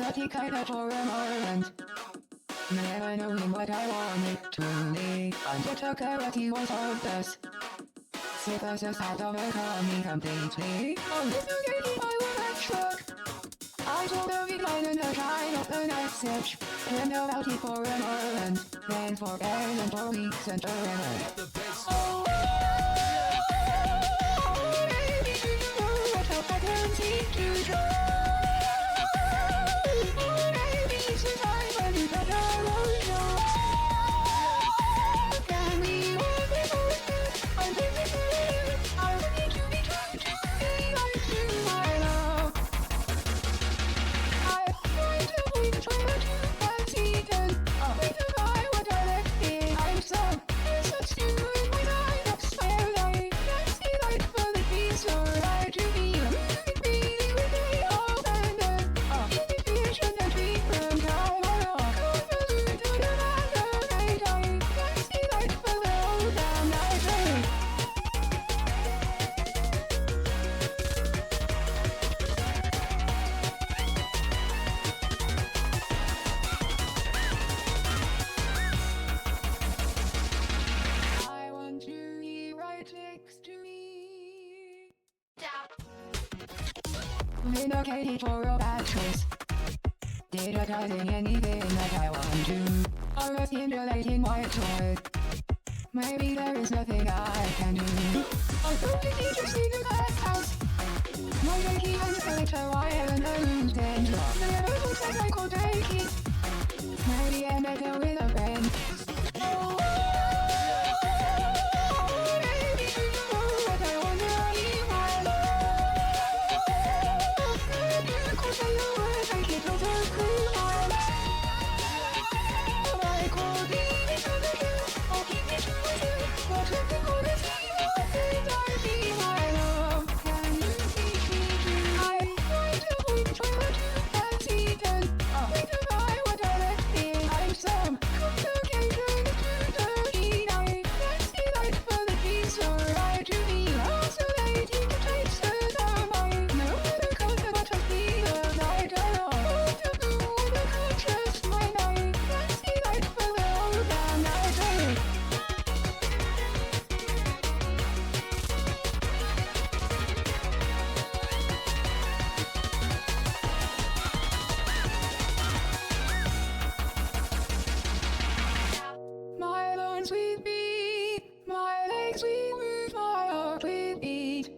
Pretty kind of for a moment. Never knowing what I wanted to be. Until clarity was hopeless. Synthesis had overcome me completely. On this new game I was a truck. I told the behind and the kind of the message. Dreamed about it for a moment. Then for days and for weeks and forever. Oh, baby, do you know what else I can see to show? Oh, baby, it's the time when you better know. Can we all be good? I'm thinking for you. I want you to be true to me like you, my love. I find a way to try to fancy then. Think about what I left behind. So, it's such you and when I expire, I can't see light for the peace or I to be moving freely with me all and then. In the vision that we from time on. Convoluted to the matter, I can't see light for the whole damn night. I want you here right next to me. Relocated for a bad choice. Digitizing anything that I want to. Or stimulating my choice. Maybe there is nothing I can do. I'll probably just in the glass house. My Yankee and the selector, I haven't lose danger. Never looks like I could take it. Maybe I'm better with a friend. Oh, baby, do you know what I want to be, my love? Because I know what I keep those are cool, my love. But I could be each other too. I'll keep it true with you. But if the cold is here, what could I be, my love? Can you teach me to? I find a way to try to fancy then. Think about what I left behind. Some complication to the night. Can't see light for the peace or I to be oscillating to taste the mind. No other cause but to be the night alone. To do the conscious mind. I can't see light for the whole damn night. My bones sweet beat, my legs sweet move, my heart sweet beat,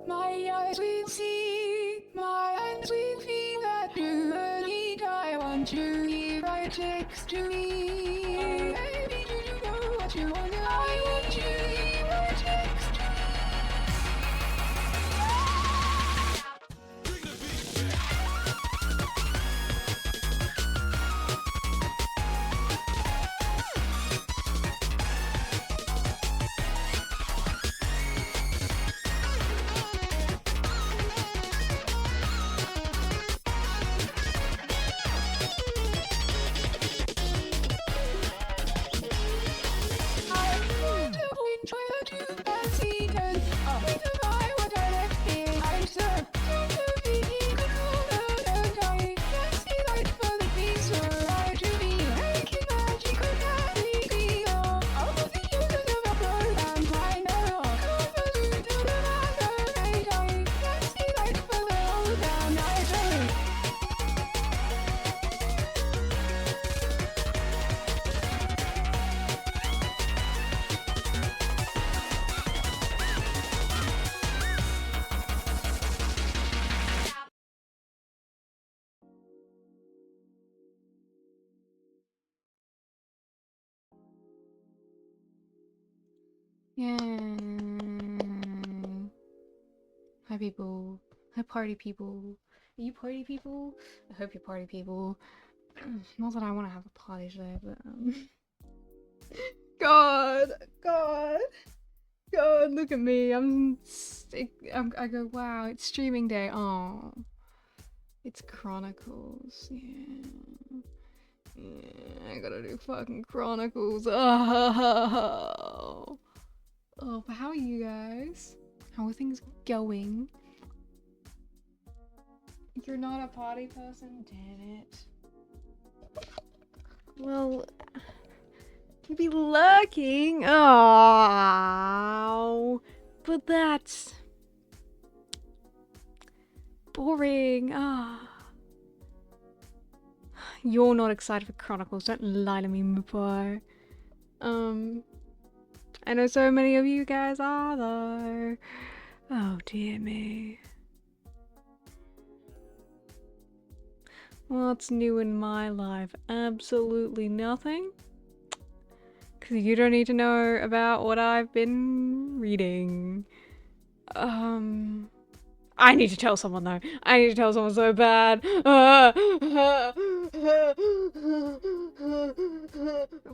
my eyes sweet see, my hands sweet feel that you need. I want you here right next to me. Baby, do you know what you want? I want you here right next to me. Yeah. Hi people. Hi party people. Are you party people? I hope you're party people. Not that I want to have a party today, but God, look at me. I go, wow, it's streaming day. Oh, it's Chronicles. Yeah, I gotta do fucking Chronicles. Oh, but how are you guys? How are things going? You're not a party person? Damn it. Well, you'd be lurking. Oh, but that's boring. Ah. You're not excited for Chronicles. Don't lie to me, boy. I know so many of you guys are though. Oh dear me. What's new in my life? Absolutely nothing. Because you don't need to know about what I've been reading. I need to tell someone though. I need to tell someone so bad.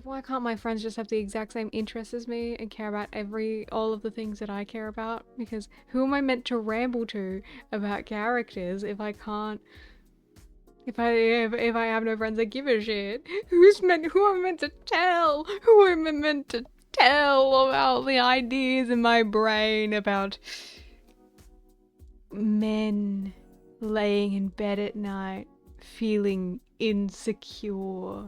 Why can't my friends just have the exact same interests as me and care about all of the things that I care about? Because who am I meant to ramble to about characters if I can't? If I have no friends that give a shit, who am I meant to tell? Who am I meant to tell about the ideas in my brain about men laying in bed at night feeling insecure?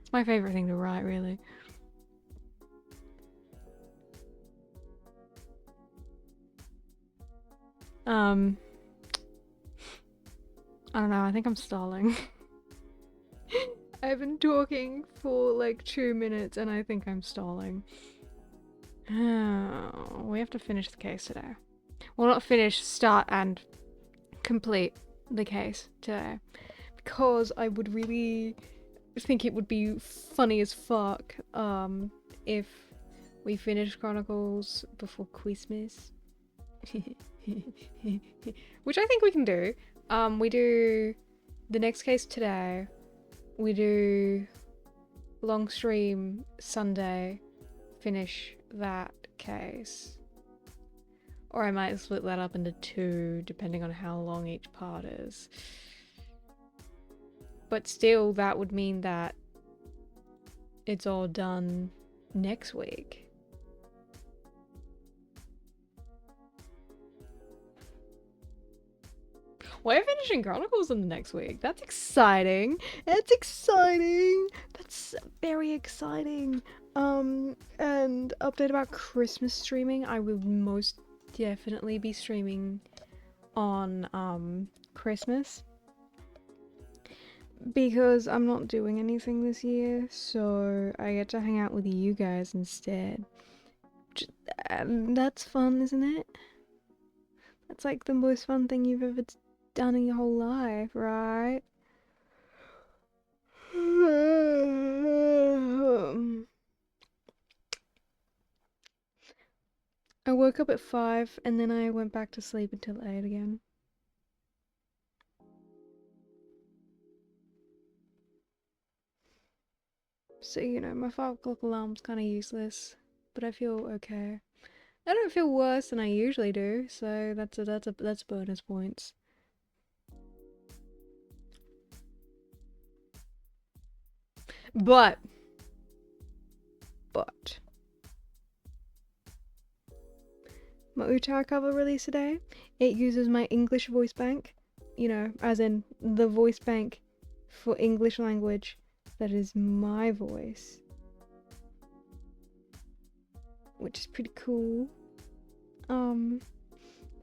It's my favorite thing to write, really. I don't know, I think I'm stalling. I've been talking for like 2 minutes and I think I'm stalling. Oh, we have to finish the case today. Well, not finish, start and complete the case today. Because I would really think it would be funny as fuck if we finish Chronicles before Christmas. Which I think we can do. We do the next case today. We do long stream Sunday, finish that case. Or I might split that up into 2, depending on how long each part is. But still, that would mean that it's all done next week. We're finishing Chronicles in the next week. That's exciting. That's exciting. That's very exciting. And update about Christmas streaming. I will most definitely be streaming on Christmas. Because I'm not doing anything this year, so I get to hang out with you guys instead. That's fun, isn't it? That's like the most fun thing you've ever done in your whole life, right? I woke up at 5 and then I went back to sleep until 8 again. So, you know, my 5 o'clock alarm's kind of useless, but I feel okay. I don't feel worse than I usually do, so that's bonus points. But my Utar cover release today, it uses my English voice bank, you know, as in the voice bank for English language that is my voice, which is pretty cool.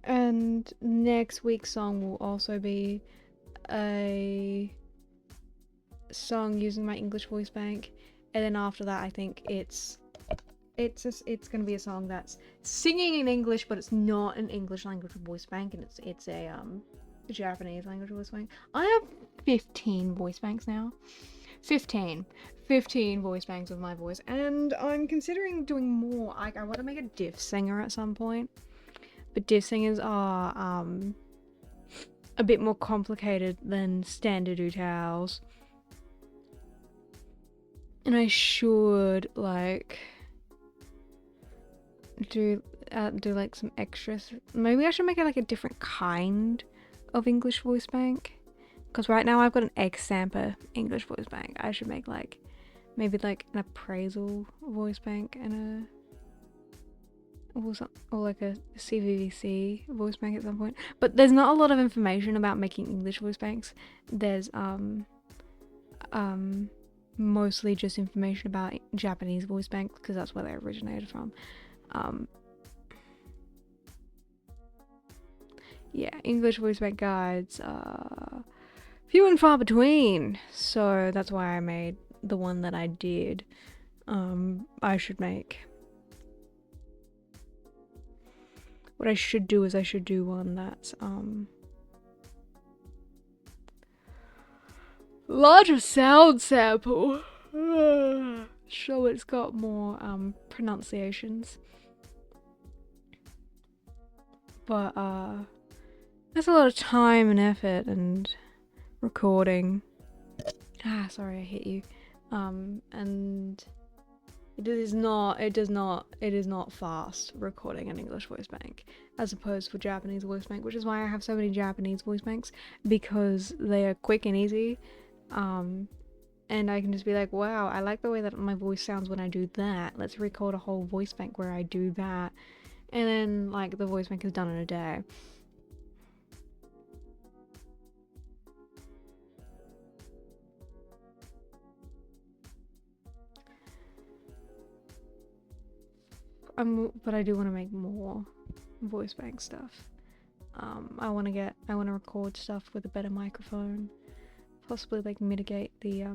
And next week's song will also be a song using my English voice bank, and then after that I think it's gonna be a song that's singing in English, but it's not an English language voice bank, and it's a Japanese language voice bank. I have 15 voice banks now. 15 voice banks with my voice, and I'm considering doing more. I want to make a diff singer at some point, but diff singers are a bit more complicated than standard utals, and I should like do like some extras. Maybe I should make it like a different kind of English voice bank, because right now I've got an X-Samper English voice bank. I should make like maybe like an appraisal voice bank and or like a CVVC voice bank at some point. But there's not a lot of information about making English voice banks. There's mostly just information about Japanese voice banks because that's where they originated from. Yeah, English voice bank guides few and far between, so that's why I made the one that I did. I should make. What I should do is I should do one that's larger sound sample, so it's got more pronunciations. But that's a lot of time and effort and recording. Sorry, I hit you. And it is not fast recording an English voice bank as opposed to Japanese voice bank, which is why I have so many Japanese voice banks, because they are quick and easy. And I can just be like, wow, I like the way that my voice sounds when I do that. Let's record a whole voice bank where I do that. And then, like, the voice bank is done in a day. But I do want to make more voice bank stuff. I want to record stuff with a better microphone. Possibly, like, mitigate the,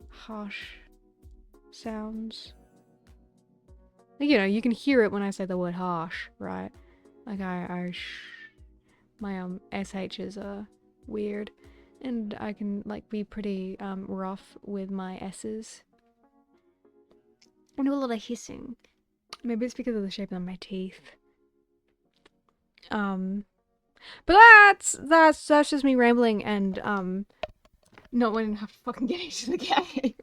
harsh sounds. You know, you can hear it when I say the word harsh, right? Like, my, SHs are weird. And I can, like, be pretty, rough with my S's. I do a lot of hissing. Maybe it's because of the shape of my teeth. But that's just me rambling and, not wanting to have to fucking get into the game.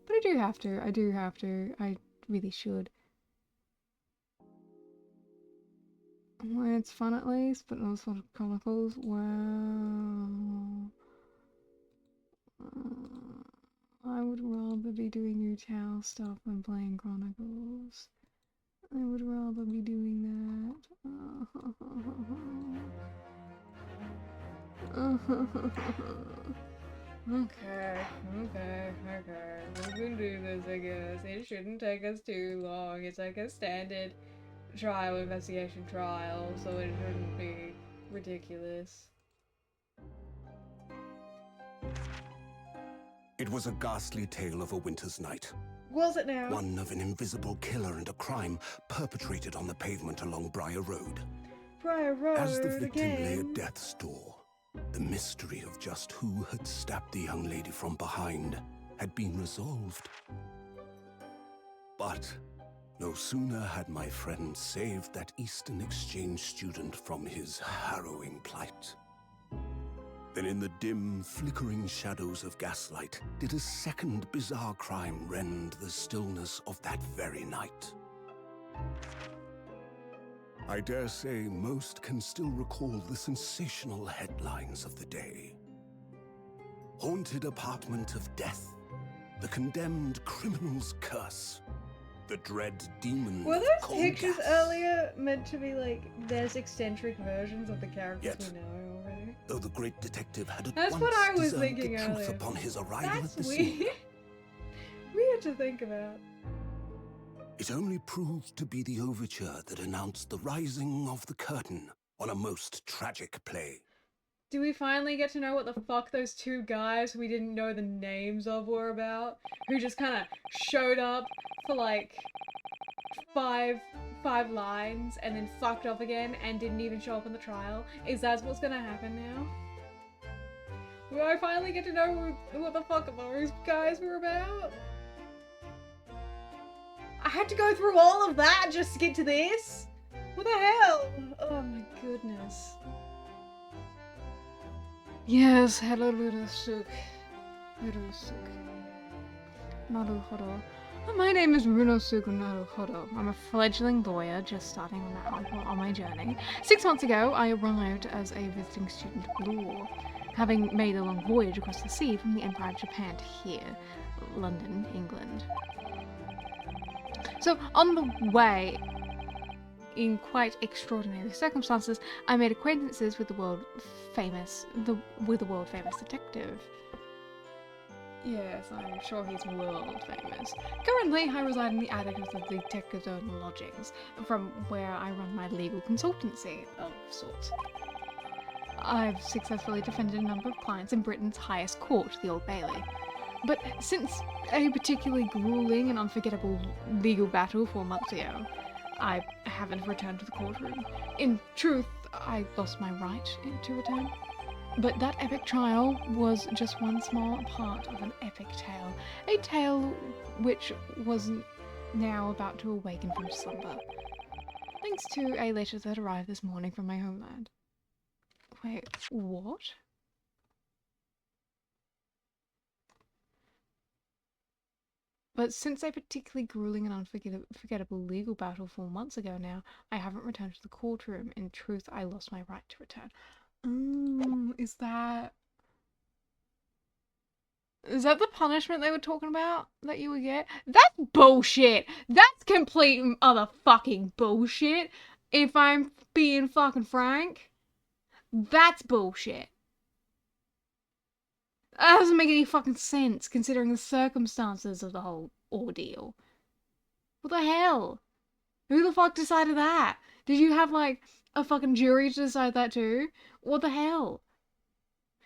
But I do have to. I really should. Well, it's fun at least, but no sort of Chronicles. Wow. I would rather be doing Utah stuff than playing Chronicles. I would rather be doing that. Okay. We can do this, I guess. It shouldn't take us too long. It's like a standard trial investigation trial, so it shouldn't be ridiculous. It was a ghastly tale of a winter's night. Was it now? One of an invisible killer and a crime perpetrated on the pavement along Briar Road. Briar Road As the victim again. lay at death's door, the mystery of just who had stabbed the young lady from behind had been resolved. But no sooner had my friend saved that Eastern Exchange student from his harrowing plight, then in the dim, flickering shadows of gaslight did a second bizarre crime rend the stillness of that very night. I dare say most can still recall the sensational headlines of the day. Haunted apartment of death, the condemned criminal's curse, the dread demon Were of those cold pictures gas. earlier meant to be like, there's eccentric versions of the characters Yet, we know already? Though the great detective had at That's once what I was discerned thinking the truth earlier. upon his arrival That's at the weird. scene, Weird to think about. it only proved to be the overture that announced the rising of the curtain on a most tragic play. Do we finally get to know what the fuck those two guys we didn't know the names of were about? Who just kind of showed up for like five lines and then fucked up again and didn't even show up in the trial? Is that what's gonna happen now? Will I finally get to know what the fuck those guys were about? I had to go through all of that just to get to this? What the hell? Oh my goodness. Yes, hello Runosuke. Naruhodo. My name is Runosuke Naruhodo. I'm a fledgling lawyer just starting on my journey. 6 months ago, I arrived as a visiting student of law, having made a long voyage across the sea from the Empire of Japan to here, London, England. So, on the way, in quite extraordinary circumstances, I made acquaintances with the world famous detective. Yes, I'm sure he's world famous. Currently, I reside in the attic of the detective's own lodgings, from where I run my legal consultancy of sorts. I've successfully defended a number of clients in Britain's highest court, the Old Bailey. But since a particularly grueling and unforgettable legal battle 4 months ago, I haven't returned to the courtroom. In truth, I lost my right to return. But that epic trial was just one small part of an epic tale. A tale which was now about to awaken from slumber. Thanks to a letter that arrived this morning from my homeland. Wait, what? But since a particularly grueling and unforgettable legal battle 4 months ago now, I haven't returned to the courtroom. In truth, I lost my right to return. Is that the punishment they were talking about that you would get? That's bullshit! That's complete other fucking bullshit! If I'm being fucking frank. That's bullshit. That doesn't make any fucking sense considering the circumstances of the whole ordeal. What the hell? Who the fuck decided that? Did you have like a fucking jury to decide that too? What the hell?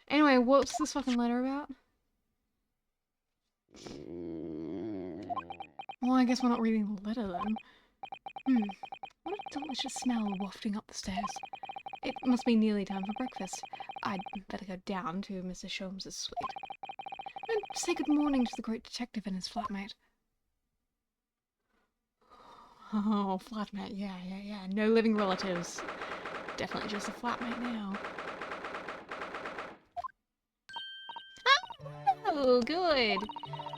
Anyway, what's this fucking letter about? Well, I guess we're not reading the letter then. What a delicious smell wafting up the stairs. It must be nearly time for breakfast. I'd better go down to Mr. Sholmes's suite and say good morning to the great detective and his flatmate. Oh, flatmate, yeah. No living relatives. Definitely just a flatmate now. Oh, good.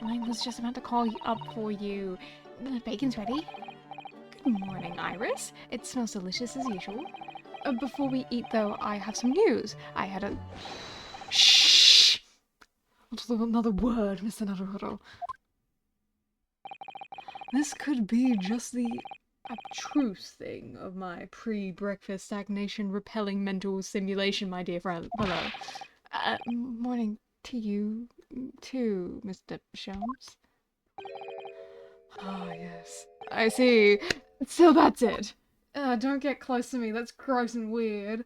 I was just about to call you up for you. The bacon's ready. Good morning, Iris. It smells delicious as usual. Before we eat, though, I have some news. I had a... Shh! Another word, Mr. Naruto. This could be just the abstruse thing of my pre-breakfast stagnation repelling mental simulation, my dear fellow. Morning to you, too, Mr. Sholmes. Ah, yes. I see. So that's it. Don't get close to me, that's gross and weird.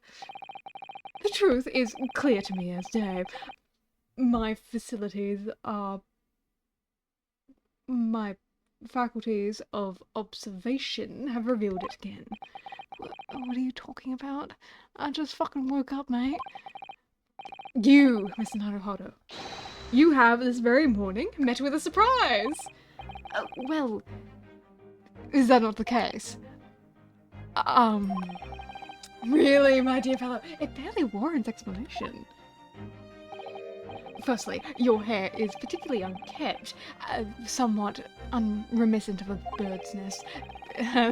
The truth is clear to me as day. My faculties of observation have revealed it again. What are you talking about? I just fucking woke up, mate. You, Mr. Naruhodo, you have this very morning met with a surprise! Well, is that not the case? Really, my dear fellow, it barely warrants explanation. Firstly, your hair is particularly unkempt, somewhat unreminiscent of a bird's nest.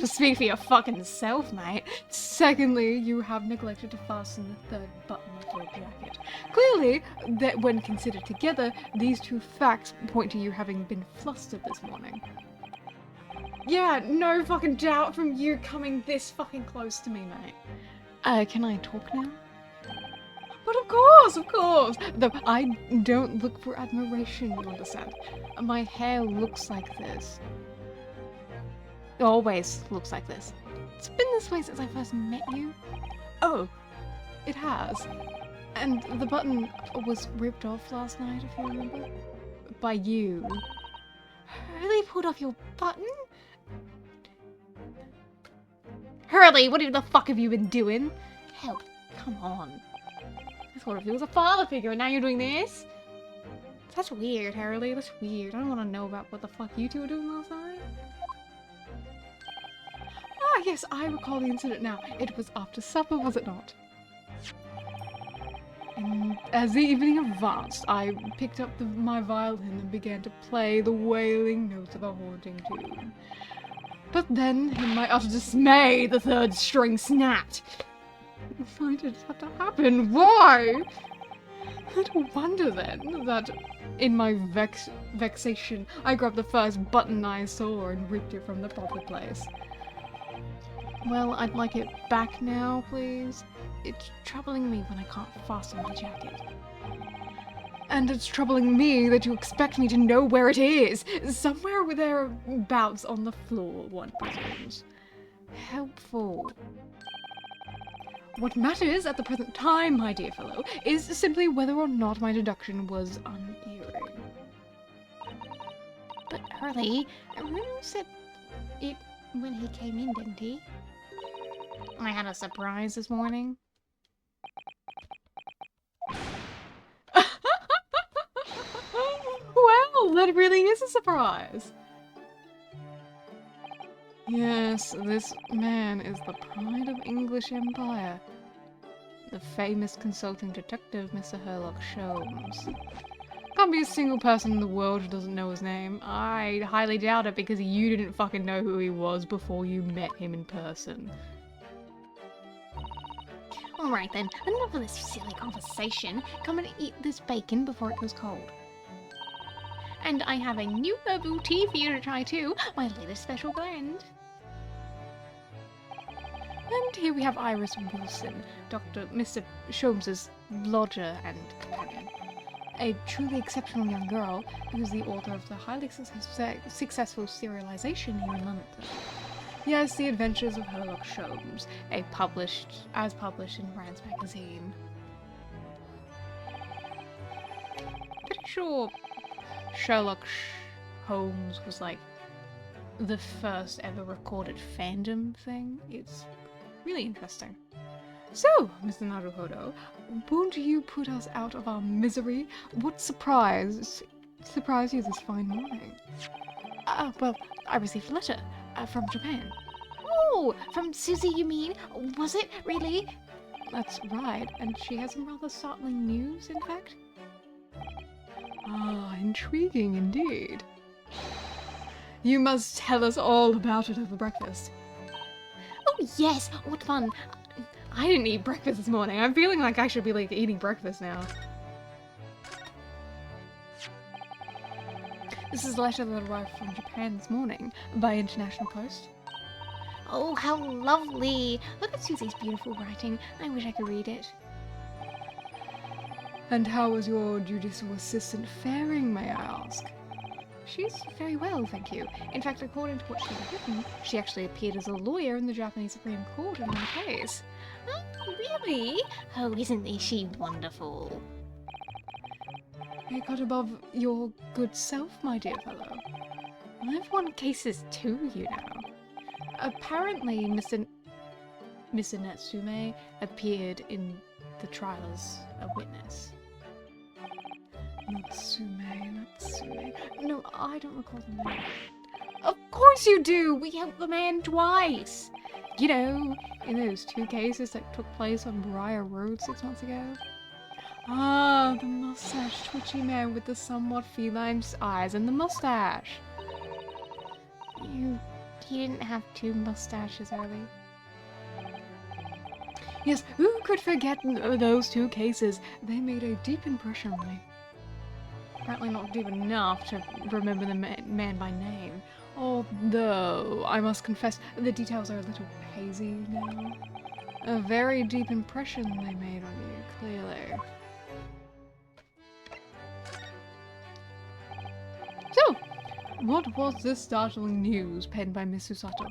Speak for your fucking self, mate. Secondly, you have neglected to fasten the third button of your jacket. Clearly, that when considered together, these two facts point to you having been flustered this morning. Yeah, no fucking doubt from you coming this fucking close to me, mate. Can I talk now? But of course! Though I don't look for admiration, you understand. My hair looks like this. Always looks like this. It's been this way since I first met you. Oh, it has. And the button was ripped off last night, if you remember. By you. Really pulled off your button? Hurley, what the fuck have you been doing? Hell, come on. I thought of you as a father figure and now you're doing this? That's weird, Hurley. That's weird. I don't want to know about what the fuck you two were doing last night. Ah, yes, I recall the incident now. It was after supper, was it not? And as the evening advanced, I picked up my violin and began to play the wailing notes of a haunting tune. But then, in my utter dismay, the third string snapped. Why did it have to happen? Why? Little wonder then that, in my vexation, I grabbed the first button I saw and ripped it from the proper place. Well, I'd like it back now, please. It's troubling me when I can't fasten my jacket. And it's troubling me that you expect me to know where it is. Somewhere thereabouts on the floor, one presumes. Helpful. What matters at the present time, my dear fellow, is simply whether or not my deduction was unerring. But Hurley, Reno said it when he came in, didn't he? I had a surprise this morning. Well, that really is a surprise. Yes, this man is the pride of English Empire. The famous consulting detective, Mr. Herlock Sholmes. Can't be a single person in the world who doesn't know his name. I highly doubt it because you didn't fucking know who he was before you met him in person. Alright then, enough of this silly conversation. Come and eat this bacon before it goes cold. And I have a new herbal tea for you to try too, my latest special blend. And here we have Iris Wilson, Mr. Sholmes's lodger and companion. A truly exceptional young girl who's the author of the highly successful serialization here in London. Yes, The Adventures of Herlock Sholmes, as published in Rand's magazine. Pretty sure Sherlock Holmes was like the first ever recorded fandom thing. It's really interesting. So, Mr. Naruhodo, won't you put us out of our misery? What surprised you this fine morning? Well, I received a letter from Japan. Oh, from Susie, you mean? Was it really? That's right, and she has some rather startling news, in fact. Ah, intriguing indeed. You must tell us all about it over breakfast. Oh yes, what fun. I didn't eat breakfast this morning. I'm feeling like I should be like eating breakfast now. This is a letter that arrived from Japan this morning by international post. Oh, how lovely. Look at Susie's beautiful writing. I wish I could read it. And how is your judicial assistant faring, may I ask? She's very well, thank you. In fact, according to what she had written, she actually appeared as a lawyer in the Japanese Supreme Court in my case. Oh, really? Oh, isn't she wonderful? You got above your good self, my dear fellow. I've won cases too, you know. Apparently, Mr. Natsume appeared in the trial as a witness. Natsume. No, I don't recall the name. Of course you do! We helped the man twice! You know, in those 2 cases that took place on Briar Road 6 months ago. Ah, the mustache twitchy man with the somewhat feline eyes and the mustache. He didn't have 2 mustaches, early. Yes, who could forget those 2 cases? They made a deep impression on me. Apparently not deep enough to remember the man by name. Although, I must confess, the details are a little hazy now. A very deep impression they made on you, clearly. So, what was this startling news penned by Miss Susato?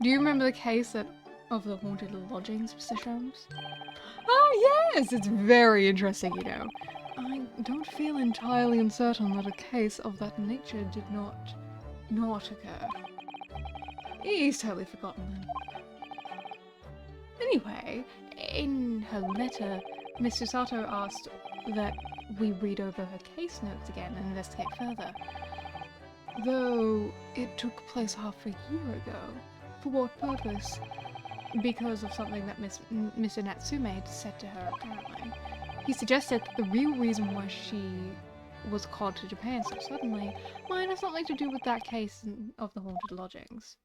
Do you remember the case of the haunted lodgings, Mr. Sholmes? Oh yes, it's very interesting, you know. I don't feel entirely uncertain that a case of that nature did not occur. He's totally forgotten then. Anyway, in her letter, Miss Susato asked that we read over her case notes again and investigate further. Though it took place half a year ago. For what purpose? Because of something that Mr. Natsume had said to her, apparently. He suggested that the real reason why she was called to Japan so suddenly might have something to do with that case of the haunted lodgings.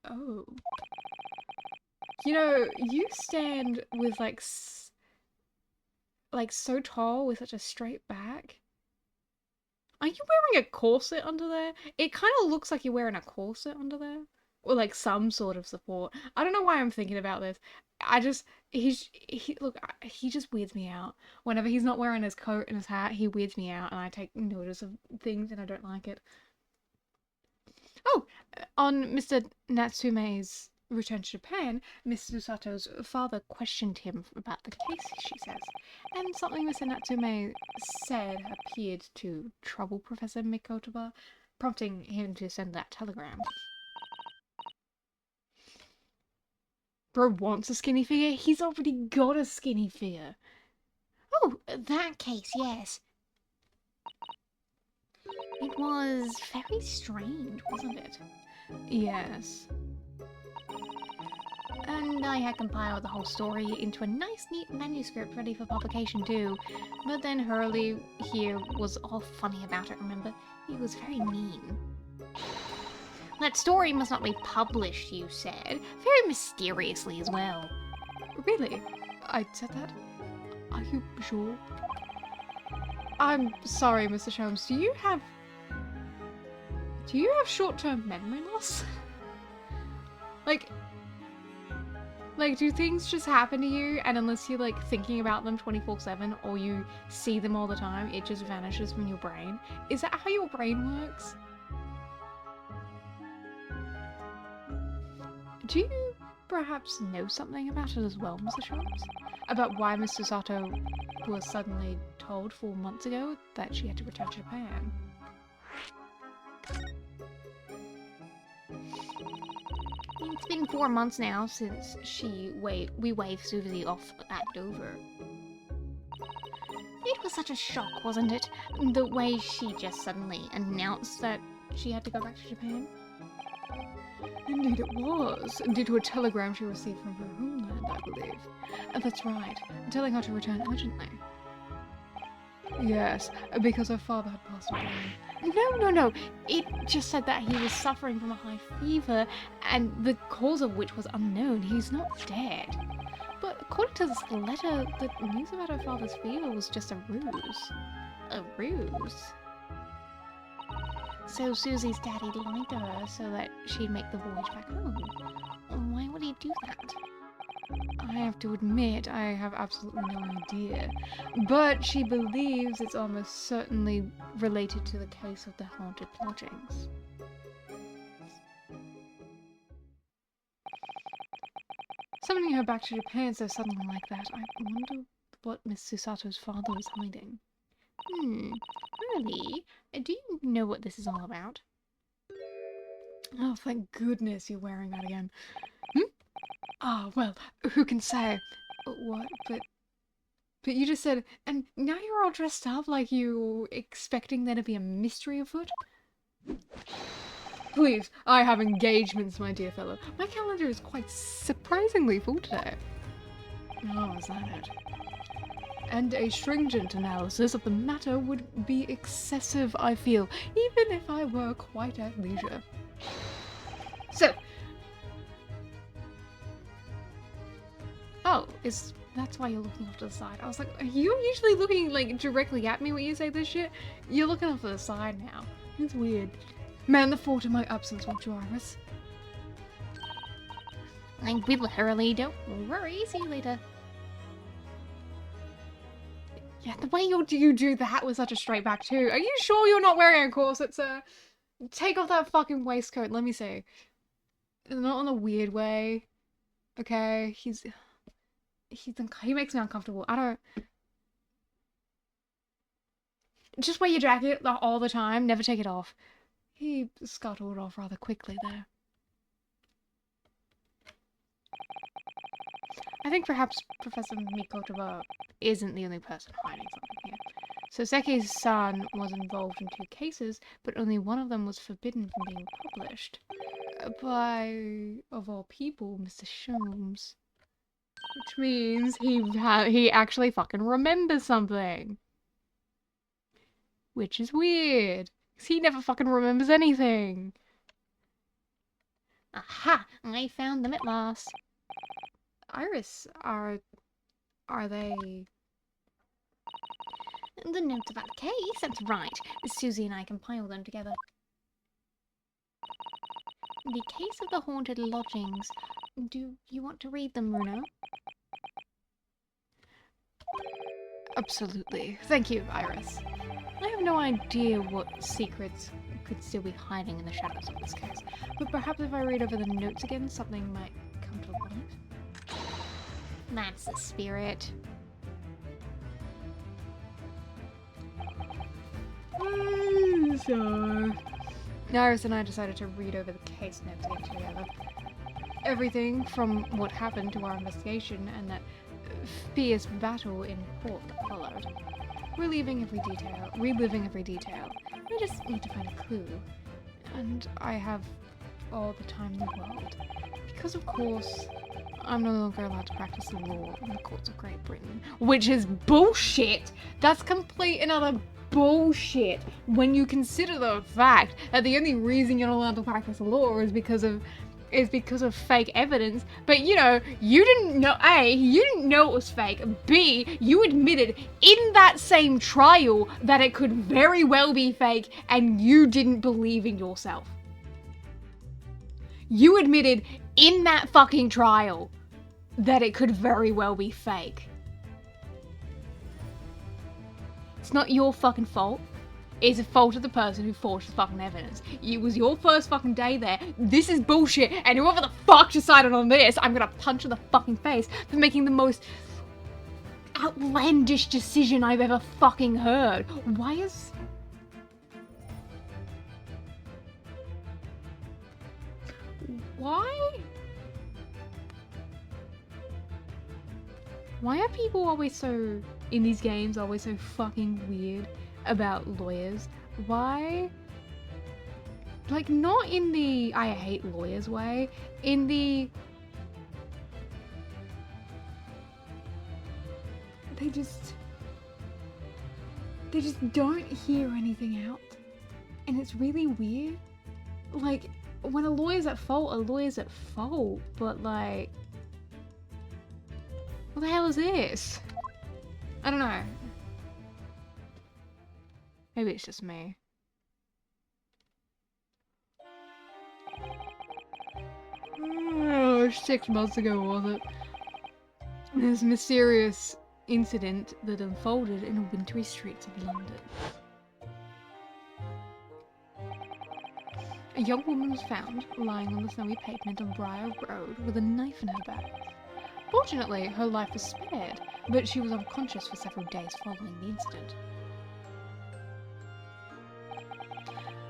Oh. You know, you stand with like so tall with such a straight back. Are you wearing a corset under there? It kind of looks like you're wearing a corset under there. Or like some sort of support. I don't know why I'm thinking about this. He just weirds me out. Whenever he's not wearing his coat and his hat, he weirds me out and I take notice of things and I don't like it. Oh, on Mr. Natsume's return to Japan, Miss Susato's father questioned him about the case, she says, and something Mr. Natsume said appeared to trouble Professor Mikotoba, prompting him to send that telegram. Bro wants a skinny figure? He's already got a skinny figure. Oh, that case, yes. It was very strange, wasn't it? Yes. And I had compiled the whole story into a nice, neat manuscript ready for publication too. But then Hurley here was all funny about it, remember? He was very mean. That story must not be published, you said. Very mysteriously as well. Really? I said that? Are you sure? I'm sorry, Mr. Sholmes. Do you have short-term memory loss? Like, do things just happen to you, and unless you're, like, thinking about them 24/7, or you see them all the time, it just vanishes from your brain? Is that how your brain works? Do you perhaps know something about it as well, Mr. Sholmes? About why Mr. Sato was suddenly told 4 months ago that she had to return to Japan? It's been 4 months now since we waved Susie off at Dover. It was such a shock, wasn't it? The way she just suddenly announced that she had to go back to Japan. Indeed it was, due to a telegram she received from her homeland, I believe. That's right, telling her to return urgently. Yes, because her father had passed away. No. It just said that he was suffering from a high fever, and the cause of which was unknown. He's not dead. But according to this letter, the news about her father's fever was just a ruse. A ruse? So Susie's daddy lied to her so that she'd make the voyage back home. Why would he do that? I have to admit, I have absolutely no idea. But she believes it's almost certainly related to the case of the haunted lodgings. Summoning her back to Japan so suddenly like that, I wonder what Miss Susato's father is hiding. Really? Do you know what this is all about? Oh, thank goodness you're wearing that again. Ah, well, who can say? What? But you just said, and now you're all dressed up like you expecting there to be a mystery afoot? Please, I have engagements, my dear fellow. My calendar is quite surprisingly full today. Oh, is that it? And a stringent analysis of the matter would be excessive, I feel, even if I were quite at leisure. So... Oh, that's why you're looking off to the side. I was like, are you usually looking, like, directly at me when you say this shit? You're looking off to the side now. It's weird. Man the fort in my absence, won't you, Iris? I will, Hurley. Don't worry. See you later. Yeah, the way you do that with such a straight back too. Are you sure you're not wearing a corset, sir? Take off that fucking waistcoat. Let me see. Not in a weird way. Okay, he makes me uncomfortable. I don't. Just wear your jacket all the time. Never take it off. He scuttled off rather quickly there. I think perhaps Professor Mikotoba isn't the only person hiding something here. So Seki's son was involved in 2 cases, but only one of them was forbidden from being published. By, of all people, Mr. Sholmes. Which means he actually fucking remembers something. Which is weird. Because he never fucking remembers anything. Aha! I found them at last. Iris, are they... The notes about the case, that's right. Susie and I compiled them together. The case of the haunted lodgings. Do you want to read them, Bruno? Absolutely. Thank you, Iris. I have no idea what secrets could still be hiding in the shadows of this case, but perhaps if I read over the notes again, something might come to light. That's the spirit. So, Iris and I decided to read over the case notes again together. Everything from what happened to our investigation and that fierce battle in court that followed. Reliving every detail. We just need to find a clue. And I have all the time in the world. Because of course, I'm no longer allowed to practice the law in the courts of Great Britain. Which is bullshit! That's complete and utter bullshit when you consider the fact that the only reason you're not allowed to practice the law is because of fake evidence. But you know, you didn't know, A, you didn't know it was fake, B, you admitted in that same trial that it could very well be fake and you didn't believe in yourself. You admitted in that fucking trial that it could very well be fake. It's not your fucking fault. It's the fault of the person who forged the fucking evidence. It was your first fucking day there. This is bullshit, and whoever the fuck decided on this, I'm gonna punch in the fucking face for making the most outlandish decision I've ever fucking heard. Why are people always so, in these games, always so fucking weird about lawyers? Why? Like, not in the I hate lawyers way, in the they just don't hear anything out, and it's really weird. Like, when a lawyer's at fault, but like, what the hell is this? I don't know. Maybe it's just me. Oh, 6 months ago, was it? This mysterious incident that unfolded in the wintry streets of London. A young woman was found lying on the snowy pavement of Briar Road with a knife in her back. Fortunately, her life was spared, but she was unconscious for several days following the incident.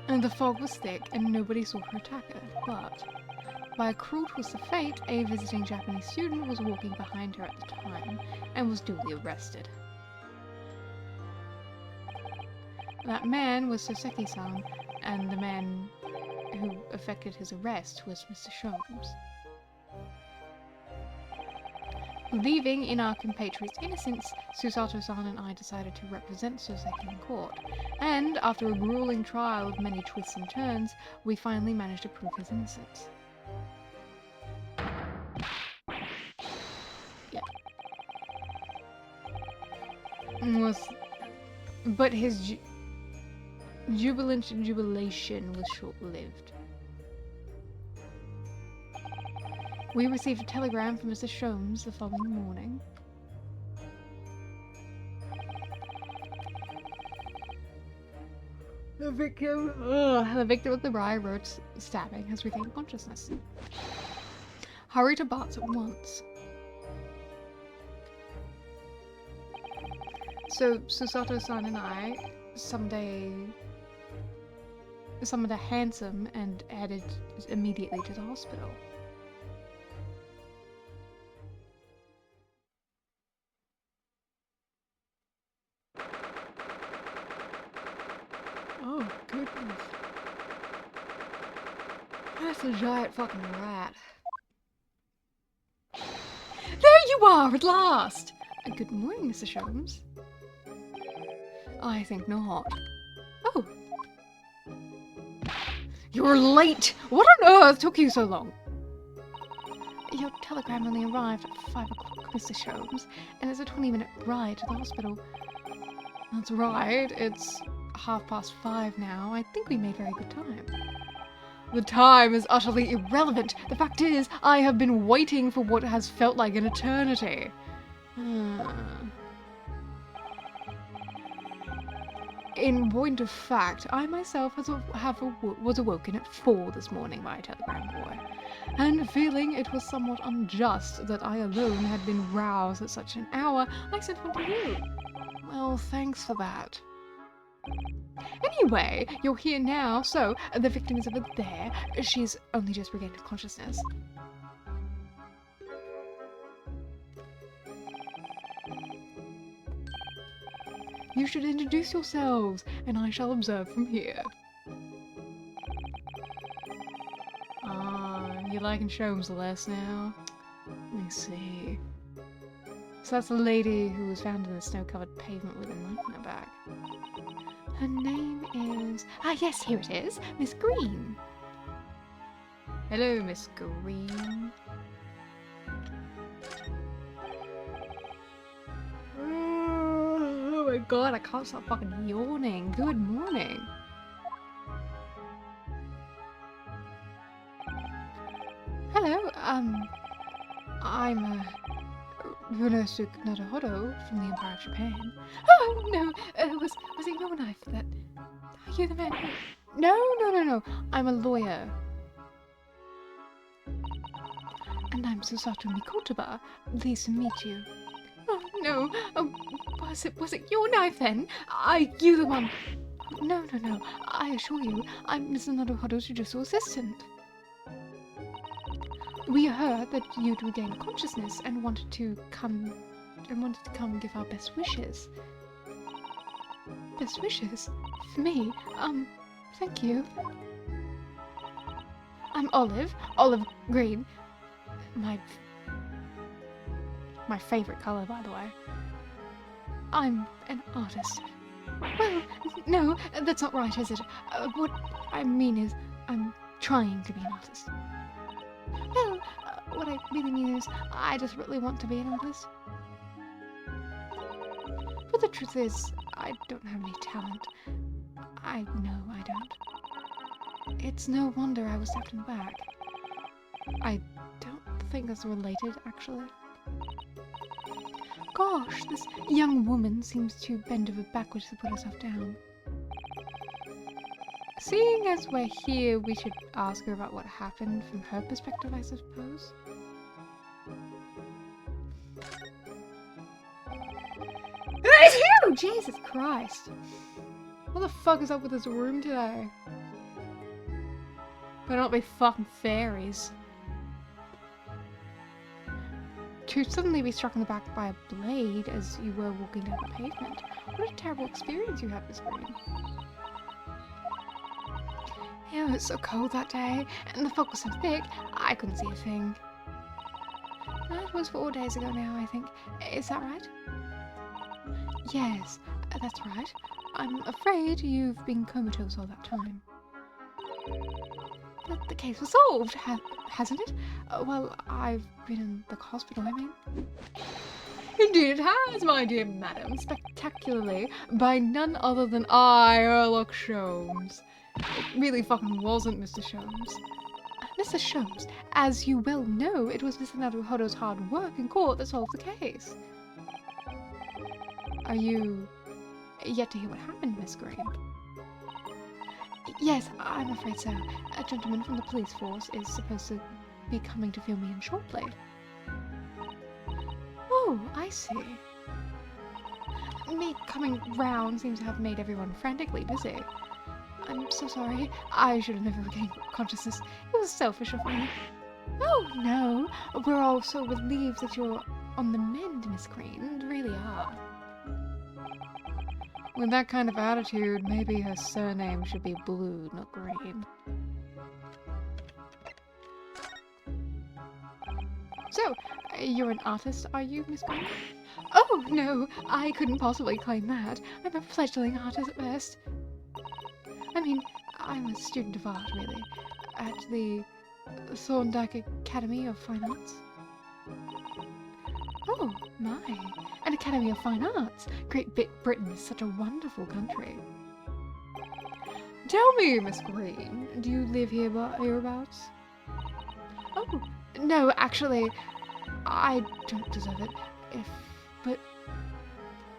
And the fog was thick and nobody saw her attacker, but by a cruel twist of fate, a visiting Japanese student was walking behind her at the time and was duly arrested. That man was Soseki-san, and the man who effected his arrest was Mr. Sholmes. Believing in our compatriot's innocence, Susato-san and I decided to represent Soseki in court, and after a grueling trial of many twists and turns, we finally managed to prove his innocence. Yeah. But his jubilant jubilation was short-lived. We received a telegram from Mr. Sholmes the following morning. The victim of the Briar Road stabbing has regained consciousness. Hurry to Bart's at once. So Susato-san and I summoned a hansom and headed immediately to the hospital. Oh, goodness. That's a giant fucking rat. There you are, at last! Good morning, Mr. Sholmes. I think not. Oh. You're late! What on earth took you so long? Your telegram only arrived at 5 o'clock, Mr. Sholmes, and it's a 20-minute ride to the hospital. That's right, it's 5:30 now. I think we made very good time. The time is utterly irrelevant. The fact is, I have been waiting for what has felt like an eternity. In point of fact, I myself was awoken at 4 this morning by a telegram boy, and feeling it was somewhat unjust that I alone had been roused at such an hour, I sent one to you. Well, thanks for that. Anyway, you're here now, so the victim is over there. She's only just regained consciousness. You should introduce yourselves, and I shall observe from here. Ah, you liking Sholmes less now? Let me see. So that's the lady who was found in the snow-covered pavement with a knife in her back. Her name is... Ah, yes, here it is. Miss Green. Hello, Miss Green. Oh my god, I can't stop fucking yawning. Good morning. Hello, I'm, Runosuke Naruhodo from the Empire of Japan. Oh, no, was it your knife that... Are you the man who... No, I'm a lawyer. And I'm Susato Mikotoba. Pleased to meet you. Oh, no, was it your knife then? You the one... No, I assure you, I'm Mr. Naruhodo's judicial assistant. We heard that you'd regained consciousness and wanted to come give our best wishes. Best wishes? For me? Thank you. I'm Olive Green. My favorite color, by the way. I'm an artist. Well, no, that's not right, is it? What I mean is, I'm trying to be an artist. Well, what I really mean is, I just really want to be an artist. But the truth is, I don't have any talent. I know I don't. It's no wonder I was stabbed in the back. I don't think that's related, actually. Gosh, this young woman seems to bend over backwards to put herself down. Seeing as we're here, we should ask her about what happened from her perspective, I suppose. It's you! Jesus Christ! What the fuck is up with this room today? Better not be fucking fairies. To suddenly be struck in the back by a blade as you were walking down the pavement. What a terrible experience you had, Miss Green. It was so cold that day, and the fog was so thick, I couldn't see a thing. That was 4 days ago now, I think. Is that right? Yes, that's right. I'm afraid you've been comatose all that time. But the case was solved, hasn't it? Well, I've been in the hospital, I mean. Indeed it has, my dear madam. Spectacularly. By none other than Sherlock Sholmes. It really fucking wasn't Mr. Sholmes. Mr. Sholmes, as you well know, it was Mr. Naruhodo's hard work in court that solved the case. Are you yet to hear what happened, Miss Green? Yes, I'm afraid so. A gentleman from the police force is supposed to be coming to fill me in shortly. Oh, I see. Me coming round seems to have made everyone frantically busy. I'm so sorry. I should have never regained consciousness. It was selfish of me. Oh, no. We're all so relieved that you're on the mend, Miss Green. We really are. With that kind of attitude, maybe her surname should be Blue, not Green. So, you're an artist, are you, Miss Green? Oh, no, I couldn't possibly claim that. I'm a fledgling artist at best. I mean, I'm a student of art, really, at the Thorndike Academy of Fine Arts. Oh, my. An Academy of Fine Arts. Great Britain is such a wonderful country. Tell me, Miss Green, do you live hereabouts? Oh, no, actually, I don't deserve it. But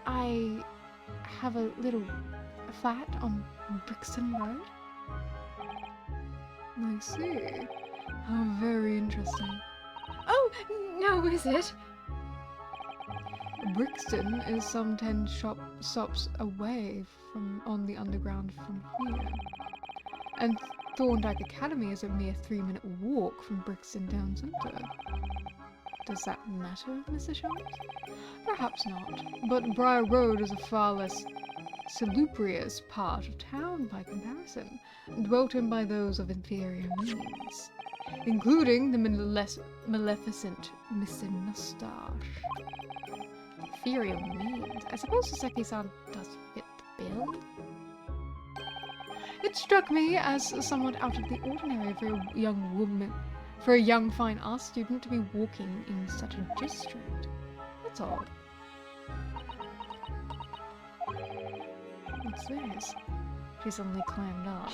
I have a little flat on Brixton Road. I see. How very interesting. Oh, no, is it? Brixton is some 10 stops away on the underground from here. And Thorndike Academy is a mere 3-minute walk from Brixton Town Centre. Does that matter, Mr. Sholmes? Perhaps not. But Briar Road is a far less salubrious part of town by comparison, dwelt in by those of inferior means, including the maleficent Mr. Mustache. Inferior means? I suppose Saseki-san does fit the bill? It struck me as somewhat out of the ordinary for a young fine arts student to be walking in such a district. That's all. What's this? She suddenly climbed up.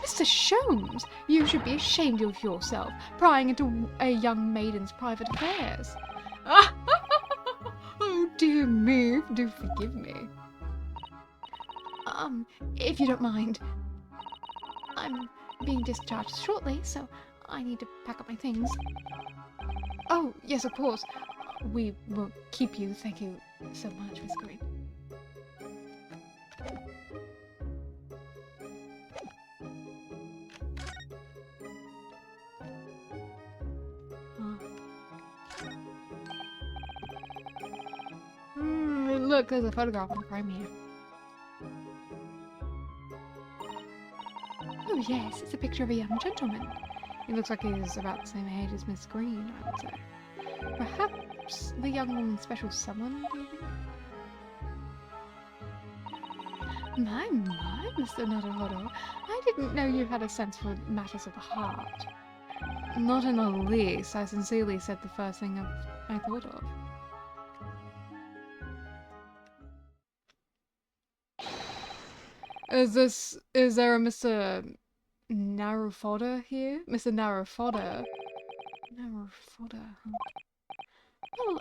Mr. Sholmes, you should be ashamed of yourself, prying into a young maiden's private affairs. Oh dear me, do forgive me. If you don't mind, I'm being discharged shortly, so I need to pack up my things. Oh, yes, of course. We won't keep you, thank you so much, Miss Green. Look, there's a photograph on the frame here. Oh yes, it's a picture of a young gentleman. He looks like he's about the same age as Miss Green, I would say. Perhaps the young woman's special someone, do you think? My, Mr. Naruhodo, I didn't know you had a sense for matters of the heart. Not in the least. I sincerely said the first thing I thought of. Is there a Mr. Narufoda here? Mr. Narufoda? Narufoda, huh? Well,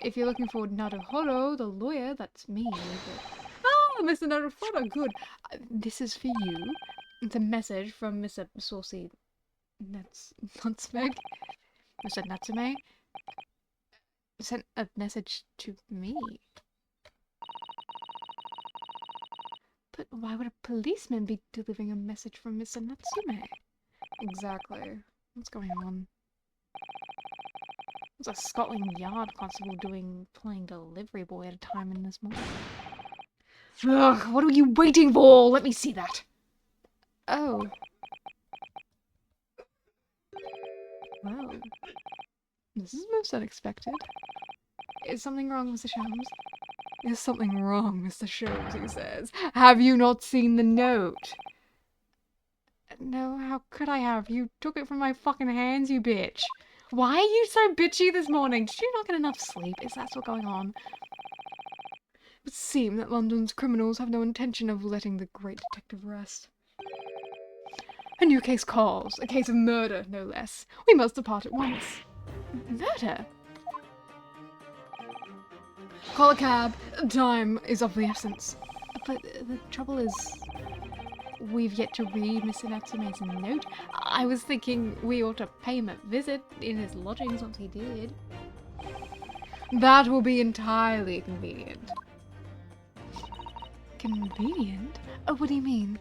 if you're looking for Naruhodo, the lawyer, that's me, but... Oh, Mr. Narufoda, good. This is for you. It's a message from Mr. Saucy Nutsmeg. Mr. Natsume sent a message to me. But why would a policeman be delivering a message from Mr. Natsume? Exactly. What's going on? What's a Scotland Yard constable playing delivery boy at a time in this morning? Ugh, what are you waiting for? Let me see that. Oh. Well, this is most unexpected. Is something wrong, Mr. Sholmes? Is something wrong, Mr. Sholmes, he says. Have you not seen the note? No, how could I have? You took it from my fucking hands, you bitch. Why are you so bitchy this morning? Did you not get enough sleep? Is that what's going on? It would seem that London's criminals have no intention of letting the great detective rest. A new case calls. A case of murder, no less. We must depart at once. Murder? Call a cab. Time is of the essence. But the trouble is, we've yet to read Mr. Natsume's note. I was thinking we ought to pay him a visit in his lodgings once he did. That will be entirely convenient. Convenient? Oh, what do you mean?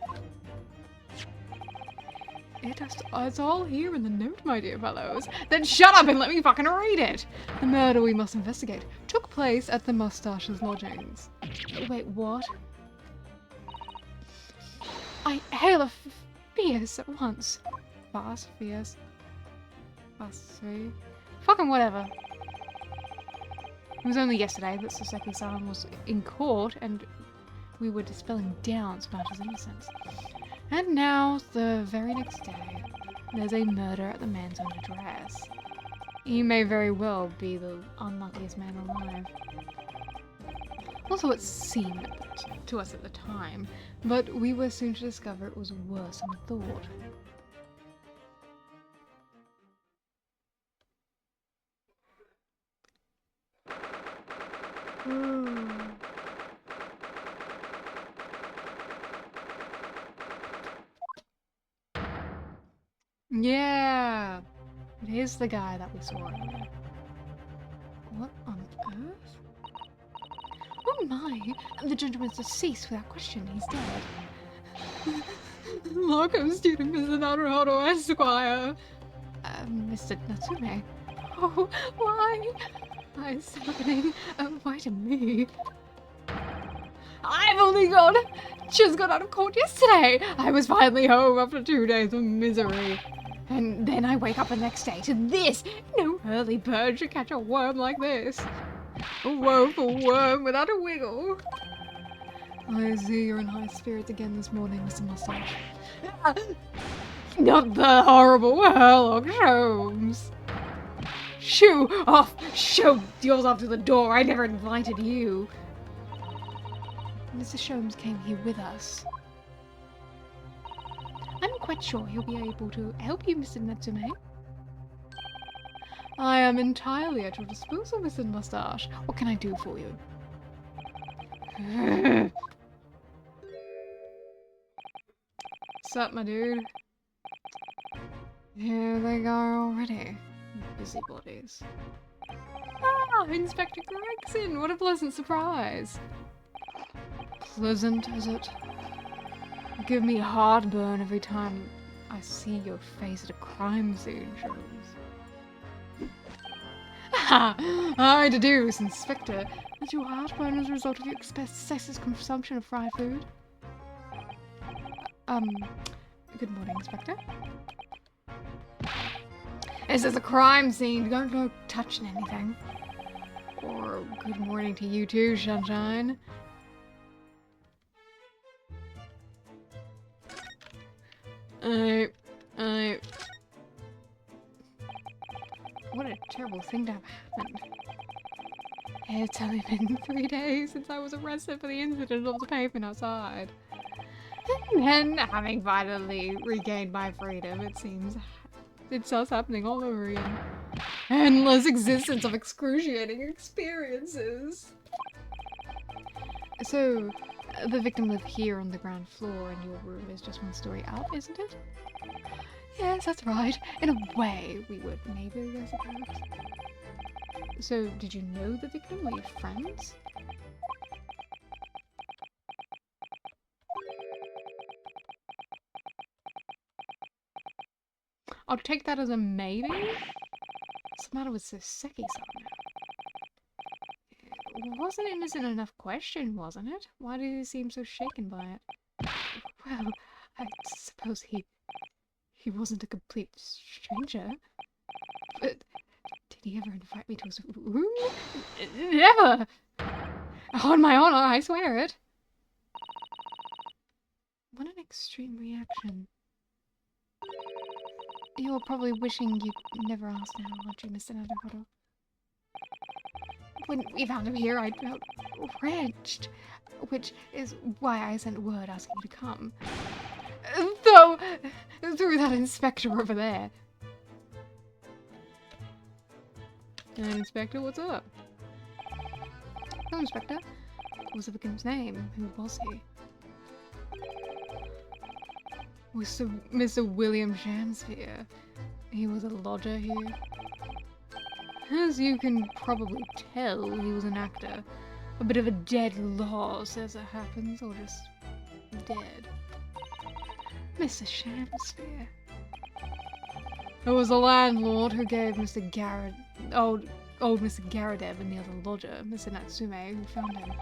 It's all here in the note, my dear fellows. Then shut up and let me fucking read it! The murder we must investigate took place at the Mustache's lodgings. Wait, what? I hail a fierce at once. Fast, fierce. Fucking whatever. It was only yesterday that Saseki-san was in court and we were dispelling doubts about his innocence. And now, the very next day, there's a murder at the man's own address. He may very well be the unluckiest man alive. Also, it seemed to us at the time, but we were soon to discover it was worse than we thought. Yeah! It is the guy that we saw earlier. What on earth? Oh my! The gentleman's deceased without question. He's dead. Welcome, student Mr. Naruhodo Esquire. Mr. Natsume. Oh, why? Why is this happening? Why to me? I've only just got out of court yesterday. I was finally home after 2 days of misery. And then I wake up the next day to this. No early bird should catch a worm like this. A woeful worm without a wiggle. I see you're in high spirits again this morning, Mr. Mustache. Not the horrible Sherlock Holmes. Shoo off! Show yours off to the door. I never invited you. Mr. Sholmes came here with us. I'm quite sure he'll be able to help you, Mr. Natsume. I am entirely at your disposal, Mr. Mustache. What can I do for you? Sup, my dude? Here they go already. Busybodies. Ah, Inspector Gregson! What a pleasant surprise! Pleasant, is it? Give me heartburn every time I see your face at a crime scene, Sholmes. Ha! I deduce, Inspector, that your heartburn is a result of your excessive consumption of fried food. Good morning, Inspector. This is a crime scene. Don't go touching anything. Or good morning to you too, Sunshine. What a terrible thing to have happened. It's only been 3 days since I was arrested for the incident on the pavement outside. And then, having finally regained my freedom, it seems it's us happening all over again. Endless existence of excruciating experiences. So, the victim lived here on the ground floor and your room is just 1 story up, isn't it? Yes, that's right. In a way, we would neighbors, I suppose. So, did you know the victim? Were you friends? I'll take that as a maybe. What's the matter with Soseki-san? Wasn't innocent enough question, wasn't it? Why did he seem so shaken by it? Well, I suppose he wasn't a complete stranger. But did he ever invite me to his room? Never! On my honor, I swear it. What an extreme reaction. You're probably wishing you'd never asked now, aren't you, Mr. Naruhodo? When we found him here, I felt wretched, which is why I sent word asking you to come. Though, through that inspector over there. Inspector, what's up? No, Inspector. What was the victim's name? Who was he? Was Mr. William Shamsphere. He was a lodger here. As you can probably tell, he was an actor. A bit of a dead loss as it happens, or just dead. Mr. Shamsphere. It was the landlord who gave Mr. old Mr. Garadeb and the other lodger, Mr. Natsume, who found him.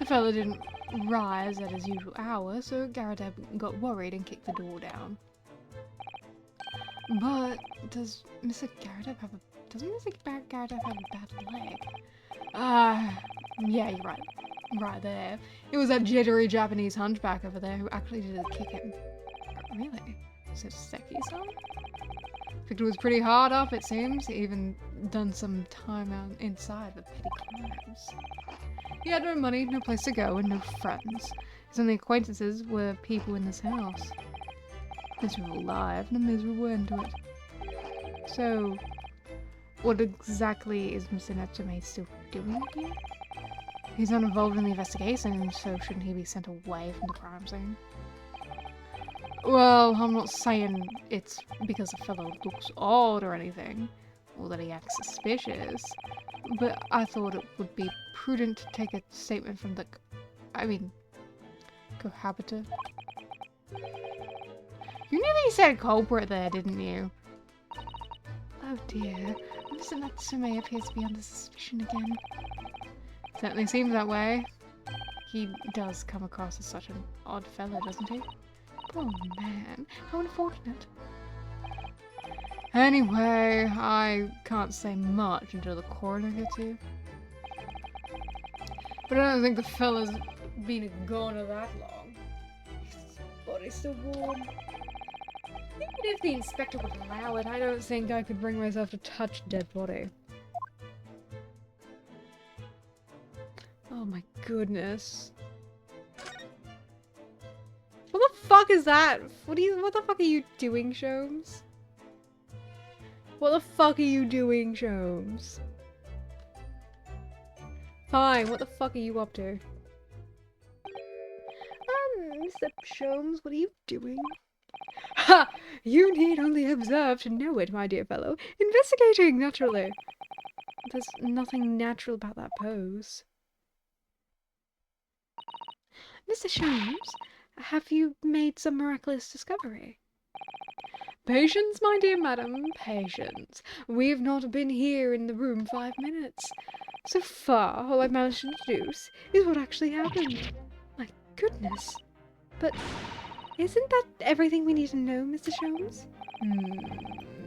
The fellow didn't rise at his usual hour, so Garadeb got worried and kicked the door down. But does Mr. Garadeb have a doesn't Mr. Garadeb have a bad leg? Yeah, you're right. Right there. It was that jittery Japanese hunchback over there who actually did kick him. Really? Soseki-san? Victor was pretty hard up, it seems. He even done some time out inside with petty crimes. He had no money, no place to go, and no friends. His only acquaintances were people in this house. Miserable life, and a miserable end to it. So, what exactly is Mr. Natsume still doing here? He's not involved in the investigation, so shouldn't he be sent away from the crime scene? Well, I'm not saying it's because the fellow looks odd or anything, or that he acts suspicious, but I thought it would be prudent to take a statement from the, cohabitor. You nearly said culprit there, didn't you? Oh dear, Mr. Natsume appears to be under suspicion again. Certainly seems that way. He does come across as such an odd fellow, doesn't he? Oh man, how unfortunate. Anyway, I can't say much until the coroner gets here. But I don't think the fella's been a goner that long. His body's still warm. Even if the inspector would allow it, I don't think I could bring myself to touch a dead body. Oh my goodness. What the fuck is that? What the fuck are you doing, Sholmes? What the fuck are you doing, Sholmes? Fine, what the fuck are you up to? Mr. Sholmes, what are you doing? Ha! You need only observe to know it, my dear fellow. Investigating, naturally. There's nothing natural about that pose. Mr. Sholmes, have you made some miraculous discovery? Patience, my dear madam, patience. We have not been here in the room 5 minutes. So far, all I've managed to deduce is what actually happened. My goodness. But isn't that everything we need to know, Mr. Sholmes?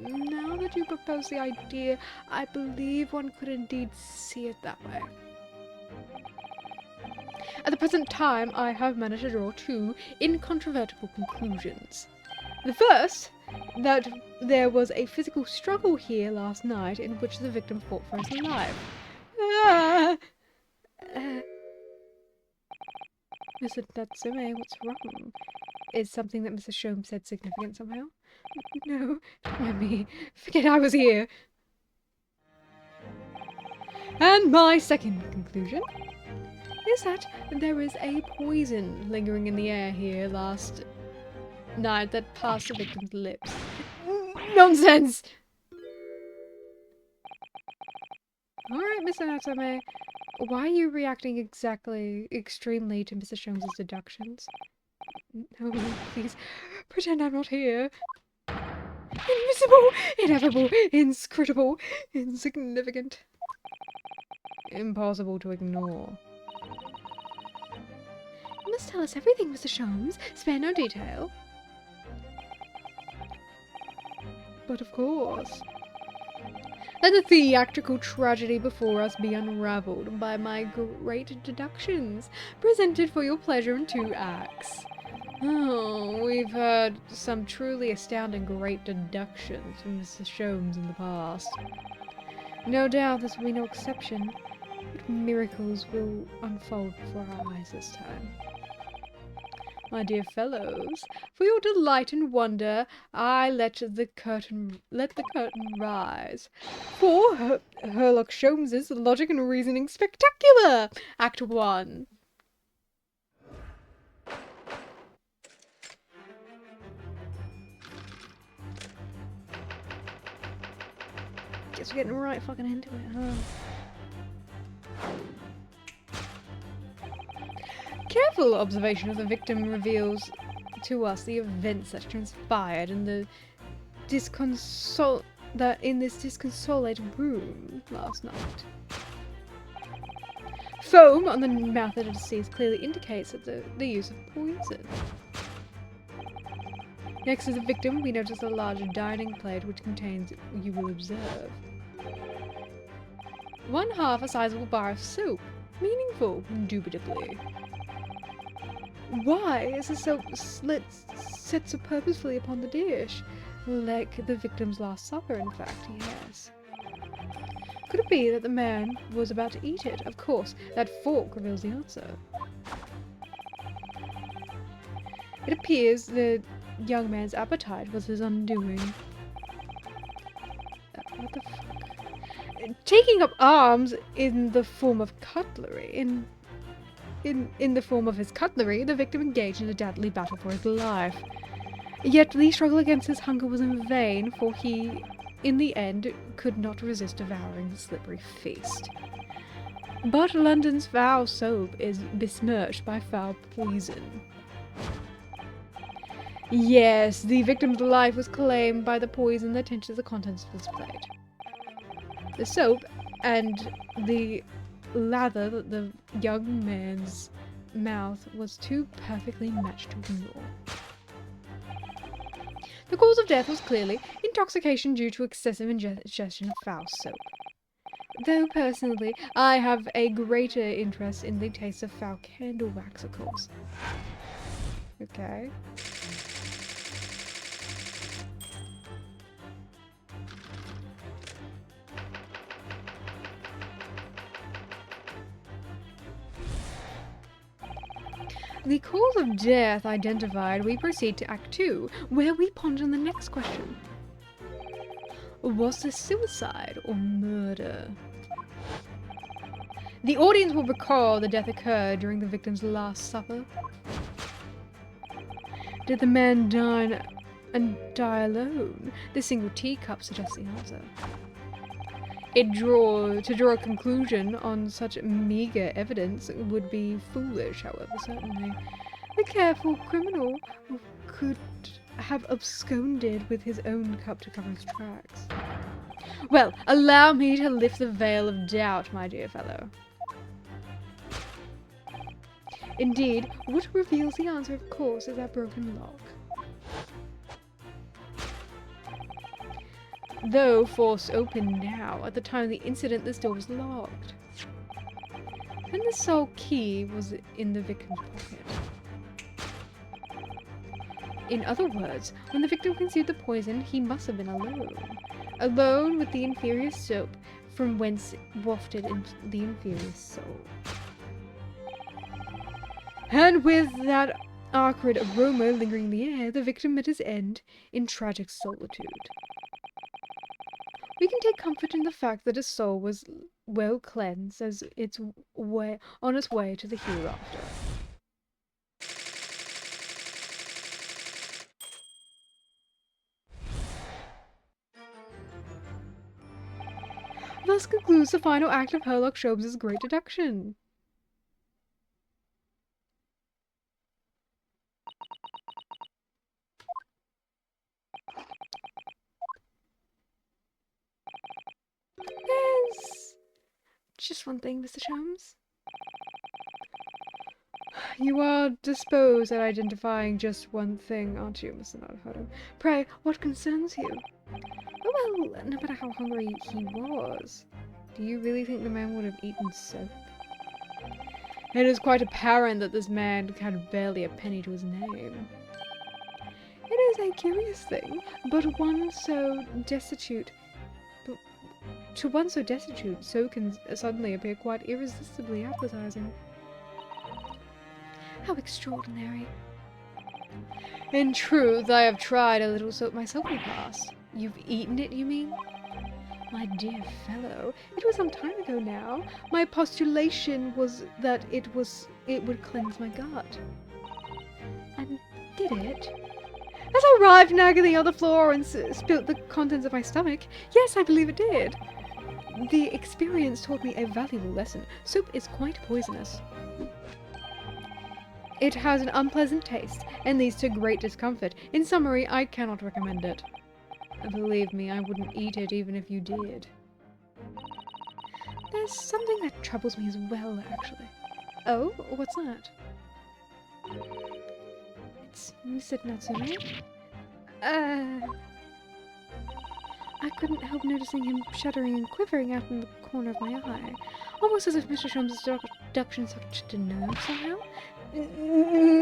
Now that you propose the idea, I believe one could indeed see it that way. At the present time, I have managed to draw 2 incontrovertible conclusions. The first, that there was a physical struggle here last night in which the victim fought for his life. Mr. Natsume, what's wrong? Is something that Mr. Sholmes said significant somehow? No, don't mind me. Forget I was here. And my second conclusion is that there is a poison lingering in the air here last night that passed the victim's lips. Nonsense! Alright, Mr. Natsume. Why are you reacting extremely to Mr. Sholmes' deductions? No, please, pretend I'm not here. Invisible, ineffable, inscrutable, insignificant. Impossible to ignore. You must tell us everything, Mr. Sholmes. Spare no detail. But of course. Let the theatrical tragedy before us be unravelled by my great deductions, presented for your pleasure in 2 acts. Oh, we've heard some truly astounding great deductions from Mr. Sholmes in the past. No doubt this will be no exception, but miracles will unfold before our eyes this time. My dear fellows, for your delight and wonder, I let the curtain rise. For Herlock Sholmes' Logic and Reasoning Spectacular! Act 1. Guess we're getting right fucking into it, huh? Careful observation of the victim reveals to us the events that transpired in the in this disconsolate room last night. Foam on the mouth of the deceased clearly indicates that the use of poison. Next to the victim, we notice a large dining plate which contains, you will observe, 1/2 a sizable bar of soap. Meaningful, indubitably. Why is the soap slit set so purposefully upon the dish? Like the victim's Last Supper, in fact, yes. Could it be that the man was about to eat it? Of course, that fork reveals the answer. It appears the young man's appetite was his undoing. What the fuck? Taking up arms in the form of cutlery, in the form of his cutlery, the victim engaged in a deadly battle for his life. Yet the struggle against his hunger was in vain, for he, in the end, could not resist devouring the slippery feast. But London's foul soap is besmirched by foul poison. Yes, the victim's life was claimed by the poison that tinted the contents of his plate. The soap and the lather that the young man's mouth was too perfectly matched to ignore. The cause of death was clearly intoxication due to excessive ingestion of foul soap. Though personally, I have a greater interest in the taste of foul candle wax, of course. Okay. The cause of death identified, we proceed to Act 2, where we ponder the next question. Was this suicide or murder? The audience will recall the death occurred during the victim's Last Supper. Did the man die alone? The single teacup suggests the answer. To draw a conclusion on such meagre evidence would be foolish, however, certainly. The careful criminal could have absconded with his own cup to cover his tracks. Well, allow me to lift the veil of doubt, my dear fellow. Indeed, what reveals the answer, of course, is that broken lock. Though forced open now, at the time of the incident this door was locked. Then the sole key was in the victim's pocket. In other words, when the victim consumed the poison, he must have been alone. Alone with the inferior soap, from whence wafted into the inferior soul. And with that acrid aroma lingering in the air, the victim met his end in tragic solitude. We can take comfort in the fact that his soul was well cleansed as on its way to the hereafter. Thus concludes the final act of Herlock Sholmes' great deduction. There's just one thing, Mr. Sholmes. You are disposed at identifying just one thing, aren't you, Mr. Naruhodo? Pray, what concerns you? Oh well, no matter how hungry he was, do you really think the man would have eaten soap? It is quite apparent that this man had barely a penny to his name. It is a curious thing, but one so destitute... To one so destitute, so can suddenly appear quite irresistibly appetizing. How extraordinary. In truth, I have tried a little soap myself in the past. You've eaten it, you mean? My dear fellow, it was some time ago now. My postulation was that it would cleanse my gut. And did it? As I arrived in agony on the floor and spilt the contents of my stomach, yes, I believe it did. The experience taught me a valuable lesson. Soap is quite poisonous. It has an unpleasant taste and leads to great discomfort. In summary, I cannot recommend it. Believe me, I wouldn't eat it even if you did. There's something that troubles me as well, actually. Oh, what's that? It's Mr. Natsume. I couldn't help noticing him shuddering and quivering out in the corner of my eye. Almost as if Mr. Sholmes' deduction touched a nerve somehow.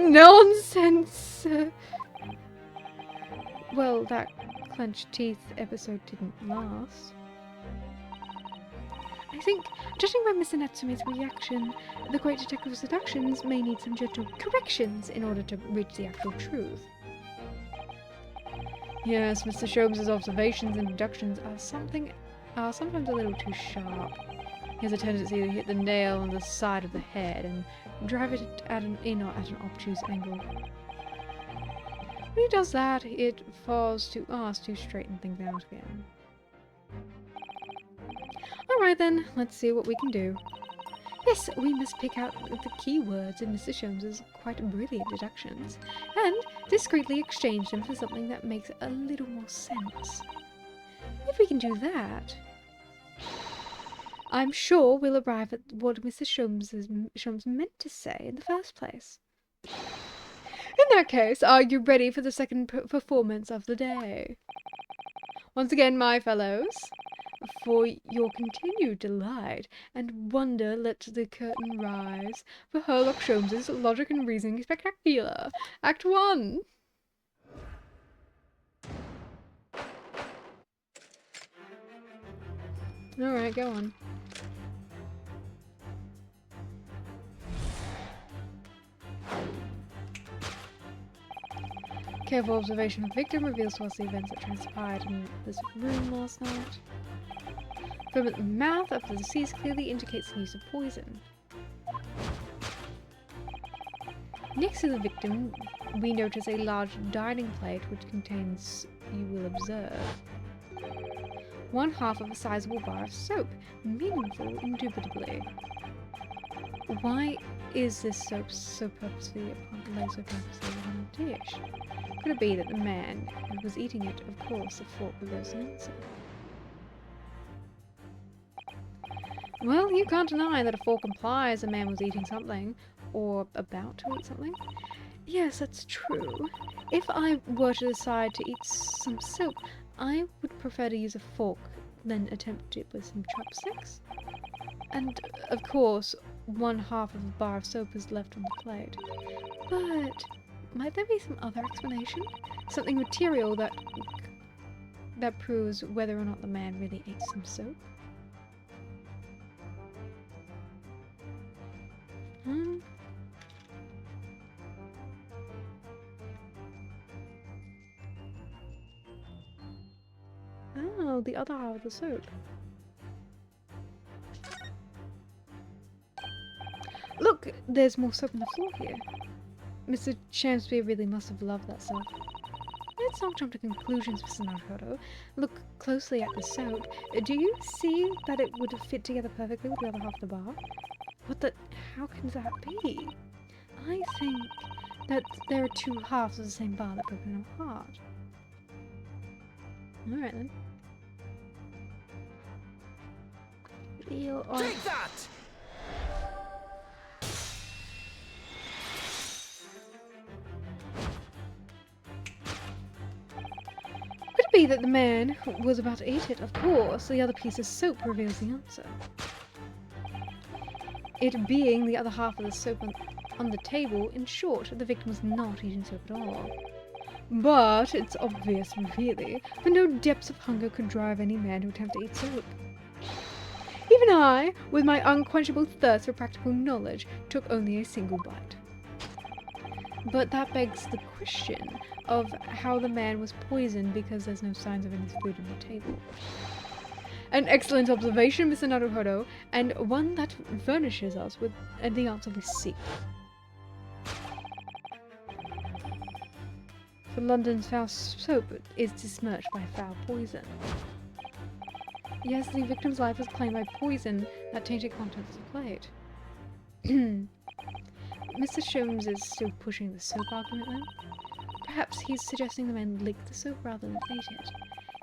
Nonsense! Well, that clenched teeth episode didn't last. I think, judging by Mr. Natsume's reaction, the Great Detective's deductions may need some gentle corrections in order to reach the actual truth. Yes, Mr. Sholmes' observations and deductions are sometimes a little too sharp. He has a tendency to hit the nail on the side of the head and drive it in or at an obtuse angle. When he does that, it falls to us to straighten things out again. Alright then, let's see what we can do. Yes, we must pick out the keywords in Mr. Sholmes' quite brilliant deductions, and discreetly exchange them for something that makes a little more sense. If we can do that, I'm sure we'll arrive at what Mr. Sholmes meant to say in the first place. In that case, are you ready for the second performance of the day? Once again, my fellows, for your continued delight and wonder, let the curtain rise for Sherlock Sholmes' Logic and Reasoning Spectacular, Act 1! Alright, go on. Careful observation of victim reveals to us the events that transpired in this room last night. From the mouth of the deceased clearly indicates the use of poison. Next to the victim, we notice a large dining plate which contains, you will observe, one half of a sizable bar of soap, meaningful indubitably. Why is this soap so purposefully on a dish? Could it be that the man who was eating it, of course, the fork reveals the answer? Well, you can't deny that a fork implies a man was eating something, or about to eat something. Yes, that's true. If I were to decide to eat some soap, I would prefer to use a fork than attempt it with some chopsticks. And, of course, one half of a bar of soap is left on the plate. But might there be some other explanation? Something material that proves whether or not the man really ate some soap? Oh, the other half of the soap. Look, there's more soap on the floor here. Mr. Shamsby really must have loved that stuff. Let's not jump to conclusions, Mr. Naruhodo. Look closely at the soap. Do you see that it would fit together perfectly with the other half of the bar? What the... how can that be? I think that there are two halves of the same bar that are broken apart. Alright then. Take that! Could it be that the man was about to eat it? Of course, the other piece of soap reveals the answer. It being the other half of the soap on the table, in short, the victim was not eating soap at all. But it's obvious, really, for no depths of hunger could drive any man to attempt to eat soap. Even I, with my unquenchable thirst for practical knowledge, took only a single bite. But that begs the question of how the man was poisoned because there's no signs of any food on the table. An excellent observation, Mr. Naruhodo, and one that furnishes us with the answer we seek. For London's foul soap is besmirched by foul poison. Yes, the victim's life was claimed by poison that tainted contents of the plate. Mr. Sholmes is still pushing the soap argument then? Perhaps he's suggesting the man licked the soap rather than ate it.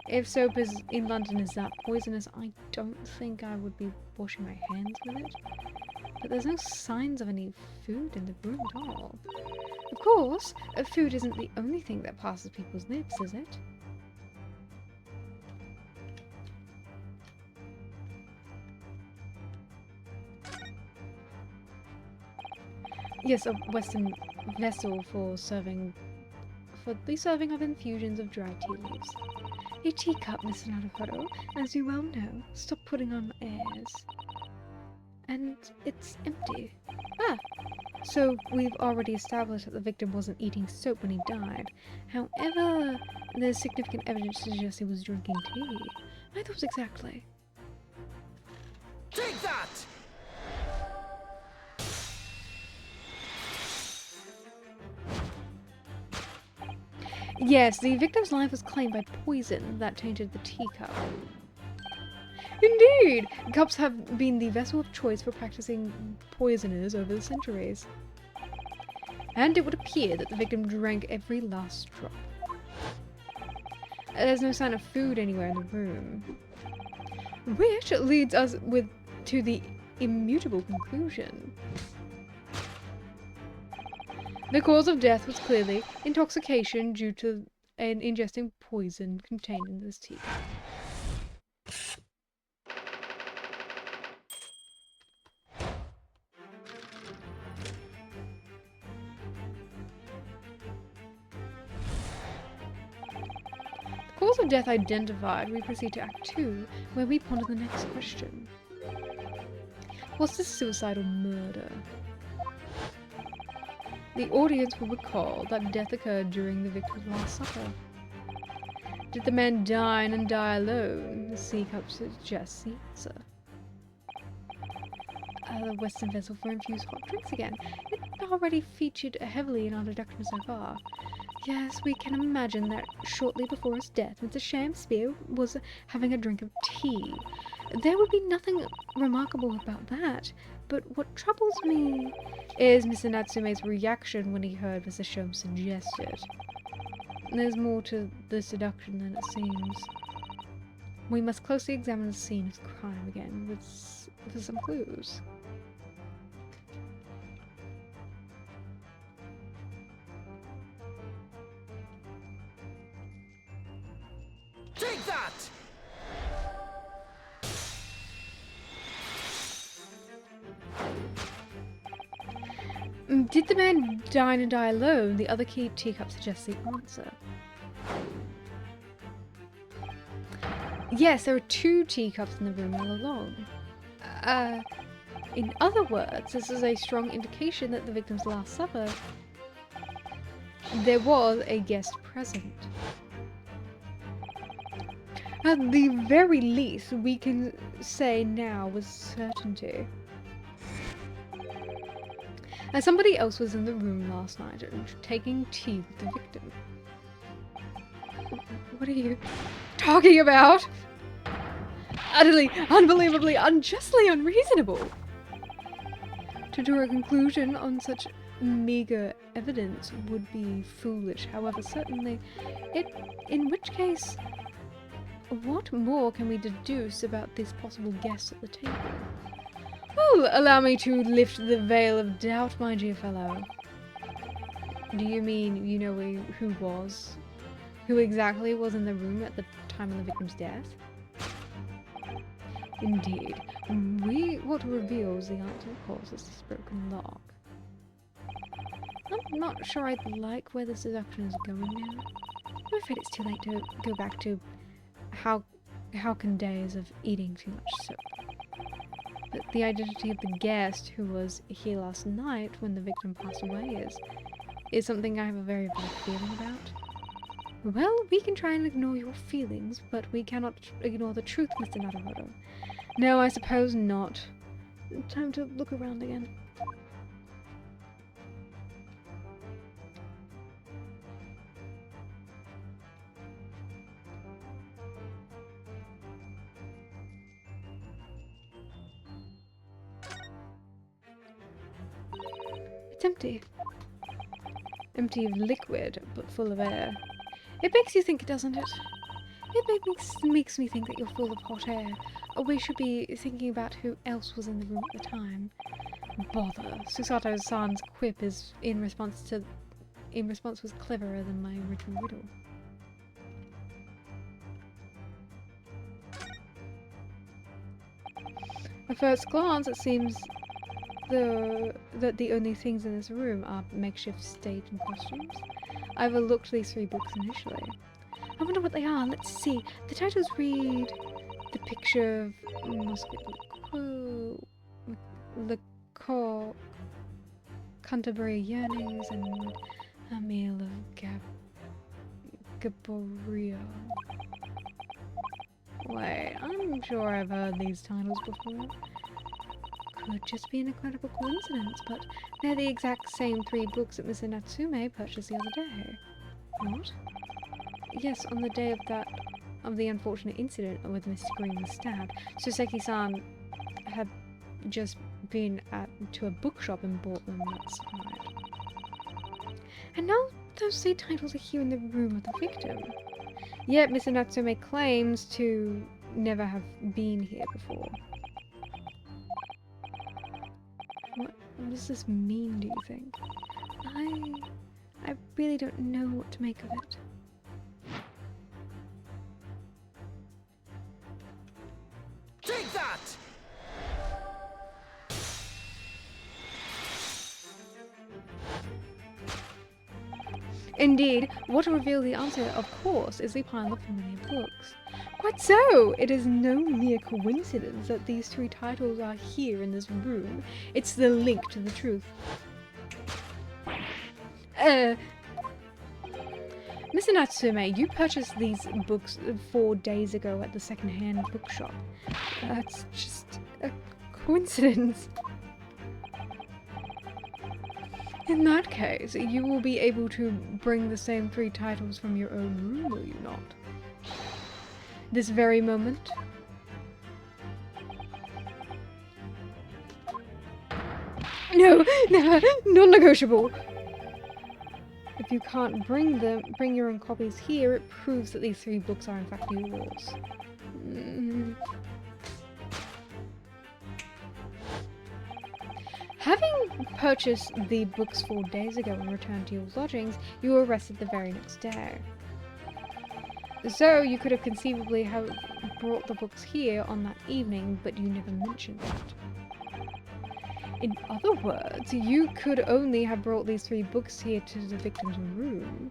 If soap in London is that poisonous, I don't think I would be washing my hands with it. But there's no signs of any food in the room at all. Of course, food isn't the only thing that passes people's lips, is it? Yes, a Western vessel for the serving of infusions of dried tea leaves. A teacup, Mr. Naruhodo, as you well know. Stop putting on airs. And it's empty. Ah! So we've already established that the victim wasn't eating soap when he died. However, there's significant evidence to suggest he was drinking tea. My thoughts exactly. Take that! Yes, the victim's life was claimed by poison that tainted the teacup. Indeed! Cups have been the vessel of choice for practicing poisoners over the centuries. And it would appear that the victim drank every last drop. There's no sign of food anywhere in the room. Which leads us to the immutable conclusion. The cause of death was clearly intoxication due to an ingesting poison contained in this tea. Cause of death identified, we proceed to Act 2, where we ponder the next question. Was this suicide or murder? The audience will recall that death occurred during the victim's last supper. Did the man dine and die alone? The C-cup suggests the answer. The Western vessel for infused hot drinks again. It already featured heavily in our deduction so far. Yes, we can imagine that shortly before his death, Mr. Shakespeare was having a drink of tea. There would be nothing remarkable about that, but what troubles me is Mr. Natsume's reaction when he heard Mr. Shom suggested. There's more to this deduction than it seems. We must closely examine the scene of the crime again with some clues. Take that! Did the man dine and die alone? The other key teacup suggests the answer. Yes, there are 2 teacups in the room all along. In other words, this is a strong indication that the victim's last supper, there was a guest present. At the very least, we can say now with certainty. Somebody else was in the room last night taking tea with the victim. What are you talking about? Utterly, unbelievably, unjustly unreasonable. To draw a conclusion on such meager evidence would be foolish. However, certainly, in which case, what more can we deduce about this possible guest at the table? Well, allow me to lift the veil of doubt, my dear fellow. Do you mean you know who exactly was in the room at the time of the victim's death? Indeed. What reveals the answer, of course, is this broken lock. I'm not sure I like where this deduction is going now. I'm afraid it's too late to go back to how can days of eating too much soap. But the identity of the guest who was here last night when the victim passed away is something I have a very bad feeling about. Well, we can try and ignore your feelings, but we cannot ignore the truth, Mr. Naruhodo. No, I suppose not. Time to look around again. It's empty. Empty of liquid, but full of air. It makes you think, doesn't it? It makes me think that you're full of hot air. We should be thinking about who else was in the room at the time. Bother. Susato-san's quip in response was cleverer than my original riddle. At first glance, it seems that the only things in this room are makeshift stage and costumes. I overlooked these 3 books initially. I wonder what they are. Let's see. The titles read The Picture of Musket Lecoq, Canterbury Yearnings, and A Meal of Gaborio. Wait, I'm sure I've heard these titles before. Could just be an incredible coincidence, but they're the exact same 3 books that Mr. Natsume purchased the other day. What? Yes, on the day of the unfortunate incident with Mr. Green was stabbed, Soseki-san had just been to a bookshop and bought them that night. And now those 3 titles are here in the room of the victim. Yet Mr. Natsume claims to never have been here before. What does this mean, do you think? I really don't know what to make of it. Take that! Indeed, what will reveal the answer, of course, is the pile of familiar books. Quite so! It is no mere coincidence that these 3 titles are here in this room. It's the link to the truth. Mr. Natsume, you purchased these books 4 days ago at the second-hand bookshop. That's just a coincidence. In that case, you will be able to bring the same 3 titles from your own room, will you not? This very moment? No! Never! Non-negotiable! If you can't bring your own copies here, it proves that these 3 books are in fact yours. Having purchased the books 4 days ago and returned to your lodgings, you were arrested the very next day. So you could have conceivably brought the books here on that evening, but you never mentioned that. In other words, you could only have brought these 3 books here to the victim's room.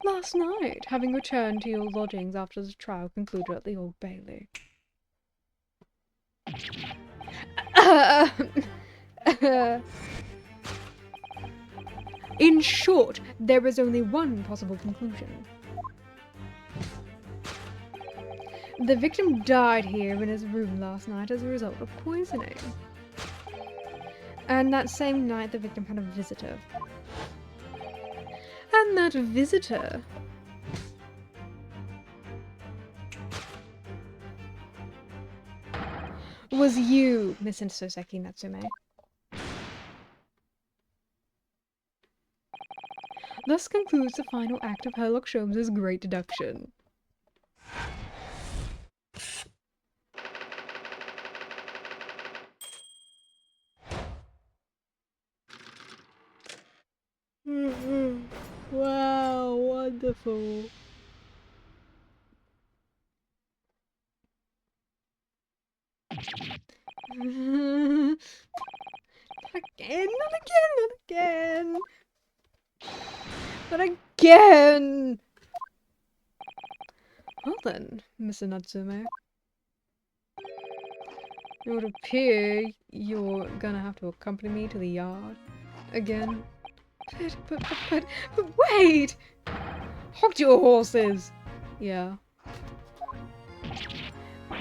Last night, having returned to your lodgings after the trial concluded at the Old Bailey. In short, there is only one possible conclusion. The victim died here in his room last night as a result of poisoning. And that same night the victim had a visitor. And that visitor was you, Miss Soseki Natsume. Thus concludes the final act of Herlock Sholmes' great deduction. Wow, wonderful. Not again, not again, not again. Not again! Well then, Mr. Natsume. It would appear you're gonna have to accompany me to the yard again. But wait! Hold your horses! Yeah.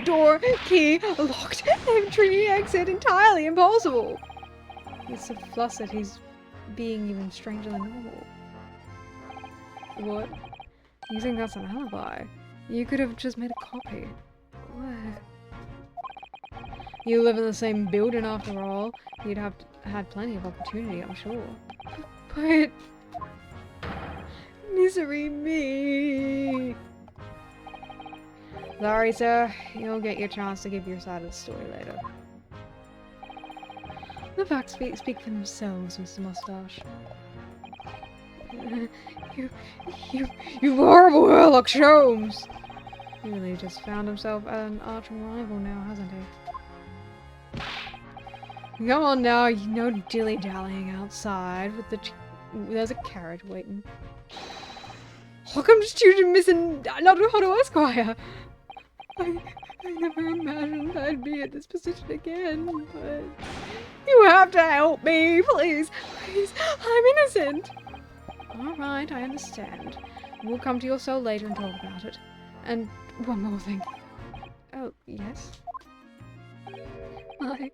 Door, key, locked, entry, exit, entirely impossible! He's so flustered he's being even stranger than normal. What? You think that's an alibi? You could have just made a copy. What? You live in the same building after all. You'd have had plenty of opportunity, I'm sure. But... misery me! Sorry, sir. You'll get your chance to give your side of the story later. The facts speak for themselves, Mr. Mustache. You horrible Herlock Sholmes! He really just found himself an arch rival now, hasn't he? Come on now, you know dilly-dallying outside with the... There's a carriage waiting. How come the student missing another Hodo Esquire? I never imagined I'd be in this position again, but... You have to help me, please! Please, I'm innocent! Alright, I understand. We'll come to your cell later and talk about it. And one more thing. Oh, yes? My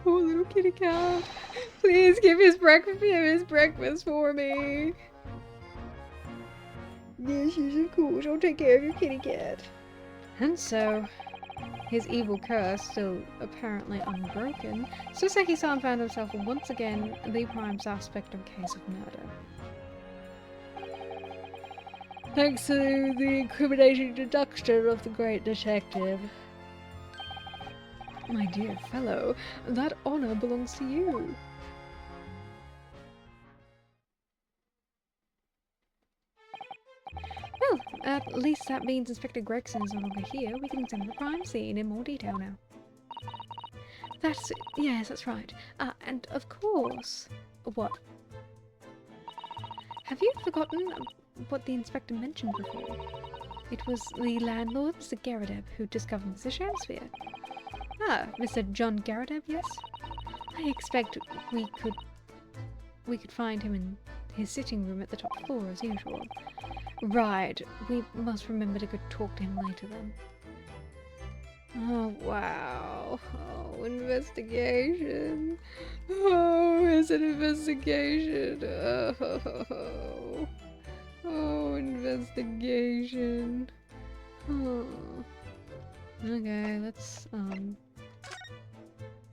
poor little kitty cat. Please give his breakfast for me. Yes, of course. I'll take care of your kitty cat. And so, his evil curse still apparently unbroken, Soseki-san found himself once again the prime suspect of a case of murder. Thanks to the incriminating deduction of the great detective. My dear fellow, that honor belongs to you. Well, at least that means Inspector Gregson is no longer here. We can examine the crime scene in more detail now. Yes, that's right. And of course... What? Have you forgotten what the inspector mentioned before? It was the landlord, Mr. Garadeb, who discovered Mr. Shamsphere. Ah, Mr. John Garadeb, yes? I expect we could find him in his sitting room at the top floor as usual. Right, we must remember to go talk to him later then. Oh, wow. Oh, investigation. Oh, it's an investigation. Oh, investigation. Oh. Okay, let's,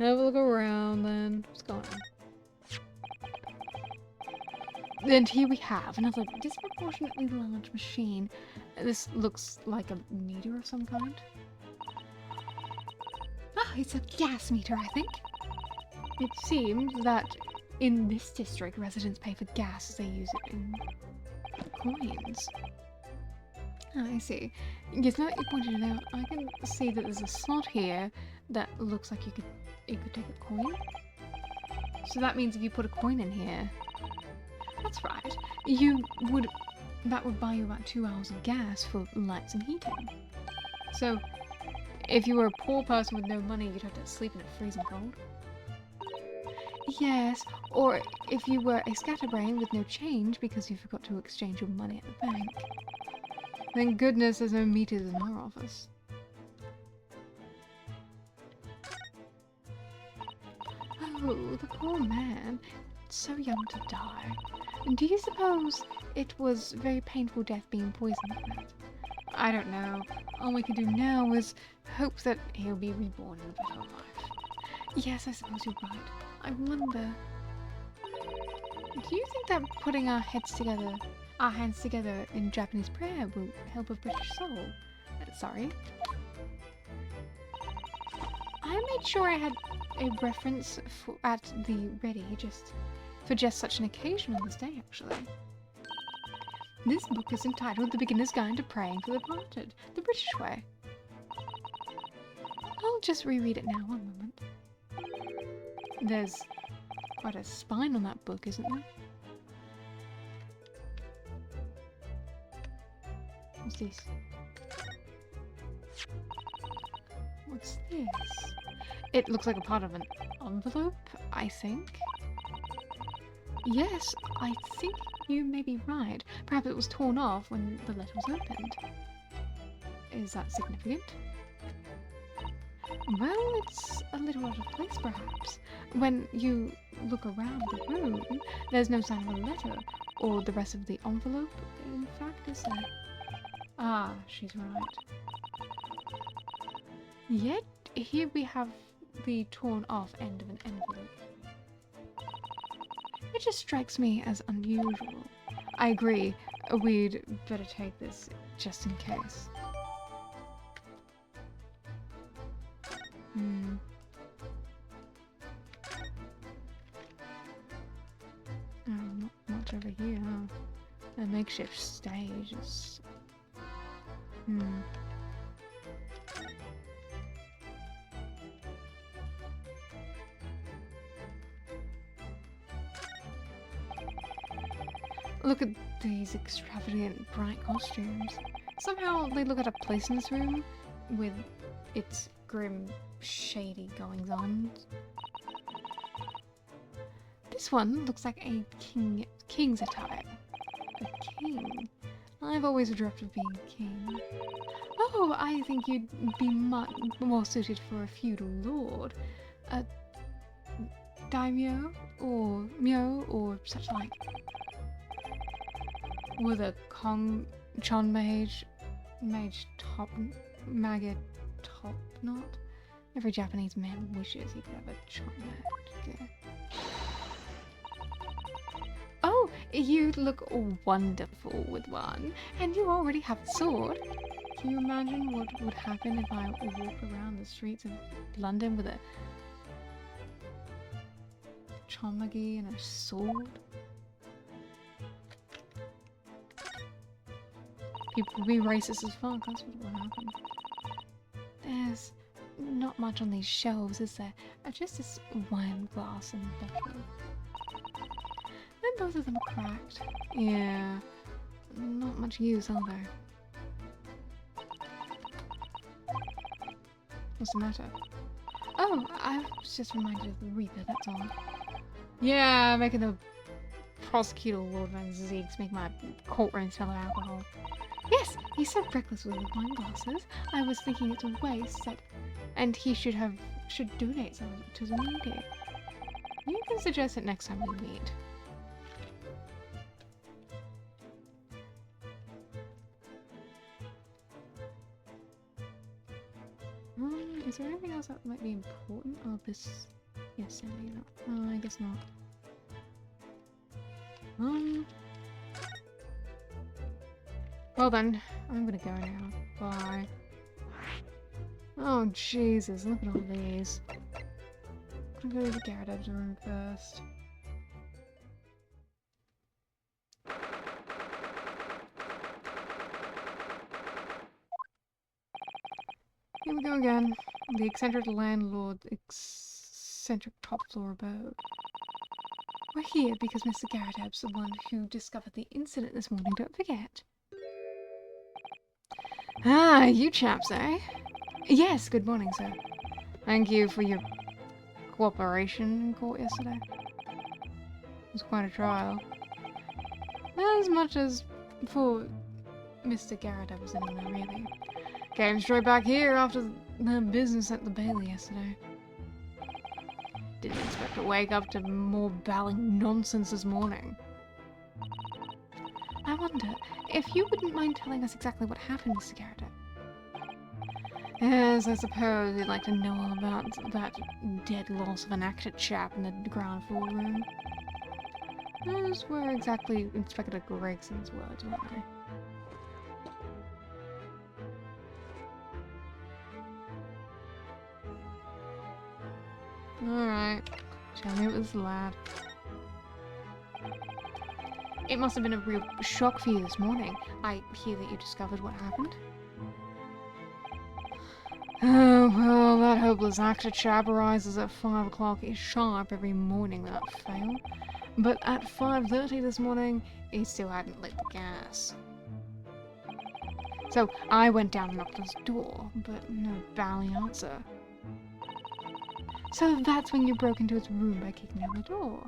have a look around then. What's going on? And here we have another disproportionately large machine. This looks like a meter of some kind. Ah, it's a gas meter, I think. It seems that in this district, residents pay for gas as they use it in coins. Ah, I see. Yes, now that you pointed it out, I can see that there's a slot here that looks like it could take a coin. So that means if you put a coin in here, that's right, that would buy you about 2 hours of gas for lights and heating. So, if you were a poor person with no money, you'd have to sleep in it freezing cold. Yes, or if you were a scatterbrain with no change because you forgot to exchange your money at the bank. Thank goodness there's no meters in our office. Oh, the poor man. So young to die. And do you suppose it was very painful death being poisoned with that? I don't know. All we can do now is hope that he'll be reborn in a better life. Yes, I suppose you're right. I wonder... Do you think that putting our hands together in Japanese prayer will help a British soul? Sorry. I made sure I had a reference at the ready for just such an occasion on this day, actually. This book is entitled The Beginner's Guide to Praying for the Departed, the British way. I'll just reread it now, one moment. There's quite a spine on that book, isn't there? What's this? What's this? It looks like a part of an envelope, I think. Yes, I think you may be right. Perhaps it was torn off when the letter was opened. Is that significant? Well, it's a little out of place, perhaps. When you look around the room, there's no sign of a letter, or the rest of the envelope, in fact, is there? Ah, she's right. Yet, here we have the torn off end of an envelope. It just strikes me as unusual. I agree, we'd better take this just in case. Not much over here, huh? A makeshift stage is... Look at these extravagant, bright costumes. Somehow they look out of place in this room with its grim, shady goings-on. This one looks like a king's attire. A king? I've always dreamt of being a king. Oh, I think you'd be much more suited for a feudal lord. A daimyo or myo or such like. With a chon mage top maggot top knot. Every Japanese man wishes he could have a chon mage. Okay. Oh, you look wonderful with one, and you already have a sword. Can you imagine what would happen if I walked around the streets of London with a chonmagi and a sword? People would be racist as fuck, that's what would happen. There's not much on these shelves, is there? Just this wine glass and bottle. And both of them are cracked. Yeah, not much use, are there? What's the matter? Oh, I was just reminded of the Reaper, that's all. Yeah, making the prosecutor Lord Van Ziegs make my courtroom smell of alcohol. Yes, he's so reckless with the wine glasses. I was thinking it's a waste that, and he should donate some to the needy. You can suggest it next time we meet. Is there anything else that might be important? Oh, this... Yes, Sandy, no. I guess not. Well then, I'm gonna go now. Bye. Oh, Jesus, look at all these. I'm gonna go to the Gyarados room first. Here we go again. The eccentric landlord's eccentric top floor abode. We're here because Mr. Gyarados, the one who discovered the incident this morning, don't forget. Ah, you chaps, eh? Yes, good morning, sir. Thank you for your cooperation in court yesterday. It was quite a trial. As much as for Mr. Gyarados anyway, really. Came straight back here after the business at the Bailey yesterday. Didn't expect to wake up to more bawling nonsense this morning. I wonder if you wouldn't mind telling us exactly what happened, Mr. Gyarados. Yes, I suppose you'd like to know all about that dead loss of an actor chap in the ground floor room. Those were exactly Inspector Gregson's words, weren't they? Alright, tell me it was the lad. It must have been a real shock for you this morning. I hear that you discovered what happened. Oh, well, that hopeless actor chap rises at 5 o'clock sharp every morning without fail. But at 5:30 this morning, he still hadn't lit the gas. So I went down and knocked on his door, but no bally answer. So that's when you broke into his room by kicking down the door.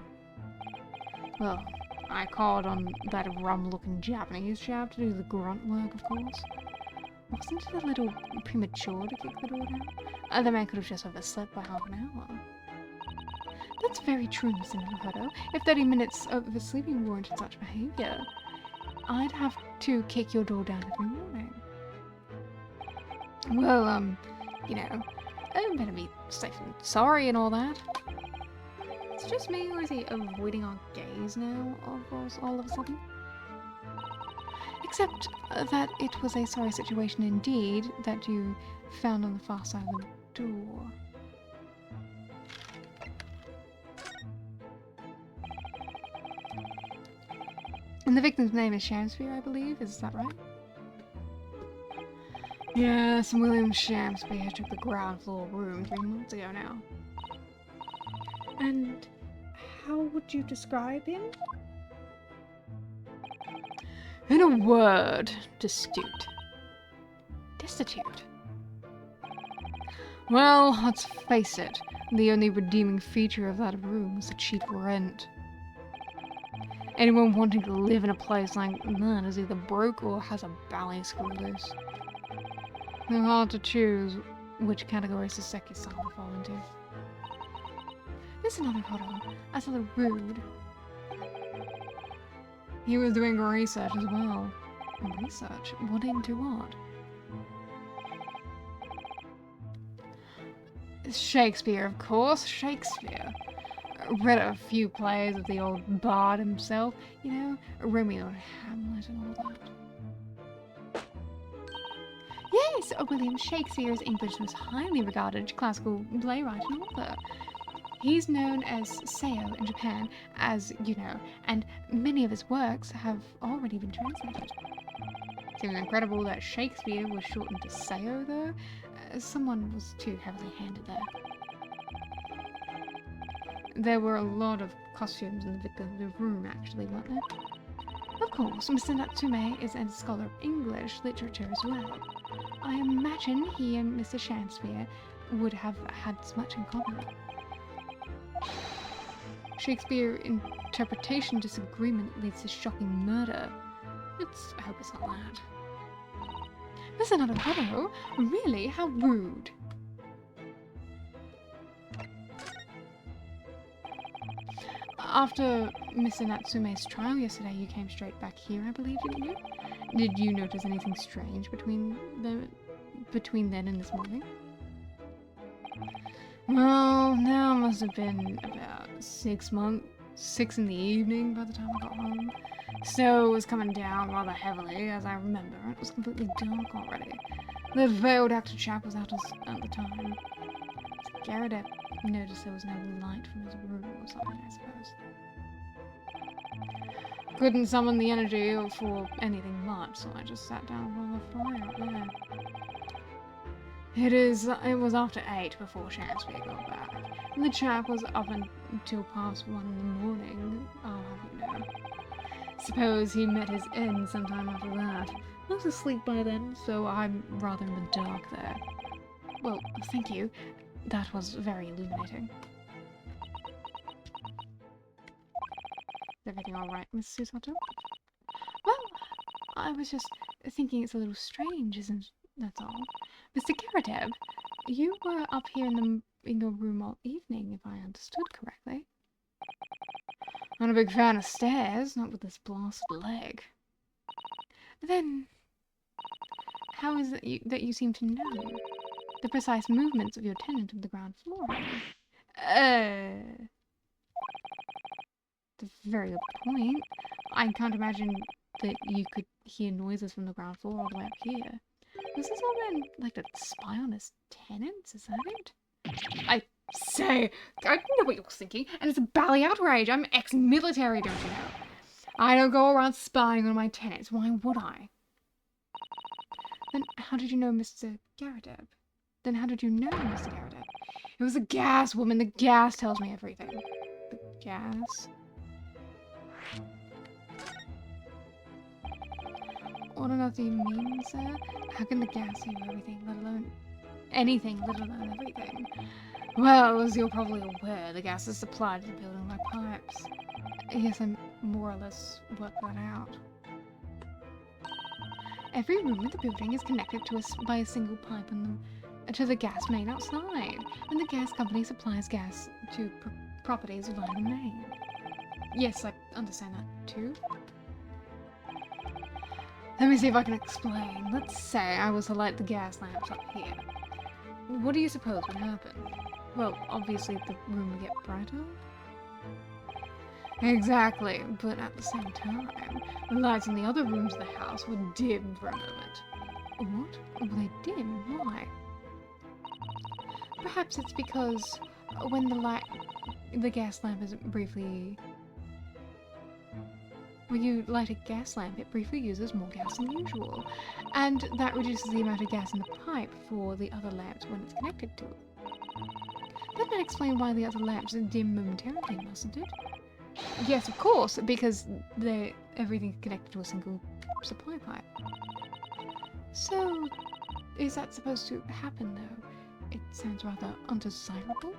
Well, I called on that rum-looking Japanese chap to do the grunt work, of course. Wasn't it a little premature to kick the door down? The man could have just overslept by half an hour. That's very true, Mr. Naruhodo. If 30 minutes of sleeping warranted such behavior, I'd have to kick your door down every morning. Well, you know, I better be safe and sorry and all that. It's just me, or is he avoiding our gaze now, all of a sudden? Except that it was a sorry situation indeed that you found on the far side of the door. And the victim's name is Shamsphere, I believe, is that right? Yes, William Shamsphere took the ground floor room 3 months ago now. And how would you describe him? In a word, destitute. Destitute? Well, let's face it, the only redeeming feature of that room was the cheap rent. Anyone wanting to live in a place like that is either broke or has a ballet school loose. They're hard to choose which category Saseki style to fall into. There's another photo. That's a little rude. He was doing research as well. Research? What into what? Shakespeare, of course. Shakespeare. Read a few plays of the old bard himself. You know, Romeo and Hamlet and all that. Yes, William Shakespeare is England's most highly regarded classical playwright and author. He's known as Seo in Japan, as you know, and many of his works have already been translated. Seems incredible that Shakespeare was shortened to Seo, though. Someone was too heavily handed there. There were a lot of costumes in the room, actually, weren't there? Of course, Mr. Natsume is a scholar of English literature as well. I imagine he and Mr. Shakespeare would have had much in common. Shakespeare interpretation disagreement leads to shocking murder. I hope it's not that. There's another photo? Really? How rude. After Mr. Natsume's trial yesterday, you came straight back here, I believe, didn't you? Did you notice anything strange between then and this morning? Well, now must have been about 6 in the evening by the time I got home. Snow was coming down rather heavily, as I remember. It was completely dark already. The veiled actor chap was out at the time. Garrett noticed there was no light from his room or something, I suppose. Couldn't summon the energy for anything much, so I just sat down on the fire up there. It was after 8 before Shakespeare got back, and the chap was up until past 1 in the morning, I'll have you know. Suppose he met his end sometime after that. I was asleep by then, so I'm rather in the dark there. Well, thank you. That was very illuminating. Is everything alright, Miss Susato? Well, I was just thinking it's a little strange, that's all. Mr. Karadev, you were up here in your room all evening, if I understood correctly. Not a big fan of stairs, not with this blasted leg. Then, how is it that you seem to know the precise movements of your tenant of the ground floor? That's a very good point. I can't imagine that you could hear noises from the ground floor all the way up here. Was this all man like to spy on his tenants? Is that it? I say, I know what you're thinking, and it's a bally outrage. I'm ex-military, don't you know? I don't go around spying on my tenants. Why would I? Then how did you know Mr. Garadeb? Then how did you know Mr. Garadeb? It was the gas, woman. The gas tells me everything. The gas? What on earth do you mean, sir? How can the gas hear everything, let alone anything, let alone everything? Well, as you're probably aware, the gas is supplied to the building by pipes. Yes, I more or less worked that out. Every room in the building is connected to by a single pipe to the gas main outside, and the gas company supplies gas to properties via the main. Yes, I understand that too. Let me see if I can explain. Let's say I was to light the gas lamps up here. What do you suppose would happen? Well, obviously the room would get brighter. Exactly, but at the same time, the lights in the other rooms of the house would dim for a moment. What? Will they dim? Why? Perhaps it's because when the gas lamp is briefly... When you light a gas lamp, it briefly uses more gas than usual, and that reduces the amount of gas in the pipe for the other lamps when it's connected to it. That might explain why the other lamps dim momentarily, mustn't it? Yes, of course, because everything's connected to a single supply pipe. So, is that supposed to happen, though? It sounds rather undesirable.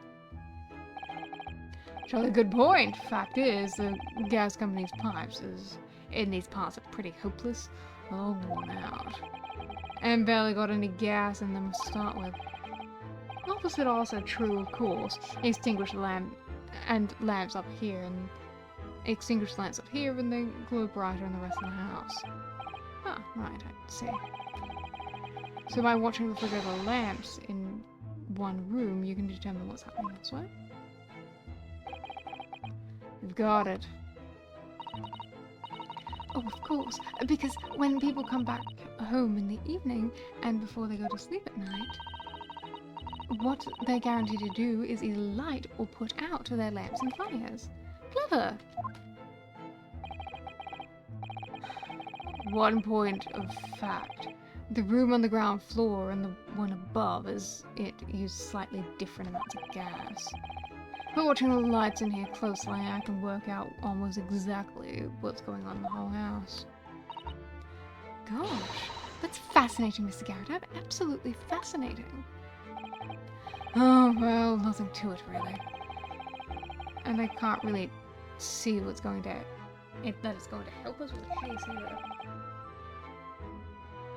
Surely a good point. Fact is, the gas company's pipes in these parts are pretty hopeless, all worn out, and barely got any gas in them to start with. Opposite also true, of course. Extinguished lamp and lamps up here, and extinguished lamps up here, and they glow brighter in the rest of the house. Ah, right, I see. So by watching the flicker of the lamps in one room, you can determine what's happening elsewhere. You've got it. Oh, of course, because when people come back home in the evening and before they go to sleep at night, what they're guaranteed to do is either light or put out their lamps and fires. Clever! One point of fact. The room on the ground floor and the one above it used slightly different amounts of gas. By watching the lights in here closely, I can work out almost exactly what's going on in the whole house. Gosh, that's fascinating, Mr. Garrett. Absolutely fascinating. Oh, well, nothing to it, really. And I can't really see what's going to... that it's going to help us with the case either.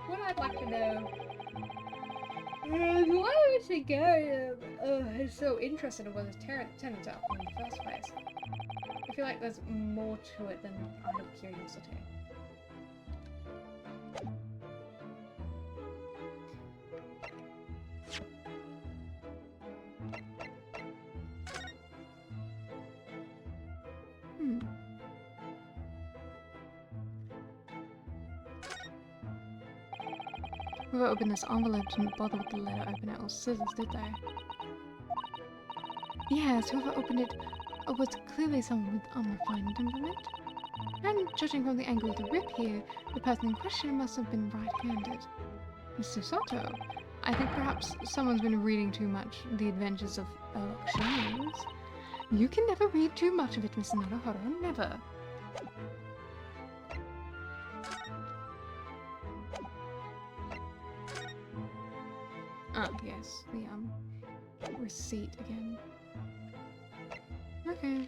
What I'd like to know... why Mr. Garrett is so interested in where the tenants are in the first place. I feel like there's more to it than out of curiosity. Whoever opened this envelope didn't bother with the letter opener or scissors, did they? Yes, whoever opened it was clearly someone with unrefined temperament. And judging from the angle of the rip here, the person in question must have been right-handed. Mr. Sato, I think perhaps someone's been reading too much The Adventures of Elections. You can never read too much of it, Mr. Naruhodo, never. Ah, yes, the, receipt again. Okay.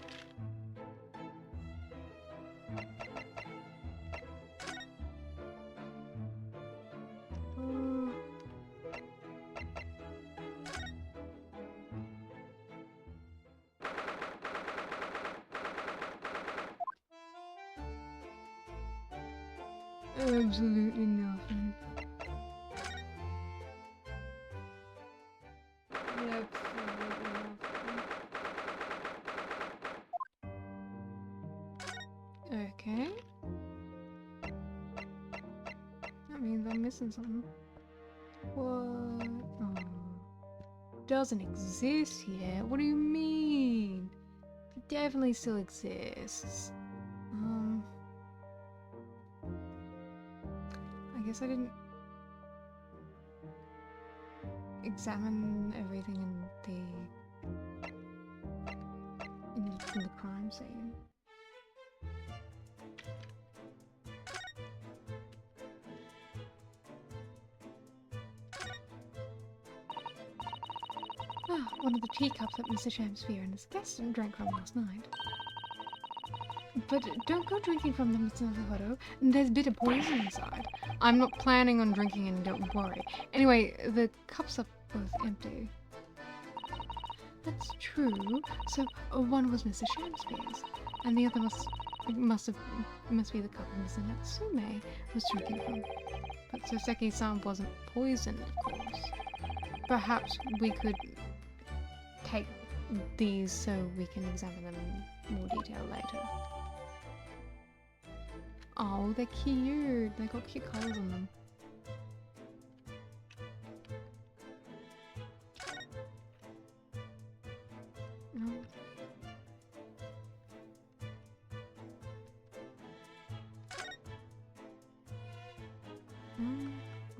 Absolutely nothing. Okay. That means I'm missing something. What? Oh. Doesn't exist yet? What do you mean? It definitely still exists. I guess I didn't examine everything in the crime scene. Ah, one of the teacups that Mr. Shamsphere and his guests drank from last night. But don't go drinking from them, Mr. Naruhodo. There's bitter poison inside. I'm not planning on drinking and don't worry. Anyway, the cups are both empty. That's true. So one was Mr. Shamsphere's, and the other must be the cup Mr. Natsume was drinking from. But Soseki-san wasn't poisoned, of course. Perhaps we could take these so we can examine them in more detail later. Oh, they're cute. They got cute colors on them. No.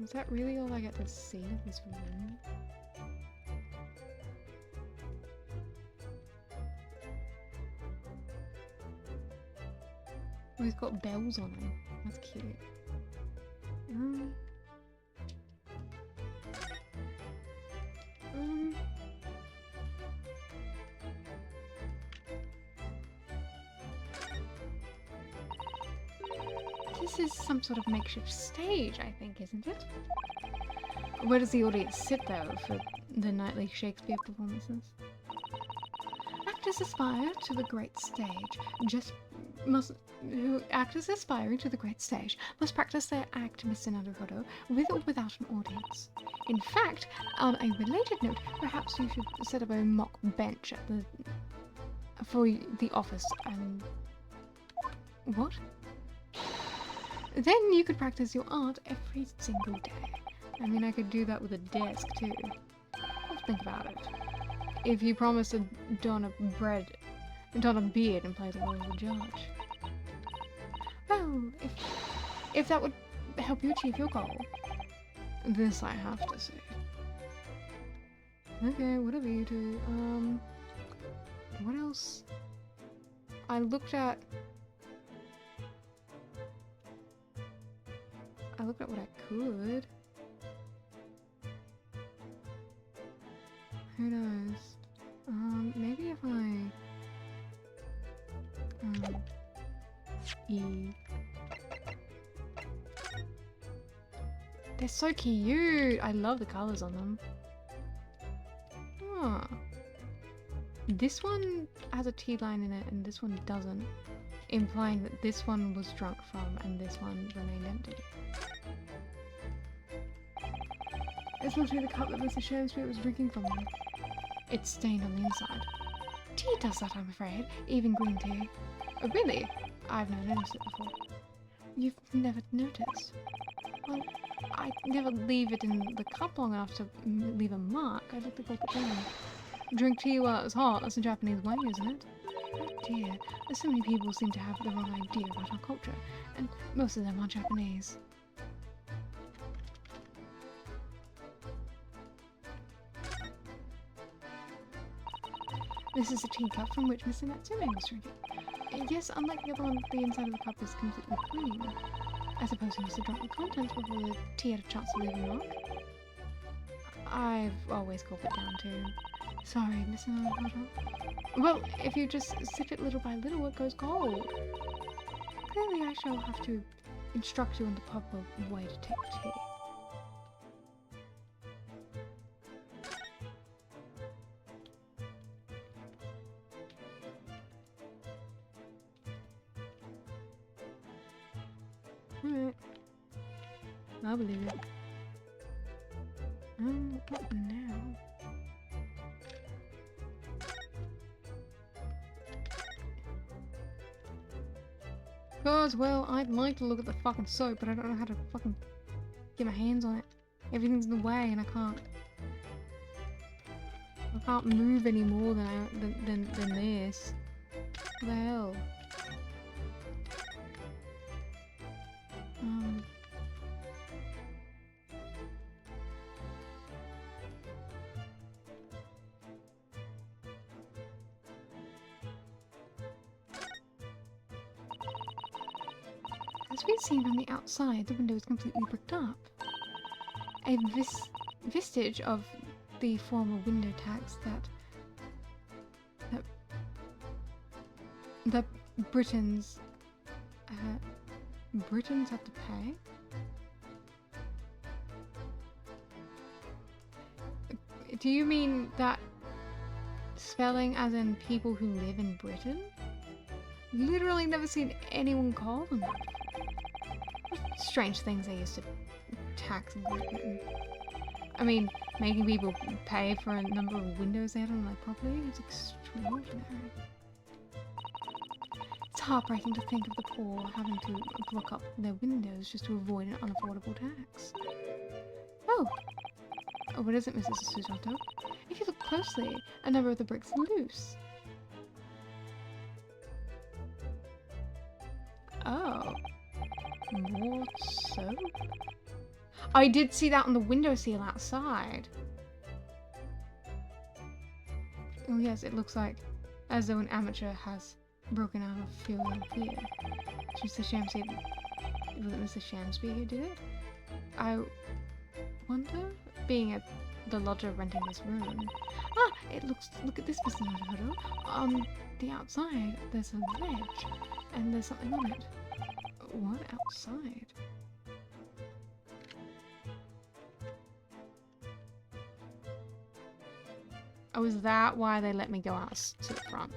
Is that really all I get to see of this room? he's got bells on him. That's cute. This is some sort of makeshift stage, I think, isn't it? Where does the audience sit, though, for the nightly Shakespeare performances? Actors aspire to the great stage. Actors aspiring to the great stage must practice their act, Mr. Naruhodo, with or without an audience. In fact, on a related note, perhaps you should set up a mock bench at for the office and... What? Then you could practice your art every single day. I mean, I could do that with a desk, too. Let's think about it. If you promise to don a beard and play the role of a judge. Well, if that would help you achieve your goal. This I have to say. Okay, whatever you do. What else? I looked at what I could. Who knows? Maybe if I... They're so cute! I love the colours on them. Ah. This one has a T line in it and this one doesn't, implying that this one was drunk from and this one remained empty. This must be the cup that Mr. Shamspeare was drinking from. It's stained on the inside. Tea does that, I'm afraid. Even green tea. Oh, really? I've never noticed it before. You've never noticed? Well, I never leave it in the cup long enough to leave a mark. I let the gulp it down. Drink tea while it's hot. That's a Japanese way, isn't it? Oh dear. So many people seem to have the wrong idea about our culture, and most of them are Japanese. This is a teacup from which Mr. Natsume was drinking. Yes, unlike the other one, the inside of the cup is completely clean. I suppose he must have drunk the contents before the tea had a chance to leave a mark. I've always gulped it down too. Sorry, Mr. Naruhodo. Well, if you just sip it little by little, it goes cold. Clearly I shall have to instruct you on the proper way to take tea. Alright. I believe it. What now? Because, well, I'd like to look at the fucking soap, but I don't know how to fucking get my hands on it. Everything's in the way and I can't move any more than this. What the hell? As we've seen from the outside, the window is completely bricked up. A vestige of the former window tax that Britons have to pay. Do you mean that spelling as in people who live in Britain? Literally never seen anyone call them that. Strange things they used to tax in Britain. I mean, making people pay for a number of windows they had on their property is extraordinary. It's heartbreaking to think of the poor having to block up their windows just to avoid an unaffordable tax. Oh, what is it, Mrs. Susato? If you look closely, a number of the bricks are loose. Oh. More soap? I did see that on the windowsill outside. Oh yes, it looks like as though an amateur has broken out of feeling fear. Mr. Shamsby, was it Mr. Shamsby who did it? I wonder, being at the lodger renting this room. Ah, look at this, Mr. Naruto. On the outside, there's a ledge, and there's something on it. What outside? Oh, is that why they let me go out to the front?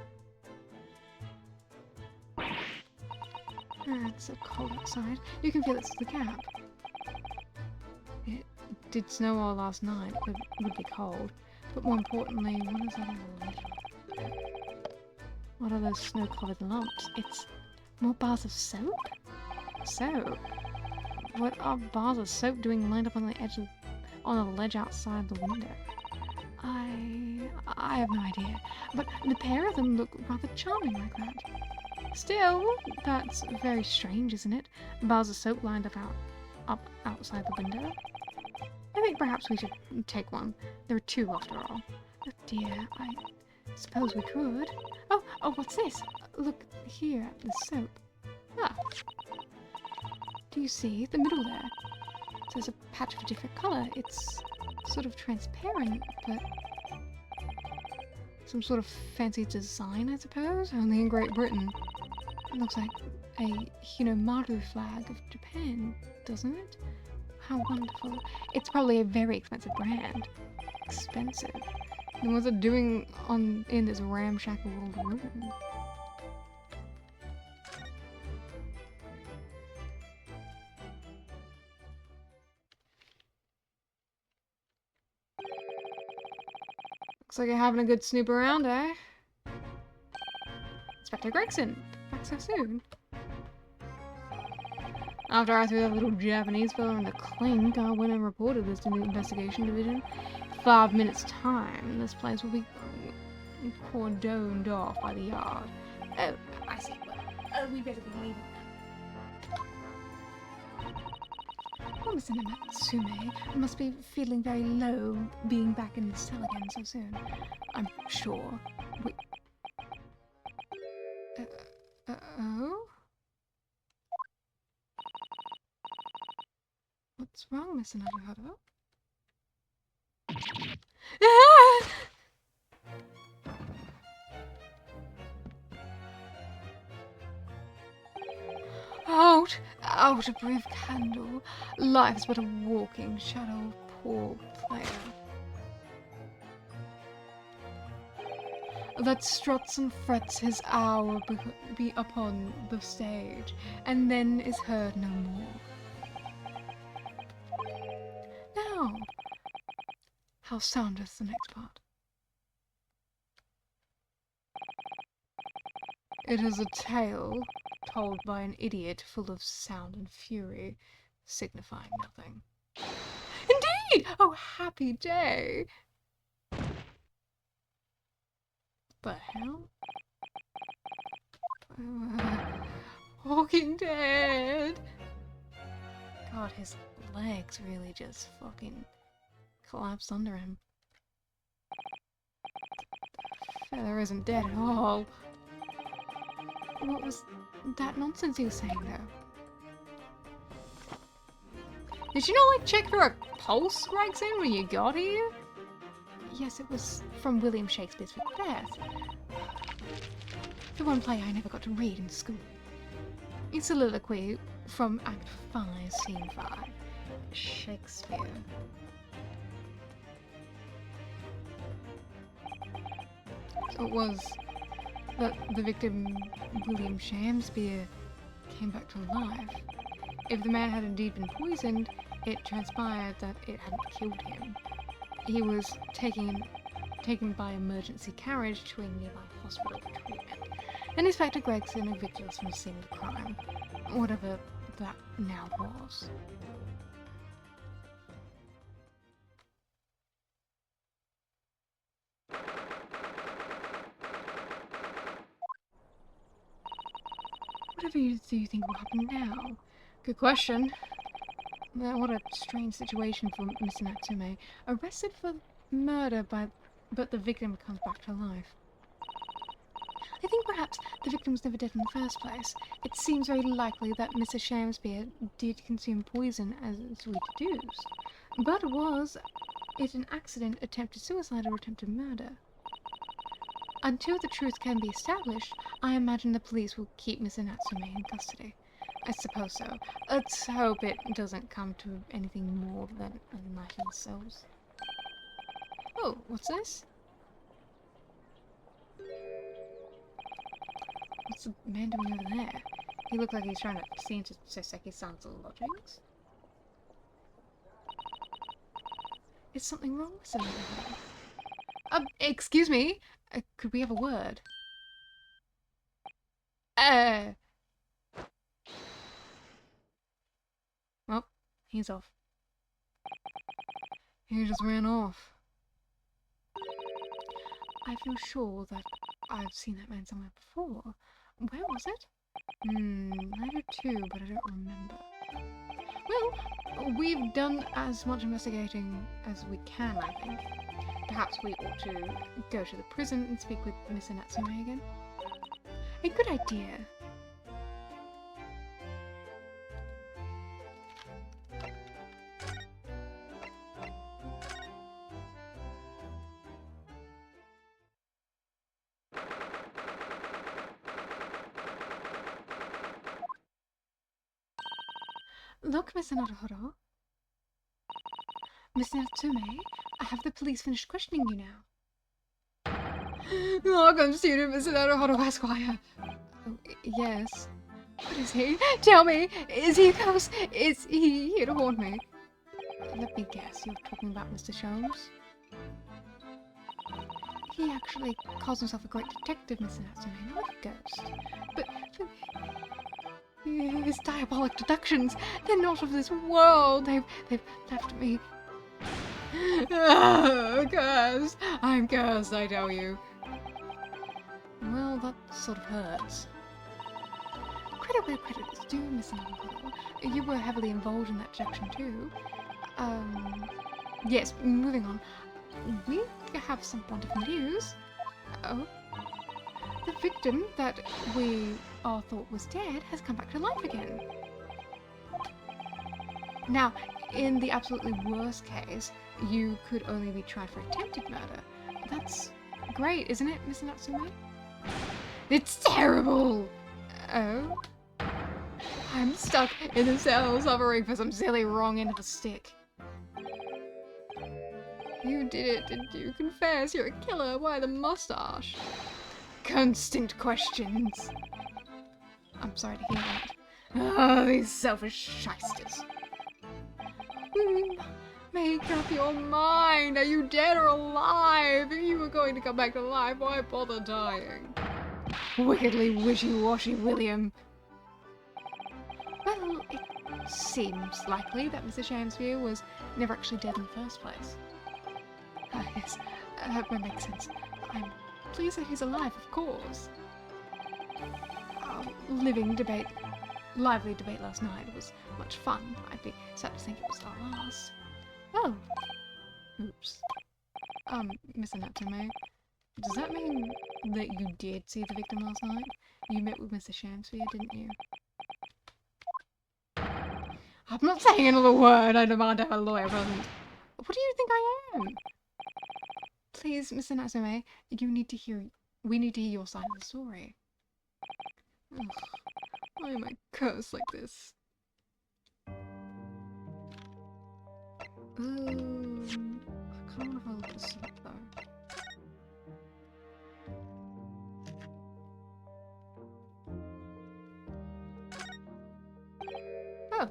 Ah, it's so cold outside. You can feel it through the gap. It did snow all last night. It would be cold. But more importantly, what is that on the ledge? What are those snow-covered lumps? It's more bars of soap? Soap? What are bars of soap doing lined up on the edge on a ledge outside the window? I have no idea. But the pair of them look rather charming like that. Still, that's very strange, isn't it? Bars of soap lined up outside the window. I think perhaps we should take one. There are two after all. Oh dear, I suppose we could. Oh, what's this? Look here at the soap. Ah. Do you see the middle there? There's a patch of a different colour. It's sort of transparent, but some sort of fancy design, I suppose? Only in Great Britain. It looks like a Hinomaru flag of Japan, doesn't it? How wonderful. It's probably a very expensive brand. Expensive. Then what's it doing in this ramshackle old room? Looks like you're having a good snoop around, eh? Inspector Gregson, back so soon. After I threw that little Japanese fellow in the clink, I went and reported this to the investigation division. 5 minutes time, this place will be cordoned off by the yard. Oh, I see. We better be leaving now. Oh, Mr. Namatsume must be feeling very low being back in the cell again so soon. I'm sure. Oh? What's wrong, Mr. Naruto? Ah! Out, a brief candle. Life is but a walking shadow, poor player. That struts and frets his hour be upon the stage, and then is heard no more. Now, how soundeth the next part? It is a tale told by an idiot full of sound and fury, signifying nothing. Indeed! Oh, happy day! The hell? Walking Dead! God, his legs really just fucking collapsed under him. The feather isn't dead at all. What was that nonsense he was saying, though? Did you not, like, check for a pulse, Gregson, when you got here? Yes, it was from William Shakespeare's Macbeth. The one play I never got to read in school. It's a soliloquy from Act 5, Scene 5. Shakespeare. So it was that the victim, William Shamsby, came back to life. If the man had indeed been poisoned, it transpired that it hadn't killed him. He was taken by emergency carriage to a nearby hospital for treatment. And Inspector Gregson evicted us from the scene of the crime, whatever that now was. Whatever do you think will happen now? Good question. What a strange situation for Mr. Natsume. Arrested for murder but the victim comes back to life. I think perhaps the victim was never dead in the first place. It seems very likely that Mrs. Shamspeare did consume poison, as we deduced. But was it an accident, attempted suicide, or attempted murder? Until the truth can be established, I imagine the police will keep Miss Natsume in custody. I suppose so. Let's hope it doesn't come to anything more than a night in the cells. Oh, what's this? What's the man doing over there? He looked like he's trying to see into Soseki-san's lodgings. Is something wrong with somebody? Excuse me? Could we have a word? Well, he's off. He just ran off. I feel sure that I've seen that man somewhere before. Where was it? I do too, but I don't remember. Well, we've done as much investigating as we can, I think. Perhaps we ought to go to the prison and speak with Miss Natsume again. A good idea. Look, Miss Naruhodo. Miss Natsume, have the police finished questioning you now? Welcome, student Miss Naruhodo Esquire. Oh, yes. What is he? Tell me! Is he a ghost? Is he here to haunt me? Let me guess, you're talking about Mr. Sholmes? He actually calls himself a great detective, Miss Natsume, not a ghost. But his diabolic deductions, they're not of this world. They've left me. Cursed. I'm cursed, I tell you. Well, that sort of hurts. Credit where credit is due, Miss Naruhodo. You were heavily involved in that deduction too. Yes, moving on. We have some wonderful news. Oh. The victim that we all thought was dead has come back to life again. Now, in the absolutely worst case, you could only be tried for attempted murder. That's great, isn't it, Miss Natsume? It's terrible! Oh? I'm stuck in the cells hovering for some silly wrong end of a stick. You did it, didn't you? Confess, you're a killer. Why the mustache? Constant questions. I'm sorry to hear that. Oh, these selfish shysters. Make up your mind. Are you dead or alive? If you were going to come back to life, why bother dying? Wickedly wishy-washy, William. Well, it seems likely that Mr. Shamspeare was never actually dead in the first place. Ah, yes, that would make sense. I'm pleased that he's alive, of course. Our lively debate last night was much fun. I'd be sad to think it was our last. Oh. Oops. Mr. Natsume, does that mean that you did see the victim last night? You met with Mr. Shamspeare, didn't you? I'm not saying another word. I demand to have a lawyer present. What do you think I am? Please, Mr. Natsume, we need to hear your side of the story. Ugh, why am I cursed like this? I kind of want to have a look at the sleep though. Oh!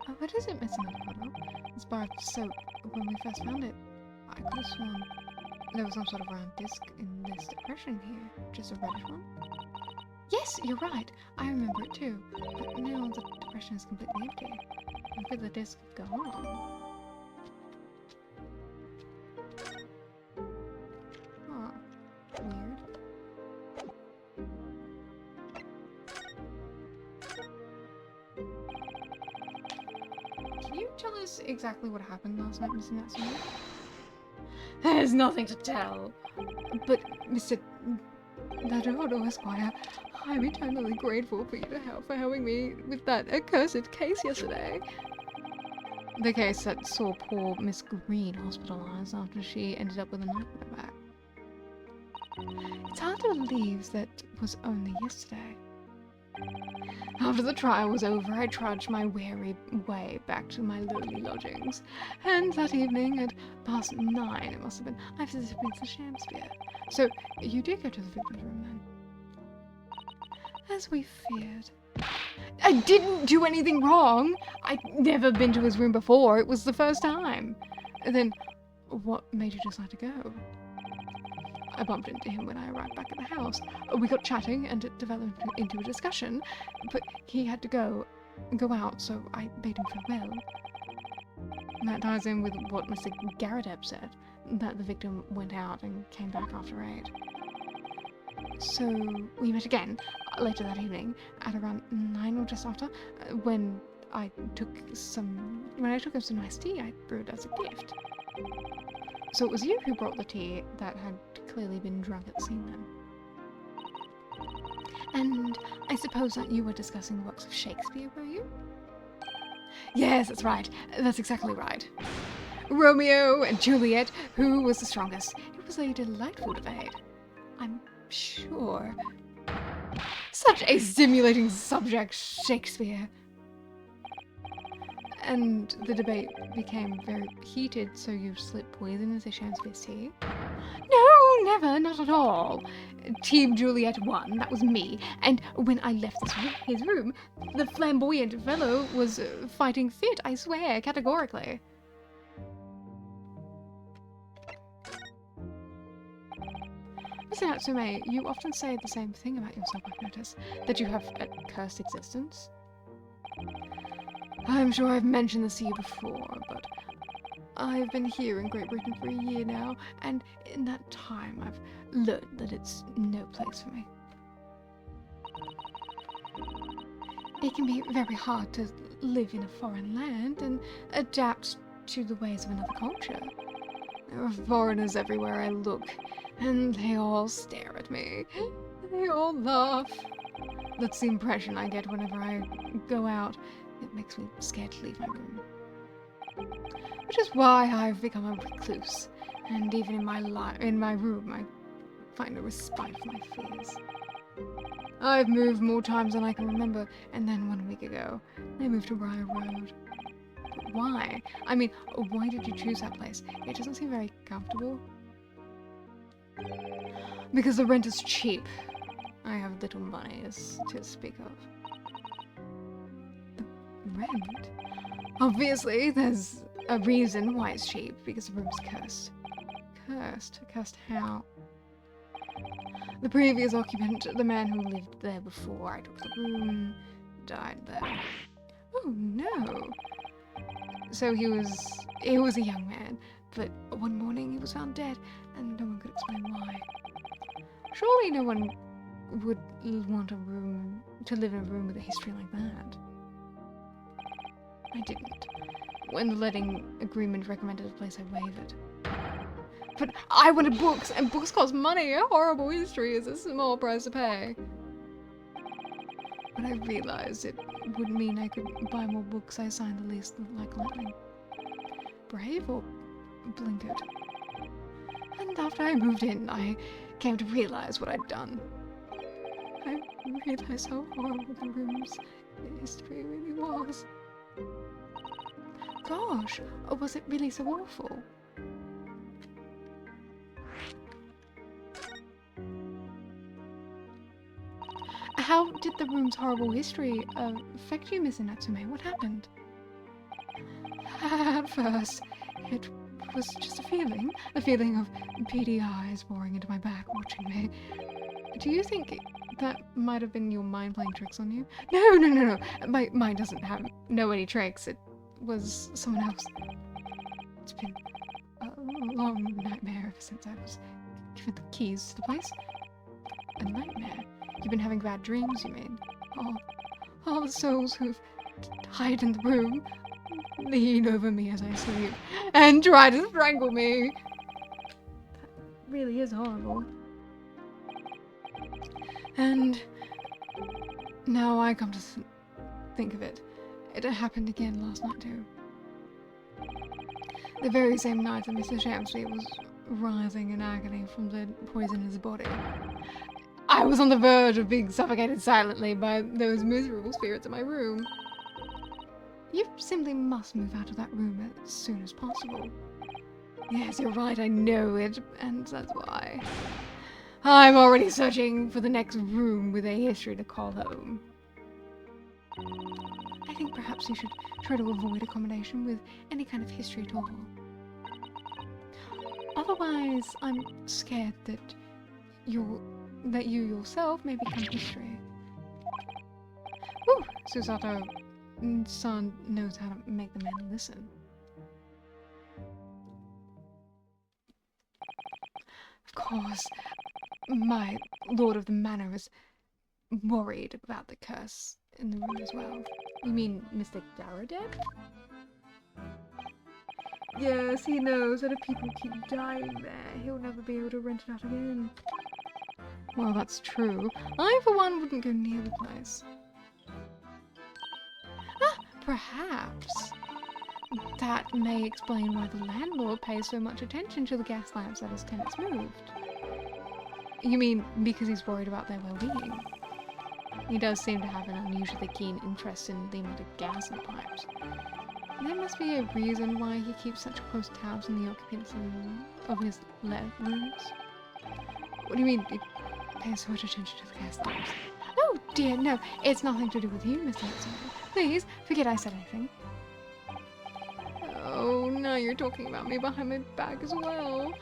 Oh, what is it, Mr. Naruhodo? This bar of soap, when we first found it, I could have sworn there was some sort of round disc in this depression here. Just a reddish one? Yes, you're right. I remember it too. But now the depression is completely empty. Where could the disc have gone? Huh. Weird. Can you tell us exactly what happened last night, Mr. Natsume? There's nothing to tell. But, Mr. That Odo Esquire, I'm eternally grateful for you for helping me with that accursed case yesterday. The case that saw poor Miss Green hospitalized after she ended up with a knife in her back. It's hard to believe that was only yesterday. After the trial was over, I trudged my weary way back to my lowly lodgings, and that evening at 9:30 it must have been, I visited Princess Shakespeare. So, you did go to the victim's room then? As we feared. I didn't do anything wrong! I'd never been to his room before, it was the first time. Then, what made you decide to go? I bumped into him when I arrived back at the house. We got chatting and it developed into a discussion, but he had to go out, so I bade him farewell. That ties in with what Mr. Garrett said, that the victim went out and came back after 8. So we met again later that evening at around 9 or just after, when I took him some nice tea I brewed as a gift. So it was you who brought the tea that had clearly been drunk at the scene then. And I suppose that you were discussing the works of Shakespeare, were you? Yes, that's right. That's exactly right. Romeo and Juliet, who was the strongest? It was a delightful debate. I'm sure. Such a stimulating subject, Shakespeare. And the debate became very heated, so you slipped poison into Shakespeare's tea? No, never, not at all. Team Juliet won, that was me, and when I left his room, the flamboyant fellow was fighting fit, I swear, categorically. Mr. Natsume, you often say the same thing about yourself, I've noticed, that you have a cursed existence. I'm sure I've mentioned this to you before, but I've been here in Great Britain for a year now, and in that time I've learned that it's no place for me. It can be very hard to live in a foreign land and adapt to the ways of another culture. There are foreigners everywhere I look, and they all stare at me. They all laugh. That's the impression I get whenever I go out. It makes me scared to leave my room. Which is why I've become a recluse, and even in my room I find a respite for my fears. I've moved more times than I can remember, and then 1 week ago, I moved to Rye Road. But why? I mean, why did you choose that place? It doesn't seem very comfortable. Because the rent is cheap. I have little money to speak of. Rent? Obviously, there's a reason why it's cheap, because the room's cursed. Cursed? Cursed how? The previous occupant, the man who lived there before I took the room, died there. Oh no! So he was a young man, but one morning he was found dead, and no one could explain why. Surely no one would want to live in a room with a history like that. I didn't. When the letting agreement recommended a place, I wavered. But I wanted books, and books cost money. A horrible history is a small price to pay. When I realized it would mean I could buy more books, I signed the lease like lightning. Brave or blinkered? And after I moved in, I came to realize what I'd done. I realized how horrible the room's history really was. Gosh, or was it really so awful? How did the room's horrible history affect you, Miss Natsume? What happened? At first, it was just a feeling of beady eyes boring into my back, watching me. Do you think that might have been your mind playing tricks on you? No. My mind doesn't know any tricks. It was someone else. It's been a long nightmare ever since I was given the keys to the place. A nightmare? You've been having bad dreams, you mean? All the souls who've died in the room lean over me as I sleep and try to strangle me. That really is horrible. And now I come to think of it, it happened again last night too. The very same night that Mr. Shamsby was writhing in agony from the poison in his body. I was on the verge of being suffocated silently by those miserable spirits in my room. You simply must move out of that room as soon as possible. Yes, you're right, I know it, and that's why. I'm already searching for the next room with a history to call home. I think perhaps you should try to avoid accommodation with any kind of history at all. Otherwise, I'm scared that you yourself may become history. Whew, Susato-san knows how to make the man listen. Of course, my Lord of the Manor is worried about the curse in the room as well. You mean Mr. Garadeb? Yes, he knows that if people keep dying there, he'll never be able to rent it out again. Well, that's true. I, for one, wouldn't go near the place. Ah, perhaps. That may explain why the landlord pays so much attention to the gas lamps that his tenants moved. You mean because he's worried about their well-being? He does seem to have an unusually keen interest in the amount of gas in the pipes. There must be a reason why he keeps such close tabs on the occupants of his rooms. What do you mean he pays so much attention to the gas lamps? Oh dear, no, it's nothing to do with you, Mr. Hudson. Please, forget I said anything. Oh, now you're talking about me behind my back as well.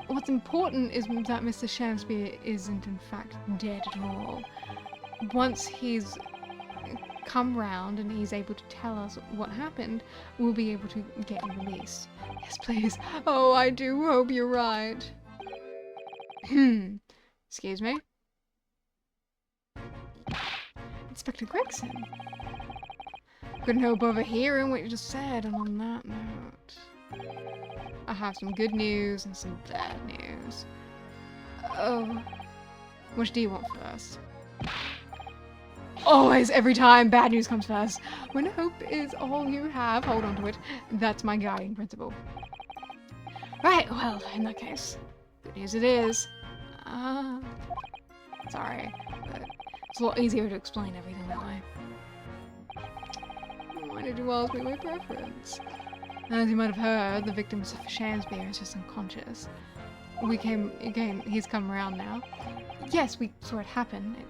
What's important is that Mr. Shamsby isn't in fact dead at all. Once he's come round and he's able to tell us what happened, we'll be able to get you released. Yes, please. Oh, I do hope you're right. Excuse me? Inspector Gregson. Couldn't help overhearing what you just said, and on that note, I have some good news and some bad news. Oh, which do you want first? Always, every time, bad news comes first. When hope is all you have, hold on to it. That's my guiding principle. Right, well, in that case, good news it is. Sorry, but it's a lot easier to explain everything that way. Why did you ask me my preference? As you might have heard, the victim of Shamsby is just unconscious. He's come around now. Yes, we saw it happen. It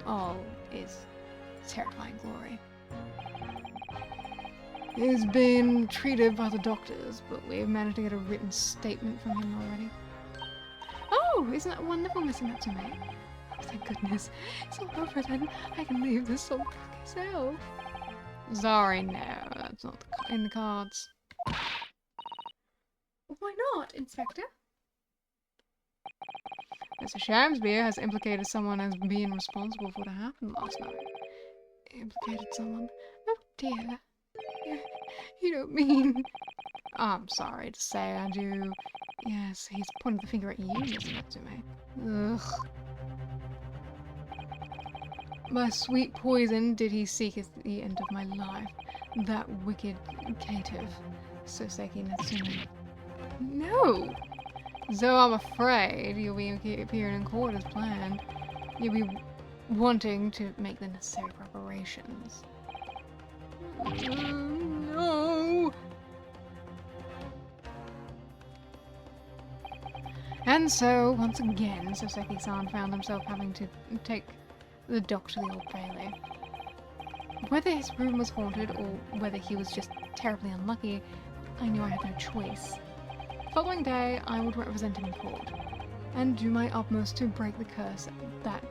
all is terrifying glory. He's been treated by the doctors, but we've managed to get a written statement from him already. Oh, isn't that wonderful, Mr. Natsume? Oh, thank goodness. It's all over then. I can leave this soul myself. Sorry, no, that's not in the cards. Why not, Inspector? Mr. Shamsby has implicated someone as being responsible for what happened last night. Implicated someone? Oh dear. You don't mean... I'm sorry to say I do. Yes, he's pointed the finger at you, Mr. Natsume. Ugh. By sweet poison did he seek at the end of my life. That wicked caitiff, Soseki Natsume. No! So I'm afraid you'll be appearing in court as planned. You'll be wanting to make the necessary preparations. No! And so, once again, Soseki-san found himself having to take the dock to the Old Bailey. Whether his room was haunted or whether he was just terribly unlucky, I knew I had no choice. The following day, I would represent him in court, and do my utmost to break the curse that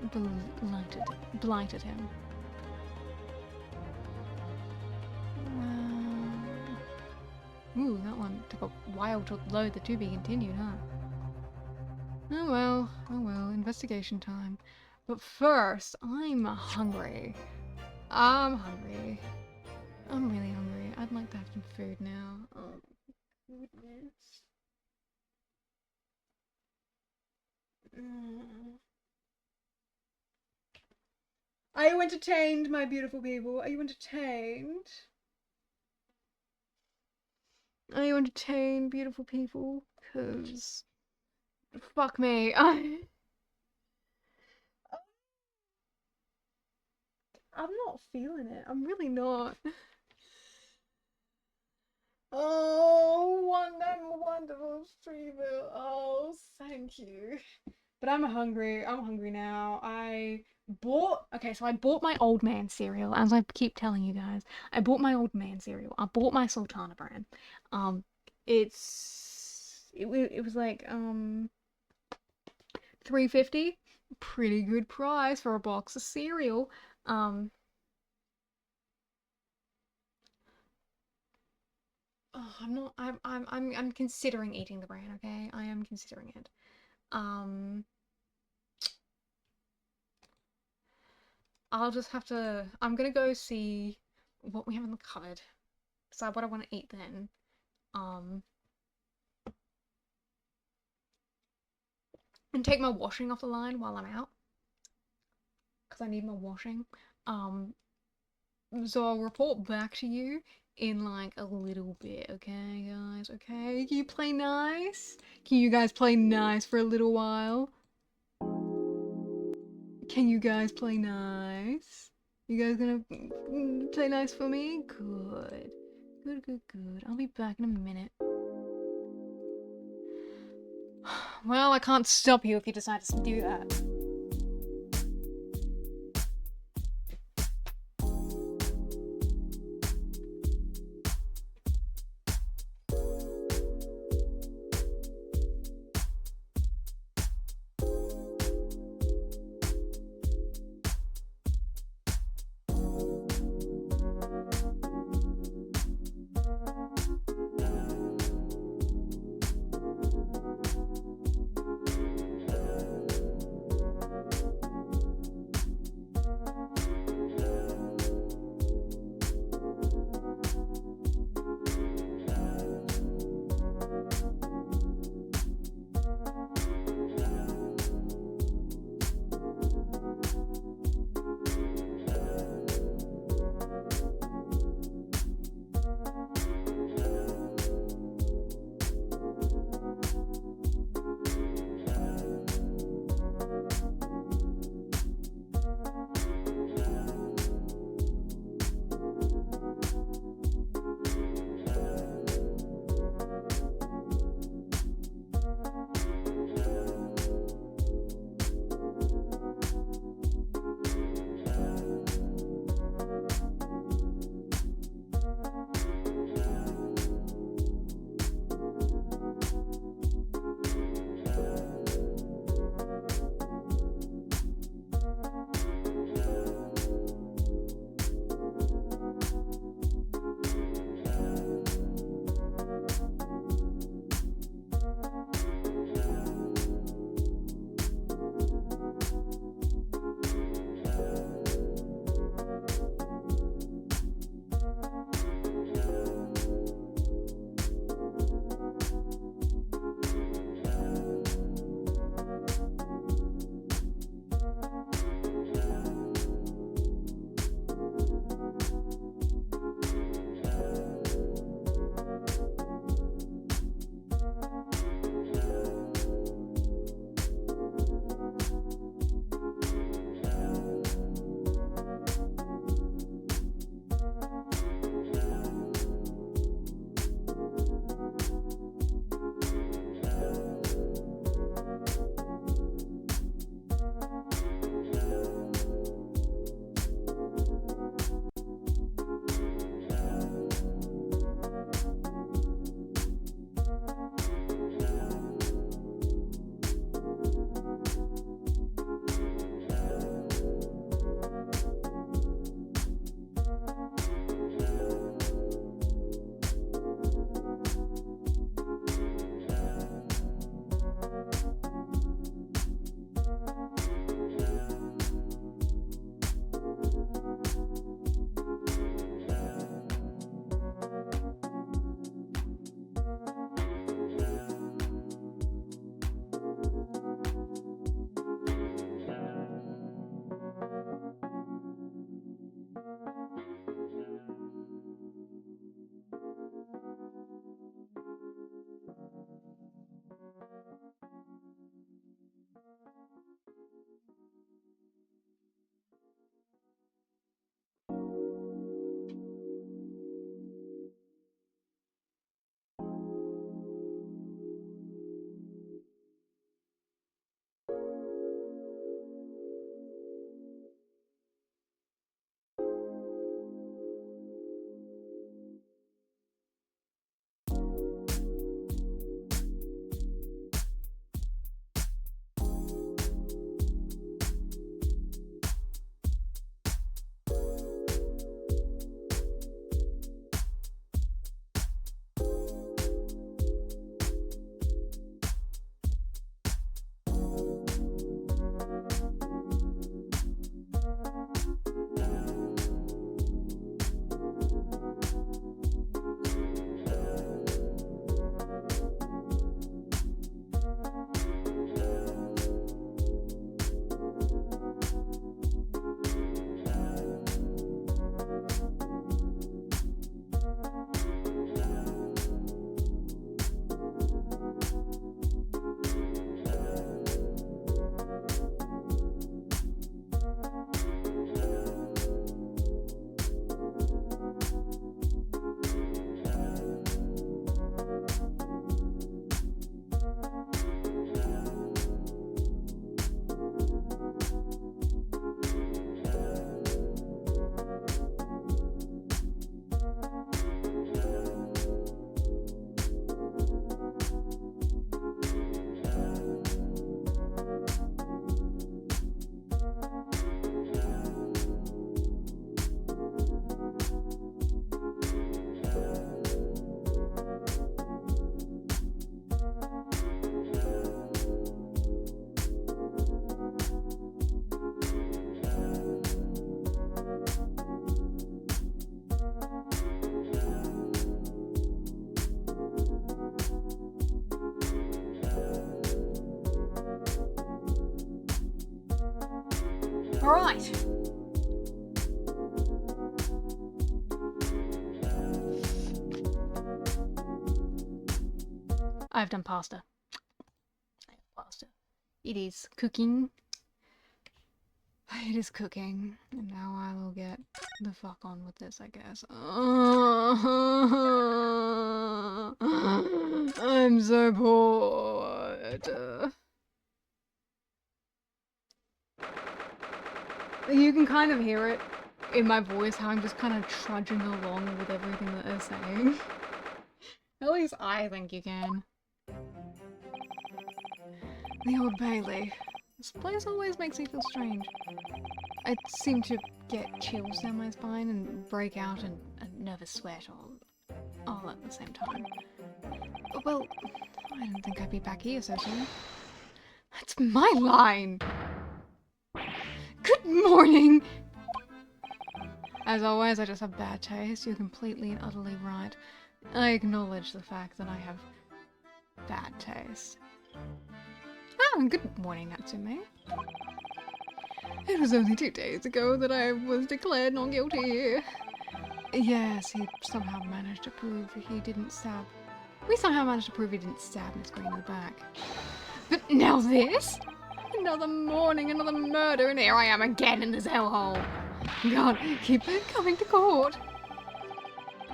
blighted him. Ooh, that one took a while to load the to be continued, huh? Oh well, investigation time. But first, I'm hungry. I'm really hungry. I'd like to have some food now. Oh, goodness. Are you entertained, my beautiful people? Are you entertained? Are you entertained, beautiful people? Cause fuck me. I'm not feeling it. I'm really not. Oh, wonderful streamer. Oh, thank you. But I'm hungry. I'm hungry now. I bought my old man cereal, as I keep telling you guys. I bought my old man cereal. I bought my Sultana brand. It was like $3.50. Pretty good price for a box of cereal. Oh, I'm considering eating the brand, okay? I am considering it. I'll just have to, I'm gonna go see what we have in the cupboard. Decide what I want to eat then. And take my washing off the line while I'm out. Because I need my washing. So I'll report back to you in like a little bit, okay guys? Okay? Can you play nice? Can you guys play nice for a little while? Can you guys play nice? You guys gonna play nice for me? Good. Good. I'll be back in a minute. Well, I can't stop you if you decide to do that. Right. I've done pasta. Pasta. It is cooking. It is cooking. And now I will get the fuck on with this, I guess. I'm so bored. You can kind of hear it in my voice, how I'm just kind of trudging along with everything that they're saying. At least I think you can. The Old Bailey. This place always makes me feel strange. I seem to get chills down my spine and break out in a nervous sweat all at the same time. Well, I didn't think I'd be back here so soon. That's my line! Good morning! As always, I just have bad taste. You're completely and utterly right. I acknowledge the fact that I have bad taste. Ah, good morning, Natsume. It was only 2 days ago that I was declared not guilty. Yes, he somehow managed to prove he didn't stab... We somehow managed to prove he didn't stab Miss Green in the back. But now this? Another morning, another murder, and here I am again in this hellhole. God, keep coming to court.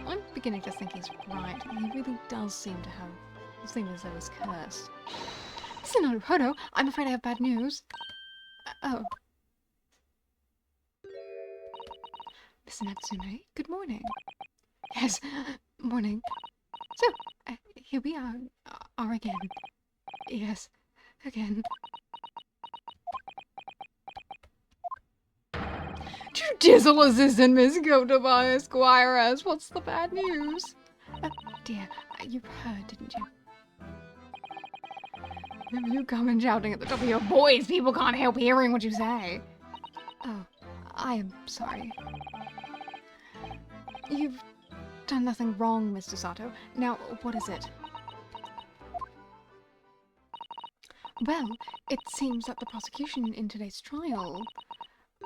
I'm beginning to think he's right. He really does seem to have... seem as though he's cursed. Listen, Naruhodo, I'm afraid I have bad news. Oh. Mr. Natsume, good morning. Yes, morning. So, here we are again. Yes, again. Judicial Assistant Miss Gotobai Esquires, what's the bad news? Dear, you heard, didn't you? If you come and shouting at the top of your voice, people can't help hearing what you say. Oh, I am sorry. You've done nothing wrong, Mr. Sato. Now, what is it? Well, it seems that the prosecution in today's trial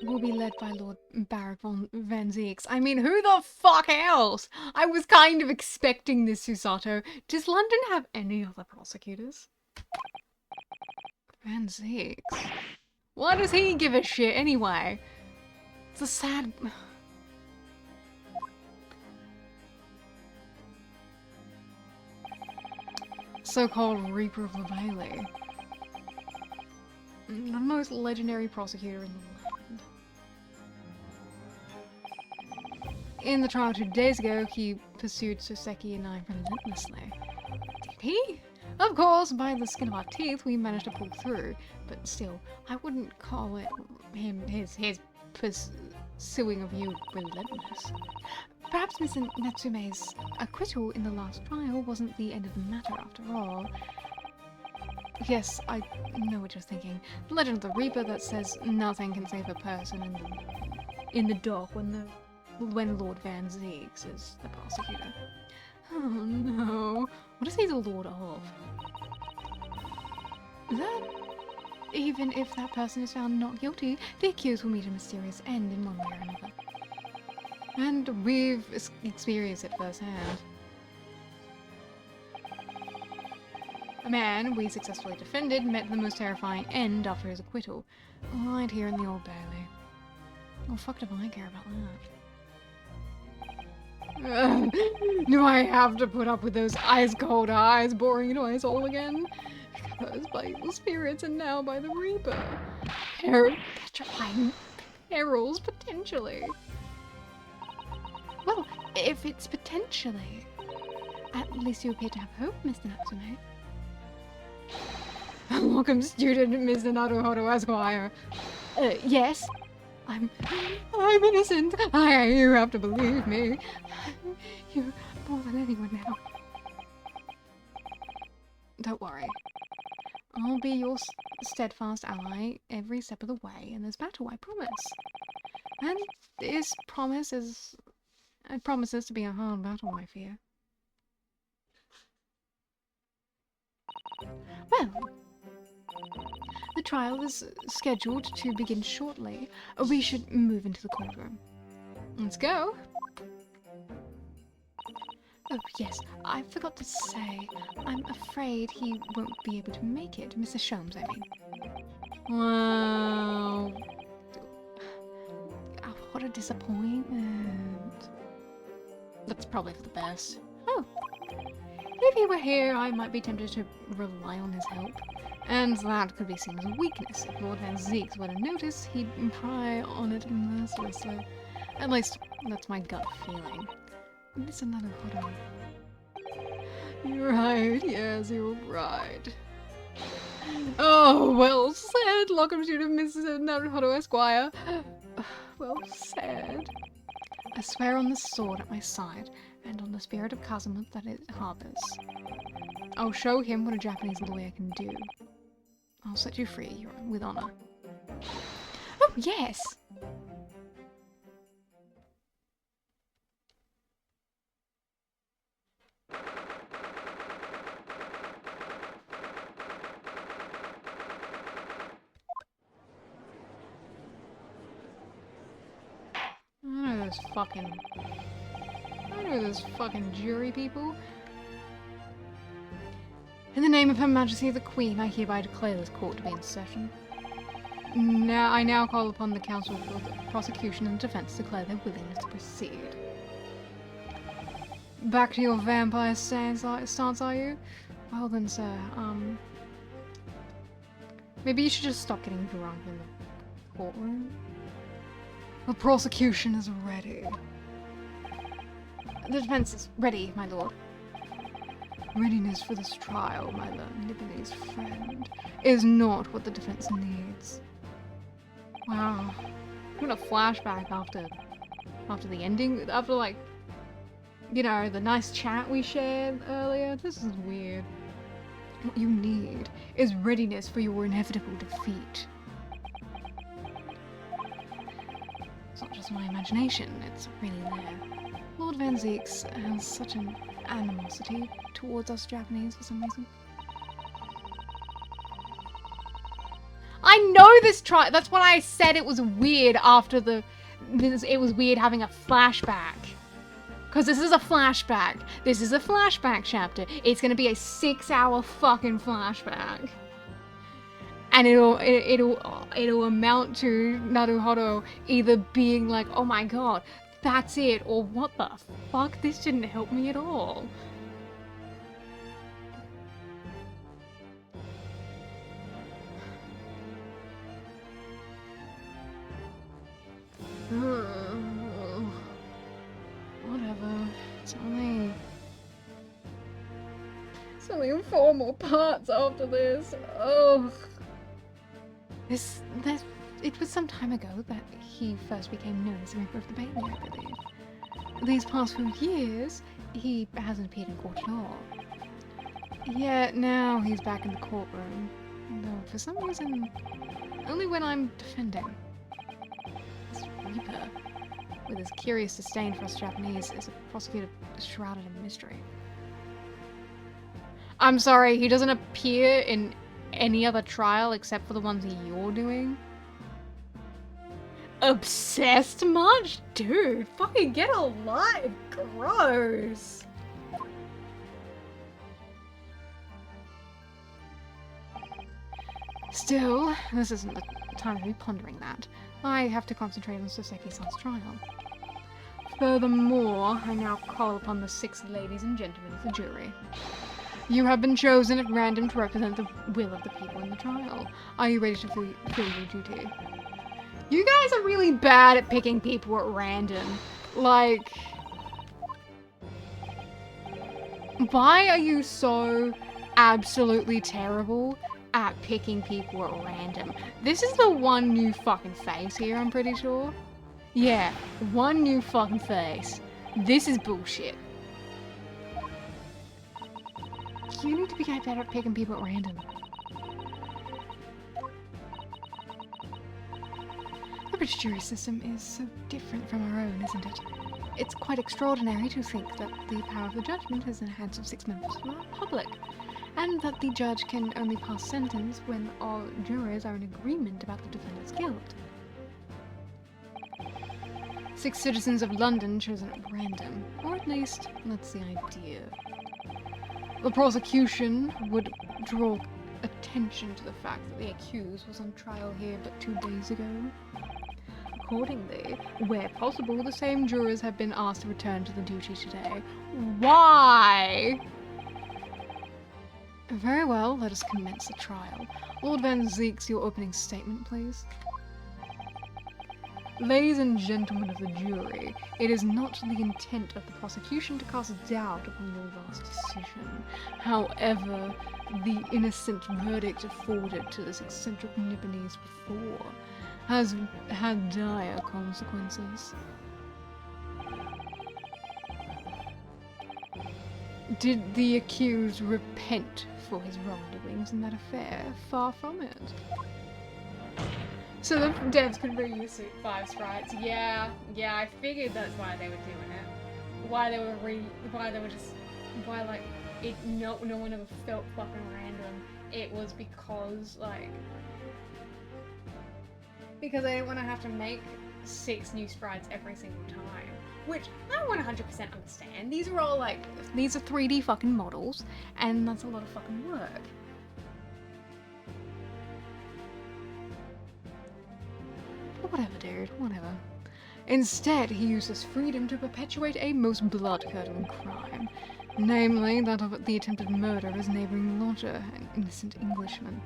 will be led by Lord Barrack Van Zeeks. I mean, who the fuck else? I was kind of expecting this, Susato. Does London have any other prosecutors? Van Zeeks? Why does he give a shit anyway? It's a sad... So-called Reaper of the Bailey. The most legendary prosecutor in the land. In the trial 2 days ago, he pursued Soseki and I relentlessly. Did he? Of course, by the skin of our teeth, we managed to pull through. But still, I wouldn't call it his pursuing of you relentless. Perhaps Mr. Natsume's acquittal in the last trial wasn't the end of the matter after all. Yes, I know what you're thinking. The legend of the Reaper that says nothing can save a person in the dock when Lord Van Zeeks is the prosecutor. Oh no. What is he the lord of? That even if that person is found not guilty, the accused will meet a mysterious end in one way or another. And we've experienced it firsthand. A man we successfully defended met the most terrifying end after his acquittal, right here in the Old Bailey. Well, fuck do I care about that? Do I have to put up with those ice-cold eyes boring into my soul again? Cursed by evil spirits and now by the Reaper. Petrifying perils, potentially. Well, if it's potentially, at least you appear to have hope, Mr. Natsume. Welcome, student Mr. Naruhodo Esquire. Yes, I'm innocent. You have to believe me. You more than anyone now. Don't worry. I'll be your steadfast ally every step of the way in this battle, I promise. And this promise is... It promises to be a hard battle, I fear. Well, The trial is scheduled to begin shortly. We should move into the courtroom. Let's go. Oh, yes, I forgot to say, I'm afraid he won't be able to make it. Mr. Sholmes, I mean. Wow. Oh, what a disappointment. That's probably for the best. Oh. If he were here, I might be tempted to rely on his help. And that could be seen as a weakness. If Lord Van Zeeks were to notice, he'd pry on it mercilessly. At least, that's my gut feeling. It's another photo. You're right, yes, you're right. Oh, well said, Lockham Student Mrs. Naruhodo Esquire. Well said. I swear on the sword at my side, and on the spirit of Kazuma that it harbors. I'll show him what a Japanese lawyer can do. I'll set you free, with honor. Oh, yes! I know those fucking jury people. In the name of Her Majesty the Queen, I hereby declare this court to be in session. I now call upon the counsel for the prosecution and defense to declare their willingness to proceed. Back to your vampire stance, are you? Well then, sir, maybe you should just stop getting drunk in the courtroom. The prosecution is ready. The defense is ready, my lord. Readiness for this trial, my learned Lebanese friend, is not what the defense needs. Wow. What a flashback after the ending, after like, you know, the nice chat we shared earlier. This is weird. What you need is readiness for your inevitable defeat. It's not just my imagination, it's really there. Lord Van Zeeks has such an animosity towards us Japanese for some reason. I know this that's what I said it was weird after it was weird having a flashback. Because this is a flashback. This is a flashback chapter. It's gonna be a 6-hour fucking flashback. And it'll amount to Naruhodo either being like, oh my god, that's it, or what the fuck, this didn't help me at all. Whatever. It's only 4 more parts after this. Ugh. It was some time ago that he first became known as the Reaper of the Bailey, I believe. These past few years, he hasn't appeared in court at all. Yet now he's back in the courtroom. Though for some reason, only when I'm defending. This Reaper, with his curious disdain for us Japanese, is a prosecutor shrouded in mystery. I'm sorry, he doesn't appear in any other trial except for the ones you're doing? Obsessed much? Dude, fucking get a life. Gross. Still, this isn't the time to be pondering that. I have to concentrate on Soseki-san's trial. Furthermore, I now call upon the 6 ladies and gentlemen of the jury. You have been chosen at random to represent the will of the people in the trial. Are you ready to fulfill your duty? You guys are really bad at picking people at random. Like, why are you so absolutely terrible at picking people at random? This is the one new fucking face here, I'm pretty sure. Yeah, one new fucking face. This is bullshit. You need to be better at picking people at random. The British jury system is so different from our own, isn't it? It's quite extraordinary to think that the power of the judgment is in the hands of 6 members of the Republic, and that the judge can only pass sentence when all jurors are in agreement about the defendant's guilt. 6 citizens of London chosen at random, or at least that's the idea. The prosecution would draw attention to the fact that the accused was on trial here but 2 days ago. Accordingly, where possible, the same jurors have been asked to return to the duty today. Why? Very well, let us commence the trial. Lord Van Zeeks, your opening statement, please. Ladies and gentlemen of the jury, it is not the intent of the prosecution to cast doubt upon your last decision. However, the innocent verdict afforded to this eccentric Nipponese before has had dire consequences. Did the accused repent for his wrongdoings in that affair? Far from it. So the devs could reuse 5 sprites. Yeah, I figured that's why they were doing it. Why like it? No one ever felt fucking random. It was because because I didn't want to have to make 6 new sprites every single time. Which I 100% understand. These are all these are 3D fucking models, and that's a lot of fucking work. Whatever, dude, whatever. Instead, he used his freedom to perpetuate a most blood-curdling crime, namely that of the attempted murder of his neighbouring lodger, an innocent Englishman.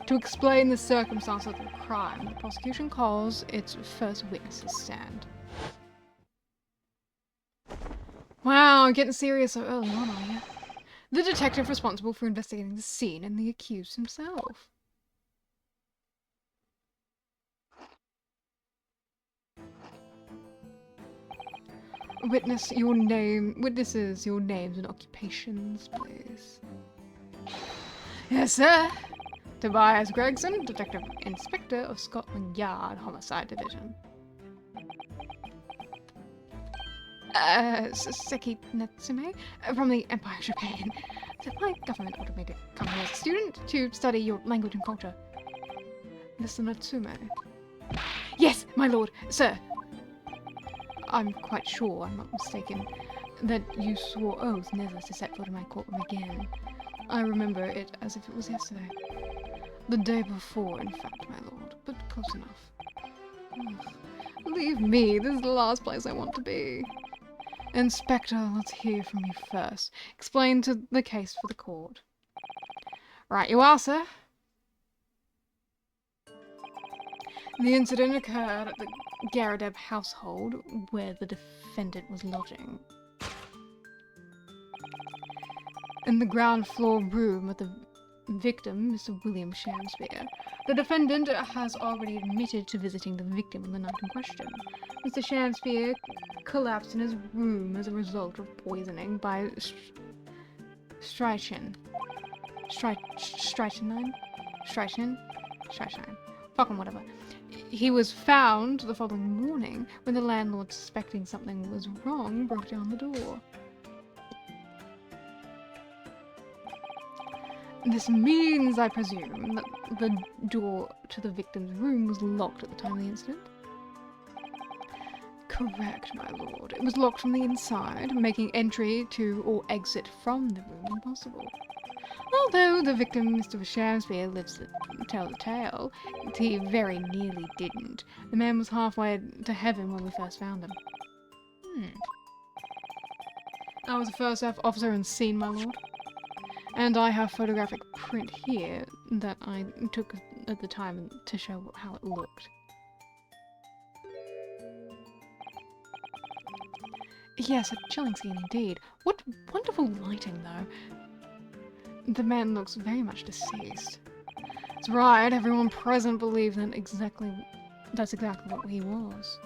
To explain the circumstances of the crime, the prosecution calls its first witnesses stand. Wow, getting serious so early on, are you? The detective responsible for investigating the scene and the accused himself. Witnesses, your names and occupations, please. Yes, sir. Tobias Gregson, Detective Inspector of Scotland Yard Homicide Division. Seki Natsume, from the Empire of Japan. My government ordered me to come here as a student to study your language and culture. Mr. Natsume. Yes, my lord, sir. I'm quite sure, I'm not mistaken, that you swore oath never to set foot in my courtroom again. I remember it as if it was yesterday. The day before, in fact, my lord, but close enough. Ugh. Leave me, this is the last place I want to be. Inspector, let's hear from you first. Explain to the case for the court. Right you are, sir. The incident occurred at the Garadeb household, where the defendant was lodging. In the ground floor room with the victim, Mr. William Shamspeare. The defendant has already admitted to visiting the victim on the night in question. Mr. Shamspeare collapsed in his room as a result of poisoning by strychnine. Fucking whatever. He was found the following morning when the landlord, suspecting something was wrong, broke down the door. This means, I presume, that the door to the victim's room was locked at the time of the incident? Correct, my lord. It was locked from the inside, making entry to or exit from the room impossible. Although the victim, Mr. Shamspeare, lives to tell the tale, he very nearly didn't. The man was halfway to heaven when we first found him. I was the first officer on scene, my lord. And I have photographic print here that I took at the time to show how it looked. Yes, a chilling scene indeed. What wonderful lighting, though. The man looks very much deceased. That's right, everyone present believed that that's exactly what he was.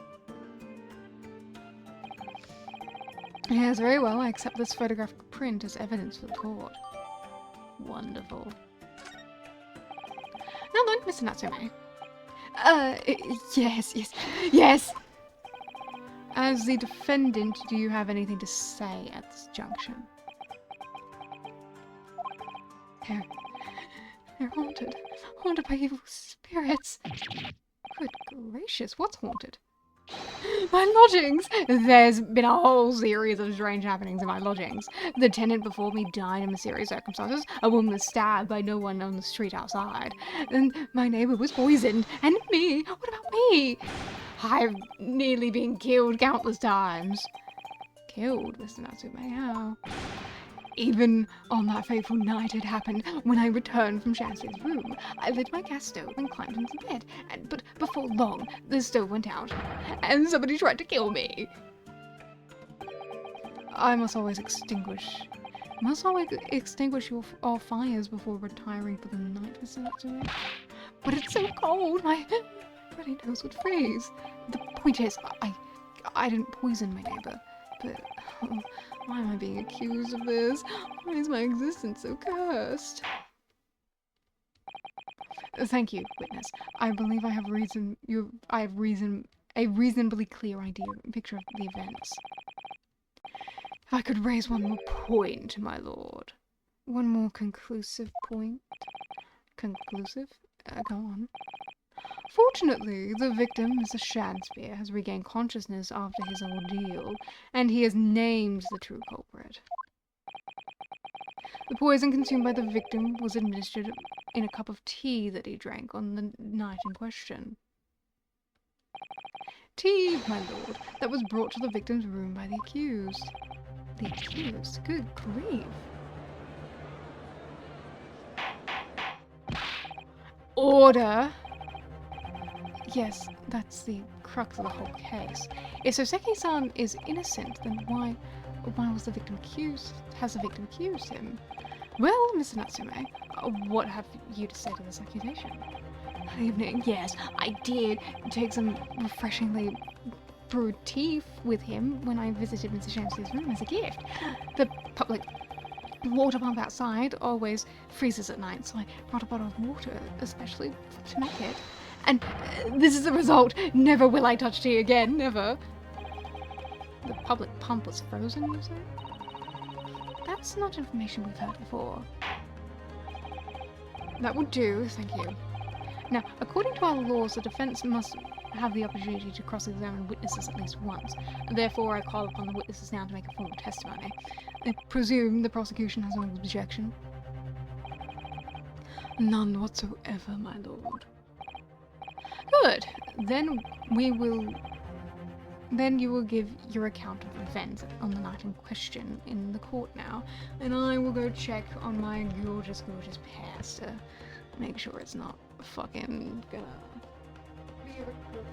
Yes, very well, I accept this photographic print as evidence for the court. Wonderful. Now then, Mr. Natsume. Yes! As the defendant, do you have anything to say at this junction? They're haunted. Haunted by evil spirits. Good gracious, what's haunted? My lodgings! There's been a whole series of strange happenings in my lodgings. The tenant before me died in mysterious circumstances. A woman was stabbed by no one on the street outside. And my neighbour was poisoned. And me! What about me? I've nearly been killed countless times. Killed, Mr. Natsume, how? Even on that fateful night it happened when I returned from Shannon's room. I lit my gas stove and climbed into bed, but before long, the stove went out, and somebody tried to kill me. I must always extinguish all fires before retiring for the night, Mr. Natsume. But it's so cold, my bloody nose would freeze. The point is, I didn't poison my neighbour, but... Oh, why am I being accused of this? Why is my existence so cursed? Thank you, witness. I believe I have a reasonably clear picture of the events. If I could raise one more point, my lord. One more conclusive point. Conclusive? Go on. Fortunately, the victim, Mr. Shakespeare, has regained consciousness after his ordeal, and he has named the true culprit. The poison consumed by the victim was administered in a cup of tea that he drank on the night in question. Tea, my lord, that was brought to the victim's room by the accused. The accused? Good grief. Order! Yes, that's the crux of the whole case. If Soseki-san is innocent, then why was the victim accused? Has the victim accused him? Well, Mr. Natsume, what have you to say to this accusation? Good evening. Yes, I did take some refreshingly brewed tea with him when I visited Mr. Shams's room as a gift. The public water pump outside always freezes at night, so I brought a bottle of water, especially to make it. And this is the result. Never will I touch tea again. Never. The public pump was frozen, you say? That's not information we've heard before. That would do, thank you. Now, according to our laws, the defense must have the opportunity to cross-examine witnesses at least once. Therefore, I call upon the witnesses now to make a formal testimony. I presume the prosecution has no objection. None whatsoever, my lord. Good. Then you will give your account of events on the night in question in the court now, and I will go check on my gorgeous past to make sure it's not fucking gonna be a reproach.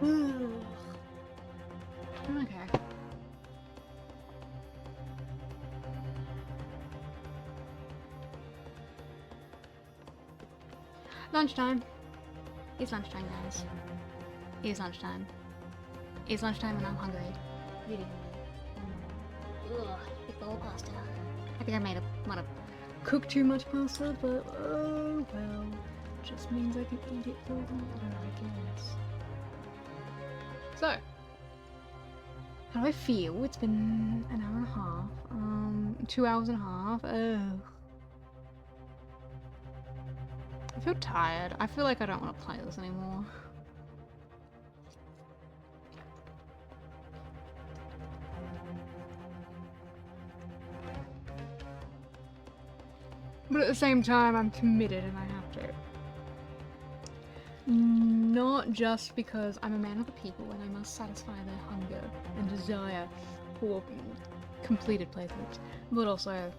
Okay. Lunchtime. It's lunchtime, guys. It's lunchtime. It's lunchtime and I'm hungry. Really hungry. Ugh, big bowl of pasta. I think I might have cooked too much pasta, but oh well. Just means I can eat it for longer, I guess. So, how do I feel? It's been an hour and a half. 2 hours and a half. Ugh. I feel tired. I feel like I don't want to play this anymore. But at the same time, I'm committed and I have to. Not just because I'm a man of the people and I must satisfy their hunger and desire for completed playthroughs, but also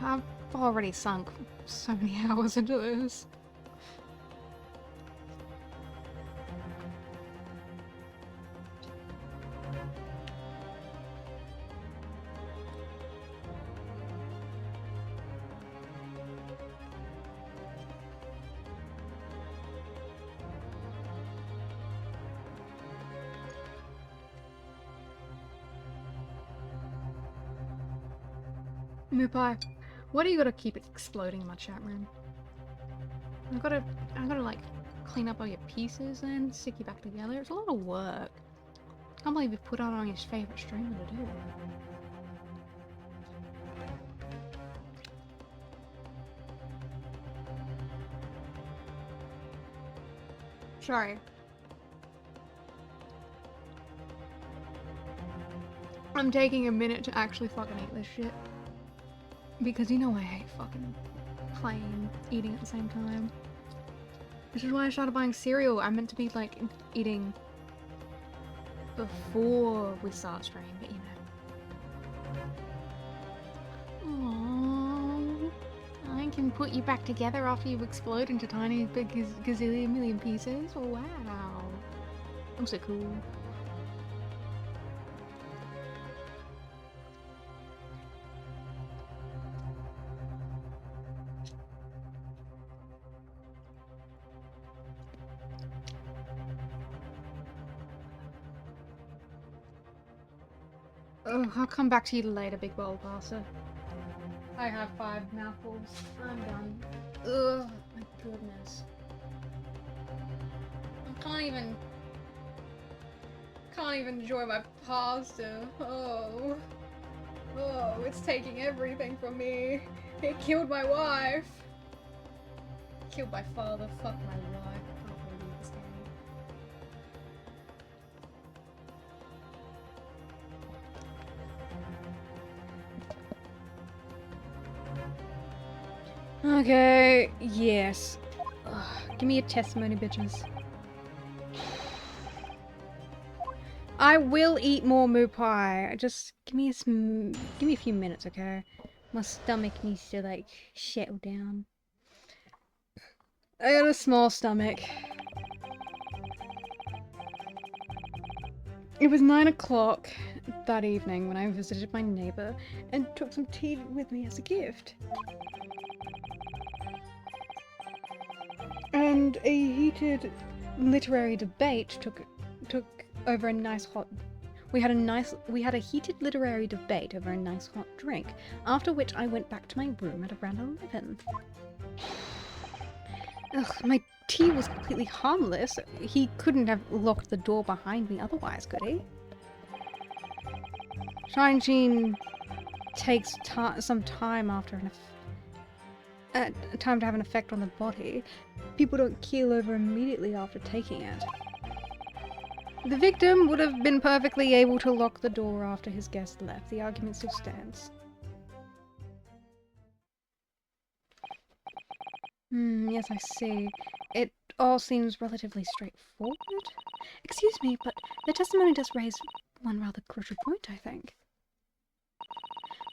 I've already sunk so many hours into this. Moopai, why do you gotta keep exploding in my chat room? I gotta like clean up all your pieces and stick you back together. It's a lot of work. I can't believe you put out on your favorite streamer to do. Sorry. I'm taking a minute to actually fucking eat this shit. Because you know I hate fucking playing and eating at the same time. Which is why I started buying cereal. I meant to be like eating before we start stream, but you know. Aww. I can put you back together after you explode into tiny big gazillion million pieces. Oh, wow. I'm so cool. Oh, I'll come back to you later, big bowl pasta. I have 5 mouthfuls. I'm done. Ugh, my goodness. I can't even enjoy my pasta. Oh. Oh, it's taking everything from me. It killed my wife. Killed my father, fuck my wife. I can't believe this game. Okay, yes. Ugh, give me a testimony, bitches. I will eat more moo pie. Just give me a few minutes, okay? My stomach needs to like settle down. I got a small stomach. It was 9 o'clock that evening when I visited my neighbor and took some tea with me as a gift. And a heated literary debate took over a nice hot. We had a heated literary debate over a nice hot drink. After which I went back to my room at around 11. Ugh, my tea was completely harmless. He couldn't have locked the door behind me otherwise, could he? Shine takes some time after time to have an effect on the body. People don't keel over immediately after taking it. The victim would have been perfectly able to lock the door after his guest left. The argument still stands. Yes, I see. It all seems relatively straightforward. Excuse me, but the testimony does raise one rather crucial point, I think.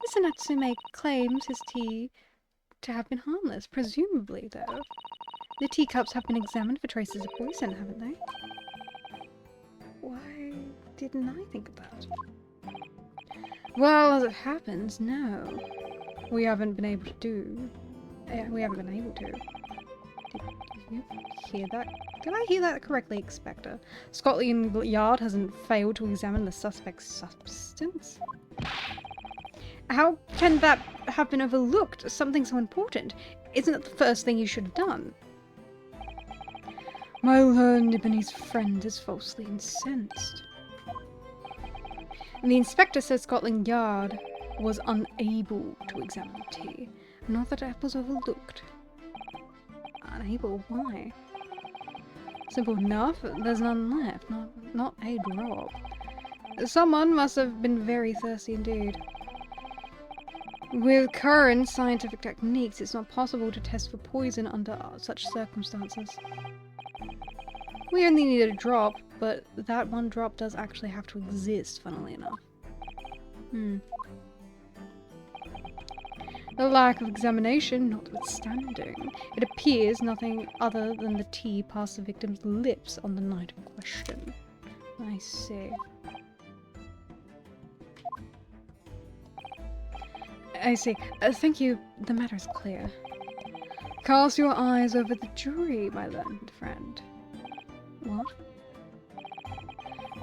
Mr. Natsume claims his tea to have been harmless, presumably, though. The teacups have been examined for traces of poison, haven't they? Why didn't I think of that? Well, as it happens, no. We haven't been able to do... we haven't been able to. Did you hear that? Did I hear that correctly, Inspector? Scotland Yard hasn't failed to examine the suspect's substance? How can that have been overlooked? Something so important. Isn't it the first thing you should have done? My learned Nibonese friend is falsely incensed. The inspector said Scotland Yard was unable to examine the tea. Not that it was overlooked. Unable? Why? Simple enough. There's none left. Not a drop. Someone must have been very thirsty indeed. With current scientific techniques, it's not possible to test for poison under such circumstances. We only need a drop, but that one drop does actually have to exist, funnily enough. The lack of examination notwithstanding, it appears nothing other than the tea passed the victim's lips on the night in question. I see. I see. Thank you. The matter is clear. Cast your eyes over the jury, my learned friend. What?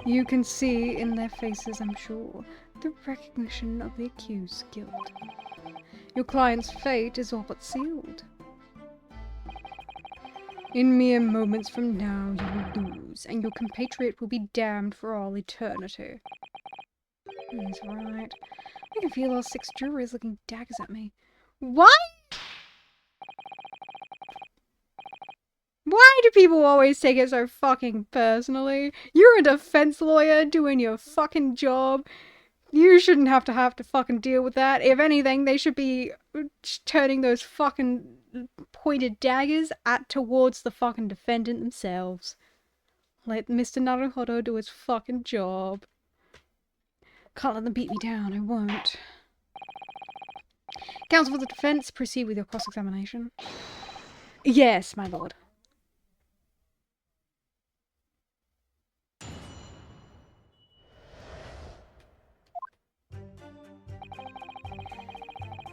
You can see in their faces, I'm sure, the recognition of the accused's guilt. Your client's fate is all but sealed. In mere moments from now, you will lose, and your compatriot will be damned for all eternity. That's right. I can feel all 6 jurors looking daggers at me. What? Why do people always take it so fucking personally? You're a defense lawyer doing your fucking job. You shouldn't have to fucking deal with that. If anything, they should be turning those fucking pointed daggers towards the fucking defendant themselves. Let Mr. Naruhodo do his fucking job. Can't let them beat me down, I won't. Counsel for the defense, proceed with your cross-examination. Yes, my lord.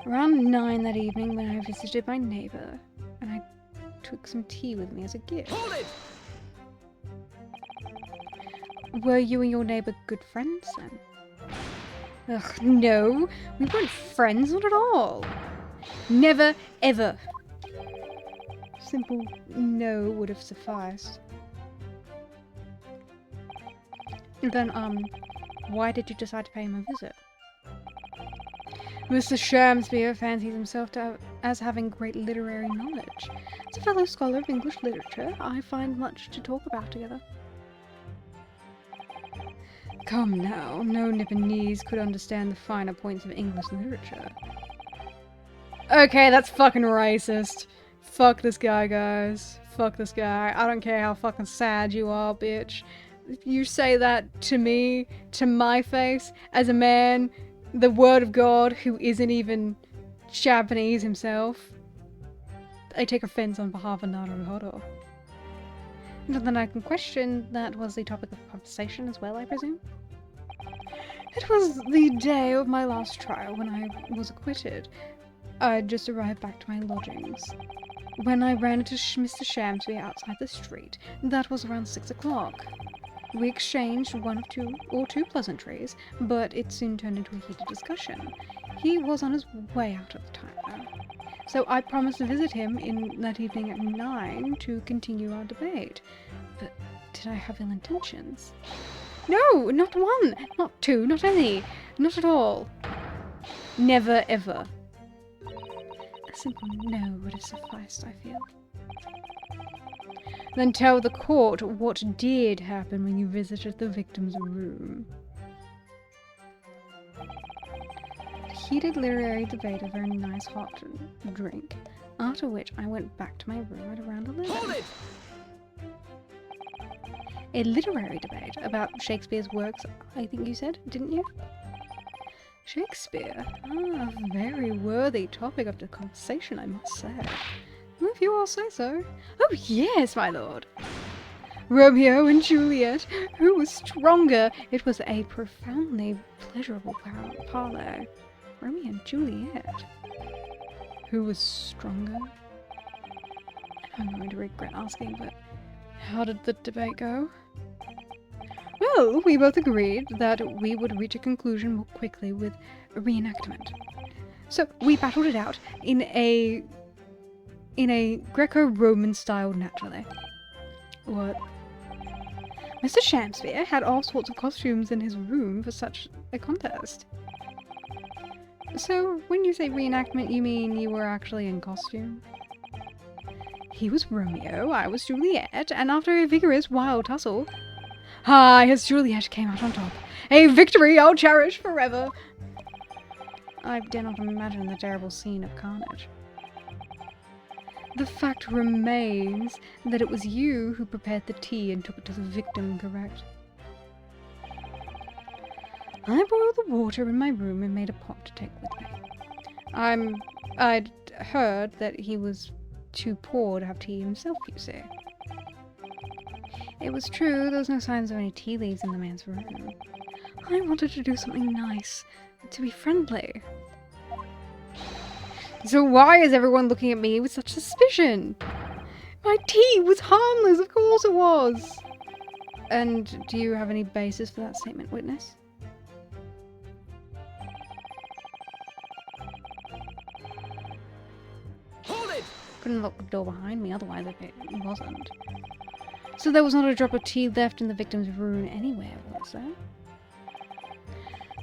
Around 9 that evening when I visited my neighbour, and I took some tea with me as a gift. Hold it! Were you and your neighbour good friends then? Ugh, no. We weren't friends, not at all. Never, ever. Simple no would have sufficed. Then, why did you decide to pay him a visit? Mr. Shamspeare fancies himself as having great literary knowledge. As a fellow scholar of English literature, I find much to talk about together. Come now, no Nipponese could understand the finer points of English literature. Okay, that's fucking racist. Fuck this guy, guys. Fuck this guy. I don't care how fucking sad you are, bitch. You say that to me, to my face, as a man, the word of God, who isn't even Japanese himself. I take offense on behalf of Naruhodo. Not that I can question, that was the topic of conversation as well, I presume? It was the day of my last trial when I was acquitted. I'd just arrived back to my lodgings when I ran into Mr. Shamspeare outside the street. That was around 6 o'clock. We exchanged one of two pleasantries, but it soon turned into a heated discussion. He was on his way out at the time, though. So I promised to visit him that evening at 9 to continue our debate. But did I have ill intentions? No, not one, not two, not any, not at all. Never, ever. A simple no would have sufficed, I feel. Then tell the court what did happen when you visited the victim's room. A heated literary debate, a very nice hot drink, after which I went back to my room at around 11. Hold it! A literary debate about Shakespeare's works, I think you said, didn't you? Shakespeare? Ah, a very worthy topic of the conversation, I must say. if you all say so. Oh yes, my lord. Romeo and Juliet. Who was stronger? It was a profoundly pleasurable parley. Romeo and Juliet. Who was stronger? I'm going to regret asking, but how did the debate go? Well, we both agreed that we would reach a conclusion more quickly with a reenactment. So we battled it out in a Greco-Roman style, naturally. What? Mr. Shamsphere had all sorts of costumes in his room for such a contest. So, when you say reenactment, you mean you were actually in costume? He was Romeo, I was Juliet, and after a vigorous, wild tussle, I, as Juliet, came out on top. A victory I'll cherish forever! I dare not imagine the terrible scene of carnage. The fact remains that it was you who prepared the tea and took it to the victim, correct? I boiled the water in my room and made a pot to take with me. I'd heard that he was too poor to have tea himself, you see. It was true, there was no signs of any tea leaves in the man's room. I wanted to do something nice, to be friendly. So why is everyone looking at me with such suspicion? My tea was harmless, of course it was! And do you have any basis for that statement, witness? Hold it! Couldn't lock the door behind me, otherwise it wasn't. So there was not a drop of tea left in the victim's room anywhere, was there?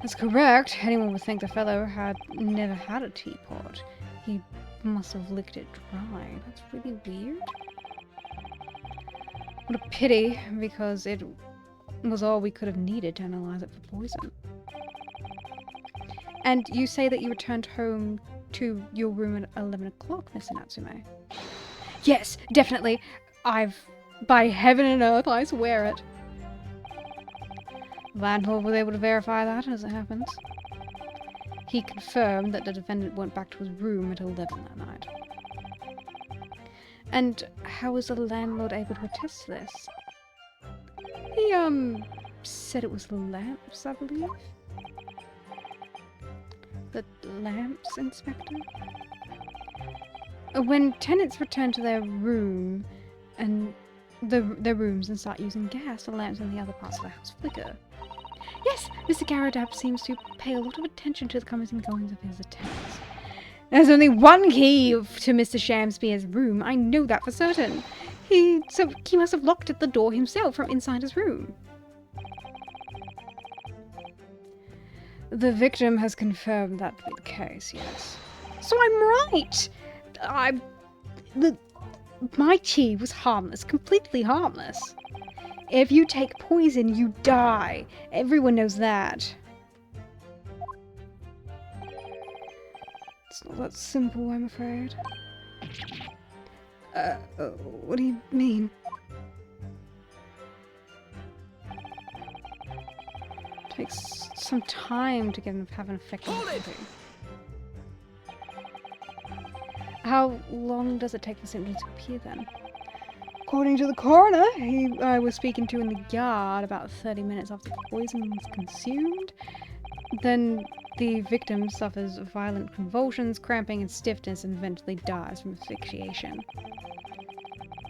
That's correct. Anyone would think the fellow had never had a teapot. He must have licked it dry. That's really weird. What a pity, because it was all we could have needed to analyze it for poison. And you say that you returned home to your room at 11 o'clock, Mr. Natsume? Yes, definitely. By heaven and earth, I swear it. Landlord was able to verify that, as it happens. He confirmed that the defendant went back to his room at 11 that night. And how was the landlord able to attest to this? He, said it was the lamps, I believe? The lamps, Inspector? When tenants return to their room and their rooms and start using gas, the lamps in the other parts of the house flicker. Yes, Mr. Garadab seems to pay a lot of attention to the comings and goings of his tenants. There's only one key to Mr. Shamsphere's room. I know that for certain. So he must have locked the door himself from inside his room. The victim has confirmed that to be the case, yes. So I'm right! My tea was harmless, completely harmless. If you take poison, you die. Everyone knows that. It's not that simple, I'm afraid. What do you mean? It takes some time to have an effect on something. How long does it take for symptoms to appear then? According to the coroner, I was speaking to in the yard about 30 minutes after the poison was consumed. Then the victim suffers violent convulsions, cramping, and stiffness, and eventually dies from asphyxiation.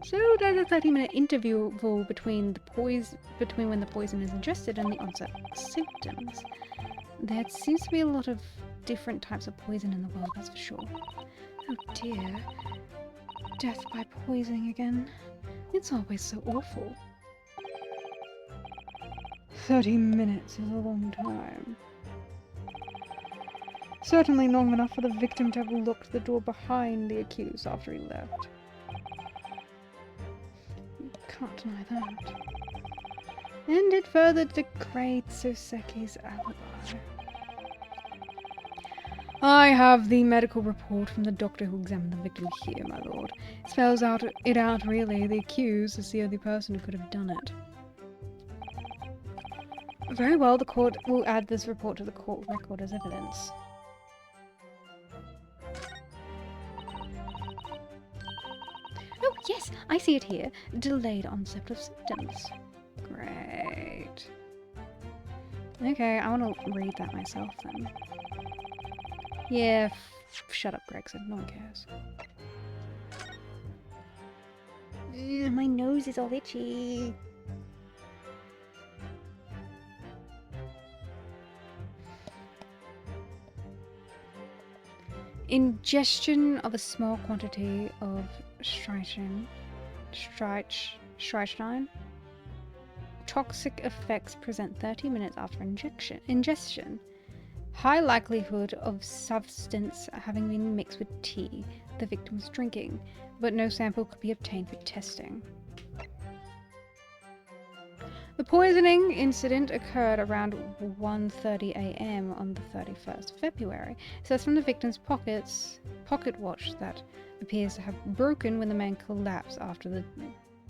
So there's a 30-minute interval between when the poison is ingested and the onset of symptoms. There seems to be a lot of different types of poison in the world, that's for sure. Oh dear. Death by poisoning again. It's always so awful. 30 minutes is a long time. Certainly long enough for the victim to have locked the door behind the accused after he left. You can't deny that. And it further degrades Soseki's alibi. I have the medical report from the doctor who examined the victim here, my lord. It spells it out really. The accused is the only person who could have done it. Very well, the court will add this report to the court record as evidence. see it here. Delayed onset of symptoms. Great. Okay, I want to read that myself then. Yeah, shut up, Gregson. No one cares. My nose is all itchy. Ingestion of a small quantity of strychnine. Toxic effects present 30 minutes after ingestion. High likelihood of substance having been mixed with tea the victim was drinking, but no sample could be obtained for testing. The poisoning incident occurred around 1:30 a.m. on the 31st of February. It says from the victim's pocket watch that appears to have broken when the man collapsed after the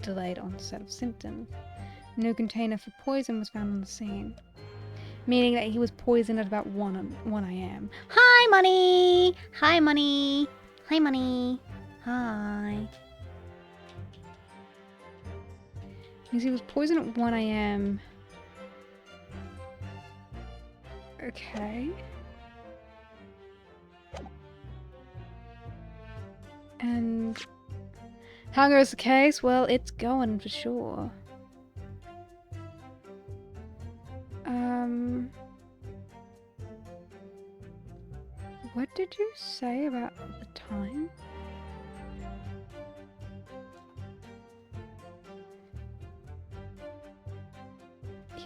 delayed onset of symptoms. No container for poison was found on the scene, meaning that he was poisoned at about 1 a.m. Hi, Money! Hi, Money! Hi, Money! Hi. Because he was poisoned at 1 a.m. Okay. And how goes the case? Well, it's going for sure. What did you say about the time?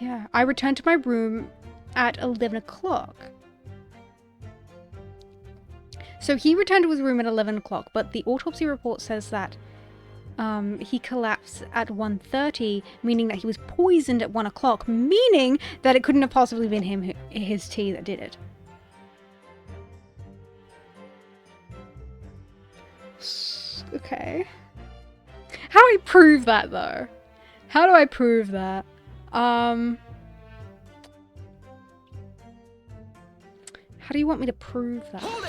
Yeah, I returned to my room at 11 o'clock. So he returned to his room at 11 o'clock, but the autopsy report says that he collapsed at 1:30, meaning that he was poisoned at 1 o'clock, meaning that it couldn't have possibly been his tea that did it. Okay. How do I prove that, though? How do I prove that? How do you want me to prove that? Hold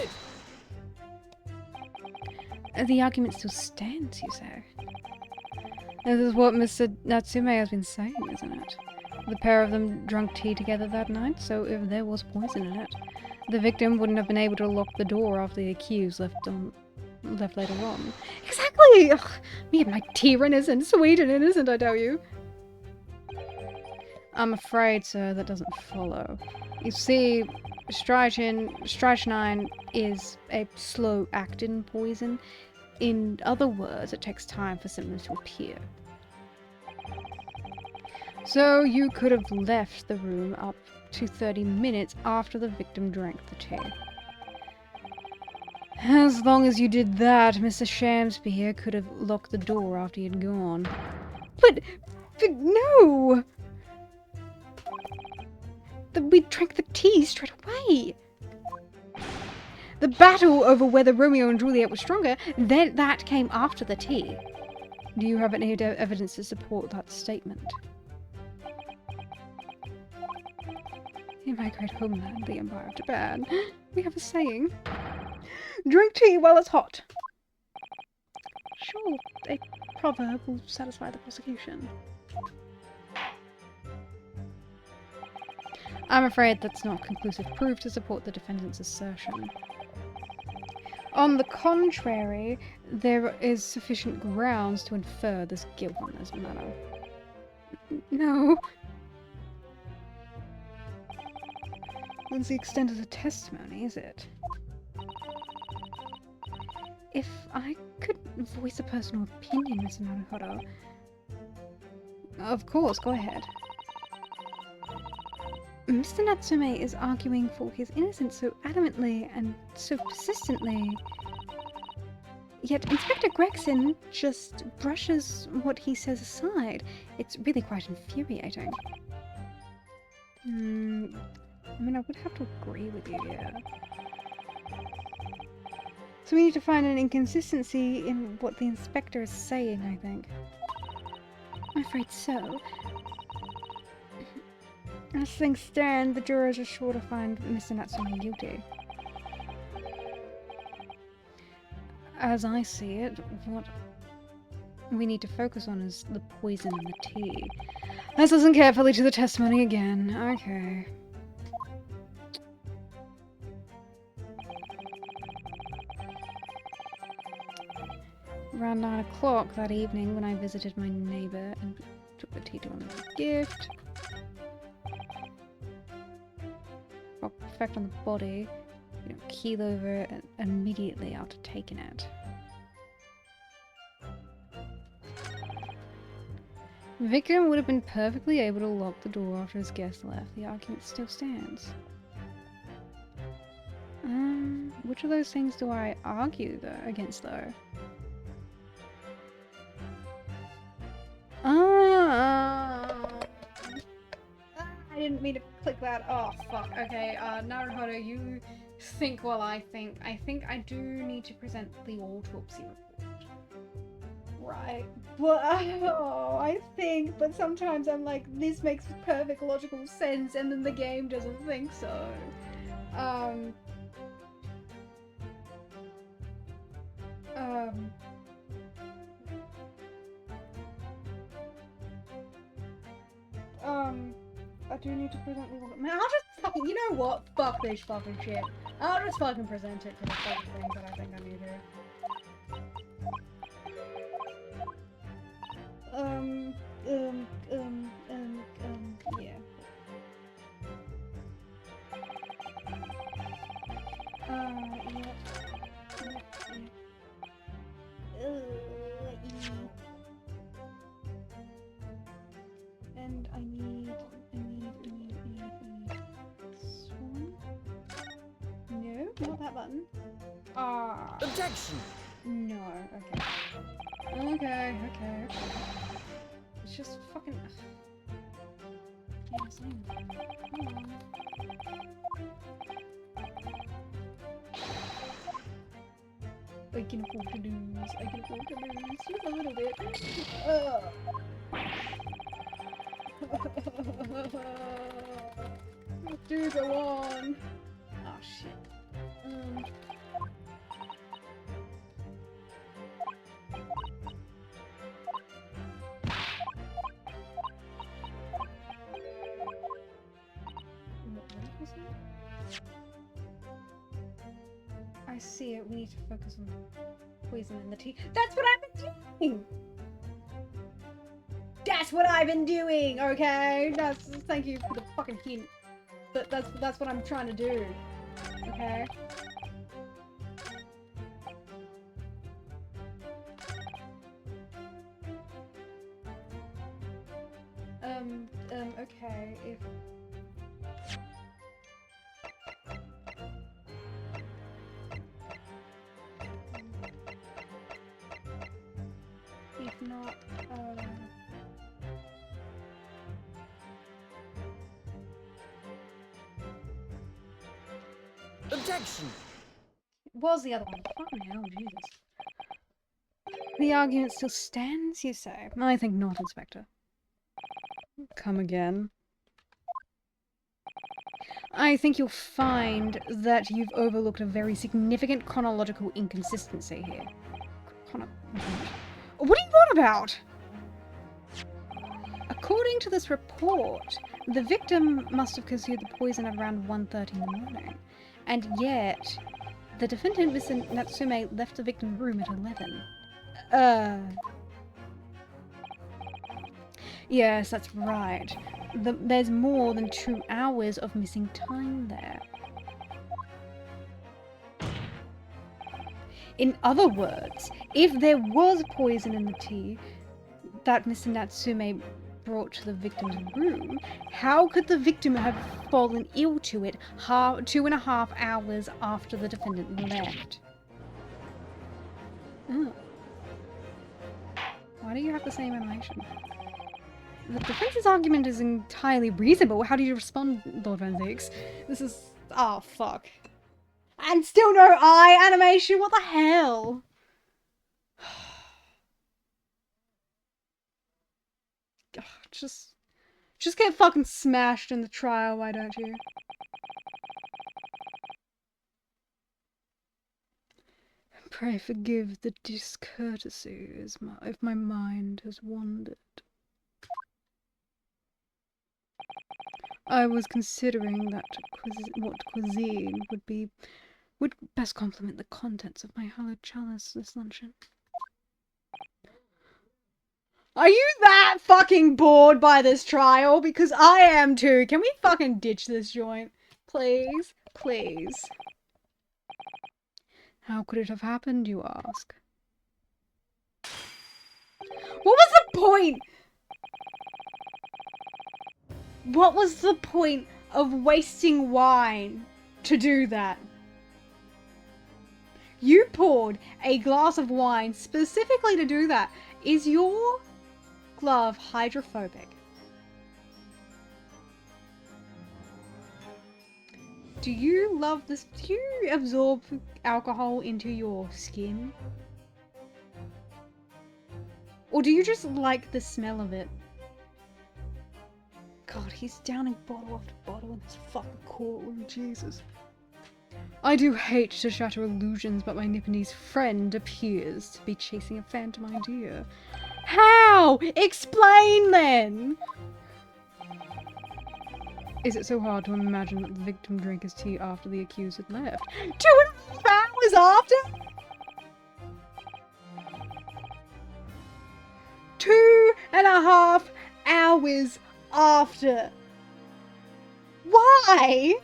it! The argument still stands, you say? This is what Mr. Natsume has been saying, isn't it? The pair of them drank tea together that night, so if there was poison in it, the victim wouldn't have been able to lock the door after the accused left later on. Exactly! Ugh, me and my tyrannism, sweet and innocent, I tell you. I'm afraid, sir, that doesn't follow. You see, strychnine is a slow-acting poison. In other words, it takes time for symptoms to appear. So you could have left the room up to 30 minutes after the victim drank the tea. As long as you did that, Mr. Shamspeare could have locked the door after you'd gone. But no! We drank the tea straight away. The battle over whether Romeo and Juliet were stronger, that came after the tea. Do you have any evidence to support that statement? In my great homeland, the Empire of Japan, we have a saying. Drink tea while it's hot. Sure, a proverb will satisfy the prosecution. I'm afraid that's not conclusive proof to support the defendant's assertion. On the contrary, there is sufficient grounds to infer this guilt on this matter. No. That's the extent of the testimony, is it? If I could voice a personal opinion, Mr. Naruhodo. Of course, go ahead. Mr. Natsume is arguing for his innocence so adamantly and so persistently. Yet Inspector Gregson just brushes what he says aside. It's really quite infuriating. I mean, I would have to agree with you here. So we need to find an inconsistency in what the inspector is saying, I think. I'm afraid so. As things stand, the jurors are sure to find Mr. Natsume guilty. As I see it, what we need to focus on is the poison in the tea. Let's listen carefully to the testimony again. Okay. Around 9 o'clock that evening, when I visited my neighbour and took the tea to him as a gift. Effect on the body, you know, keel over immediately after taking it. The victim would have been perfectly able to lock the door after his guest left. The argument still stands. Which of those things do I argue against though? I didn't mean to click that. Oh, fuck. Okay, Naruhodo, you think while I think. I think I do need to present the autopsy report. Right. Well, I think, but sometimes I'm like, this makes perfect logical sense, and then the game doesn't think so. I do need to present the man, I'll just fucking, you know what? Fuck this fucking shit. I'll just fucking present it for the fucking things that I think I need to. Yeah. And I need this one. No, not that button. Objection! No, okay. Okay. It's just fucking... Yeah, same. Come on. I can afford to lose. Just a little bit. Do go on. Oh shit. I see it. We need to focus on the poison in the tea. That's what I've been doing! That's what I've been doing, okay? Thank you for the fucking hint. But that's what I'm trying to do. Okay? Okay, if not, Objection! was the other one? Fucking hell, Jesus. The argument still stands, you say? I think not, Inspector. Come again. I think you'll find that you've overlooked a very significant chronological inconsistency here. What are you on about? According to this report, the victim must have consumed the poison at around 1:30 in the morning. And yet, the defendant, Mr. Natsume, left the victim's room at 11. Yes, that's right. There's more than 2 hours of missing time there. In other words, if there was poison in the tea that Mr. Natsume brought to the victim's room, how could the victim have fallen ill to it 2.5 hours after the defendant left? Oh. Why do you have the same animation? The defense's argument is entirely reasonable. How do you respond, Lord Van Zix? This is... oh, fuck. And still no eye animation? What the hell? Just get fucking smashed in the trial, why don't you? Pray forgive the discourtesy if my mind has wandered. I was considering that what cuisine would best complement the contents of my hallowed chalice this luncheon. Are you that fucking bored by this trial? Because I am too. Can we fucking ditch this joint? Please? Please. How could it have happened, you ask? What was the point? What was the point of wasting wine to do that? You poured a glass of wine specifically to do that. Is your glove hydrophobic? Do you love this? Do you absorb alcohol into your skin? Or do you just like the smell of it? God, he's downing bottle after bottle in this fucking courtroom, Jesus. I do hate to shatter illusions, but my Nipponese friend appears to be chasing a phantom idea. How? Explain then! Is it so hard to imagine that the victim drank his tea after the accused had left? 2.5 hours after? 2.5 hours after. Why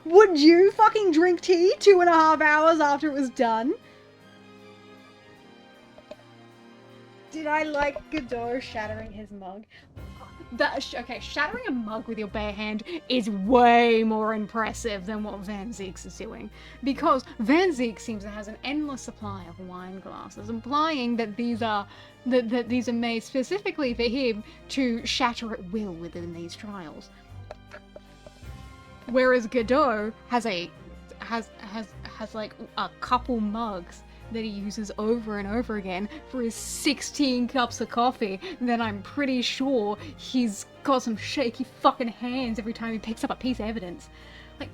would you fucking drink tea 2.5 hours after it was done? Did I like Godot shattering his mug? Okay, shattering a mug with your bare hand is way more impressive than what Van Zeeks is doing. Because Van Zeek seems to have an endless supply of wine glasses, implying that these are these are made specifically for him to shatter at will within these trials. Whereas Godot has like a couple mugs that he uses over and over again for his 16 cups of coffee, then I'm pretty sure he's got some shaky fucking hands every time he picks up a piece of evidence. Like,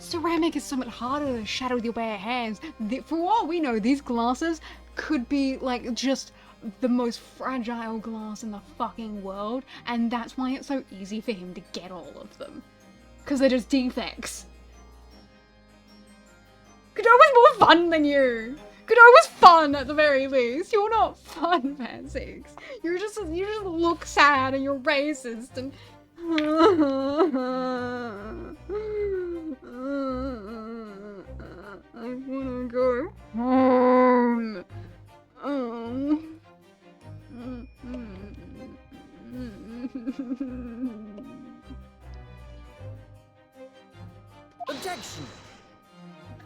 ceramic is so much harder to shatter with your bare hands. For all we know, these glasses could be, like, just the most fragile glass in the fucking world, and that's why it's so easy for him to get all of them. Because they're just defects. Godot was more fun than you! Godot was fun at the very least. You're not fun, Van Zeeks. You just look sad and you're racist and I wanna go home. Objection!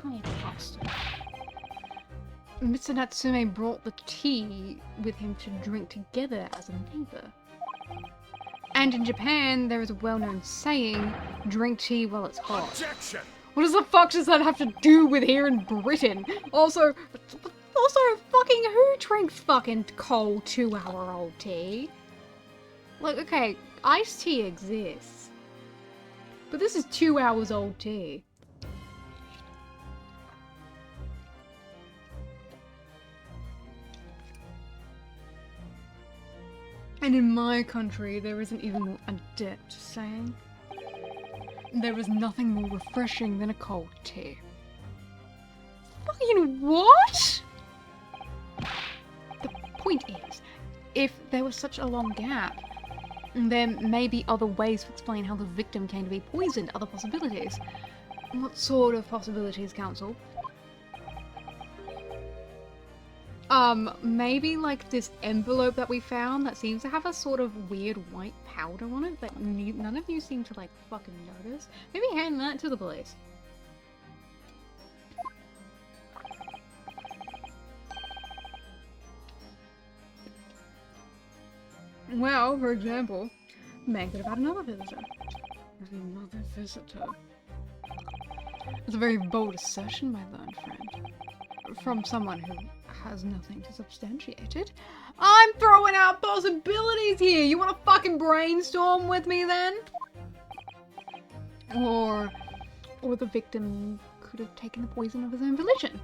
Oh, bastard. Mr. Natsume brought the tea with him to drink together as a neighbor. And in Japan, there is a well-known saying, drink tea while it's hot. Objection! What does the fuck does that have to do with here in Britain? Also, fucking who drinks fucking cold 2-hour-old tea? Like, okay, iced tea exists. But this is 2 hours old tea. And in my country, there isn't even a adept saying. There is nothing more refreshing than a cold tea. Fucking what? The point is, if there was such a long gap, there may be other ways to explain how the victim came to be poisoned, other possibilities. What sort of possibilities, Counsel? Maybe like this envelope that we found that seems to have a sort of weird white powder on it that none of you seem to like fucking notice. Maybe hand that to the police. Well, for example, man could have had another visitor. Another visitor. It's a very bold assertion, my learned friend. From someone who has nothing to substantiate it. I'm throwing out possibilities here! You wanna fucking brainstorm with me then? Or the victim could have taken the poison of his own volition.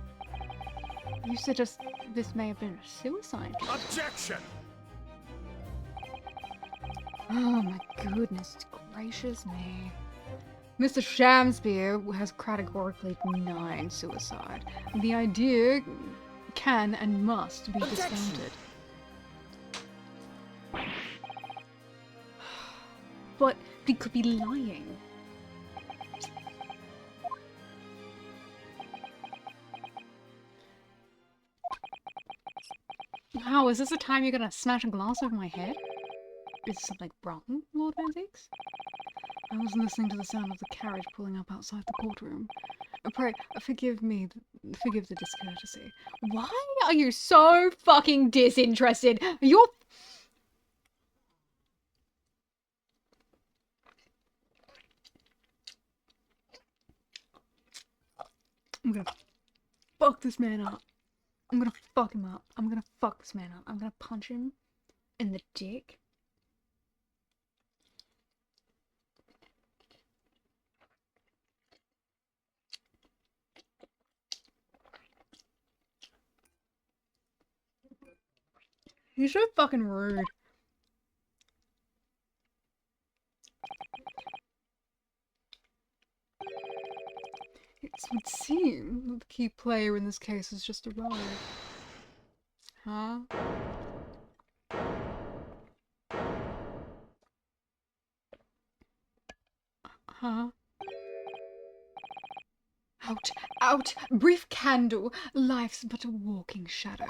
You suggest this may have been a suicide? Objection! Oh my goodness gracious me. Mr. Shamspeare has categorically denied suicide. The idea can and must be discounted. But they could be lying. How, is this the time you're gonna smash a glass over my head? Is something wrong, Lord Van Zeeks? I was listening to the sound of the carriage pulling up outside the courtroom. Pray, forgive me, forgive the discourtesy. Why are you so fucking disinterested? You're... I'm gonna fuck this man up. I'm gonna fuck him up. I'm gonna fuck this man up. I'm gonna punch him in the dick. He's so fucking rude. It would seem that the key player in this case has just arrived. Huh? Huh? Out! Out! Brief candle! Life's but a walking shadow.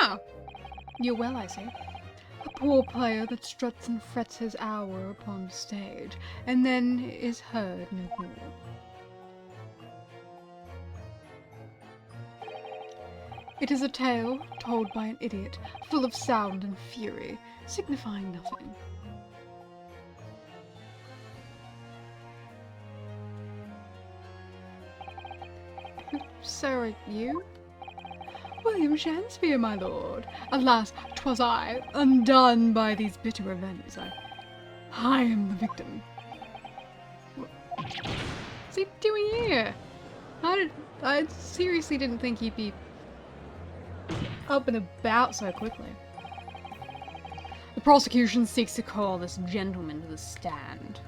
Ah! You're well, I see. A poor player that struts and frets his hour upon the stage, and then is heard no more. It is a tale told by an idiot, full of sound and fury, signifying nothing. Sir, you? William Shakespeare, my lord. Alas, 'twas I, undone by these bitter events. I am the victim. What's he doing here? I seriously didn't think he'd be up and about so quickly. The prosecution seeks to call this gentleman to the stand.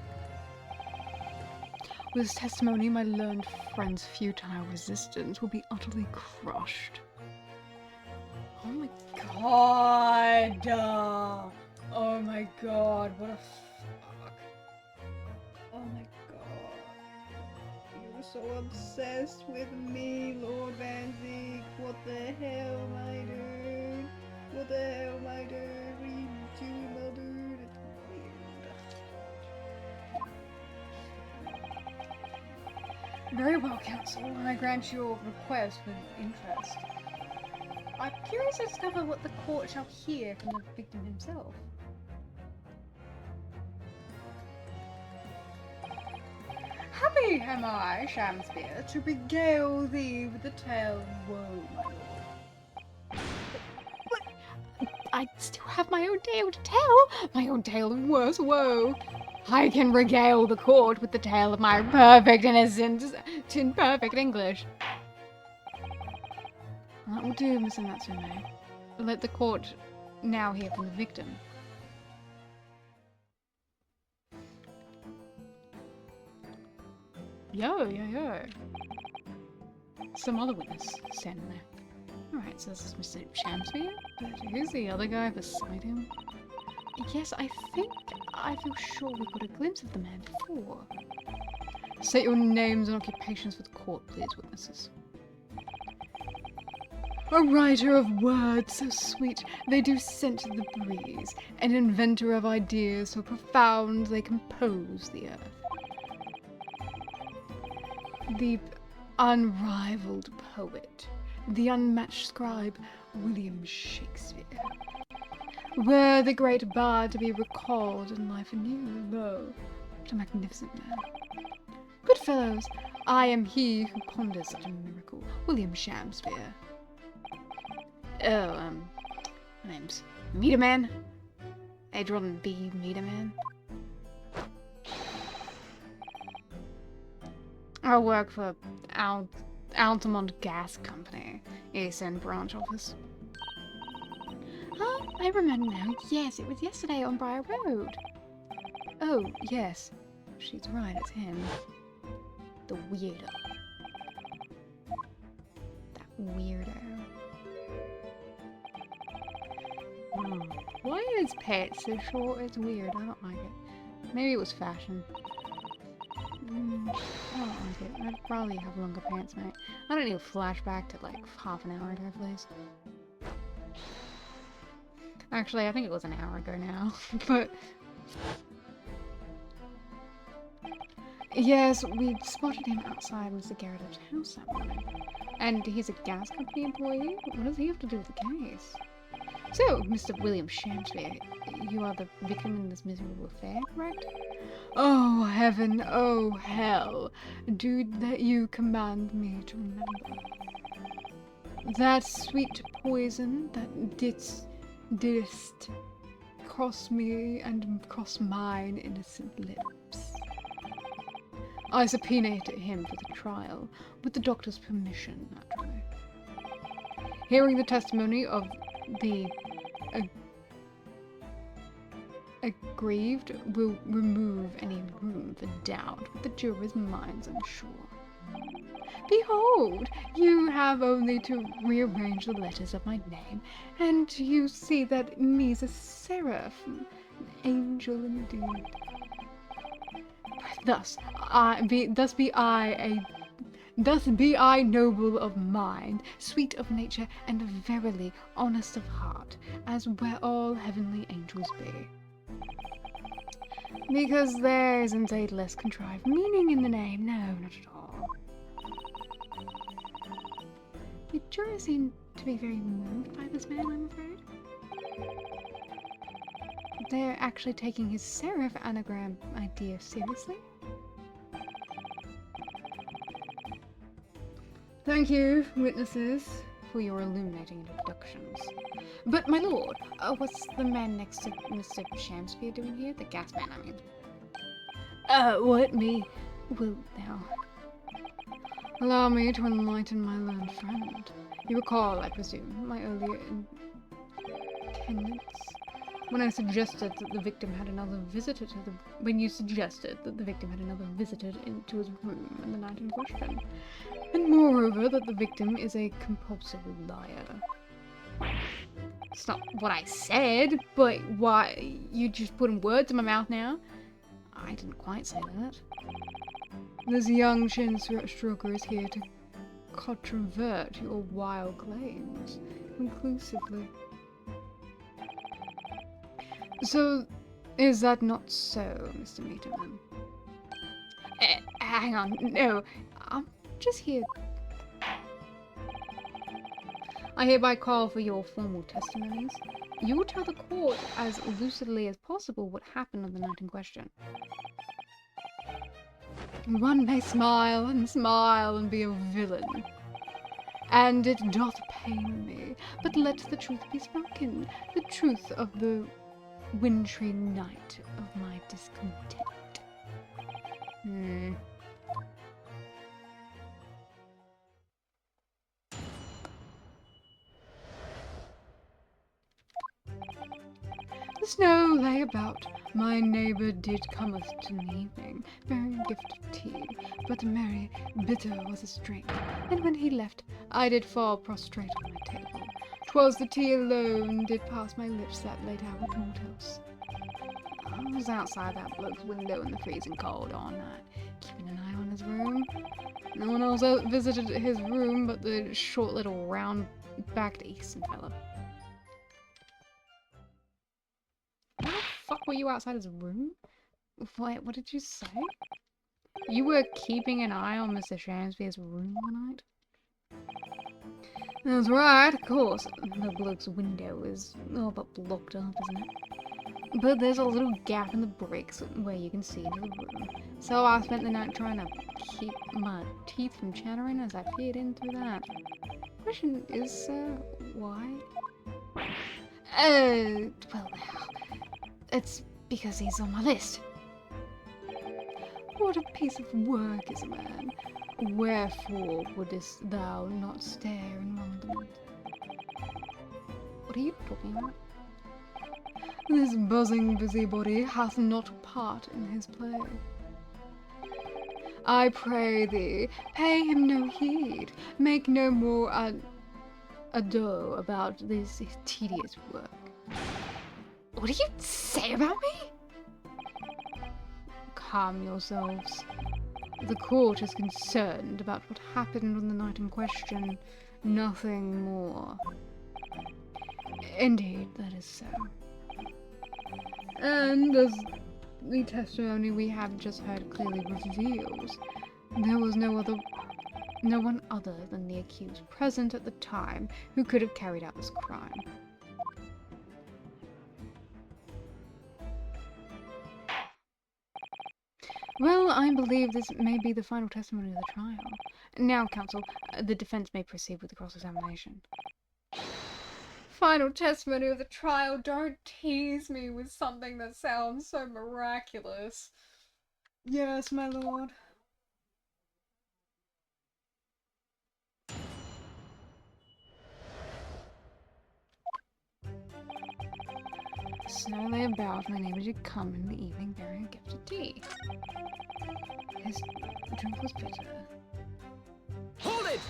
With his testimony, my learned friend's futile resistance will be utterly crushed. Oh my god! Oh my god, what a fuck. Oh my god. You're so obsessed with me, Lord Van Zeek. What the hell, my dude? What the hell, my dude? What are you doing, my dude? It's weird. Very well, counsel. I grant your request with interest. I'm curious to discover what the court shall hear from the victim himself. Happy am I, Shamspeare, to regale thee with the tale of woe, my lord. But I still have my own tale to tell, my own tale of worse woe. I can regale the court with the tale of my perfect innocence in perfect English. That will do, Mr. Natsume. Let the court now hear from the victim. Yo. Some other witness standing there. Alright, so this is Mr. Shamspeare, but who's the other guy beside him? Yes, I think I feel sure we got a glimpse of the man before. State your names and occupations for the court, please, witnesses. A writer of words so sweet they do scent the breeze, an inventor of ideas so profound they compose the earth. The unrivaled poet, the unmatched scribe, William Shakespeare. Were the great bard to be recalled in life anew, lo, what a magnificent man. Good fellows, I am he who ponders such a miracle, William Shamspeare. Oh, my name's Meterman. Adrian B. Meterman. I work for Altamont Gas Company, East End branch office. Oh, I remember now. Yes, it was yesterday on Briar Road. Oh, yes. She's right, it's him. The weirdo. That weirdo. Why is pants so short? It's weird. I don't like it. Maybe it was fashion. I don't like it. I'd probably have longer pants, mate. I don't need a flashback to like half an hour ago, please. Actually, I think it was an hour ago now. But yes, we spotted him outside Mr. Garrett's house that morning. And he's a gas company employee? What does he have to do with the case? So, Mr. William Shamspeare, you are the victim in this miserable affair, correct? Oh, heaven, oh, hell. Do that you command me to remember. That sweet poison that didst cross me and cross mine innocent lips. I subpoenaed him for the trial, with the doctor's permission, naturally. Hearing the testimony of the aggrieved will remove any room for doubt with the jurors' minds unsure. Behold, you have only to rearrange the letters of my name, and you see that me's a seraph, an angel indeed. Thus be I noble of mind, sweet of nature, and verily honest of heart, as where all heavenly angels be. Because there isn't a less contrived meaning in the name, no, not at all. The jurors seem to be very moved by this man, I'm afraid. They're actually taking his seraph anagram idea seriously. Thank you, witnesses, for your illuminating introductions. But, my lord, what's the man next to Mr. Shamspeare doing here? The gas man, I mean. What me? Will now allow me to enlighten my learned friend. You recall, I presume, my earlier attendance? When I suggested that the victim had another visitor to the... When you suggested that the victim had another visitor into his room on the night in question. And moreover, that the victim is a compulsive liar. It's not what I said, but why... You just putting words in my mouth now? I didn't quite say that. This young chin stroker is here to controvert your wild claims conclusively. So, is that not so, Mr. Meterman? Hang on, no, I'm just here. I hereby call for your formal testimonies. You will tell the court as lucidly as possible what happened on the night in question. One may smile and be a villain. And it doth pain me, but let the truth be spoken, the truth of the wintry night of my discontent. The snow lay about. My neighbour did cometh to the evening, bearing a gift of tea, but merry bitter was his drink, and when he left, I did fall prostrate on my table. 'Twas the tea alone did pass my lips that late hour naught else. I was outside that bloke's window in the freezing cold all night, keeping an eye on his room. No one else visited his room but the short little round-backed Eastern fellow. Why the fuck were you outside his room? Wait, what did you say? You were keeping an eye on Mr. Shamspeare's room one night? That's right, of course. The bloke's window is all but blocked up, isn't it? But there's a little gap in the bricks where you can see into the room. So I spent the night trying to keep my teeth from chattering as I peered in through that. Question is, why? Well now, it's because he's on my list. What a piece of work is a man. Wherefore wouldst thou not stare in wonderment? What are you talking about? This buzzing busybody hath not a part in his play. I pray thee, pay him no heed, make no more ado about this tedious work. What do you say about me? Calm yourselves. The court is concerned about what happened on the night in question, nothing more. Indeed, that is so. And as the testimony we have just heard clearly reveals, there was no one other than the accused present at the time who could have carried out this crime. Well, I believe this may be the final testimony of the trial. Now, counsel, the defense may proceed with the cross-examination. Final testimony of the trial? Don't tease me with something that sounds so miraculous. Yes, my lord. Slowly about, my neighbor did come in the evening bearing a gift of tea. His drink was bitter. Hold it!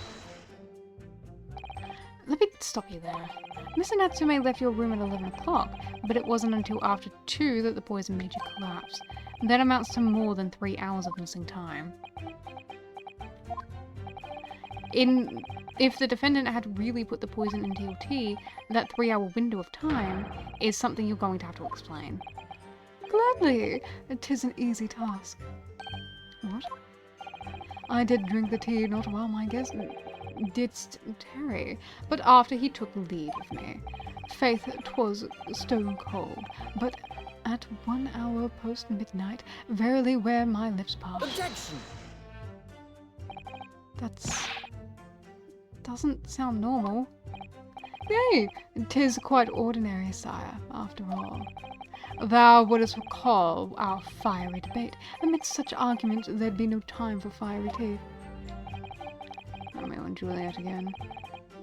Let me stop you there. Mr. Natsume left your room at 11 o'clock, but it wasn't until after 2 that the poison made you collapse. That amounts to more than 3 hours of missing time. If the defendant had really put the poison into your tea, that 3-hour window of time is something you're going to have to explain. Gladly. 'Tis an easy task. What? I did drink the tea not while my guest didst tarry, but after he took leave of me. Faith, 'twas stone cold, but at 1 hour post midnight, verily where my lips part. Objection! Doesn't sound normal. Nay, 'tis quite ordinary, sire, after all. Thou wouldst recall our fiery debate. Amidst such arguments, there'd be no time for fiery tea. Romeo and Juliet again.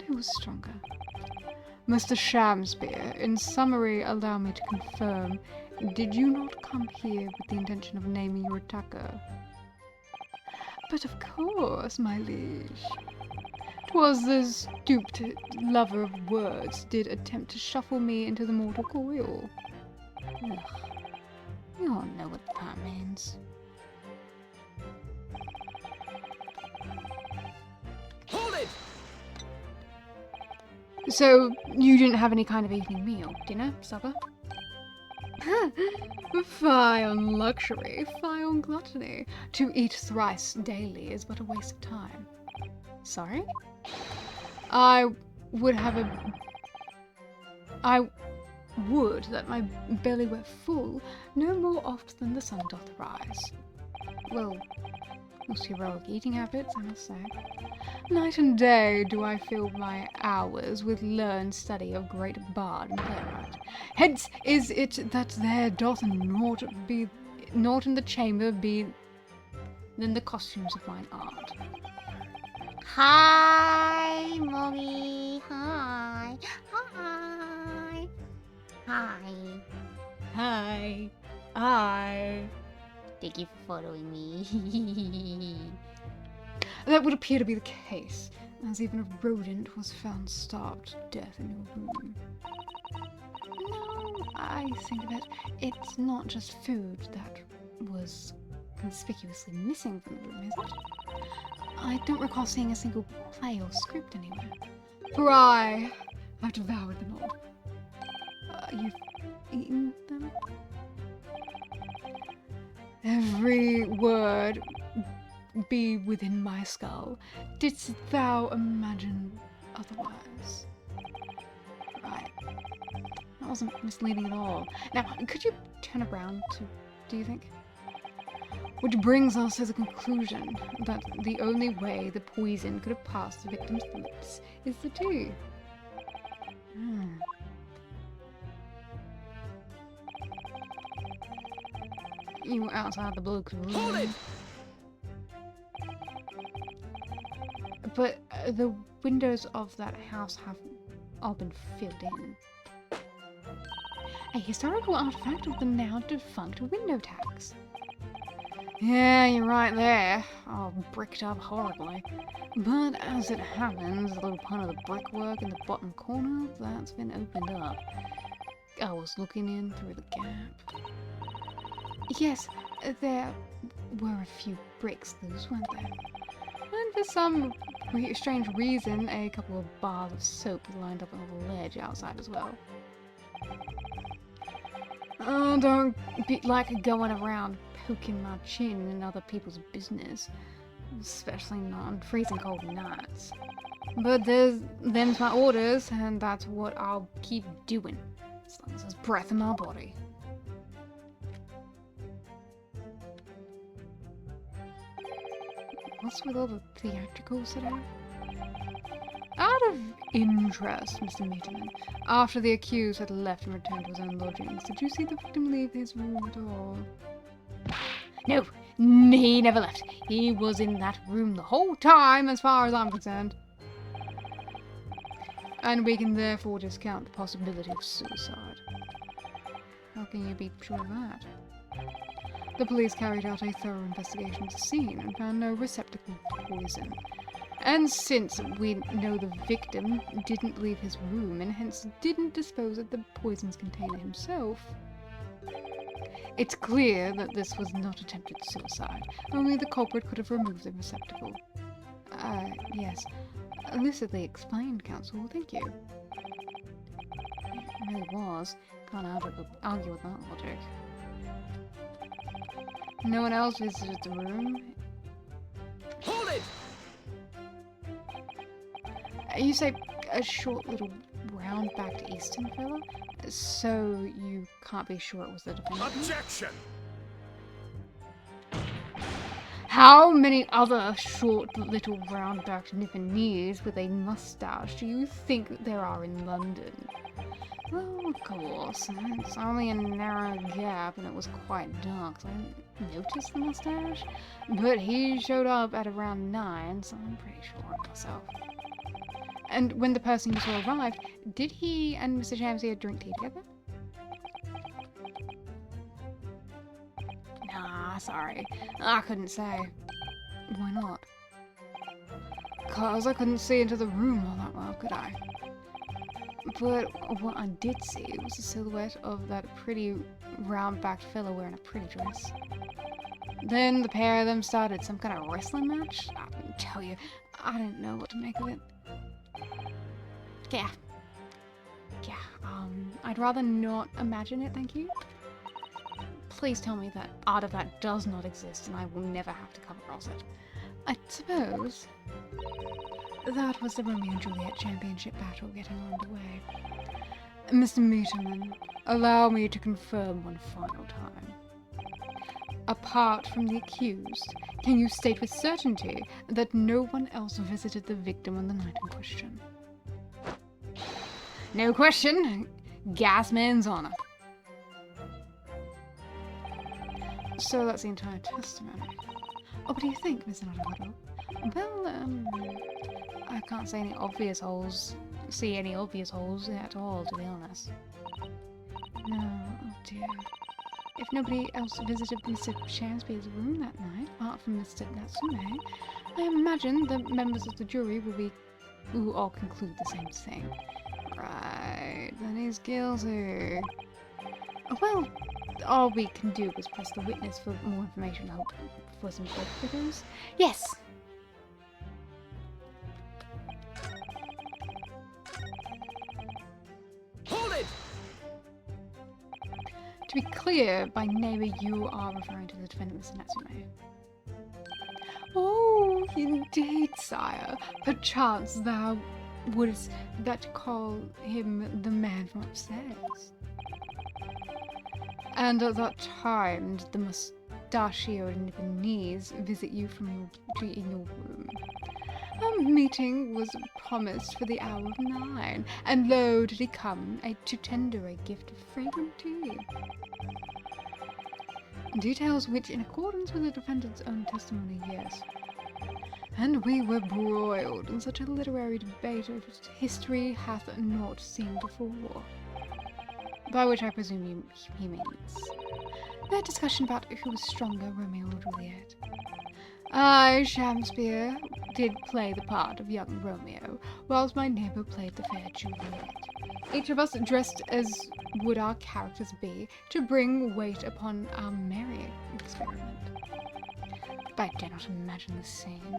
Who was stronger? Mr. Shamspeare, in summary, allow me to confirm, did you not come here with the intention of naming your attacker? But of course, my liege. 'Twas this stooped lover of words did attempt to shuffle me into the mortal coil. Ugh. You all know what that means. Hold it! So, you didn't have any kind of evening meal? Dinner? Supper? Fie on luxury, fie on gluttony. To eat thrice daily is but a waste of time. Sorry? I would that my belly were full, no more oft than the sun doth rise. Well, most heroic eating habits, I must say. Night and day do I fill my hours with learned study of great bard and playwright. Hence is it that there doth naught in the chamber be than the costumes of mine art. Hi, mommy. Hi. Hi. Hi. Hi. Hi. Thank you for following me. That would appear to be the case, as even a rodent was found starved to death in your room. No, I think of it, it's not just food that was conspicuously missing from the room, is it? I don't recall seeing a single play or script anywhere. For I have devoured them all. You've eaten them? Every word be within my skull. Didst thou imagine otherwise? Right. That wasn't misleading at all. Now, could you turn around do you think? Which brings us to the conclusion that the only way the poison could have passed the victim's lips is the tea. You were outside the bloke's room. Hold it! The windows of that house have all been filled in. A historical artifact of the now defunct window tax. Yeah, you're right there. All bricked up horribly. But as it happens, a little part of the brickwork in the bottom corner, that's been opened up. I was looking in through the gap. Yes, there were a few bricks loose, weren't there? And for some strange reason, a couple of bars of soap lined up on the ledge outside as well. Oh, don't be like going around poking my chin in other people's business, especially not on freezing cold nights. But them's my orders, and that's what I'll keep doing, as long as there's breath in my body. What's with all the theatricals today? Out of interest, Mr. Meterman, after the accused had left and returned to his own lodgings, did you see the victim leave his room at all? No, he never left. He was in that room the whole time, as far as I'm concerned. And we can therefore discount the possibility of suicide. How can you be sure of that? The police carried out a thorough investigation of the scene and found no receptacle of poison. And since we know the victim didn't leave his room and hence didn't dispose of the poison's container himself, it's clear that this was not attempted suicide. Only the culprit could have removed the receptacle. Yes. Lucidly explained, counsel. Thank you. It really was. Can't argue with that logic. No one else visited the room. Hold it! You say a short little round-backed Eastern fella? So you can't be sure it was the defendant? Objection! How many other short little round-backed Nipponese with a mustache do you think there are in London? Well, of course, it's only a narrow gap and it was quite dark, so I didn't notice the mustache. But he showed up at around 9, so I'm pretty sure of myself. And when the person you saw arrived, did he and Mr. Shamsia drink tea together? Nah, sorry. I couldn't say. Why not? 'Cause I couldn't see into the room all that well, could I? But what I did see was the silhouette of that pretty round-backed fellow wearing a pretty dress. Then the pair of them started some kind of wrestling match. I can tell you, I didn't know what to make of it. Yeah, I'd rather not imagine it, thank you. Please tell me that art of that does not exist and I will never have to come across it. I suppose that was the Romeo and Juliet championship battle getting underway. Mr. Meterman, allow me to confirm one final time. Apart from the accused, can you state with certainty that no one else visited the victim on the night in question? No question. Gasman's honor. So that's the entire testimony. Oh, what do you think, Miss Nottingham? Well, I can't see any obvious holes at all, to be honest. No, oh dear. If nobody else visited Mr. Shamsby's room that night, apart from Mr. Natsume, I imagine the members of the jury will all conclude the same thing. Right, then he's guilty. Well, all we can do is press the witness for more information, hope for some court figures. Yes! Hold it! To be clear, by neighbour you are referring to the defendant, Mr. Natsume. Oh, indeed, sire. Perchance thou wouldst that call him the man from upstairs. And at that time did the mustachioed Nipponese visit you in your room. A meeting was promised for the hour of 9, and lo did he come to tender a gift of fragrant tea. Details which, in accordance with the defendant's own testimony, yes. and we were broiled in such a literary debate of which history hath not seen before. By which I presume he means that discussion about who was stronger, Romeo or Juliet. I, Shakespeare, did play the part of young Romeo, whilst my neighbour played the fair Juliet. Each of us dressed as would our characters be, to bring weight upon our merry experiment. But I dare not imagine the scene.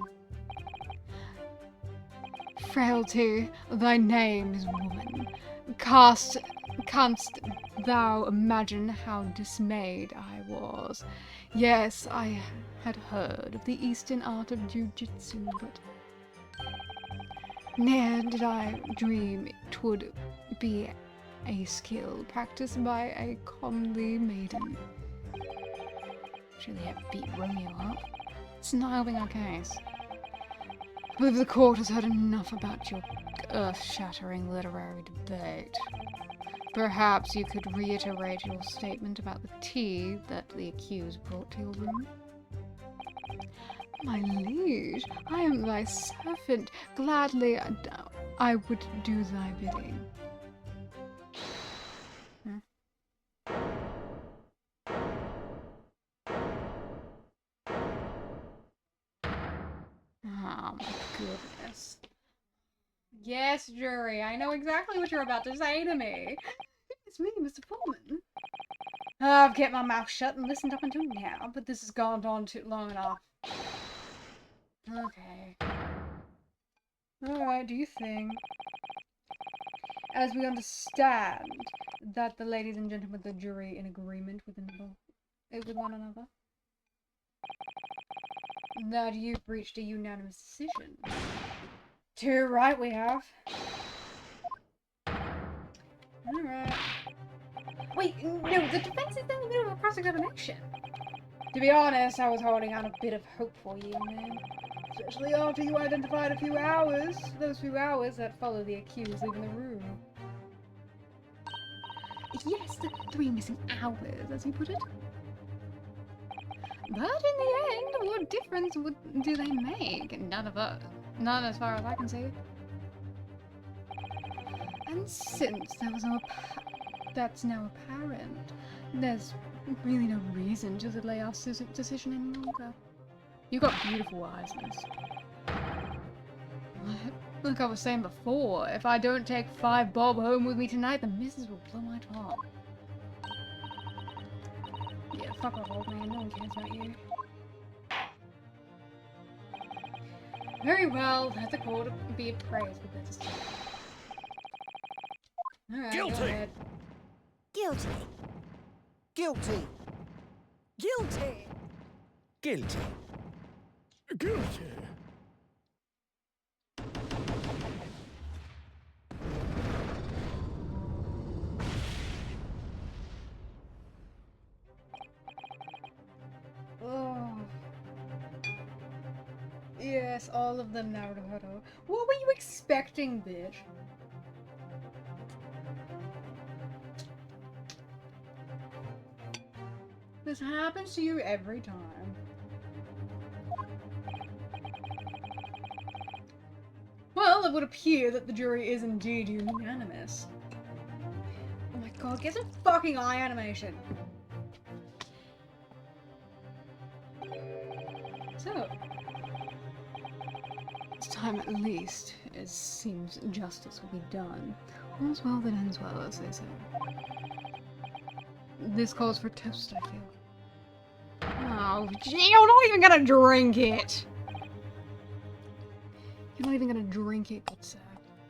Frailty, thy name is woman. Canst thou imagine how dismayed I was? Yes, I had heard of the Eastern art of jiu-jitsu, but ne'er did I dream 'twould be a skill practiced by a comely maiden. Juliet beat Romeo up. It's not helping our case. I believe the court has heard enough about your earth-shattering literary debate. Perhaps you could reiterate your statement about the tea that the accused brought to your room? My liege, I am thy servant. Gladly I would do thy bidding. Oh my goodness. Yes, jury, I know exactly what you're about to say to me. It's me, Mr. Pullman. I've kept my mouth shut and listened up until now, but this has gone on too long enough. Okay. Alright, do you think, as we understand, that the ladies and gentlemen of the jury in agreement with one another? That you've reached a unanimous decision? Too right we have. Alright. Wait, no, the defense is in the middle of a cross-examination. To be honest, I was holding out a bit of hope for you, man. Especially after you identified those few hours that followed the accused leaving the room. Yes, the 3 missing hours, as you put it. But in the end, what difference do they make? None as far as I can see. And since there was that's now apparent, there's really no reason to delay our decision any longer. You've got beautiful eyes, miss. Like I was saying before, if I don't take 5 bob home with me tonight, the missus will blow my top. Yeah, fuck off, old man. No one cares about you. Very well, let the court be appraised with this. Alright, Guilty! go ahead. Guilty. Guilty. Guilty. Guilty. Guilty. Oh. Yes, all of them, Naruto. What were you expecting, bitch? This happens to you every time. Well, it would appear that the jury is indeed unanimous. Oh my god, get some fucking eye animation! So, this time at least, it seems justice will be done. All's well that ends well, as they say. This calls for toast, I feel. Oh, you're not even gonna drink it! You're not even gonna drink it, good sir.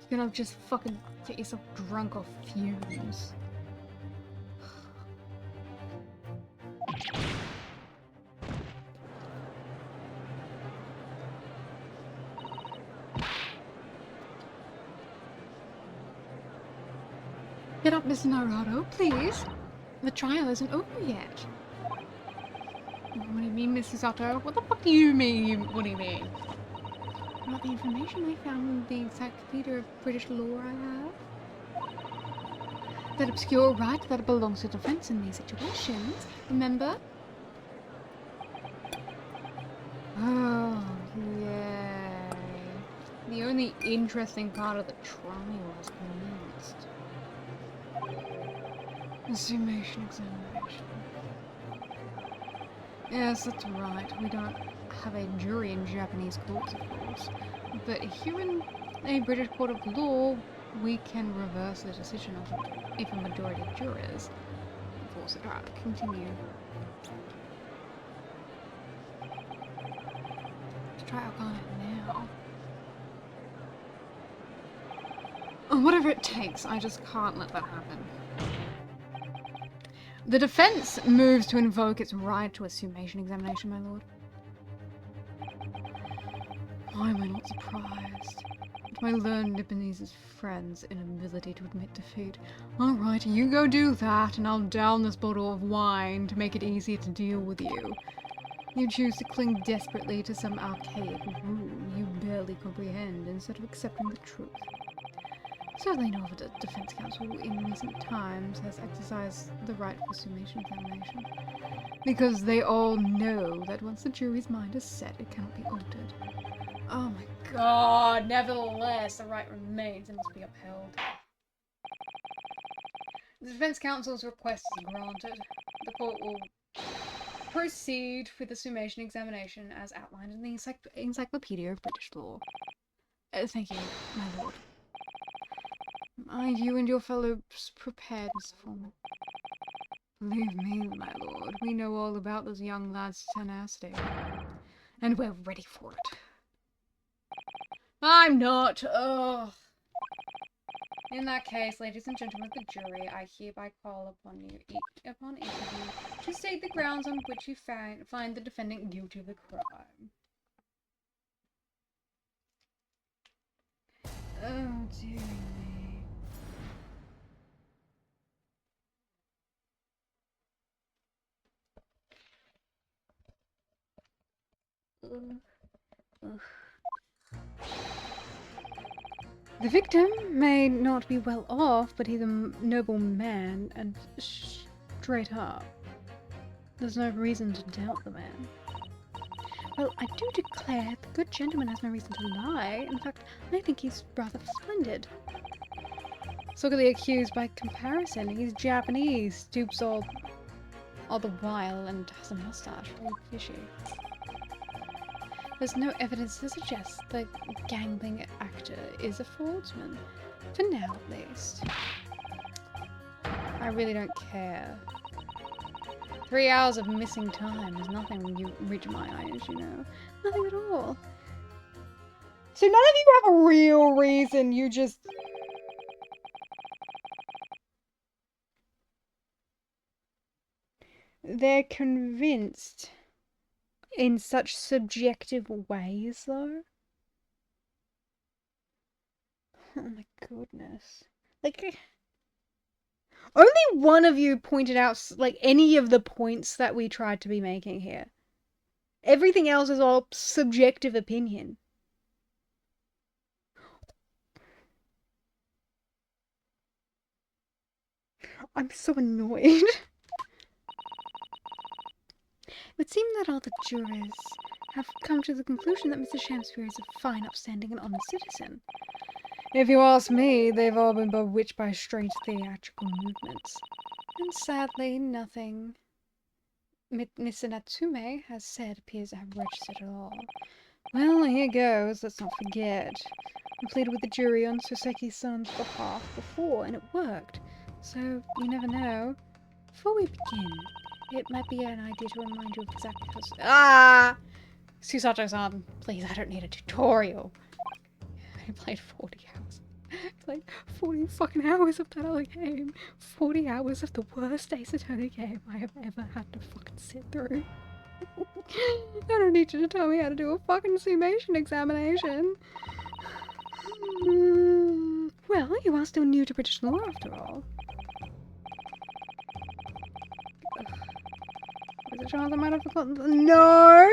You're gonna just fucking get yourself drunk off fumes. Get up, Mr. Naruto, please. The trial isn't over yet. What do you mean, Mrs. Otto? What the fuck do you mean? What do you mean? About the information I found in the Encyclopedia of British law I have. That obscure right that belongs to defense in these situations. Remember? Oh, yes. The only interesting part of the trial has commenced. The summation examination. Yes, that's right. We don't have a jury in Japanese courts, of course. But here in a British court of law, we can reverse the decision of it if a majority of jurors force it out. Continue. Let's try Arcana now. Whatever it takes, I just can't let that happen. The defense moves to invoke its right to a summation examination, my lord. Why am I not surprised? At my learned Nipponese's friend's inability to admit defeat. Alright, you go do that, and I'll down this bottle of wine to make it easier to deal with you. You choose to cling desperately to some archaic rule you barely comprehend instead of accepting the truth. Certainly no other defense counsel in recent times has exercised the right for summation examination, because they all know that once the jury's mind is set, it cannot be altered. Oh my god, nevertheless, the right remains and must be upheld. The defense counsel's request is granted. The court will proceed with the summation examination as outlined in the Encyclopedia of British Law. Thank you, my lord. Are you and your fellows prepared, Mr. Foreman? Believe me, my lord, we know all about this young lad's tenacity. And we're ready for it. I'm not! Ugh. In that case, ladies and gentlemen of the jury, I hereby call upon you, upon each of you, to state the grounds on which you find the defendant guilty of the crime. Oh, dear me. The victim may not be well off, but he's a noble man and straight up. There's no reason to doubt the man. Well, I do declare the good gentleman has no reason to lie. In fact, I think he's rather splendid. Let's look at the accused by comparison. He's Japanese, stoops all the while, and has a mustache. Very fishy. There's no evidence to suggest the gangling actor is a fraudman. For now, at least. I really don't care. 3 hours of missing time is nothing when you reach my eyes, you know. Nothing at all. So none of you have a real reason, you just... They're convinced in such subjective ways, though. Oh my goodness. Like, only one of you pointed out, like, any of the points that we tried to be making here. Everything else is all subjective opinion. I'm so annoyed. It would seem that all the jurors have come to the conclusion that Mr. Shamspeare is a fine, upstanding, and honest citizen. If you ask me, they've all been bewitched by strange theatrical movements. And sadly, nothing Mr. Natsume has said appears to have registered at all. Well, here goes, let's not forget. I pleaded with the jury on Soseki-san's behalf before, and it worked. So, you never know. Before we begin, it might be an idea to remind you of exactly how... Susato-san, please, I don't need a tutorial. I played 40 hours. I played 40 fucking hours of that other game. 40 hours of the worst Ace Attorney game I have ever had to fucking sit through. I don't need you to tell me how to do a fucking summation examination. Well, you are still new to British law after all. There's a chance I might have forgotten. No!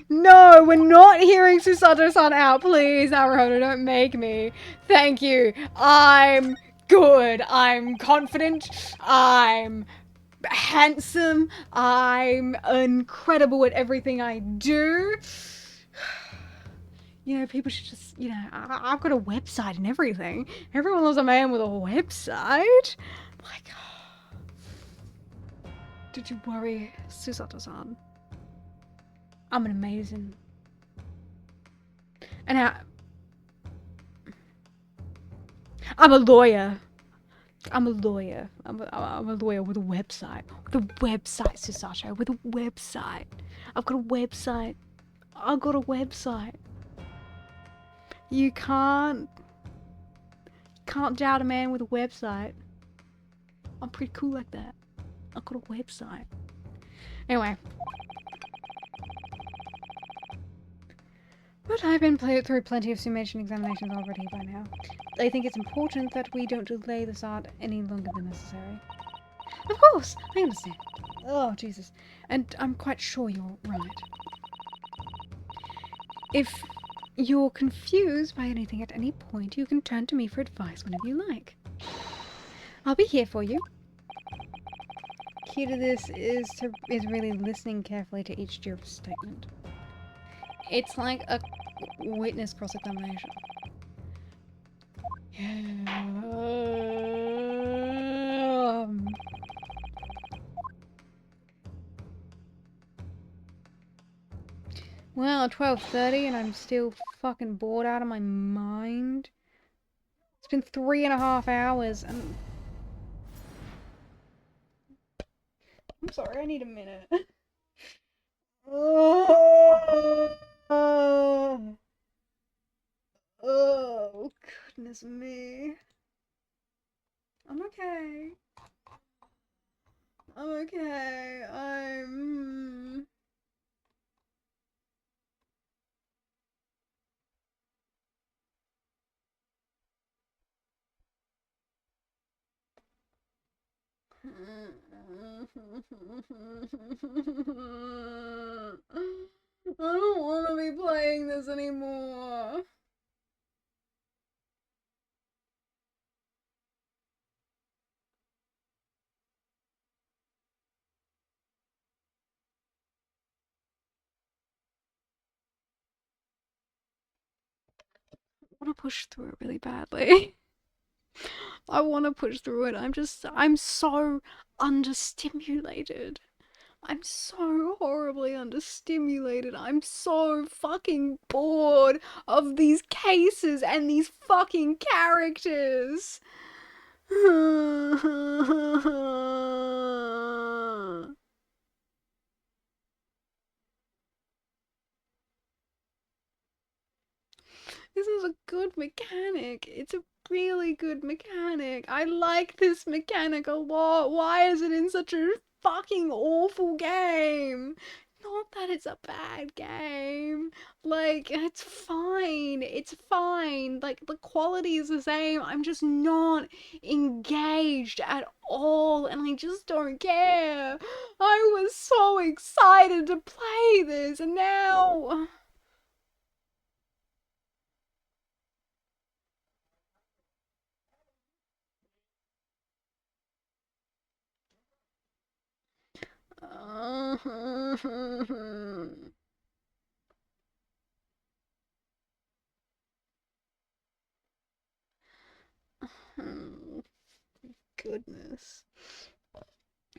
No, we're not hearing Susato-san out, please, Naruhodo, don't make me. Thank you. I'm good. I'm confident. I'm handsome. I'm incredible at everything I do. You know, people should just, you know, I've got a website and everything. Everyone loves a man with a website. Like, did you worry, Susato-san? I'm an amazing. And I'm a lawyer. I'm a lawyer. I'm a lawyer with a website. With a website, Susato. With a website. I've got a website. I've got a website. You can't doubt a man with a website. I'm pretty cool like that. I've got a website. Anyway. But I've been through plenty of summation examinations already by now. I think it's important that we don't delay this art any longer than necessary. Of course, I understand. Oh, Jesus. And I'm quite sure you're right. If you're confused by anything at any point, you can turn to me for advice whenever you like. I'll be here for you. Key to this is really listening carefully to each juror's statement. It's like a witness cross-examination. Well, 12:30 and I'm still fucking bored out of my mind. It's been 3.5 hours and... I'm sorry, I need a minute. Oh, goodness me. I'm okay. I'm okay. I don't want to be playing this anymore. I want to push through it really badly. I want to push through it. I'm so understimulated. I'm so horribly understimulated. I'm so fucking bored of these cases and these fucking characters. This is a good mechanic. It's a really good mechanic. I like this mechanic a lot. Why is it in such a fucking awful game? Not that it's a bad game. Like, it's fine. It's fine. Like, the quality is the same. I'm just not engaged at all, and I just don't care. I was so excited to play this, and now... Goodness.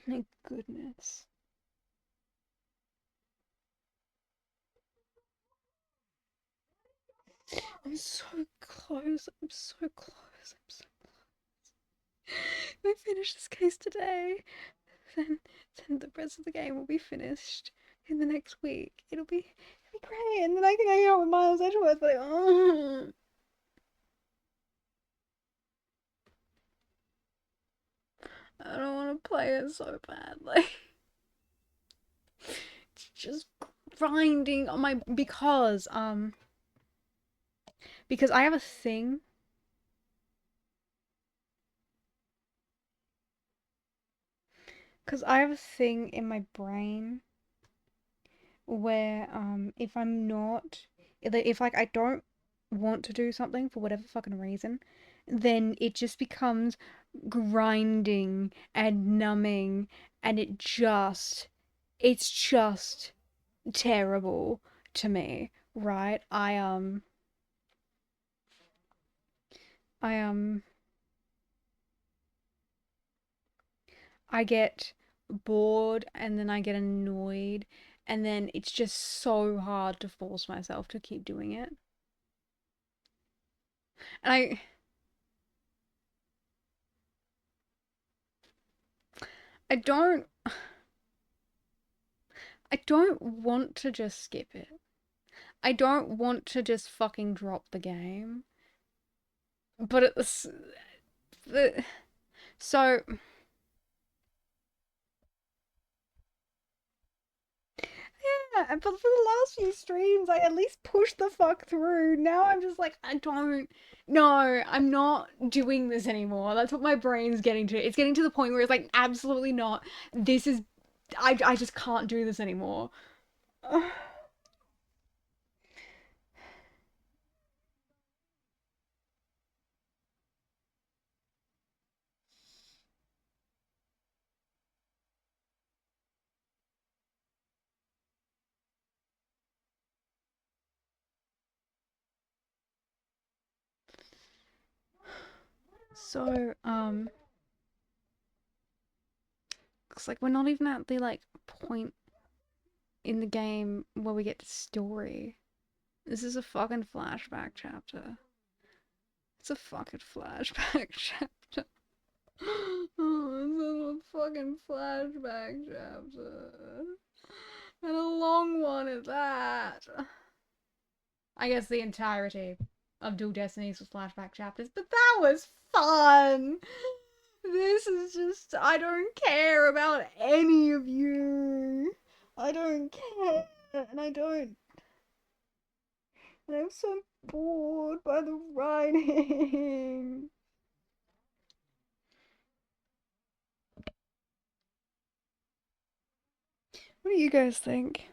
My goodness. I'm so close. I'm so close. I'm so close. If I finish this case today, then the rest of the game will be finished in the next week. It'll be great, and then I can hang out with Miles Edgeworth. Like, oh. I don't want to play it so badly. It's just grinding on my because I have a thing. Because I have a thing in my brain where if I'm not, if like I don't want to do something for whatever fucking reason, then it just becomes grinding and numbing, and it's just terrible to me, right? I get bored and then I get annoyed and then it's just so hard to force myself to keep doing it. And I don't want to just skip it. I don't want to just fucking drop the game. But at so yeah, but for the last few streams, I at least pushed the fuck through. Now I'm just like, no, I'm not doing this anymore. That's what my brain's getting to. It's getting to the point where it's like, absolutely not. This is, I just can't do this anymore. So, it's like we're not even at the like point in the game where we get to story. This is a fucking flashback chapter. It's a fucking flashback chapter. Oh, it's a fucking flashback chapter. And a long one at that. I guess the entirety of Dual Destinies was flashback chapters, but that was fun! This is just, I don't care about any of you. I don't care, and I'm so bored by the writing. What do you guys think?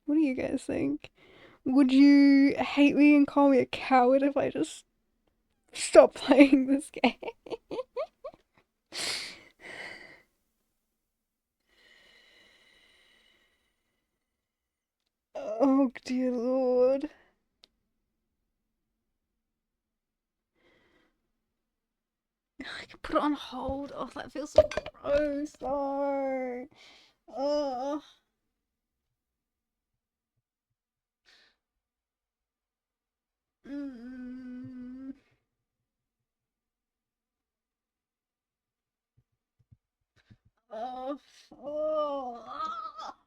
What do you guys think? Would you hate me and call me a coward if I just stopped playing this game? Oh dear lord. I can put it on hold. Oh, that feels so gross. Oh. Oh. Mm. Oh. Oh.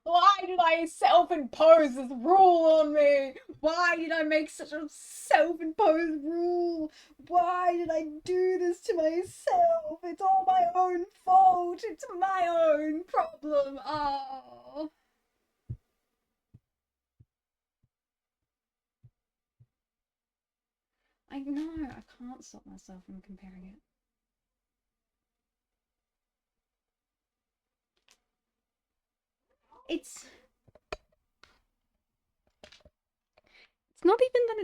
Why did I self-impose this rule on me? Why did I make such a self-imposed rule? Why did I do this to myself? It's all my own fault. It's my own problem. Oh. I know, I can't stop myself from comparing it. It's not even that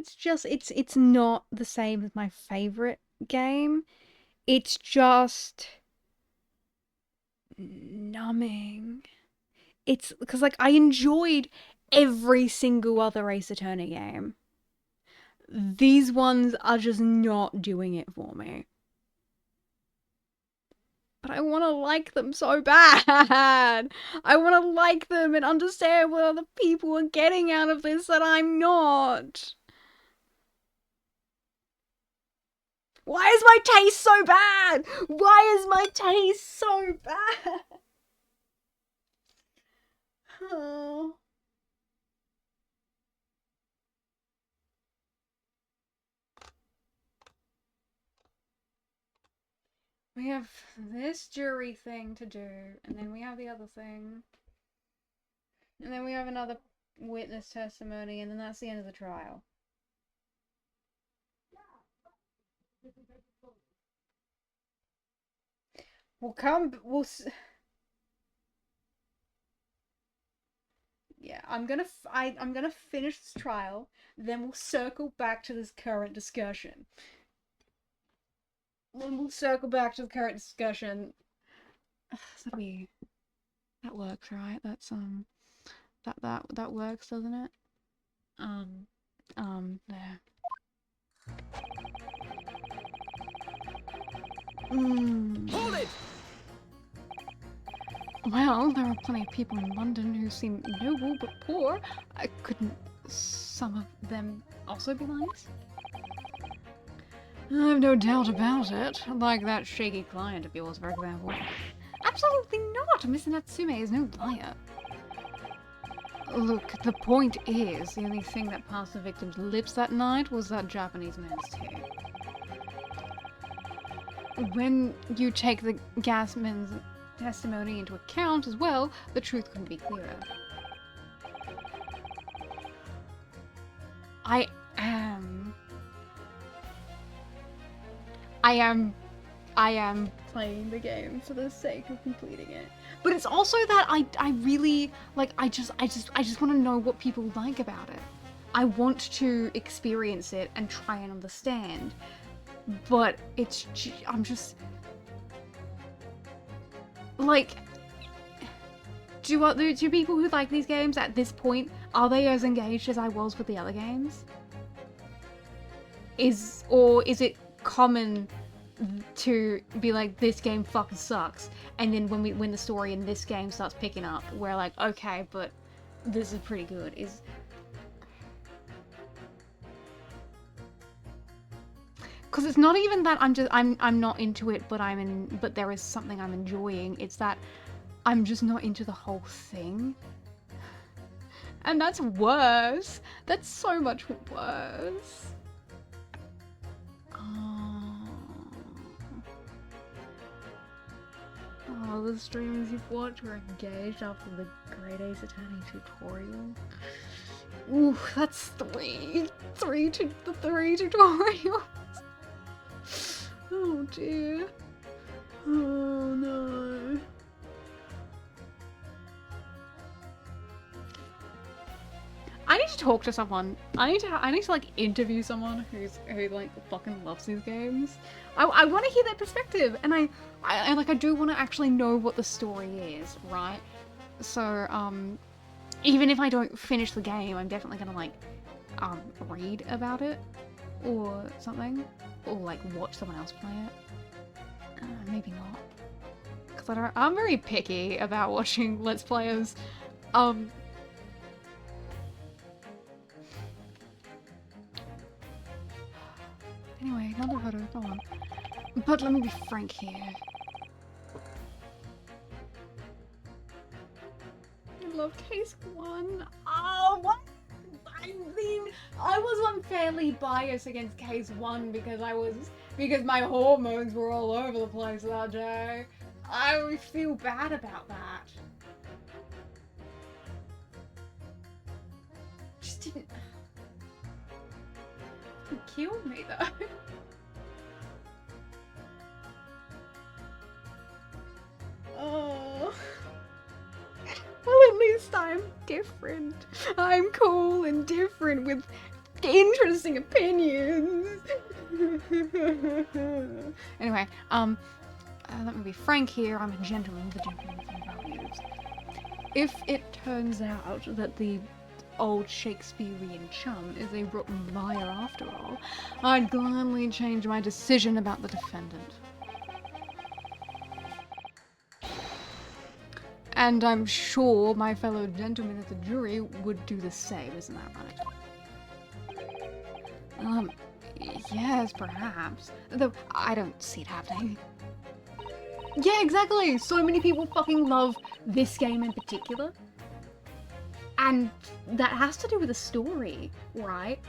it's not the same as my favorite game. It's just numbing. It's because like I enjoyed every single other Ace Attorney game. These ones are just not doing it for me. But I want to like them so bad. I want to like them and understand what other people are getting out of this that I'm not. Why is my taste so bad? Why is my taste so bad? Oh. We have this jury thing to do, and then we have the other thing. And then we have another witness testimony, and then that's the end of the trial. Yeah, I'm gonna finish this trial, then we'll circle back to this current discussion. Then we'll circle back to the current discussion. That works, right? That's that works, doesn't it? There. Hold it! Well, there are plenty of people in London who seem noble but poor. Couldn't some of them also be liars? I've no doubt about it. Like that shaky client of yours, for example. Absolutely not! Miss Natsume is no liar. Look, the point is, the only thing that passed the victim's lips that night was that Japanese man's tea. When you take the gasman's testimony into account as well, the truth couldn't be clearer. I am playing the game for the sake of completing it. But it's also that I really, like, I just want to know what people like about it. I want to experience it and try and understand. But I'm just... Like... Do people who like these games at this point, are they as engaged as I was with the other games? Or is it common to be like, this game fucking sucks, and then when the story in this game starts picking up, we're like, okay, but this is pretty good. Because it's not even that I'm not into it, but there is something I'm enjoying. It's that I'm just not into the whole thing. And that's worse. That's so much worse. Oh, the streamers you've watched were engaged after the Grade A Satanic tutorial. Ooh, that's three tutorials. Oh dear. Oh no. I need to talk to someone. I need to like interview someone who like fucking loves these games. I want to hear their perspective, and I do want to actually know what the story is, right? So even if I don't finish the game, I'm definitely gonna like read about it or something, or like watch someone else play it. Maybe not, because I'm very picky about watching Let's Players. Anyway, another photo, go on. But let me be frank here. I love case 1. Oh, what? I mean, I was unfairly biased against case 1 because my hormones were all over the place that day. I feel bad about that. Just didn't kill me though. Oh. Well, at least I'm different. I'm cool and different with interesting opinions. Anyway, let me be frank here. I'm a gentleman with a gentleman's values. If it turns out that the old Shakespearean chum is a rotten liar after all, I'd gladly change my decision about the defendant. And I'm sure my fellow gentlemen at the jury would do the same, isn't that right? Yes, perhaps. Though I don't see it happening. Yeah, exactly! So many people fucking love this game in particular. And that has to do with the story, right?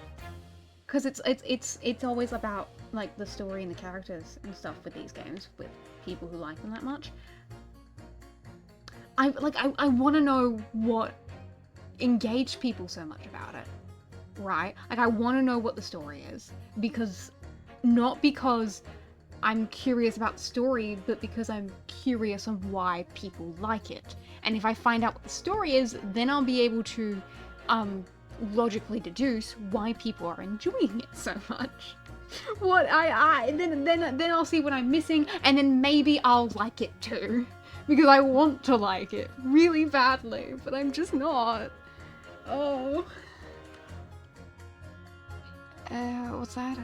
Because it's always about like the story and the characters and stuff with these games, with people who like them that much. I want to know what engaged people so much about it, right? Like, I want to know what the story is, because not because I'm curious about the story, but because I'm curious on why people like it. And if I find out what the story is, then I'll be able to logically deduce why people are enjoying it so much. Then I'll see what I'm missing, and then maybe I'll like it too. Because I want to like it really badly, but I'm just not. Oh. What's that?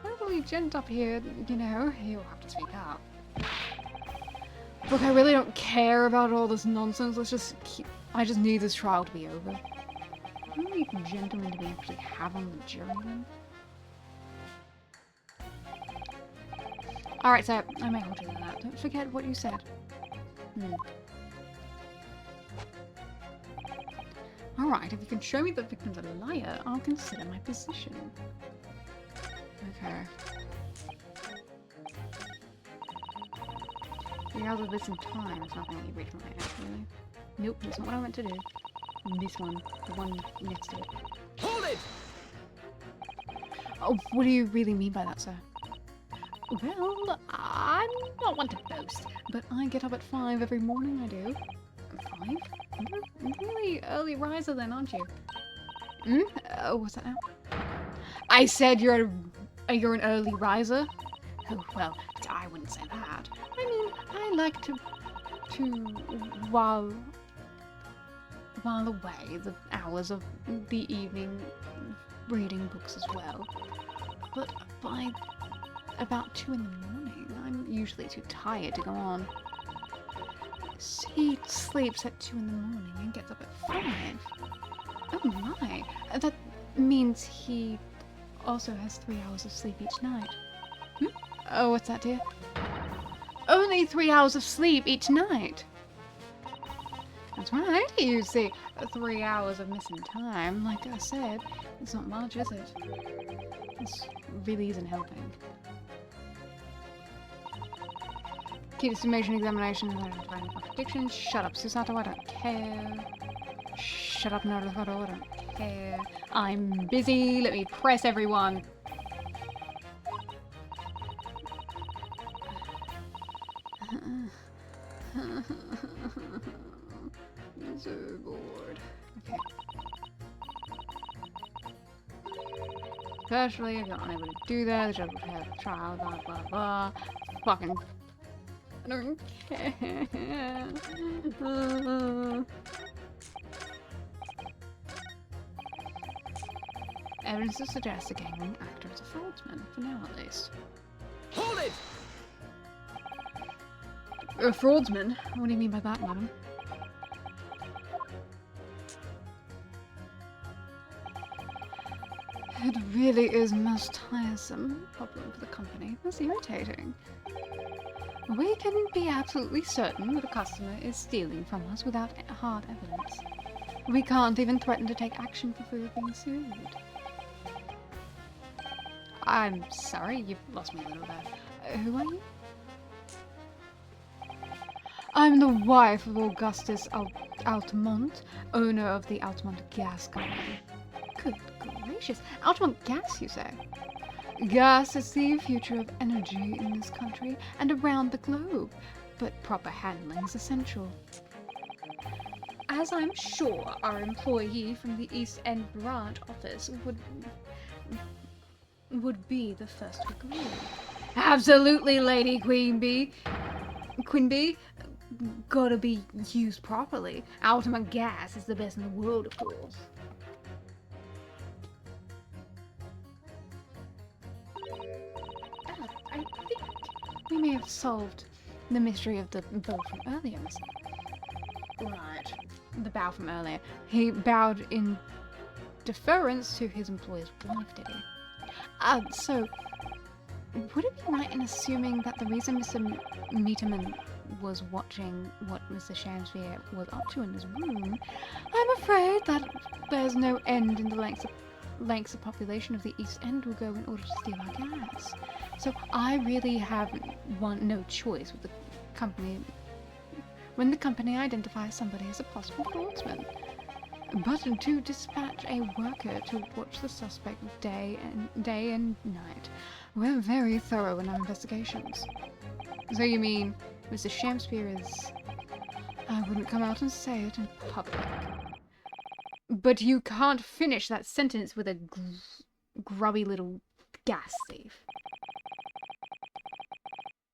Lovely gent up here, you know, he'll have to speak up. Look, I really don't care about all this nonsense. Let's just keep... I just need this trial to be over. How many gentlemen do we actually have on the jury then? Alright, so I may hold you to that. Don't forget what you said. Alright, if you can show me the victim's a liar, I'll consider my position. Okay. 3 hours of missing time is nothing that you reach my head, really. Nope, that's not what I meant to do. This one. The one next to it. Hold it! Oh, what do you really mean by that, sir? Well, I'm not one to boast, But I get up at 5 every morning, I do. 5? You're really early riser then, aren't you? What's that now? I said you're an early riser? Oh, well, I wouldn't say that. I mean, I like to while away the hours of the evening reading books as well. But by about 2 in the morning, I'm usually too tired to go on. He sleeps at 2 in the morning and gets up at 5. Oh my, that means he also has 3 hours of sleep each night. Oh, what's that, dear? Only 3 hours of sleep each night. That's right, you see. 3 hours of missing time, like I said. It's not much, is it? This really isn't helping. Key summation examination, identifying contradictions. Shut up, Susato, I don't care. Shut up, Naruto, I don't care. I'm busy, let me press everyone. I'm so bored. Okay. Especially if you're unable to do that, the judge will have a trial, blah blah blah. Fucking I don't care. Evidence to suggest the gangling actor is a fraudman, for now at least. Hold it! A fraudsman? What do you mean by that, madam? It really is most tiresome problem for the company. That's irritating. We can be absolutely certain that a customer is stealing from us without hard evidence. We can't even threaten to take action for fear of being sued. I'm sorry, you've lost me a little there. Who are you? I'm the wife of Augustus Altamont, owner of the Altamont Gas Company. Good gracious, Altamont Gas, you say? Gas is the future of energy in this country and around the globe, but proper handling is essential. As I'm sure our employee from the East End branch office would be the first to agree. Absolutely, Lady Queen Bee. Gotta be used properly. Altamont Gas is the best in the world, of course. I think we may have solved the mystery of the bow from earlier, Miss. Right. The bow from earlier. He bowed in deference to his employer's wife, did he? So, would it be right in assuming that the reason Mr. Meterman was watching what Mr. Shamsphere was up to in his room, I'm afraid that there's no end in the lengths of population of the East End will go in order to steal our gas. So I really have no choice with the company when the company identifies somebody as a possible fraudsman, but to dispatch a worker to watch the suspect day and night. We're very thorough in our investigations. So you mean Mr. Shamsphere is... I wouldn't come out and say it in public. But you can't finish that sentence with a grubby little gas thief.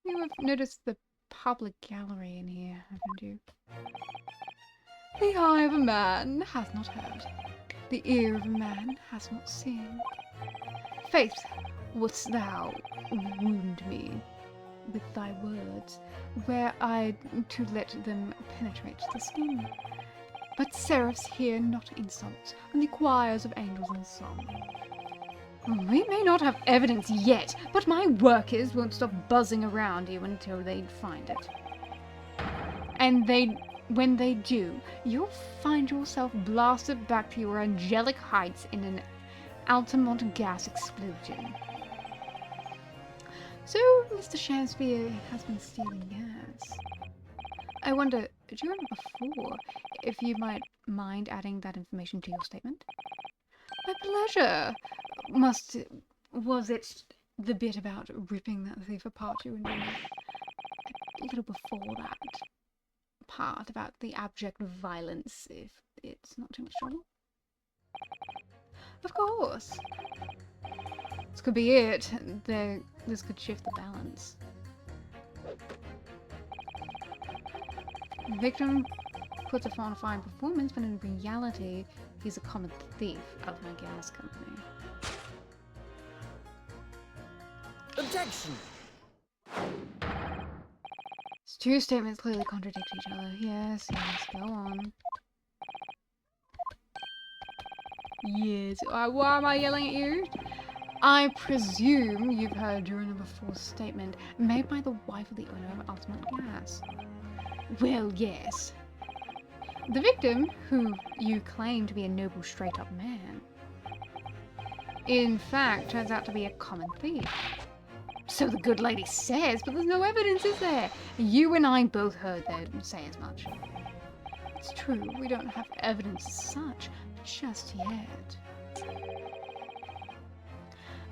You have noticed the public gallery in here, haven't you? The eye of a man hath not heard. The ear of a man has not seen. Faith, wouldst thou wound me? with thy words, were I to let them penetrate the skin. But seraphs hear not insults, and the choirs of angels in song. We may not have evidence yet, but my workers won't stop buzzing around you until they find it. And when they do, you'll find yourself blasted back to your angelic heights in an Altamont gas explosion. So, Mr. Shakespeare has been stealing gas. I wonder, do you remember before, if you might mind adding that information to your statement? My pleasure. Was it the bit about ripping that thief apart you were doing a little before that part about the abject violence, if it's not too much trouble? Of course. This could be it. This could shift the balance. The victim puts on a fine performance, but in reality, he's a common thief of my gas company. Objection! These two statements clearly contradict each other. Yes, go on. Yes, why am I yelling at you? I presume you've heard juror number 4's statement made by the wife of the owner of Ultimate Gas. Well, yes. The victim, who you claim to be a noble straight-up man, in fact turns out to be a common thief. So the good lady says, but there's no evidence, is there? You and I both heard them say as much. It's true, we don't have evidence as such, just yet.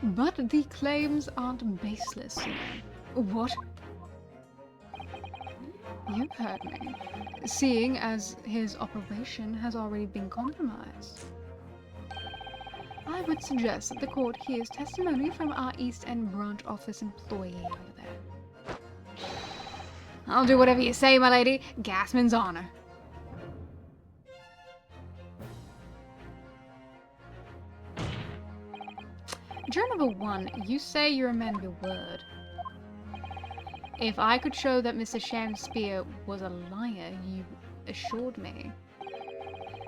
But the claims aren't baseless, you know. What? You've heard me. Seeing as his operation has already been compromised. I would suggest that the court hears testimony from our East End branch office employee over there. I'll do whatever you say, my lady. Gasman's honor. Juror number 1, you say you're a man of your word. If I could show that Mr. Shakespeare was a liar, you assured me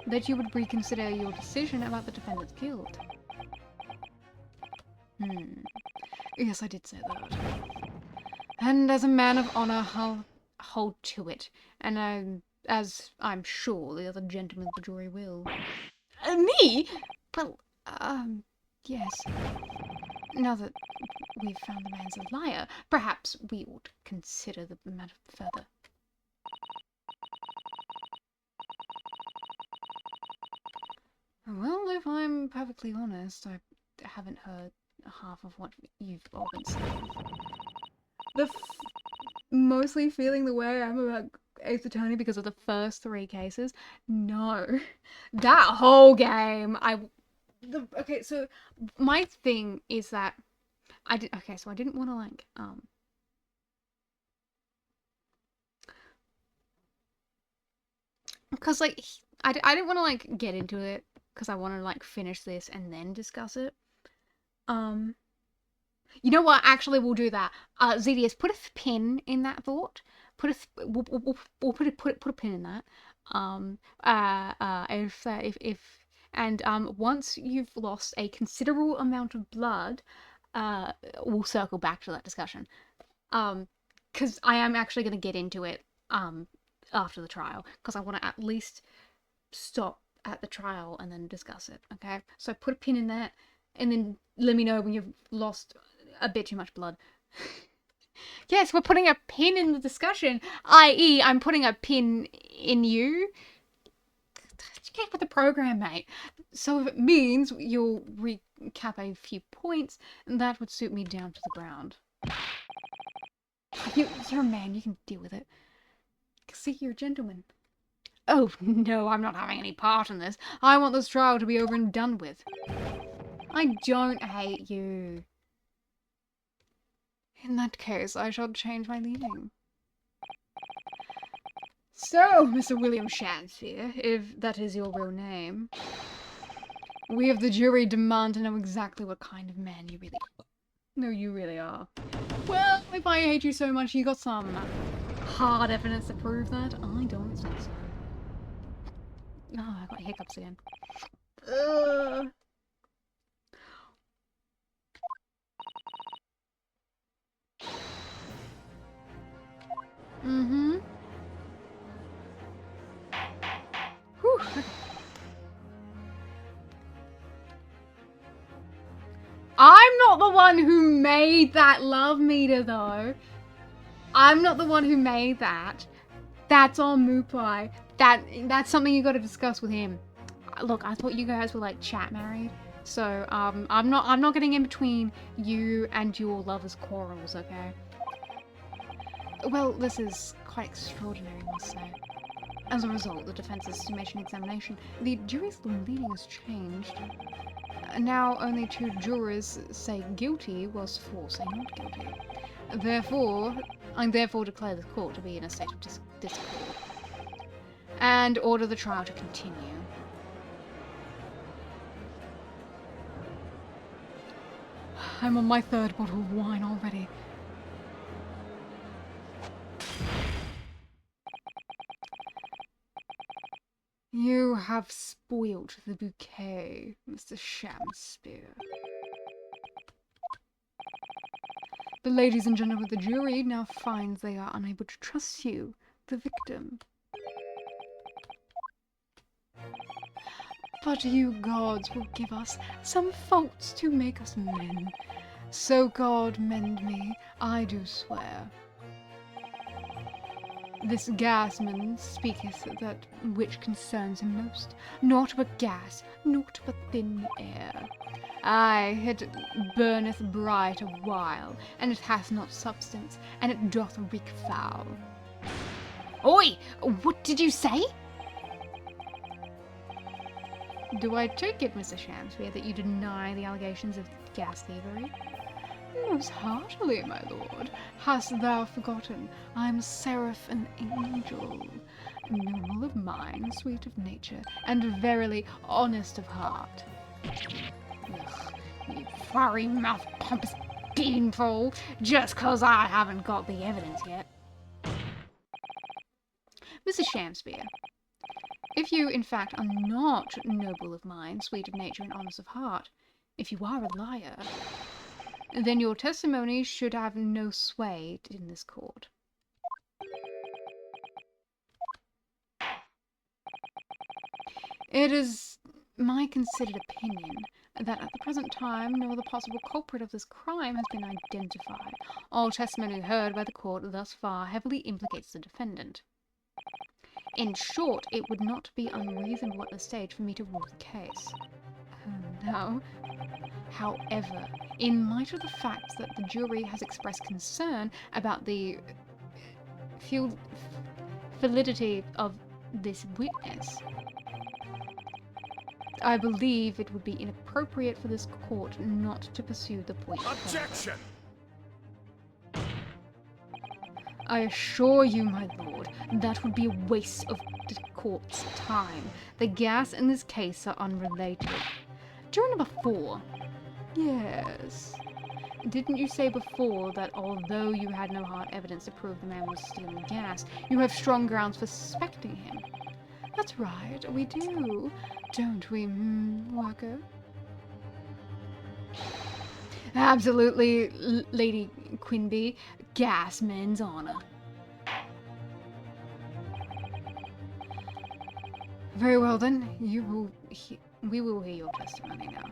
that you would reconsider your decision about the defendant's guilt. Yes, I did say that. And as a man of honor, I'll hold to it. And as I'm sure the other gentlemen of the jury will. Me? Well, yes. Now that we've found the man's a liar, perhaps we ought to consider the matter further. Well, if I'm perfectly honest, I haven't heard half of what you've all been saying. Mostly feeling the way I am about Ace Attorney because of the first 3 cases? No. That whole game, okay, so my thing is that I didn't want to like because like I didn't want to like get into it because I want to like finish this and then discuss it. You know what? Actually, we'll do that. ZDS, put a pin in that thought. We'll put a pin in that. Once you've lost a considerable amount of blood, we'll circle back to that discussion. Because I am actually going to get into it after the trial, because I want to at least stop at the trial and then discuss it. Okay, so put a pin in that, and then let me know when you've lost a bit too much blood. Yes, we're putting a pin in the discussion, i.e. I'm putting a pin in you. Get with the program, mate. So if it means you'll recap a few points, that would suit me down to the ground. You're a man, you can deal with it. See, you're a gentleman. Oh, no, I'm not having any part in this. I want this trial to be over and done with. I don't hate you. In that case, I shall change my leaving. So, Mr. William Shakespeare, if that is your real name, we of the jury demand to know exactly what kind of man you really are. No, you really are. Well, if I hate you so much, you got some hard evidence to prove that? I don't think so. Oh, I got hiccups again. Mm-hmm. Whew. I'm not the one who made that love meter, though. I'm not the one who made that. That's on Moopai. That's something you got to discuss with him. Look, I thought you guys were like chat married, so I'm not getting in between you and your lovers' quarrels, okay? Well, this is quite extraordinary, I must say. As a result, the defense's summation examination, the jury's leading has changed. Now only 2 jurors say guilty, whilst 4 say not guilty. Therefore, I therefore declare the court to be in a state of discord, and order the trial to continue. I'm on my 3rd bottle of wine already. You have spoilt the bouquet, Mr. Shakespeare. The ladies and gentlemen of the jury now find they are unable to trust you, the victim. But you gods will give us some faults to make us men. So God mend me, I do swear. This gasman speaketh that which concerns him most, naught but gas, naught but thin air. Aye, it burneth bright a while, and it hath not substance, and it doth reek foul. Oi! What did you say? Do I take it, Mr. Shamspeare, that you deny the allegations of gas thievery? Most heartily, my lord. Hast thou forgotten I am seraph and angel, noble of mind, sweet of nature, and verily honest of heart? Ugh, you furry-mouthed pompous beanpole, just 'cause I haven't got the evidence yet. Mr. Shamspeare, if you, in fact, are not noble of mind, sweet of nature, and honest of heart, if you are a liar, then your testimony should have no sway in this court. It is my considered opinion that at the present time no other possible culprit of this crime has been identified. All testimony heard by the court thus far heavily implicates the defendant. In short, it would not be unreasonable at this stage for me to rule the case. Oh no. However, in light of the fact that the jury has expressed concern about the validity of this witness, I believe it would be inappropriate for this court not to pursue the point. Objection! I assure you, my lord, that would be a waste of the court's time. The gas in this case are unrelated. Juror number 4. Yes. Didn't you say before that although you had no hard evidence to prove the man was stealing gas, you have strong grounds for suspecting him? That's right, we do. Don't we, worker? Absolutely, Lady Quinby. Gasman's honor. Very well then, we will hear your testimony now.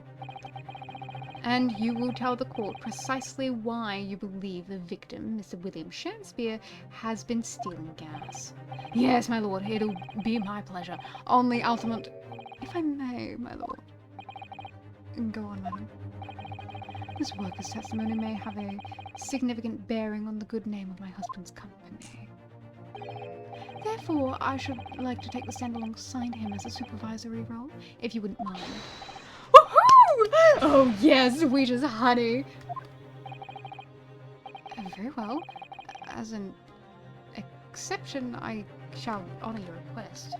And you will tell the court precisely why you believe the victim, Mr. William Shakespeare, has been stealing gas. Yes, my lord, it'll be my pleasure. On the ultimate, if I may, my lord. Go on, madam. This worker's testimony may have a significant bearing on the good name of my husband's company. Therefore, I should like to take the stand alongside him as a supervisory role, if you wouldn't mind. Woohoo! Oh yes, sweet as honey. Very well. As an exception, I shall honor your request.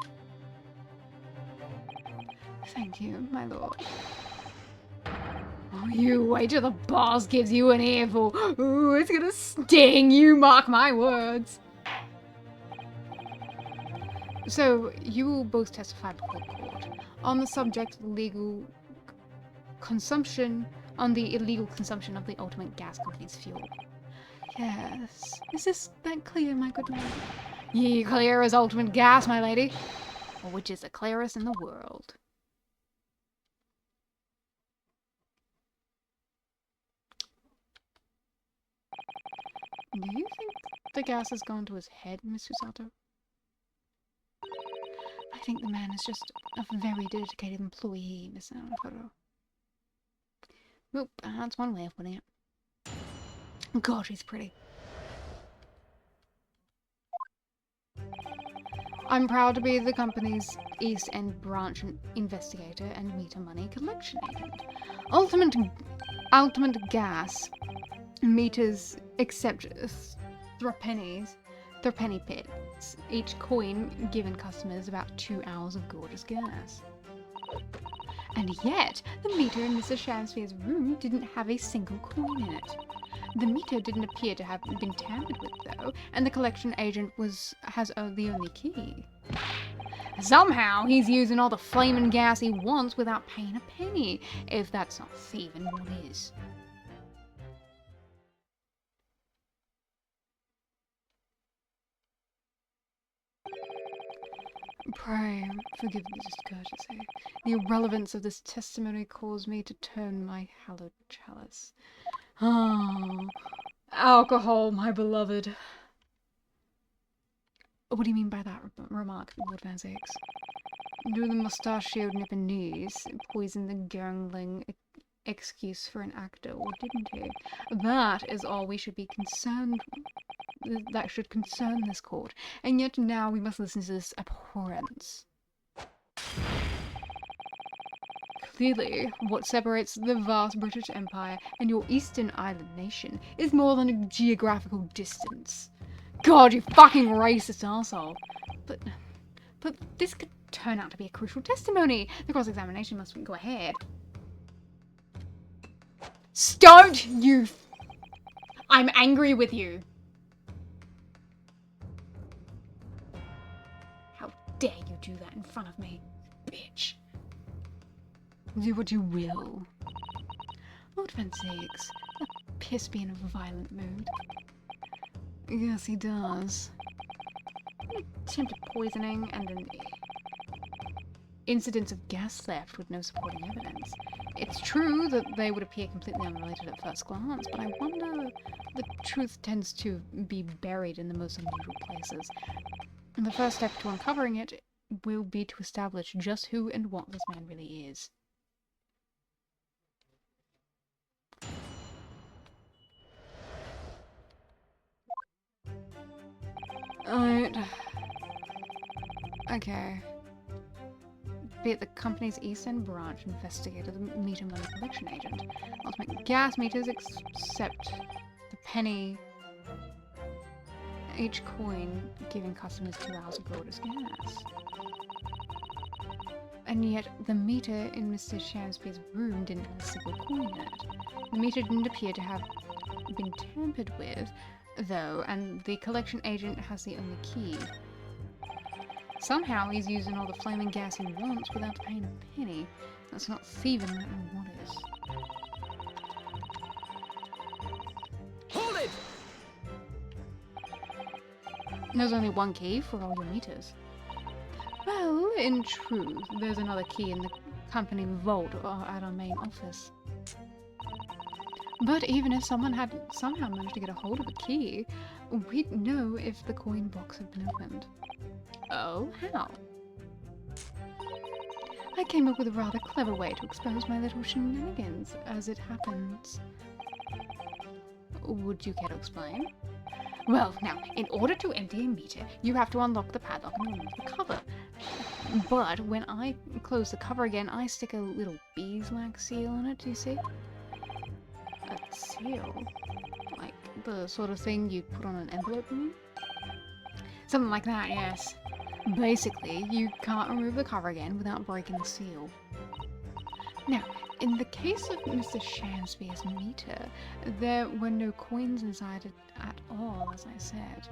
Thank you, my lord. You wait till the boss gives you an earful. Ooh, it's gonna sting, you mark my words. So, you will both testify before court on the subject of the illegal consumption of the ultimate gas company's fuel. Yes. Is this that clear, my good lady? Ye clear as ultimate gas, my lady. Which is the clearest in the world. Do you think the gas has gone to his head, Mr. Sato? I think the man is just a very dedicated employee, Miss Anaforo. Well, that's one way of putting it. God, she's pretty. I'm proud to be the company's East End branch investigator and meter money collection agent. Ultimate gas meters accept threepenny pits. Each coin given customers about 2 hours of gorgeous gas. And yet, the meter in Mr. Shamsphere's room didn't have a single coin in it. The meter didn't appear to have been tampered with, though, and the collection agent has the only key. Somehow, he's using all the flaming gas he wants without paying a penny. If that's not thieving, what is? Pray, forgive me discourtesy. The irrelevance of this testimony caused me to turn my hallowed chalice. Oh, alcohol, my beloved. What do you mean by that remark, Lord Van Zix? Do the mustachioed Nipponese poison the gurgling excuse for an actor, or didn't he? That is all we should be concerned that should concern this court, and yet now we must listen to this abhorrence. Clearly, what separates the vast British Empire and your Eastern Island nation is more than a geographical distance. God, you fucking racist arsehole. But this could turn out to be a crucial testimony. The cross-examination must go ahead. Don't you... I'm angry with you. How dare you do that in front of me, bitch. Do what you will. Lord Van Zix appears to be in a violent mood. Yes, he does. Attempted poisoning and an incident of gas theft with no supporting evidence. It's true that they would appear completely unrelated at first glance, but I wonder the truth tends to be buried in the most unusual places. And the first step to uncovering it will be to establish just who and what this man really is. Alright. Okay. Be it the company's East End branch investigator, the meter money collection agent. Ultimate gas meters accept the penny each coin, giving customers 2 hours of gorgeous gas. And yet, the meter in Mr. Shamspeare's room didn't have a single coin in it. The meter didn't appear to have been tampered with, though, and the collection agent has the only key. Somehow he's using all the flaming gas he wants without paying a penny. That's not thieving, let me know what is. Hold it! There's only one key for all your meters. Well, in truth, there's another key in the company vault at our main office. But even if someone had somehow managed to get a hold of the key, we'd know if the coin box had been opened. Oh, how? I came up with a rather clever way to expose my little shenanigans, as it happens. Would you care to explain? Well, now, in order to empty a meter, you have to unlock the padlock and remove the cover. But when I close the cover again, I stick a little beeswax seal on it, do you see? A seal? Like the sort of thing you'd put on an envelope, you mean? Something like that, yes. Basically, you can't remove the cover again without breaking the seal. Now, in the case of Mr. Shamspeare's meter, there were no coins inside it at all, as I said.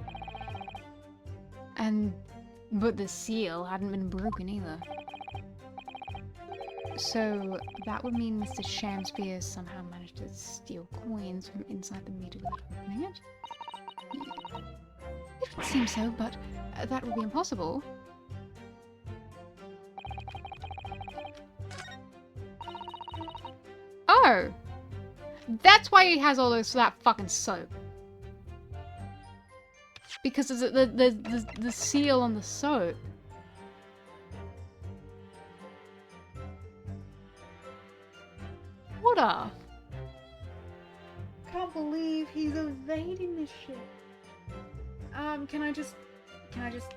But the seal hadn't been broken either. So that would mean Mr. Shamspeare somehow managed to steal coins from inside the meter without opening it? It would seem so, but that would be impossible. Oh! That's why he has all that fucking soap. Because of the seal on the soap. What a... Can't believe he's evading this shit. Can I just...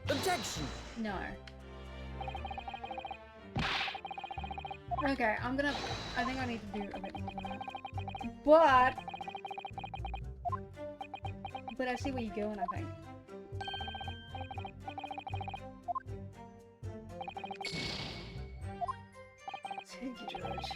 Objection! No. Okay, I think I need to do a bit more than that. But I see where you're going, I think. Thank you, George.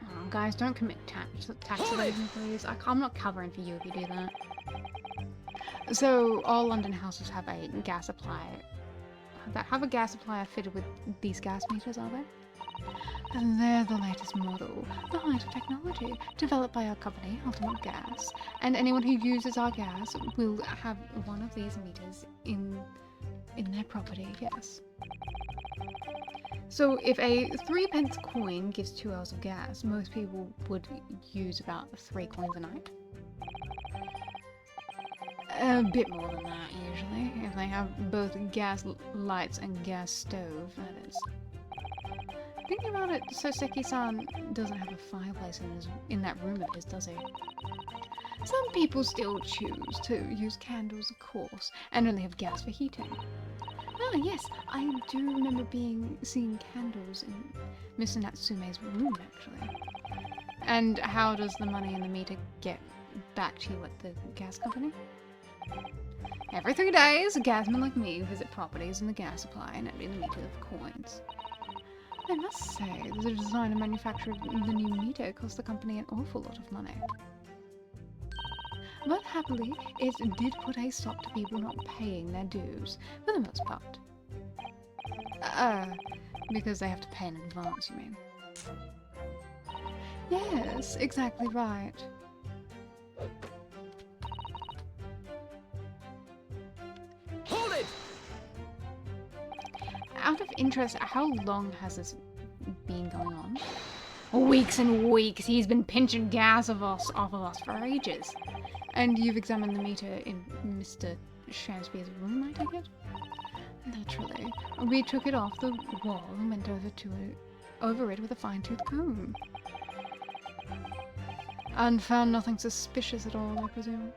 Oh, guys, don't commit tax evasion, please. I'm not covering for you if you do that. So, all London houses have a gas supply. Have a gas supplier fitted with these gas meters, are they? And they're the latest model, the height of technology, developed by our company, Ultimate Gas. And anyone who uses our gas will have one of these meters in their property, yes. So if a 3p coin gives 2 hours of gas, most people would use about 3 coins a night. A bit more than that, usually, if they have both gas lights and gas stove, that is. Thinking about it, Soseki-san doesn't have a fireplace in that room of his, does he? Some people still choose to use candles, of course, and only have gas for heating. Ah, yes, I do remember seeing candles in Mr. Natsume's room, actually. And how does the money in the meter get back to you at the gas company? Every 3 days, a gasman like me visit properties in the gas supply and empty the meter of coins. I must say, the design and manufacture of the new meter cost the company an awful lot of money. But happily, it did put a stop to people not paying their dues, for the most part. Because they have to pay in advance, you mean? Yes, exactly right. Hold it! Out of interest, how long has this been going on? Weeks and weeks. He's been pinching gas off of us for ages. And you've examined the meter in Mr. Shamspeare's room, I take it? Naturally. We took it off the wall and went over it with a fine-tooth comb. And found nothing suspicious at all, I presume?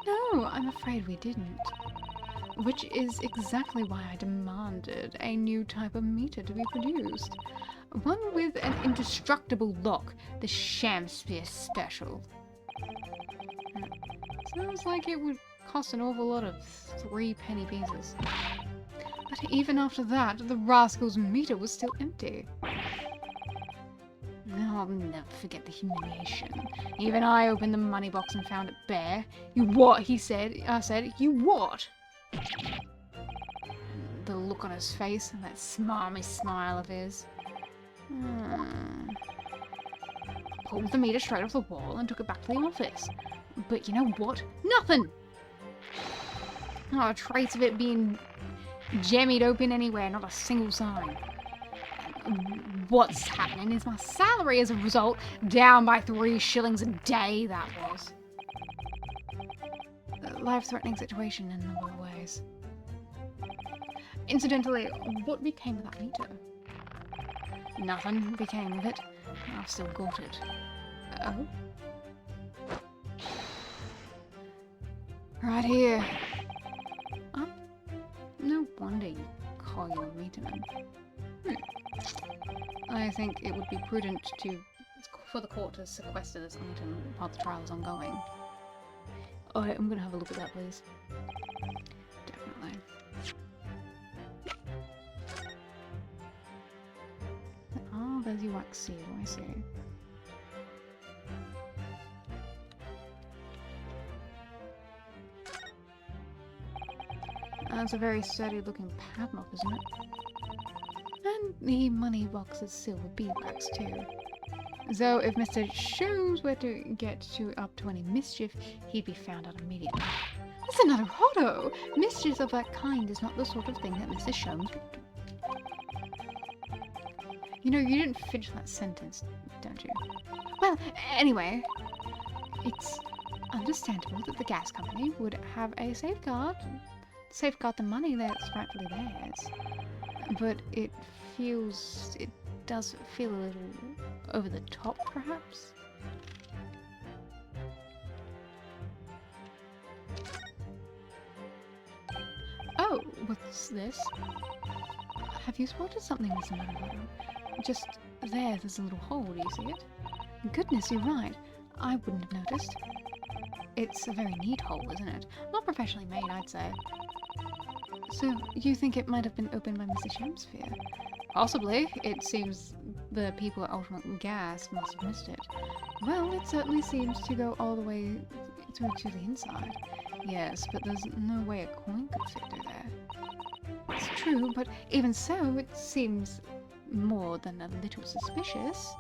No, I'm afraid we didn't. Which is exactly why I demanded a new type of meter to be produced. One with an indestructible lock, the Shamspeare Special. Sounds like it would cost an awful lot of 3p pieces. But even after that, the rascal's meter was still empty. I'll never forget the humiliation. Even I opened the money box and found it bare. You what? He said. I said, you what? The look on his face and that smarmy smile of his. Pulled the meter straight off the wall and took it back to the office. But you know what? Nothing! Not a trace of it being jemmied open anywhere, not a single sign. What's happening is my salary as a result down by 3 shillings a day, that was. A life-threatening situation in a number of ways. Incidentally, what became of that meter? Nothing became of it. I've still got it. Oh? Right here. Oh, no wonder you Ayaluna meterman. I think it would be prudent for the court to sequester this item while the trial is ongoing. Alright, I'm gonna have a look at that, please. Definitely. Oh, there's your wax seal, I see. That's a very sturdy looking padlock, isn't it? And the money box is sealed with beeswax too. So if Mr. Sholmes were to get up to any mischief, he'd be found out immediately. That's another Hotto! Mischief of that kind is not the sort of thing that Mr. Sholmes would do. You know, you didn't finish that sentence, don't you? Well, anyway, it's understandable that the gas company would have a safeguard the money that's rightfully theirs. But it does feel a little over the top, perhaps? Oh, what's this? Have you spotted something, Mr. Monroe? Just there's a little hole, do you see it? Goodness, you're right. I wouldn't have noticed. It's a very neat hole, isn't it? Not professionally made, I'd say. So, you think it might have been opened by Mr. Shamsphere? Possibly. It seems the people at Ultimate Gas must have missed it. Well, it certainly seems to go all the way through to the inside. Yes, but there's no way a coin could fit through there. It's true, but even so, it seems more than a little suspicious.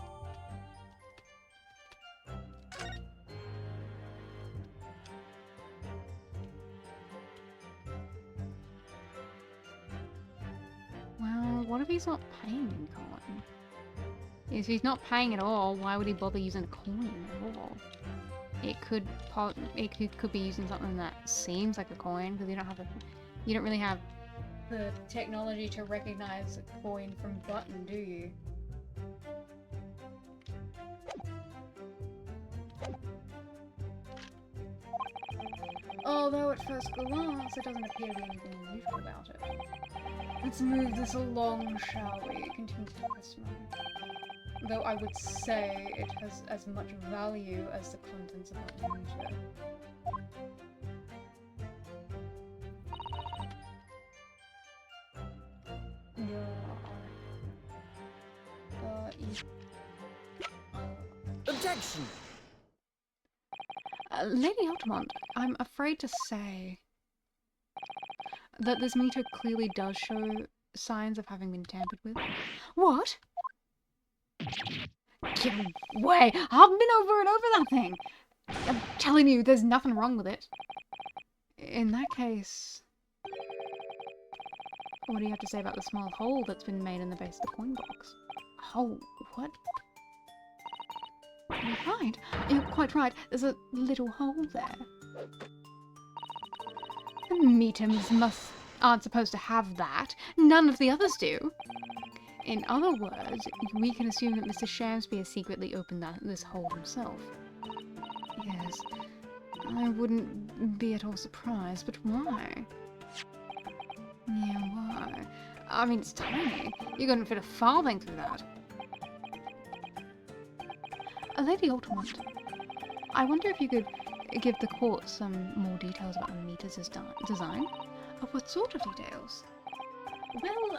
Well, what if he's not paying in coin? If he's not paying at all, why would he bother using a coin at all? It could be using something that seems like a coin, because you don't really have the technology to recognize a coin from button, do you? Although at first glance it doesn't appear to be anything unusual about it. Let's move this along, shall we? Continue to testimony. Though I would say it has as much value as the contents of that meter. Objection! Lady Altamont, I'm afraid to say that this meter clearly does show signs of having been tampered with. What? Get away! I've been over and over that thing! I'm telling you, there's nothing wrong with it. In that case, what do you have to say about the small hole that's been made in the base of the coin box? Hole? What? You're right. You're quite right. There's a little hole there. The meters aren't supposed to have that. None of the others do. In other words, we can assume that Mr. Shamsphere secretly opened this hole himself. Yes, I wouldn't be at all surprised, but why? Yeah, why? I mean, it's tiny. You couldn't fit a farthing through that. Lady Altamont, I wonder if you could give the court some more details about the meter's design? What sort of details? Well,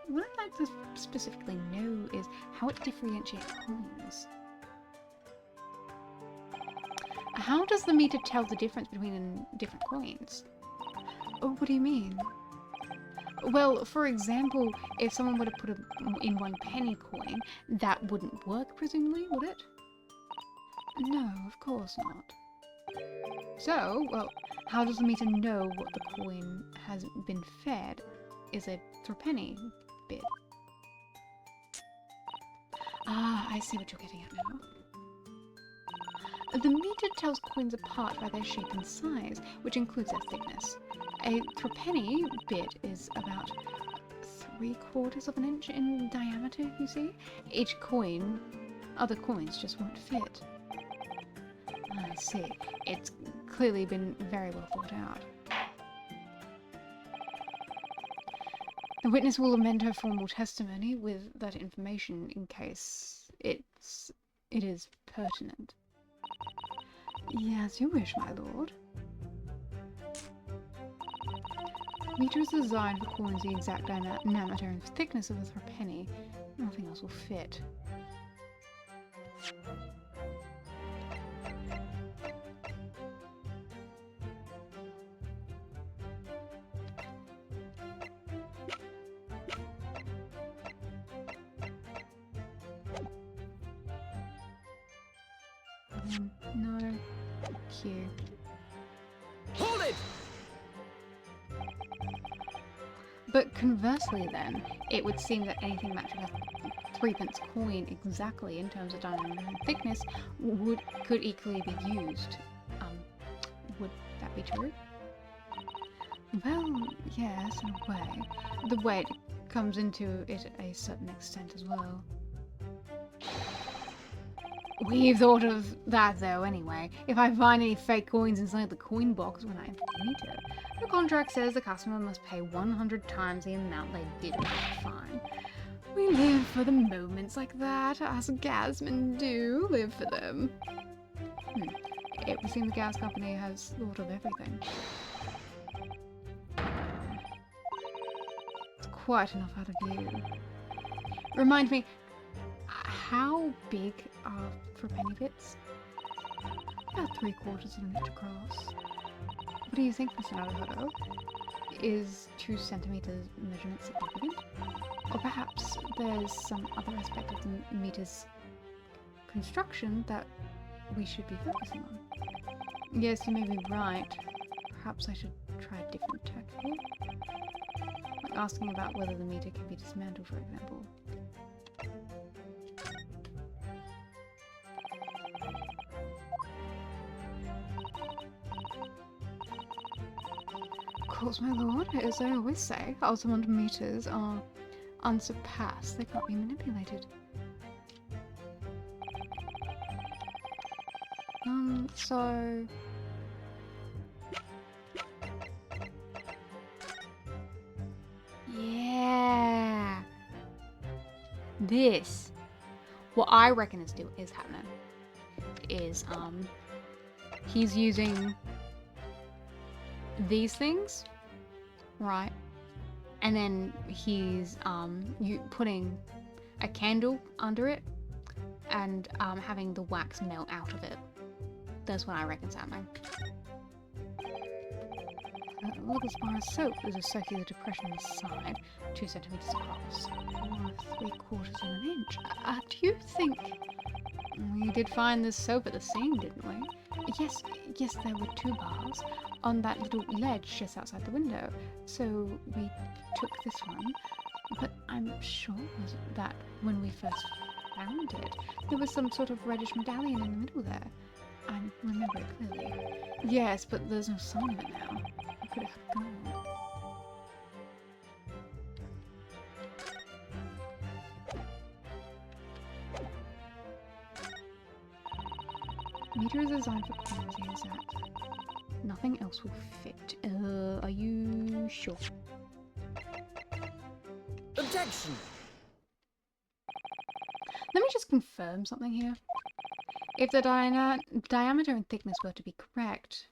what I'd like to specifically know is how it differentiates coins. How does the meter tell the difference between different coins? Oh, what do you mean? Well, for example, if someone were to put in 1 penny coin, that wouldn't work, presumably, would it? No, of course not. So, well, how does the meter know what the coin has been fed is a 3-penny bit? Ah, I see what you're getting at now. The meter tells coins apart by their shape and size, which includes their thickness. A 3-penny bit is about 3/4 of an inch in diameter, you see? Each coin, other coins just won't fit. I see. It's clearly been very well thought out. The witness will amend her formal testimony with that information in case it is pertinent. Yes, you wish, my lord. Meter is designed for coins the exact diameter and thickness of a threepenny. Nothing else will fit. No. Q. Hold it! But conversely then, it would seem that anything matching a threepence coin exactly in terms of diameter and thickness could equally be used. Would that be true? Well, yes, in a way. The weight comes into it a certain extent as well. We've thought of that though anyway. If I find any fake coins inside the coin box when I meet it, the contract says the customer must pay 100 times the amount they did find. We live for the moments like that, as gasmen do live for them. It would seem the gas company has thought of everything. It's quite enough out of you. Remind me, how big are threepenny bits? About 3/4 of an inch across. What do you think, Mr. Naruhodo? Is 2 centimeters measurement significant? Or perhaps there's some other aspect of the meter's construction that we should be focusing on? Yes, you may be right. Perhaps I should try a different tactic. Like asking about whether the meter can be dismantled, for example. Of course, my lord, as I always say, ultimate meters are unsurpassed. They can't be manipulated. So... yeah! This! What I reckon is happening is, he's using these things, right? And then he's, putting a candle under it and, having the wax melt out of it. That's what I reckon's happening. Look, as far as soap, there's a circular depression on the side, 2 centimeters across, or 3/4 of an inch. Do you think we did find this soap at the scene, didn't we? Yes, there were 2 bars on that little ledge just outside the window, so we took this one. But I'm sure that when we first found it, there was some sort of reddish medallion in the middle there. I remember it clearly. Yes, but there's no sign of it now. Where could it have gone? Meter is designed for clumsy exact. Nothing else will fit. Are you sure? Objection! Let me just confirm something here. If the diameter and thickness were to be correct,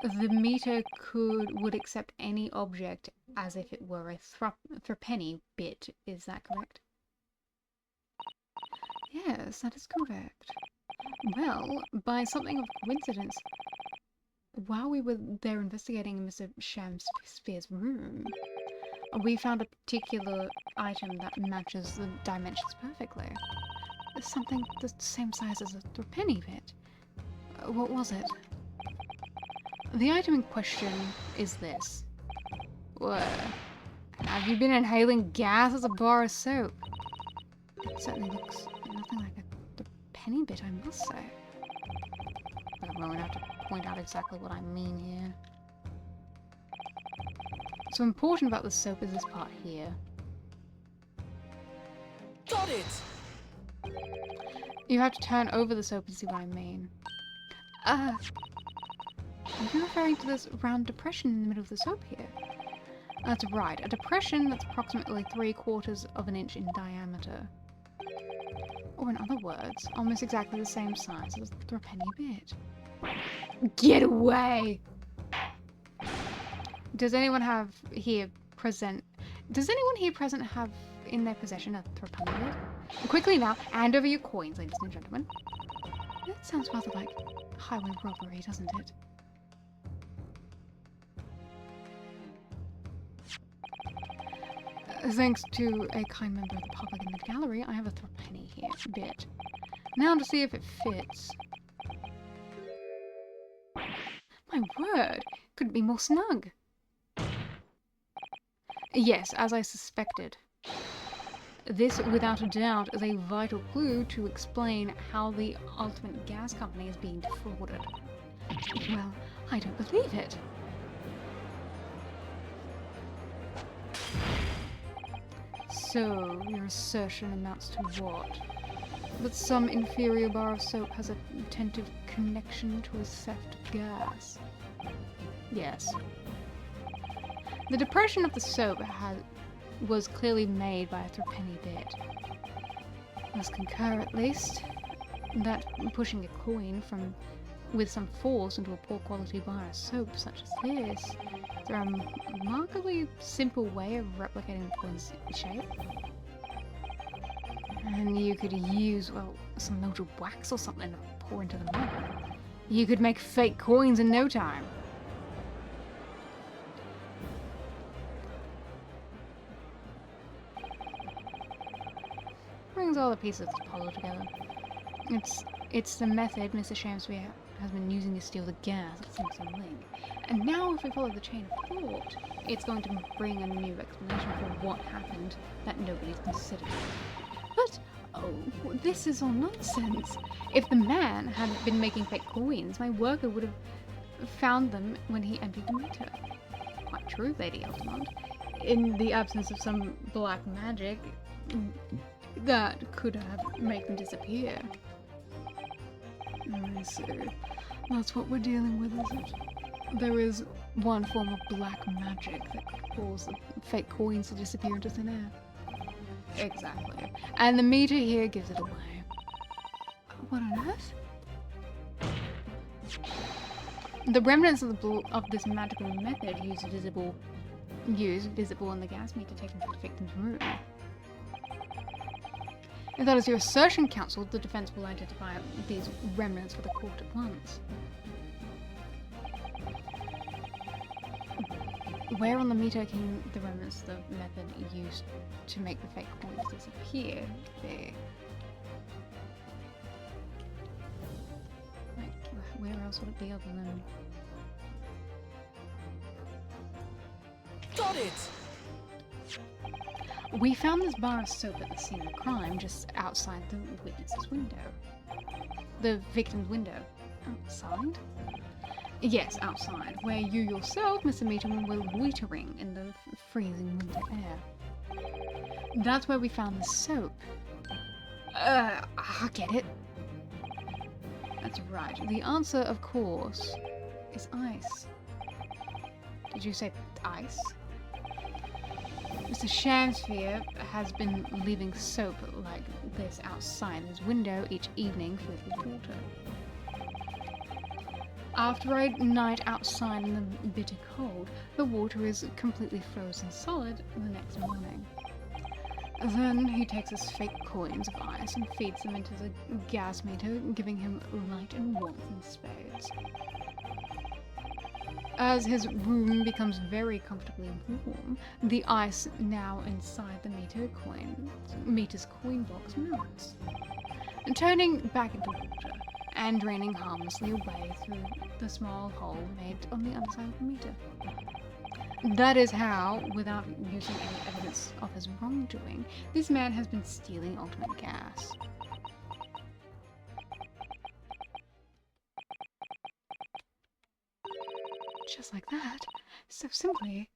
the meter would accept any object as if it were a threepenny bit. Is that correct? Yes, that is correct. Well, by something of coincidence, while we were there investigating Mr. Shamsphere's room, we found a particular item that matches the dimensions perfectly. Something the same size as a threepenny bit. What was it? The item in question is this. What? Have you been inhaling gas as a bar of soap? It certainly looks nothing like a threepenny bit, I must say. But I'm going to have to point out exactly what I mean here. So important about the soap is this part here. Got it! You have to turn over the soap and see what I mean. Are you referring to this round depression in the middle of the soap here? That's right, a depression that's approximately 3/4 of an inch in diameter. Or in other words, almost exactly the same size as the threepenny bit. Get away! Does anyone here present have in their possession a threepenny bit? Quickly now, hand over your coins, ladies and gentlemen. That sounds rather like highway robbery, doesn't it? Thanks to a kind member of the public in the gallery, I have a threepenny bit. Now to see if it fits. My word! Couldn't be more snug. Yes, as I suspected. This, without a doubt, is a vital clue to explain how the Ultimate Gas Company is being defrauded. Well, I don't believe it. So, your assertion amounts to what? That some inferior bar of soap has a tentative connection to a theft of gas? Yes. The depression of the soap was clearly made by a threepenny bit. Must concur, at least, that pushing a coin with some force into a poor quality bar of soap such as this is a remarkably simple way of replicating the coin's shape. And you could use, well, some melted wax or something to pour into the mug. You could make fake coins in no time. Brings all the pieces of the puzzle together. It's the method Mr. Shamsby has been using to steal the gas that seems to link. And now if we follow the chain of thought, it's going to bring a new explanation for what happened that nobody's considered. But, oh, this is all nonsense. If the man had been making fake coins, my worker would have found them when he emptied the meter. Quite true, Lady Altamont. In the absence of some black magic, that could have made them disappear. I see. That's what we're dealing with, is it? There is one form of black magic that could cause the fake coins to disappear into thin air. Exactly. And the meter here gives it away. What on earth? The remnants of this magical method used visible in the gas meter taken to the victim's room. If that is your assertion, counsel, the defense will identify these remnants for the court at once. Where on the meter can the remnants of the method used to make the fake coins disappear be? Like, where else would it be other than... Got it! We found this bar of soap at the scene of the crime just outside the witness's window. The victim's window. Outside? Yes, outside, where you yourself, Mr. Meterman, were loitering in the freezing winter air. That's where we found the soap. I get it. That's right. The answer, of course, is ice. Did you say ice? Mr. Shamsphere has been leaving soap like this outside his window each evening filled with water. After a night outside in the bitter cold, the water is completely frozen solid the next morning. Then he takes his fake coins of ice and feeds them into the gas meter, giving him light and warmth in spades. As his room becomes very comfortably warm, the ice now inside the meter's coin box melts, turning back into water and draining harmlessly away through the small hole made on the underside of the meter. That is how, without using any evidence of his wrongdoing, this man has been stealing ultimate gas. Just like that, so simply,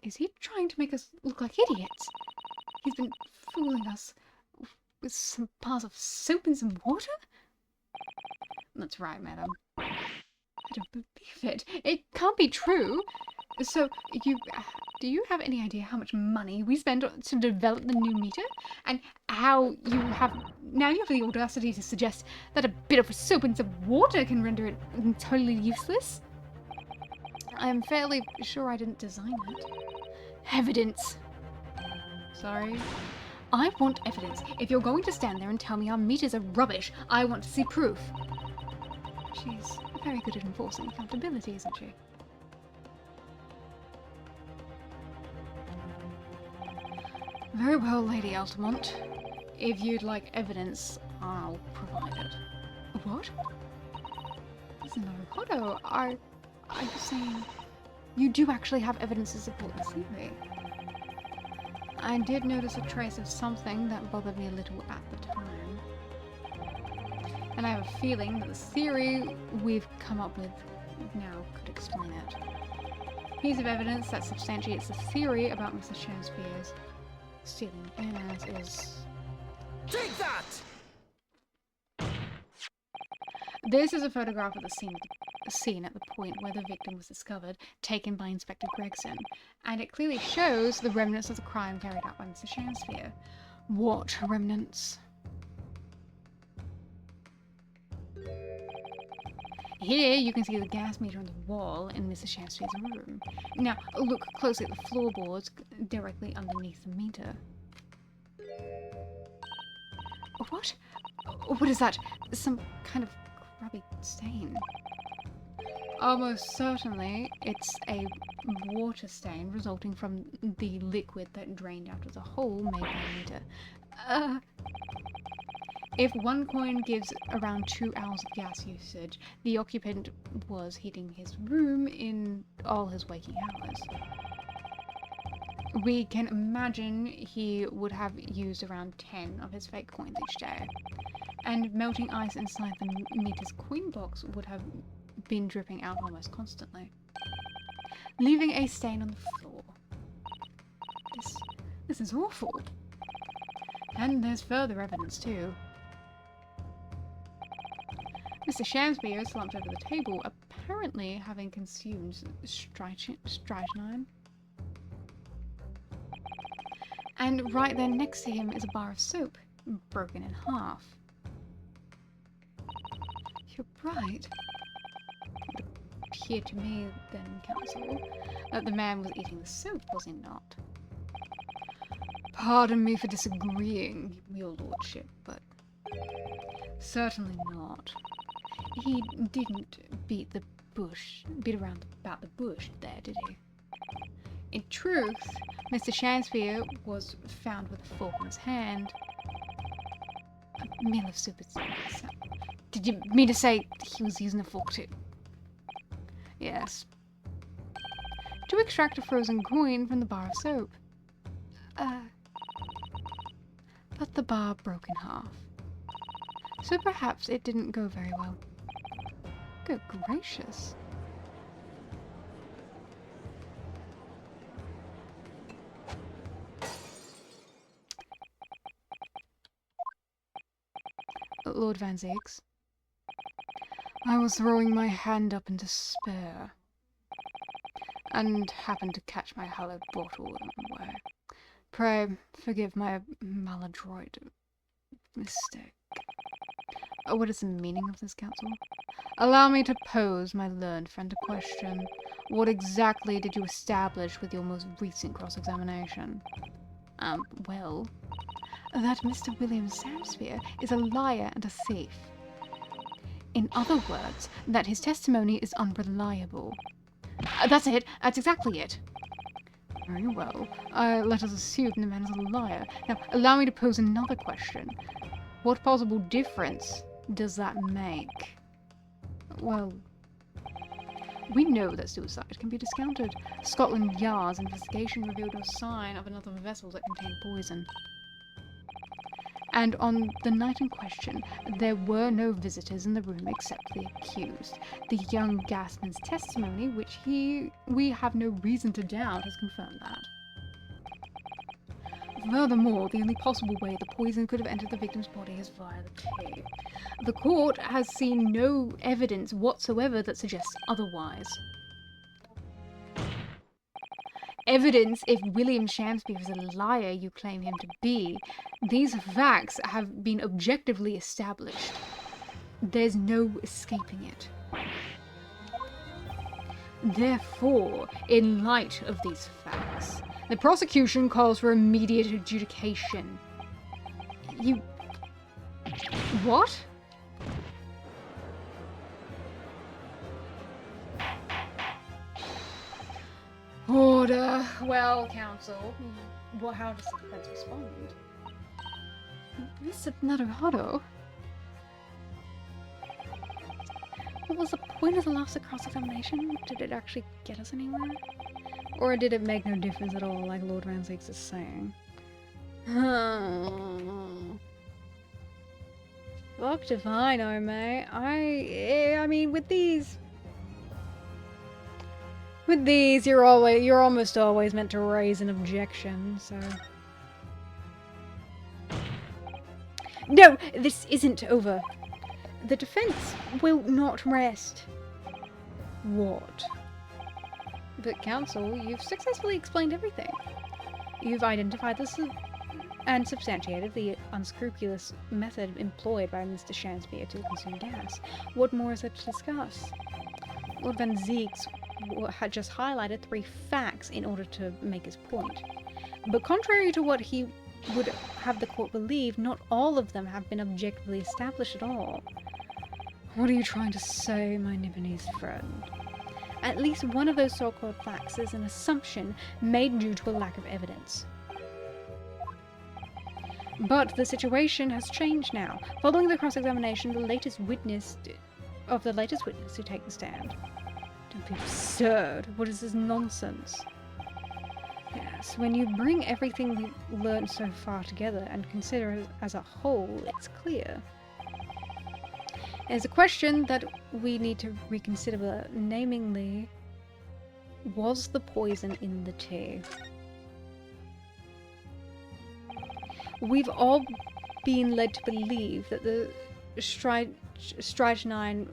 is he trying to make us look like idiots? He's been fooling us with some bars of soap and some water? That's right, madam. I don't believe it. It can't be true. So, do you have any idea how much money we spent to develop the new meter? And how now you have the audacity to suggest that a bit of soap and some water can render it totally useless? I am fairly sure I didn't design it. Evidence. Sorry. I want evidence. If you're going to stand there and tell me our meters are rubbish, I want to see proof. She's very good at enforcing accountability, isn't she? Very well, Lady Altamont. If you'd like evidence, I'll provide it. What? This is an avocado. Are you saying you do actually have evidence to support the theory? I did notice a trace of something that bothered me a little at the time. And I have a feeling that the theory we've come up with now could explain it. Piece of evidence that substantiates the theory about Mr. Shakespeare's stealing bananas is... Take that! This is a photograph of the scene at the point where the victim was discovered, taken by Inspector Gregson, and it clearly shows the remnants of the crime carried out by Mr. Shakespeare. What remnants? Here you can see the gas meter on the wall in Mr. Shakespeare's room. Now look closely at the floorboards directly underneath the meter. What? What is that? Some kind of grubby stain. Almost certainly it's a water stain resulting from the liquid that drained out of the hole made by the meter. If one coin gives around 2 hours of gas usage, the occupant was heating his room in all his waking hours. We can imagine he would have used around 10 of his fake coins each day. And melting ice inside the meter's coin box would have been dripping out almost constantly, leaving a stain on the floor. This is awful. And there's further evidence too. Mr. Shakespeare slumped over the table, apparently having consumed strychnine. And right there next to him is a bar of soap, broken in half. You're right. It appeared to me then, Counsel, that the man was eating the soap, was he not? Pardon me for disagreeing, your lordship, but certainly not. He didn't beat around about the bush there, did he? In truth, Mr. Shakespeare was found with a fork in his hand. A meal of soup is... Did you mean to say he was using a fork too? Yes. To extract a frozen coin from the bar of soap. But the bar broke in half. So perhaps it didn't go very well. Good gracious. Lord Van Ziggs. I was throwing my hand up in despair, and happened to catch my hallowed bottle in the way. Pray, forgive my maladroit mistake. What is the meaning of this, Counsel? Allow me to pose my learned friend a question. What exactly did you establish with your most recent cross-examination? Well, that Mr. William Shakespeare is a liar and a thief. In other words, that his testimony is unreliable. That's it. That's exactly it. Very well. Let us assume the man is a liar. Now, allow me to pose another question. What possible difference does that make? Well, we know that suicide can be discounted. Scotland Yard's investigation revealed no sign of another vessel that contained poison. And on the night in question, there were no visitors in the room except the accused. The young gasman's testimony, which we have no reason to doubt, has confirmed that. Furthermore, the only possible way the poison could have entered the victim's body is via the cave. The court has seen no evidence whatsoever that suggests otherwise. evidence if William Shamspeare is a liar you claim him to be. These facts have been objectively established. There's no escaping it. Therefore, in light of these facts, the prosecution calls for immediate adjudication. You... What? Order. Well, counsel, how does the defense respond? Mr. Naruhodo? What was the point of the last cross-examination? Did it actually get us anywhere? Or did it make no difference at all, like Lord Ramsakes is saying? Fuck if I know, mate. I mean, with these, you're almost always meant to raise an objection, so. No, this isn't over. The defense will not rest. What? But counsel, you've successfully explained everything. You've identified this and substantiated the unscrupulous method employed by Mr. Shamspeare to consume gas. What more is there to discuss? Lord Van Zeeks had just highlighted 3 facts in order to make his point. But contrary to what he would have the court believe, not all of them have been objectively established at all. What are you trying to say, my Nibonese friend? At least one of those so-called facts is an assumption made due to a lack of evidence. But the situation has changed now. Following the cross-examination, the latest witness to take the stand. Don't be absurd. What is this nonsense? Yes, when you bring everything we've learned so far together and consider it as a whole, it's clear. There's a question that we need to reconsider, namely, was the poison in the tea? We've all been led to believe that the strychnine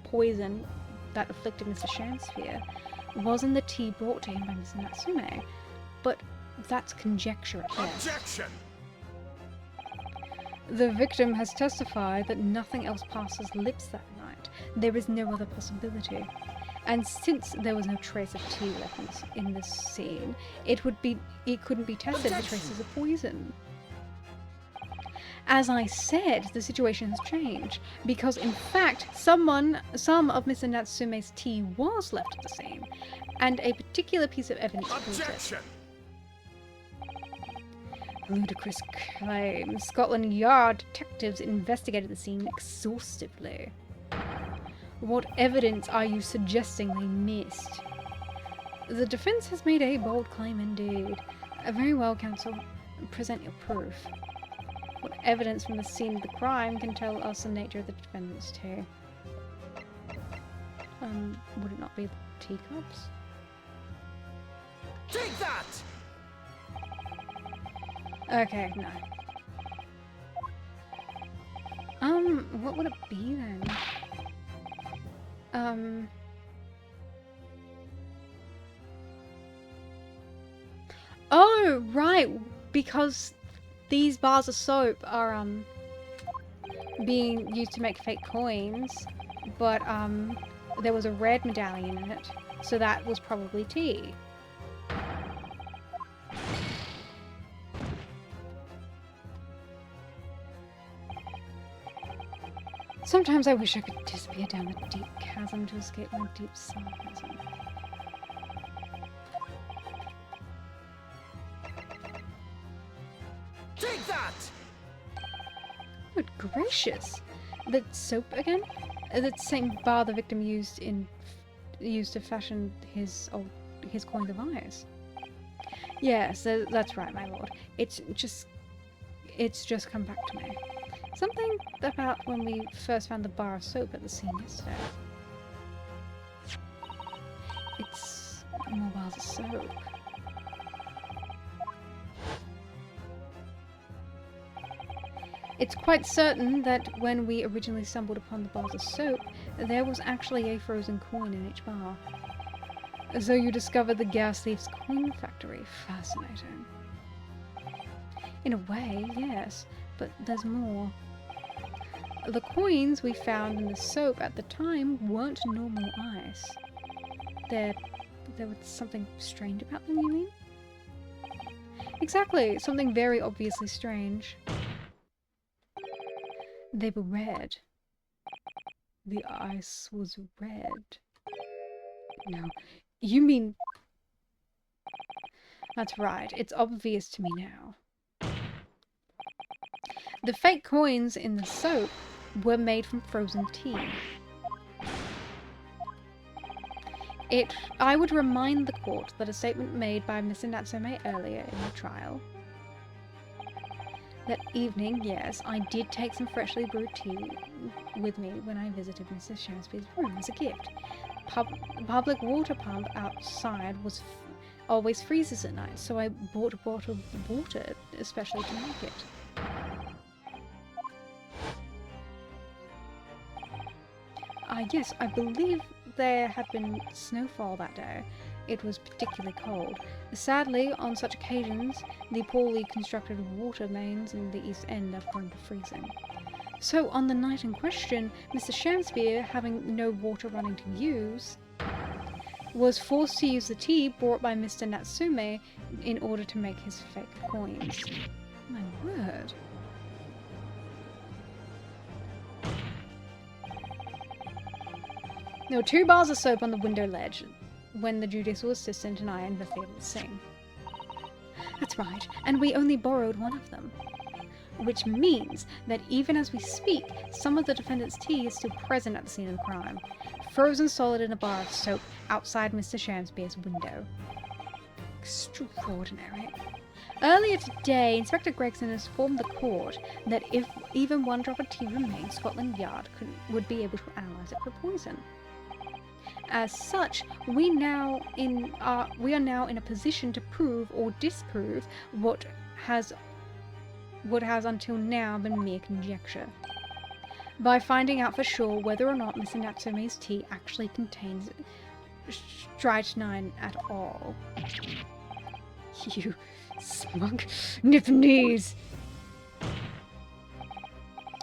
poison that afflicted Mr. Shamspeare was in the tea brought to him by Mr. Natsume, but that's conjecture at best. Objection! The victim has testified that nothing else passed his lips that night. There is no other possibility. And since there was no trace of tea left in this scene, it couldn't be tested for traces of poison. As I said, the situation has changed, because in fact, some of Mr. Natsume's tea was left at the scene, and a particular piece of evidence proves it. Objection! Ludicrous claim. Scotland Yard detectives investigated the scene exhaustively. What evidence are you suggesting they missed? The defense has made a bold claim indeed. Very well, counsel. Present your proof. What evidence from the scene of the crime can tell us the nature of the defendant's tea? Would it not be teacups? Take that! Okay, no. What would it be then? Oh, right, because these bars of soap are, being used to make fake coins, but, there was a red medallion in it, so that was probably tea. Sometimes I wish I could disappear down a deep chasm to escape my deep sarcasm. Take that! Good gracious! The soap again? The same bar the victim used to fashion his coins of ice. Yes, that's right, my lord. It's just come back to me. Something about when we first found the bar of soap at the scene yesterday. It's more bars of soap. It's quite certain that when we originally stumbled upon the bars of soap, there was actually a frozen coin in each bar. So you discovered the gas thief's coin factory. Fascinating. In a way, yes, but there's more. The coins we found in the soap at the time weren't normal ice. There was something strange about them, you mean? Exactly, something very obviously strange. They were red. The ice was red. No, you mean... That's right, it's obvious to me now. The fake coins in the soap were made from frozen tea. I would remind the court that a statement made by Mr. Natsume earlier in the trial. That evening, yes, I did take some freshly brewed tea with me when I visited Mrs. Shamsby's room as a gift. The public water pump outside always freezes at night, so I bought a bottle of water especially to make it. Yes, I believe there had been snowfall that day. It was particularly cold. Sadly, on such occasions, the poorly constructed water mains in the East End are prone to freezing. So, on the night in question, Mr. Shamsby, having no water running to use, was forced to use the tea brought by Mr. Natsume in order to make his fake coins. My word. There were 2 bars of soap on the window ledge when the judicial assistant and I investigated the scene. That's right, and we only borrowed one of them. Which means that even as we speak, some of the defendant's tea is still present at the scene of the crime, frozen solid in a bar of soap outside Mr. Shamsby's window. Extraordinary. Earlier today, Inspector Gregson informed the court that if even 1 drop of tea remained, Scotland Yard would be able to analyse it for poison. As such, we are now in a position to prove or disprove what has until now been mere conjecture, by finding out for sure whether or not Mr. Natsume's tea actually contains strychnine at all. You smug Nipponese!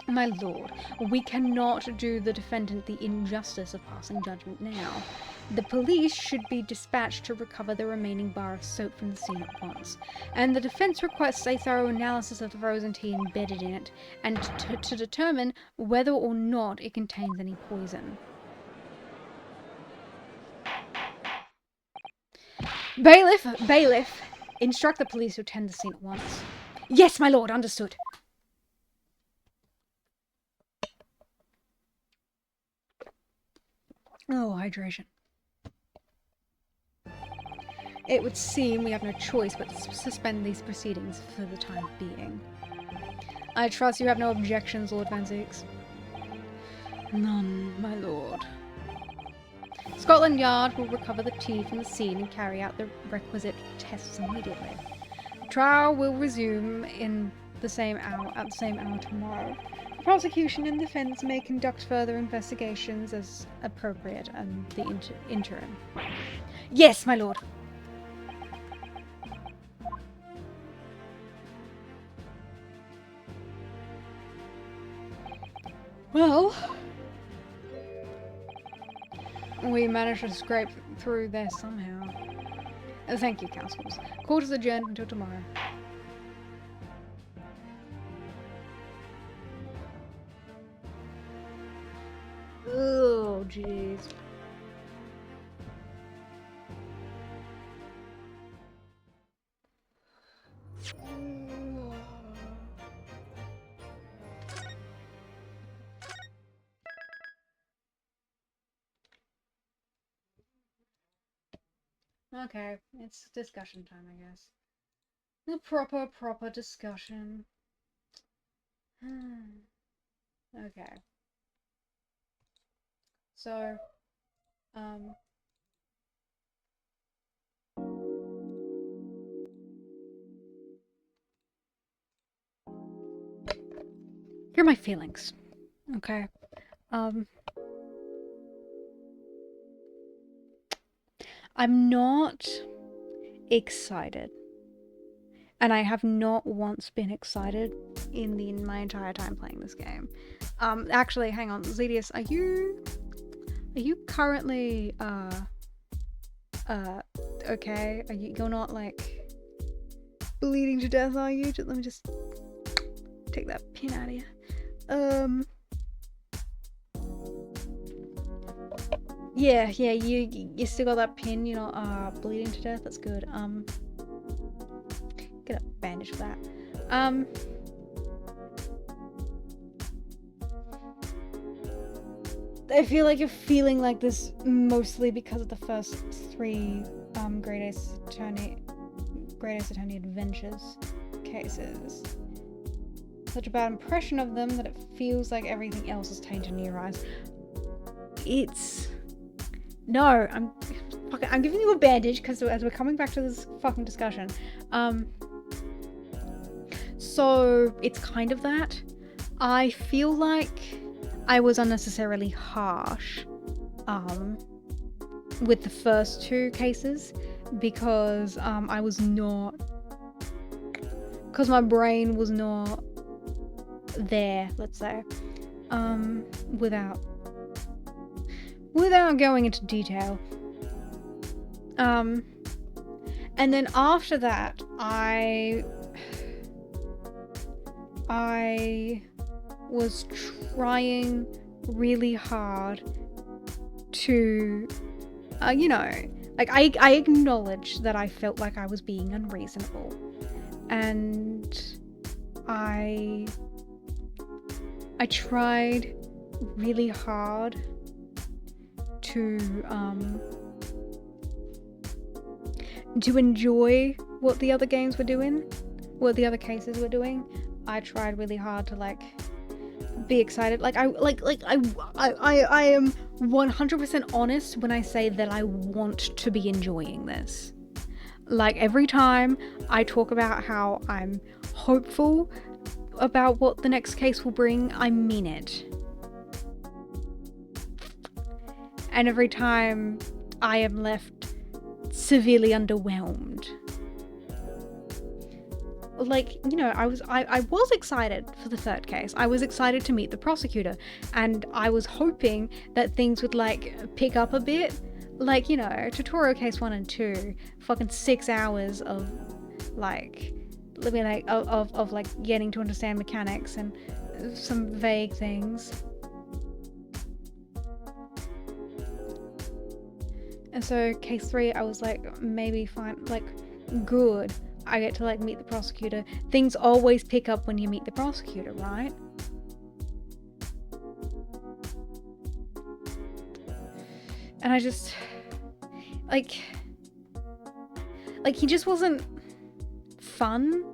My lord, we cannot do the defendant the injustice of passing judgment now. The police should be dispatched to recover the remaining bar of soap from the scene at once, and the defense requests a thorough analysis of the frozen tea embedded in it, and to determine whether or not it contains any poison. Bailiff, instruct the police to attend the scene at once. Yes, my lord, understood. Oh, hydration. It would seem we have no choice but to suspend these proceedings for the time being. I trust you have no objections, Lord Van Zieks. None, my lord. Scotland Yard will recover the tea from the scene and carry out the requisite tests immediately. The trial will resume at the same hour tomorrow. The prosecution and defense may conduct further investigations as appropriate and the interim. Yes, my lord. Well, we managed to scrape through there somehow. Thank you, counsels. Court is adjourned until tomorrow. Oh, jeez. Okay, it's discussion time, I guess. The proper discussion. Okay. So, here are my feelings. Okay. I'm not excited. And I have not once been excited in my entire time playing this game. Actually, hang on, Zedius, are you currently okay? You're not like bleeding to death, are you? Let me just take that pin out of you. Yeah, you still got that pin, you're not bleeding to death, that's good. Get a bandage for that. I feel like you're feeling like this mostly because of the first 3 Great Ace Attorney Adventures cases. Such a bad impression of them that it feels like everything else is tainted in your eyes. No, I'm giving you a bandage because as we're coming back to this fucking discussion. So it's kind of that. I feel like I was unnecessarily harsh with the first 2 cases because I was not, because my brain was not there, let's say, without going into detail. And then after that, I was trying really hard to, like I acknowledge that I felt like I was being unreasonable, and I tried really hard to enjoy what the other games were doing, what the other cases were doing. I tried really hard to like be excited. I am 100% honest when I say that I want to be enjoying this. Like every time I talk about how I'm hopeful about what the next case will bring, I mean it. And every time I am left severely underwhelmed. Like, I was excited for the 3rd case. I was excited to meet the prosecutor, and I was hoping that things would like pick up a bit. Like, tutorial case 1 and 2, fucking 6 hours of like of like getting to understand mechanics and some vague things. And so case 3, I was like, maybe fine, like good. I get to like meet the prosecutor. Things always pick up when you meet the prosecutor, right? And I just like he just wasn't fun.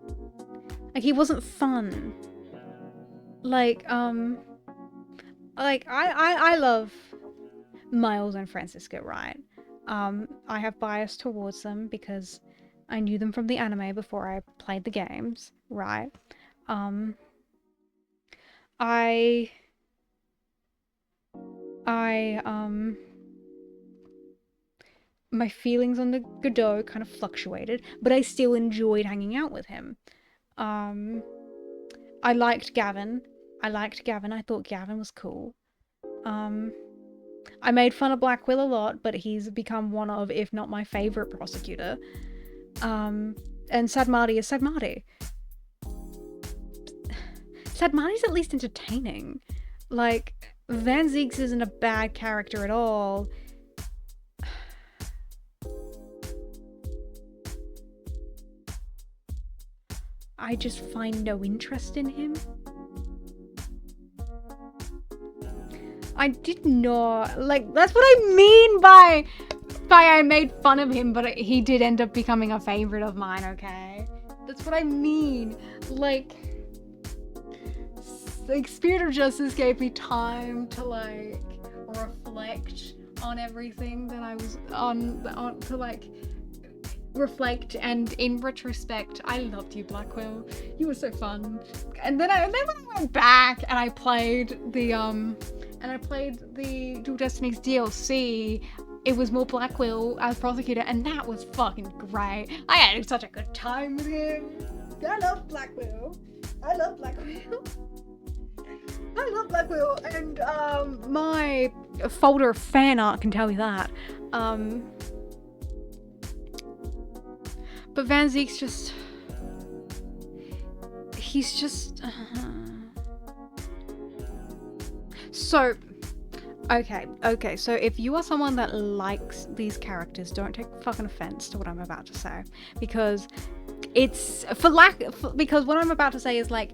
Like he wasn't fun. Like I love Miles and Francisca, right? I have bias towards them because I knew them from the anime before I played the games, right? My feelings on the Godot kind of fluctuated, but I still enjoyed hanging out with him. I liked Gavin. I thought Gavin was cool. I made fun of Black Will a lot, but he's become one of, if not my favorite prosecutor. And Sad Marty is Sad Marty. Sad Marty's at least entertaining. Like, Van Zieks isn't a bad character at all. I just find no interest in him. I did not, like, that's what I mean by I made fun of him, but he did end up becoming a favorite of mine, okay? That's what I mean. Like Spirit of Justice gave me time to like reflect on everything that I was on to like reflect, and in retrospect, I loved you, Blackwell. You were so fun. And then when I went back and I played the Dual Destinies DLC, it was more Black Will as prosecutor, and that was fucking great. I had such a good time with him. I love Black Will. I love Black Will. I love Black Will, and my folder of fan art can tell you that. But Van Zeke's just... he's just... So, okay, so if you are someone that likes these characters, don't take fucking offense to what I'm about to say, because it's because what I'm about to say is like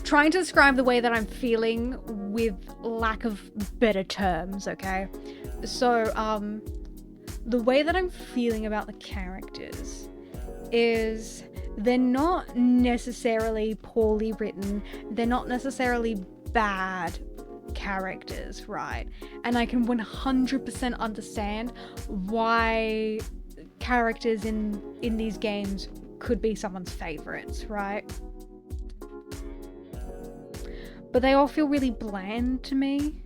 trying to describe the way that I'm feeling with lack of better terms, okay? So, the way that I'm feeling about the characters is they're not necessarily poorly written, they're not necessarily bad characters, right? And I can 100% understand why characters in these games could be someone's favorites, right? But they all feel really bland to me.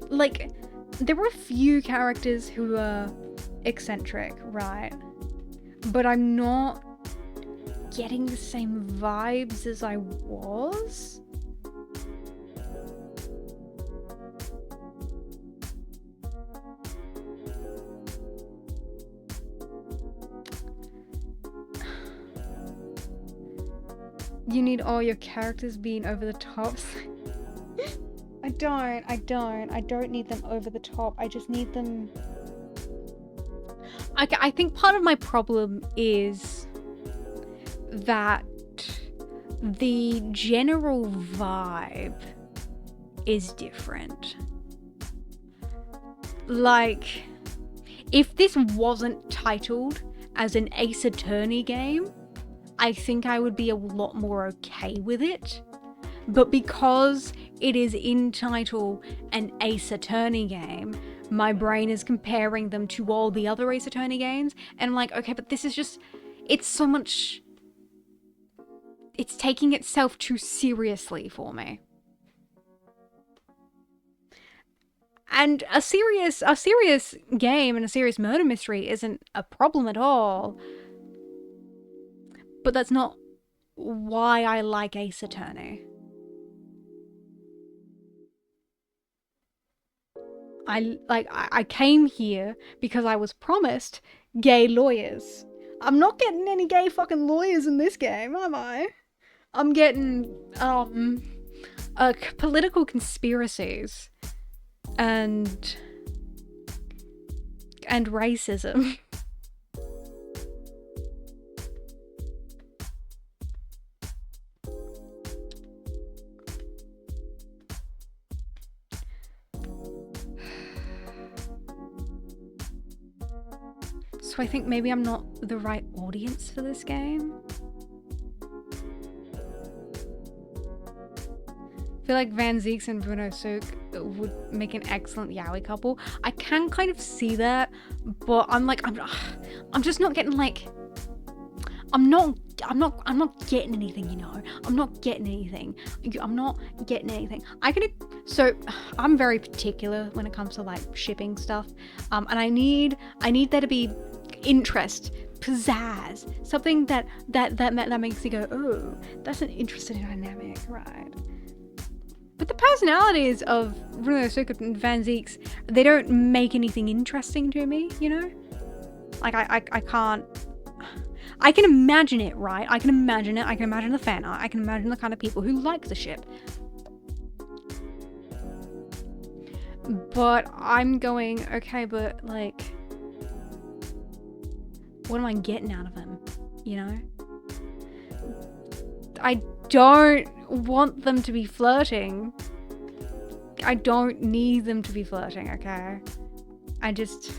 Like, there were a few characters who are eccentric, right? But I'm not getting the same vibes as I was. You need all your characters being over the top. I don't need them over the top. I just need them... I think part of my problem is that the general vibe is different. Like, if this wasn't titled as an Ace Attorney game, I think I would be a lot more okay with it. But because it is in title an Ace Attorney game, my brain is comparing them to all the other Ace Attorney games, and I'm like, okay, but this is just, it's so much, it's taking itself too seriously for me. And a serious game and a serious murder mystery isn't a problem at all. But that's not why I like Ace Attorney. I came here because I was promised gay lawyers. I'm not getting any gay fucking lawyers in this game, am I? I'm getting political conspiracies and racism. So I think maybe I'm not the right audience for this game. I feel like Van Zeeks and Bruno Suk would make an excellent yaoi couple. I can kind of see that, but I'm like, I'm just not getting like, I'm not getting anything, you know. I'm not getting anything. So I'm very particular when it comes to like shipping stuff, and I need there to be interest, pizzazz, something that makes you go, oh, that's an interesting dynamic, right? But the personalities of Bruno Suk and Van Zeeks, they don't make anything interesting to me, you know? Like, I can't... I can imagine it, right? I can imagine it. I can imagine the fan art. I can imagine the kind of people who like the ship. But I'm going, okay, but, like... what am I getting out of him? You know? I don't want them to be flirting. I don't need them to be flirting, okay? I just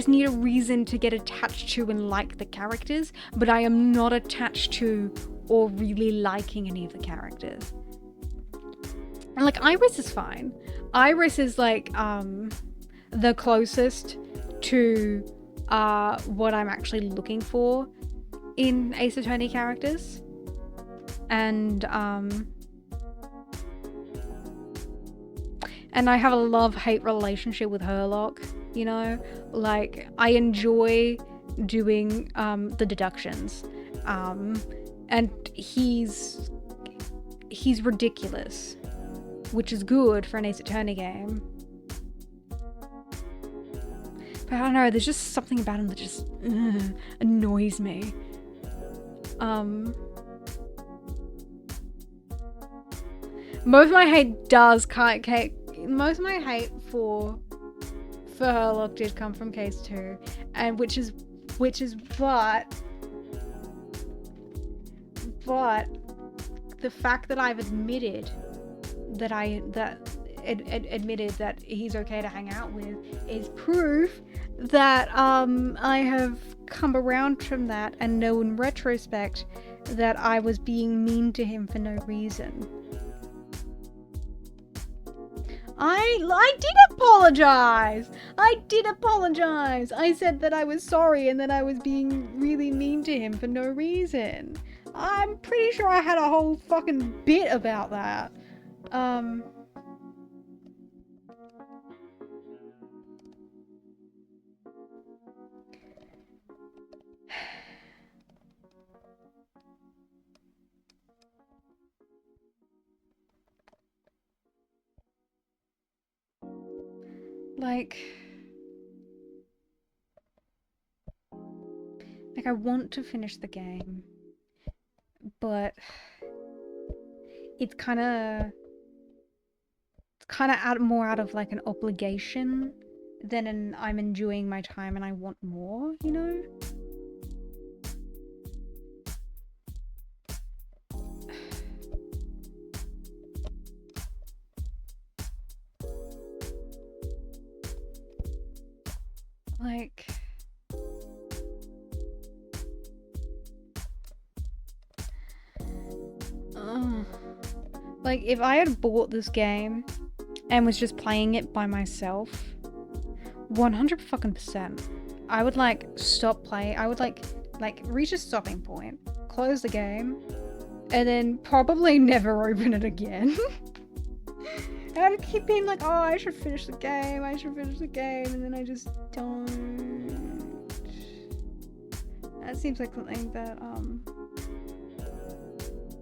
need a reason to get attached to and like the characters, but I am not attached to or really liking any of the characters. And like, Iris is fine. Iris is like, the closest to what I'm actually looking for in Ace Attorney characters. And and I have a love-hate relationship with Herlock, you know? Like, I enjoy doing the deductions. And he's ridiculous, which is good for an Ace Attorney game. But I don't know, there's just something about him that just annoys me. Most of my hate most of my hate for Herlock did come from Case 2, and which is but the fact that I've admitted that he's okay to hang out with is proof that I have come around from that and know in retrospect that I was being mean to him for no reason. I did apologize! I did apologize! I said that I was sorry and that I was being really mean to him for no reason. I'm pretty sure I had a whole fucking bit about that. Like I want to finish the game, but it's kind of more out of like an obligation than I'm enjoying my time and I want more, you know? Like, if I had bought this game and was just playing it by myself, 100% I would like stop playing. I would like reach a stopping point, close the game, and then probably never open it again. And I'd keep being like, oh, I should finish the game, and then I just don't. That seems like something that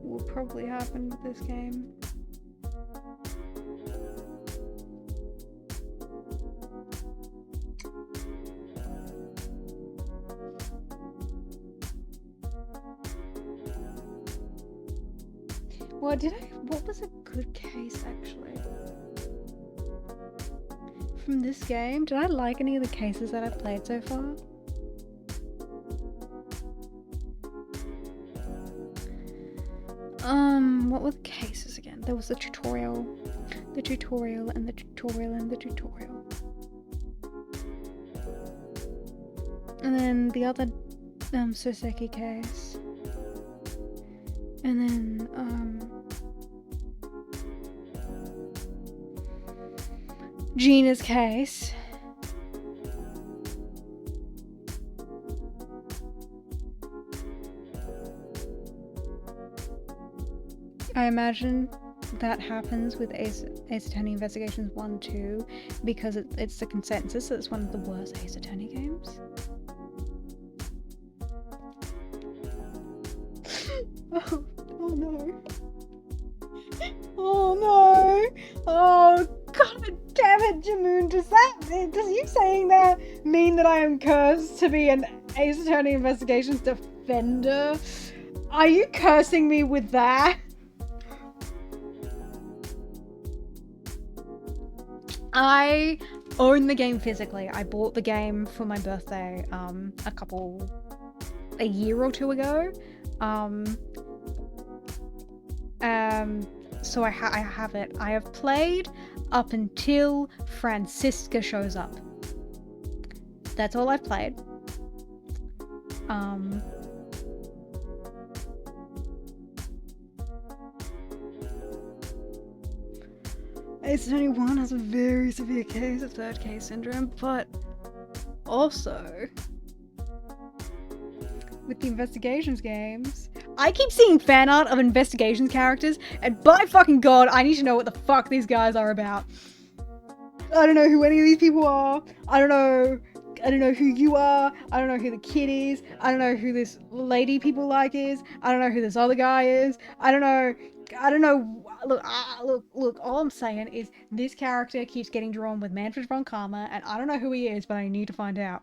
will probably happen with this game. Well, what was a good case actually? From this game, did I like any of the cases that I've played so far? What were the cases again? There was the tutorial, and the tutorial. And then the other Soseki case. And then Gina's case. I imagine that happens with Ace Attorney Investigations 1, 2, because it's the consensus that it's one of the worst Ace Attorney games. Oh no. Oh no. Oh god damn it, Jamoon. Does you saying that mean that I am cursed to be an Ace Attorney Investigations defender? Are you cursing me with that? I own the game physically. I bought the game for my birthday a year or two ago. So I have it. I have played up until Francisca shows up. That's all I've played. Ace Attorney 1 has a very severe case of third case syndrome, but also with the investigations games, I keep seeing fan art of investigations characters, and by fucking god, I need to know what the fuck these guys are about. I don't know who any of these people are. I don't know who you are. I don't know who the kid is. I don't know who this lady people like is. I don't know who this other guy is. I don't know. Look. All I'm saying is this character keeps getting drawn with Manfred von Karma, and I don't know who he is, but I need to find out.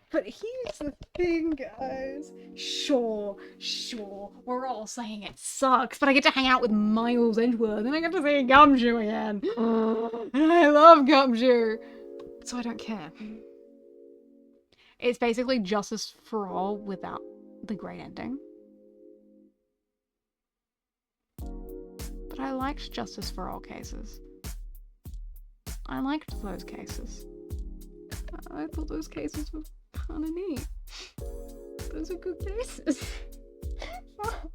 But here's the thing, guys. Sure, we're all saying it sucks, but I get to hang out with Miles Edgeworth, and I get to see Gumshoe again. And I love Gumshoe. So I don't care. It's basically Justice for All without the great ending. But I liked Justice for All cases. I liked those cases. I thought those cases were kind of neat. Those are good cases. Fuck.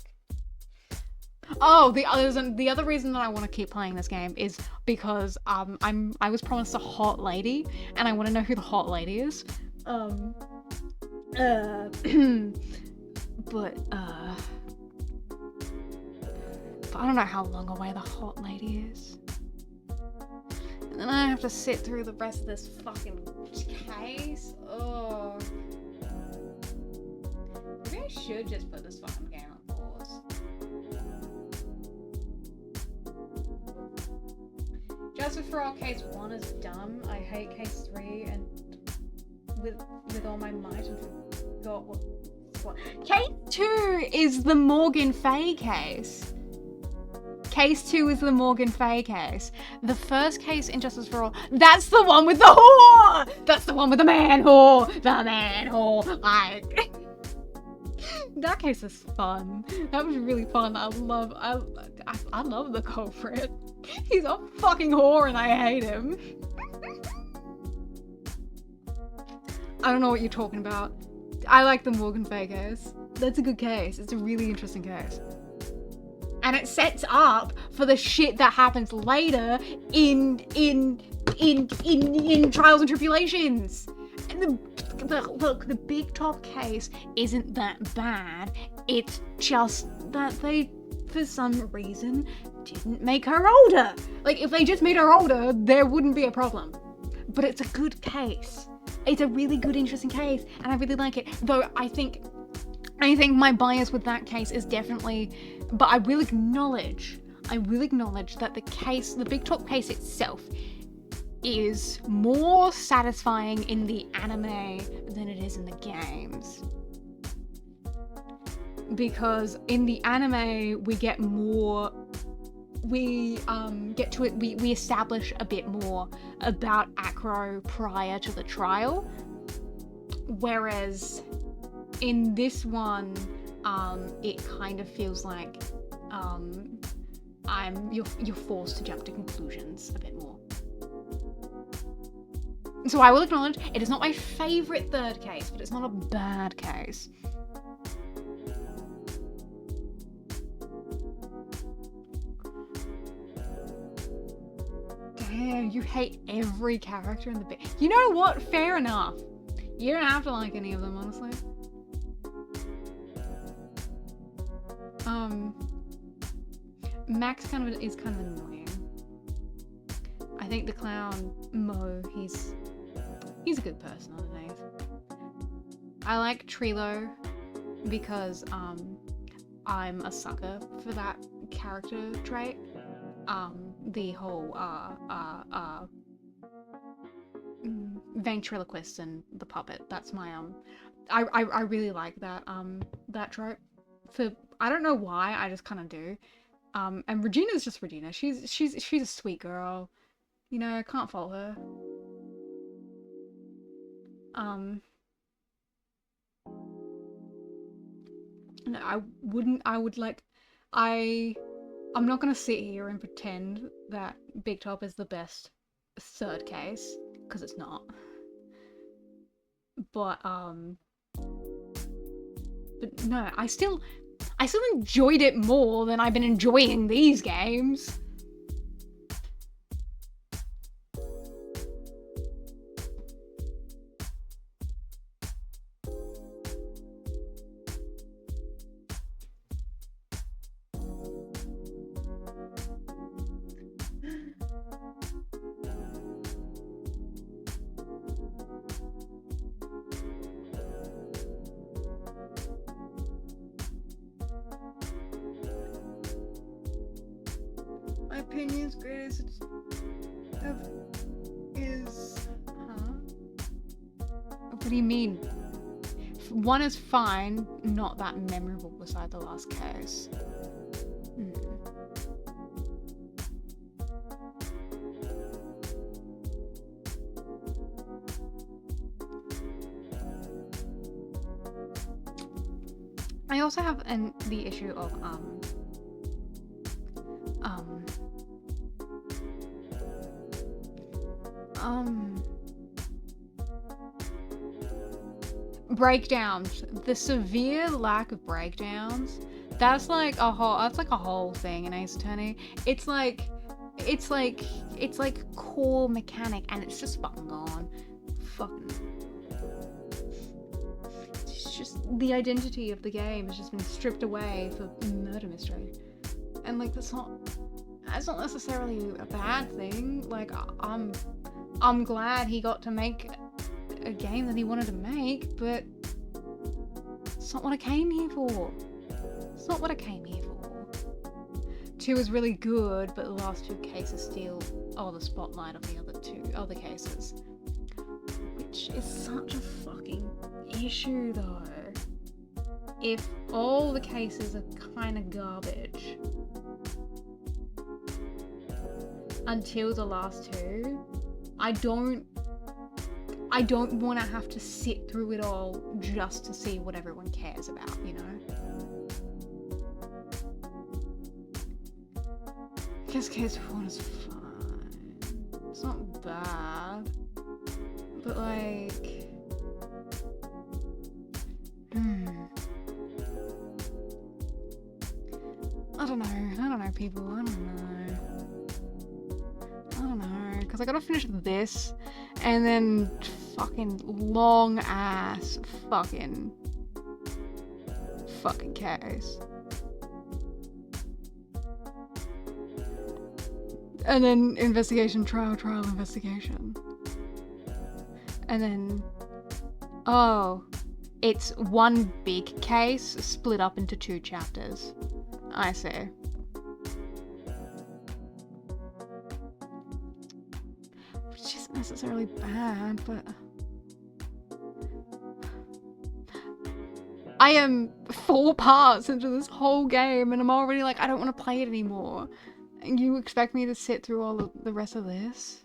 Oh, the other reason that I want to keep playing this game is because I was promised a hot lady, and I want to know who the hot lady is. But I don't know how long away the hot lady is. And then I have to sit through the rest of this fucking case. Oh. Maybe I should just put this fucking game on pause. Justice for All Case 1 is dumb. I hate Case 3 and with all my might and forgot what. Case 2 is the Morgan Fay case. Case 2 is the Morgan Fay case. The first case in Justice for All, that's the one with the whore! That's the one with the man whore! The man whore! That case is fun. That was really fun. I love the culprit. He's a fucking whore and I hate him. I don't know what you're talking about. I like the Morgan Fay case. That's a good case. It's a really interesting case. And it sets up for the shit that happens later in Trials and Tribulations. And look, the Big Top case isn't that bad. It's just that they, for some reason, didn't make her older. Like, if they just made her older, there wouldn't be a problem. But it's a good case. It's a really good, interesting case, and I really like it. Though I think my bias with that case is definitely, but I will acknowledge that the Big Top case itself is more satisfying in the anime than it is in the games. Because in the anime, we get more, we establish a bit more about Acro prior to the trial. Whereas in this one, it kind of feels like you're forced to jump to conclusions a bit more. So I will acknowledge it is not my favourite third case, but it's not a bad case. Damn, you hate every character in the bit. You know what? Fair enough. You don't have to like any of them, honestly. Max is kind of annoying. I think the clown Mo, he's a good person underneath. I like Trilo because I'm a sucker for that character trait. The whole ventriloquist and the puppet. That's my I really like that that trope. For I don't know why, I just kind of do. And Regina's just Regina. She's a sweet girl. You know, I can't fault her. No, I'm not gonna sit here and pretend that Big Top is the best third case, because it's not. But no, I still enjoyed it more than I've been enjoying these games. opinions, greatest of is. Huh? What do you mean? One is fine, not that memorable beside the last case. I also have the issue of breakdowns. The severe lack of breakdowns. That's like a whole thing in Ace Attorney. It's like core mechanic, and it's just fucking gone. It's just the identity of the game has just been stripped away for murder mystery, and like that's not necessarily a bad thing. Like I'm glad he got to make a game that he wanted to make, but it's not what I came here for. It's not what I came here for. 2 is really good, but the last 2 cases steal the spotlight of the other cases. Which is such a fucking issue though. If all the cases are kinda garbage until the last 2, I don't want to have to sit through it all just to see what everyone cares about, you know? I guess case 1 is fine. It's not bad. But like... I don't know people, I don't know. Because I gotta finish this, and then fucking long ass fucking case. And then investigation, trial, investigation. And then, it's one big case split up into 2 chapters. I see. Which isn't necessarily bad, but... I am 4 parts into this whole game and I'm already like, I don't want to play it anymore. And you expect me to sit through all of the rest of this?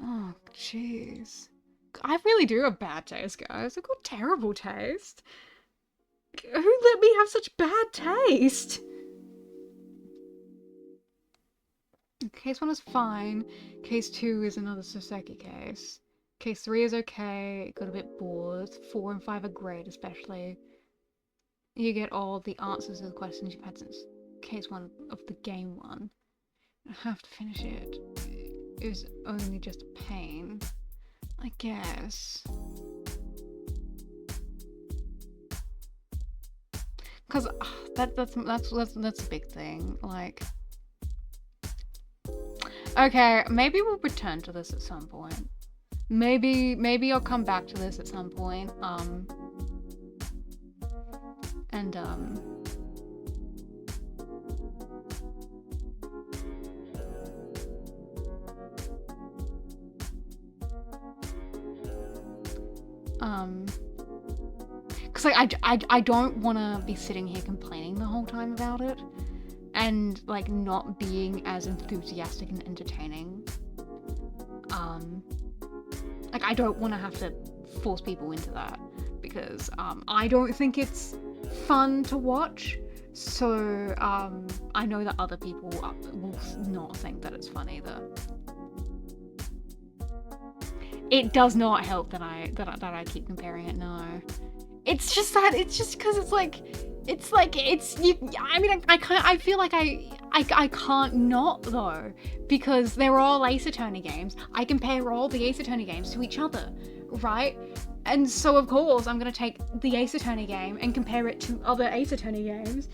Oh, jeez. I really do have bad taste, guys. I've got terrible taste. Who let me have such bad taste? Case 1 is fine. Case 2 is another Soseki case. Case 3 is okay. Got a bit bored. 4 and 5 are great, especially. You get all the answers to the questions you've had since case 1 of the game 1. I have to finish it. It was only just a pain, I guess. Cause that's a big thing. Like, okay, maybe we'll return to this at some point. Maybe I'll come back to this at some point. Cause like I don't want to be sitting here complaining the whole time about it, and like not being as enthusiastic and entertaining. Like I don't want to have to force people into that, because I don't think it's fun to watch. So I know that other people will not think that it's fun either. It does not help that I keep comparing it. No, it's just because I feel like I can't not though, because they're all Ace Attorney games. I compare all the Ace Attorney games to each other, right? And so of course I'm gonna take the Ace Attorney game and compare it to other Ace Attorney games.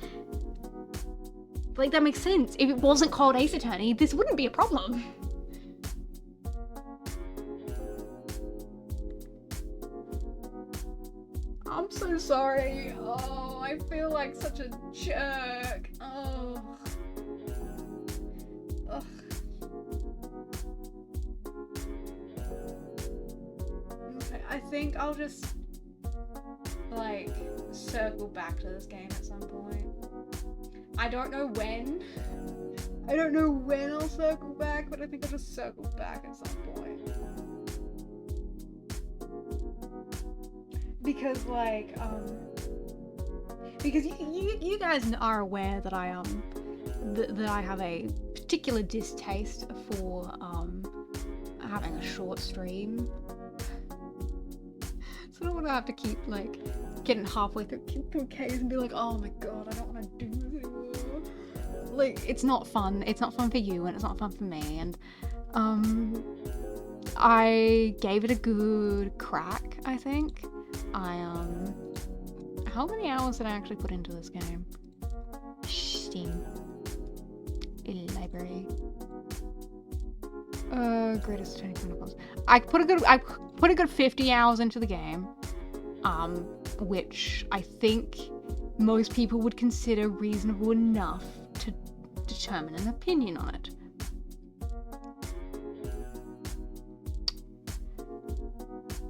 Like, that makes sense. If it wasn't called Ace Attorney, this wouldn't be a problem. I'm so sorry. Oh, I feel like such a jerk. Oh. think I'll just like circle back to this game at some point. I don't know when. I don't know when I'll circle back, but I think I'll just circle back at some point. Because like because you guys are aware that I that I have a particular distaste for having a short stream. So I don't want to have to keep like getting halfway through Ks and be like, oh my god, I don't want to do this anymore. Like, it's not fun. It's not fun for you, and it's not fun for me. And I gave it a good crack, I think. How many hours did I actually put into this game? Steam. Library. Greatest Tony Chronicles. I put a good 50 hours into the game. Which I think most people would consider reasonable enough to determine an opinion on it.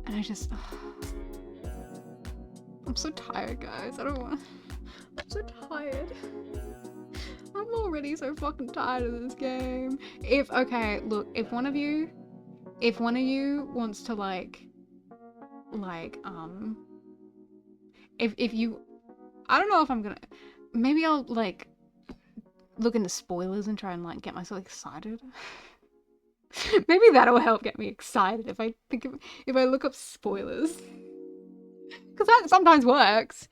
And I just... I'm so tired, guys. I don't want... I'm so tired. I'm already so fucking tired of this game. Okay, look, if one of you wants to if you, I don't know if I'm gonna, maybe I'll like look into spoilers and try and like get myself excited. Maybe that'll help get me excited if I look up spoilers, because that sometimes works.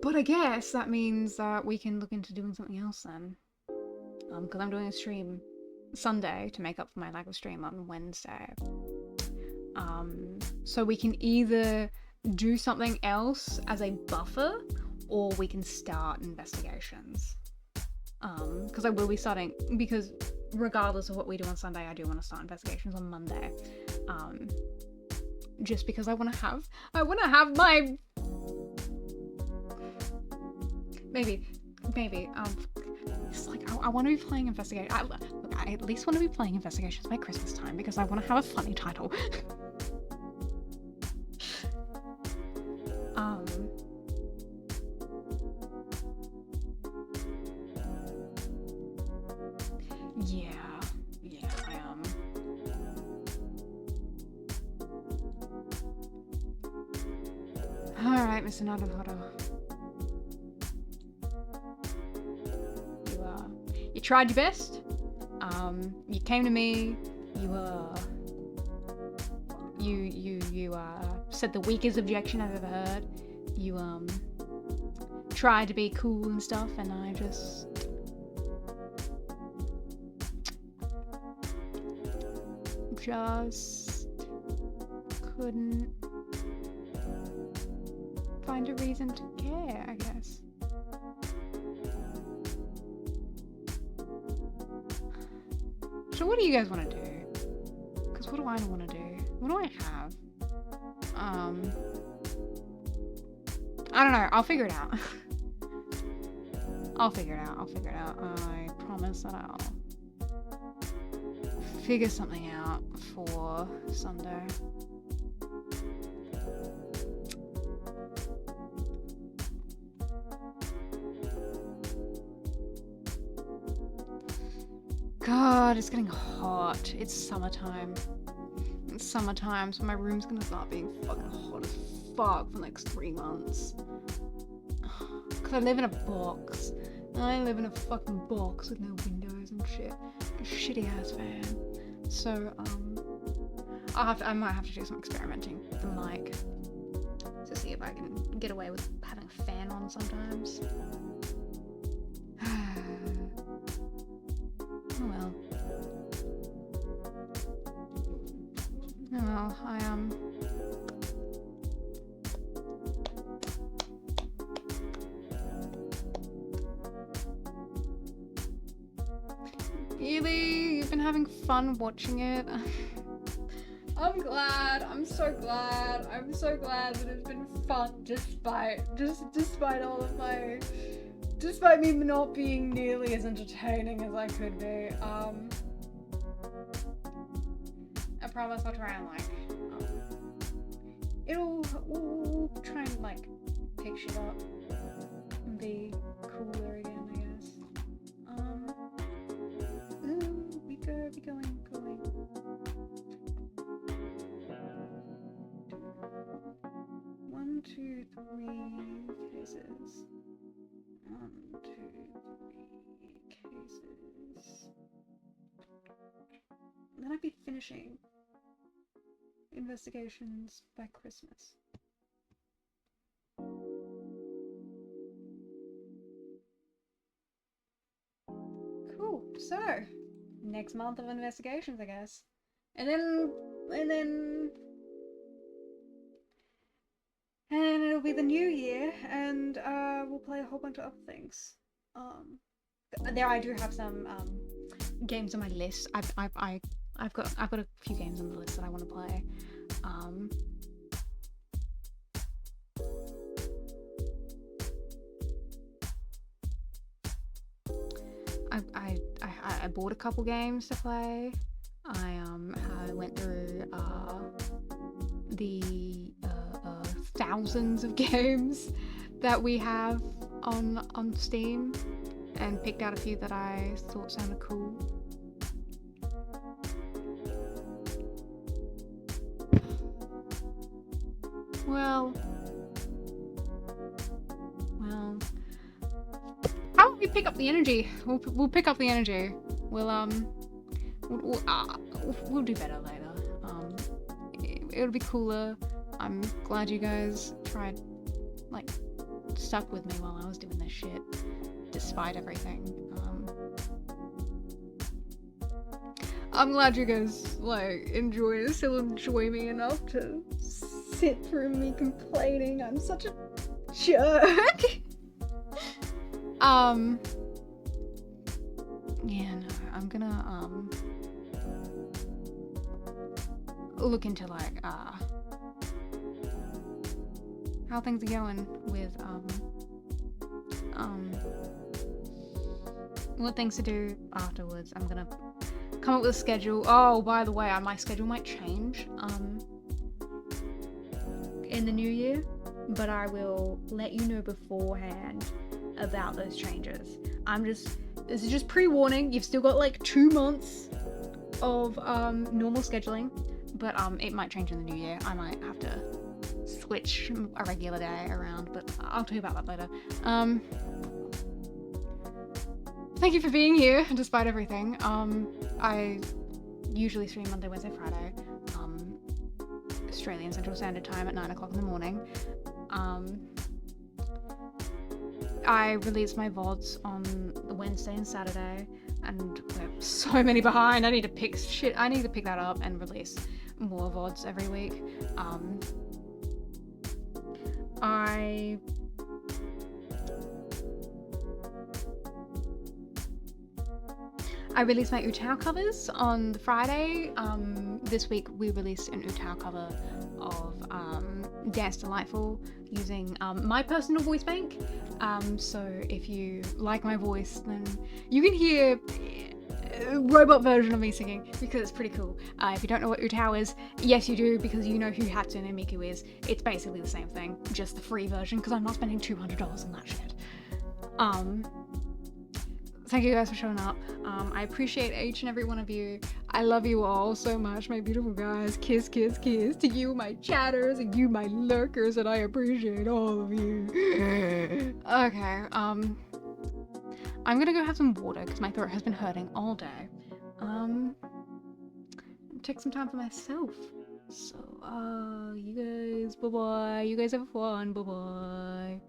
But I guess that means that we can look into doing something else then. Because I'm doing a stream Sunday to make up for my lack of stream on Wednesday. So we can either do something else as a buffer, or we can start investigations. Because I will be starting, because regardless of what we do on Sunday, I do want to start investigations on Monday. Just because I want to have my... Maybe, it's like, I want to be playing Investigation. I at least want to be playing Investigations by Christmas time, because I want to have a funny title. Yeah, I am. Alright, Mr. Naruhodo. You tried your best. You came to me. You said the weakest objection I've ever heard. You tried to be cool and stuff, and I just couldn't find a reason to care, I guess. So what do you guys want to do? Because what do I want to do? What do I have? I don't know. I'll figure it out. I'll figure it out. I promise that I'll figure something out for Sunday. God, it's getting hot. It's summertime. It's summertime, so my room's gonna start being fucking hot as fuck for the next 3 months. Cause I live in a box. I live in a fucking box with no windows and shit. A shitty ass fan. So, I might have to do some experimenting with the mic to see if I can get away with having a fan on sometimes. Oh well. I Really? You've been having fun watching it? I'm glad. I'm so glad. I'm so glad that it's been fun despite all of my despite me not being nearly as entertaining as I could be. I promise I'll try and like, we'll try and like pick shit up and be cooler again, I guess. Be going. 1, 2, 3 cases. 1, 2, 3 cases. Then I'd be finishing investigations by Christmas. Cool. So, next month of investigations, I guess. And then it'll be the new year, and we'll play a whole bunch of other things. There I do have some games on my list. I've got a few games on the list that I want to play. I bought a couple games to play. I went through the thousands of games that we have on Steam and picked out a few that I thought sounded cool. Well, how about we pick up the energy? We'll pick up the energy. We'll do better later. It'll be cooler. I'm glad you guys stuck with me while I was doing this shit, despite everything. I'm glad you guys still enjoy me enough to sit through me complaining I'm such a jerk. Yeah, no, I'm gonna look into how things are going with what things to do afterwards. I'm gonna come up with a schedule. Oh, by the way, my schedule might change in the new year, but I will let you know beforehand about those changes. This is just pre-warning. You've still got 2 months of normal scheduling, but it might change in the new year. I might have to switch a regular day around, but I'll tell you about that later. Thank you for being here, despite everything. I usually stream Monday, Wednesday, Friday, Australian Central Standard Time at 9 o'clock in the morning. I release my VODs on the Wednesday and Saturday, and we're so many behind. I need to pick that up and release more VODs every week. I released my Utao covers on the Friday. This week we released an Utao cover of Dance Delightful using my personal voice bank. So if you like my voice, then you can hear a robot version of me singing, because it's pretty cool. If you don't know what Utao is, yes you do, because you know who Hatsune and Miku is. It's basically the same thing, just the free version, because I'm not spending $200 on that shit. Thank you guys for showing up. I appreciate each and every one of you. I love you all so much, my beautiful guys. Kiss, kiss, kiss to you, my chatters, and you, my lurkers, and I appreciate all of you. Okay, I'm gonna go have some water, because my throat has been hurting all day. Take some time for myself. So, you guys, bye-bye. You guys have fun, bye-bye.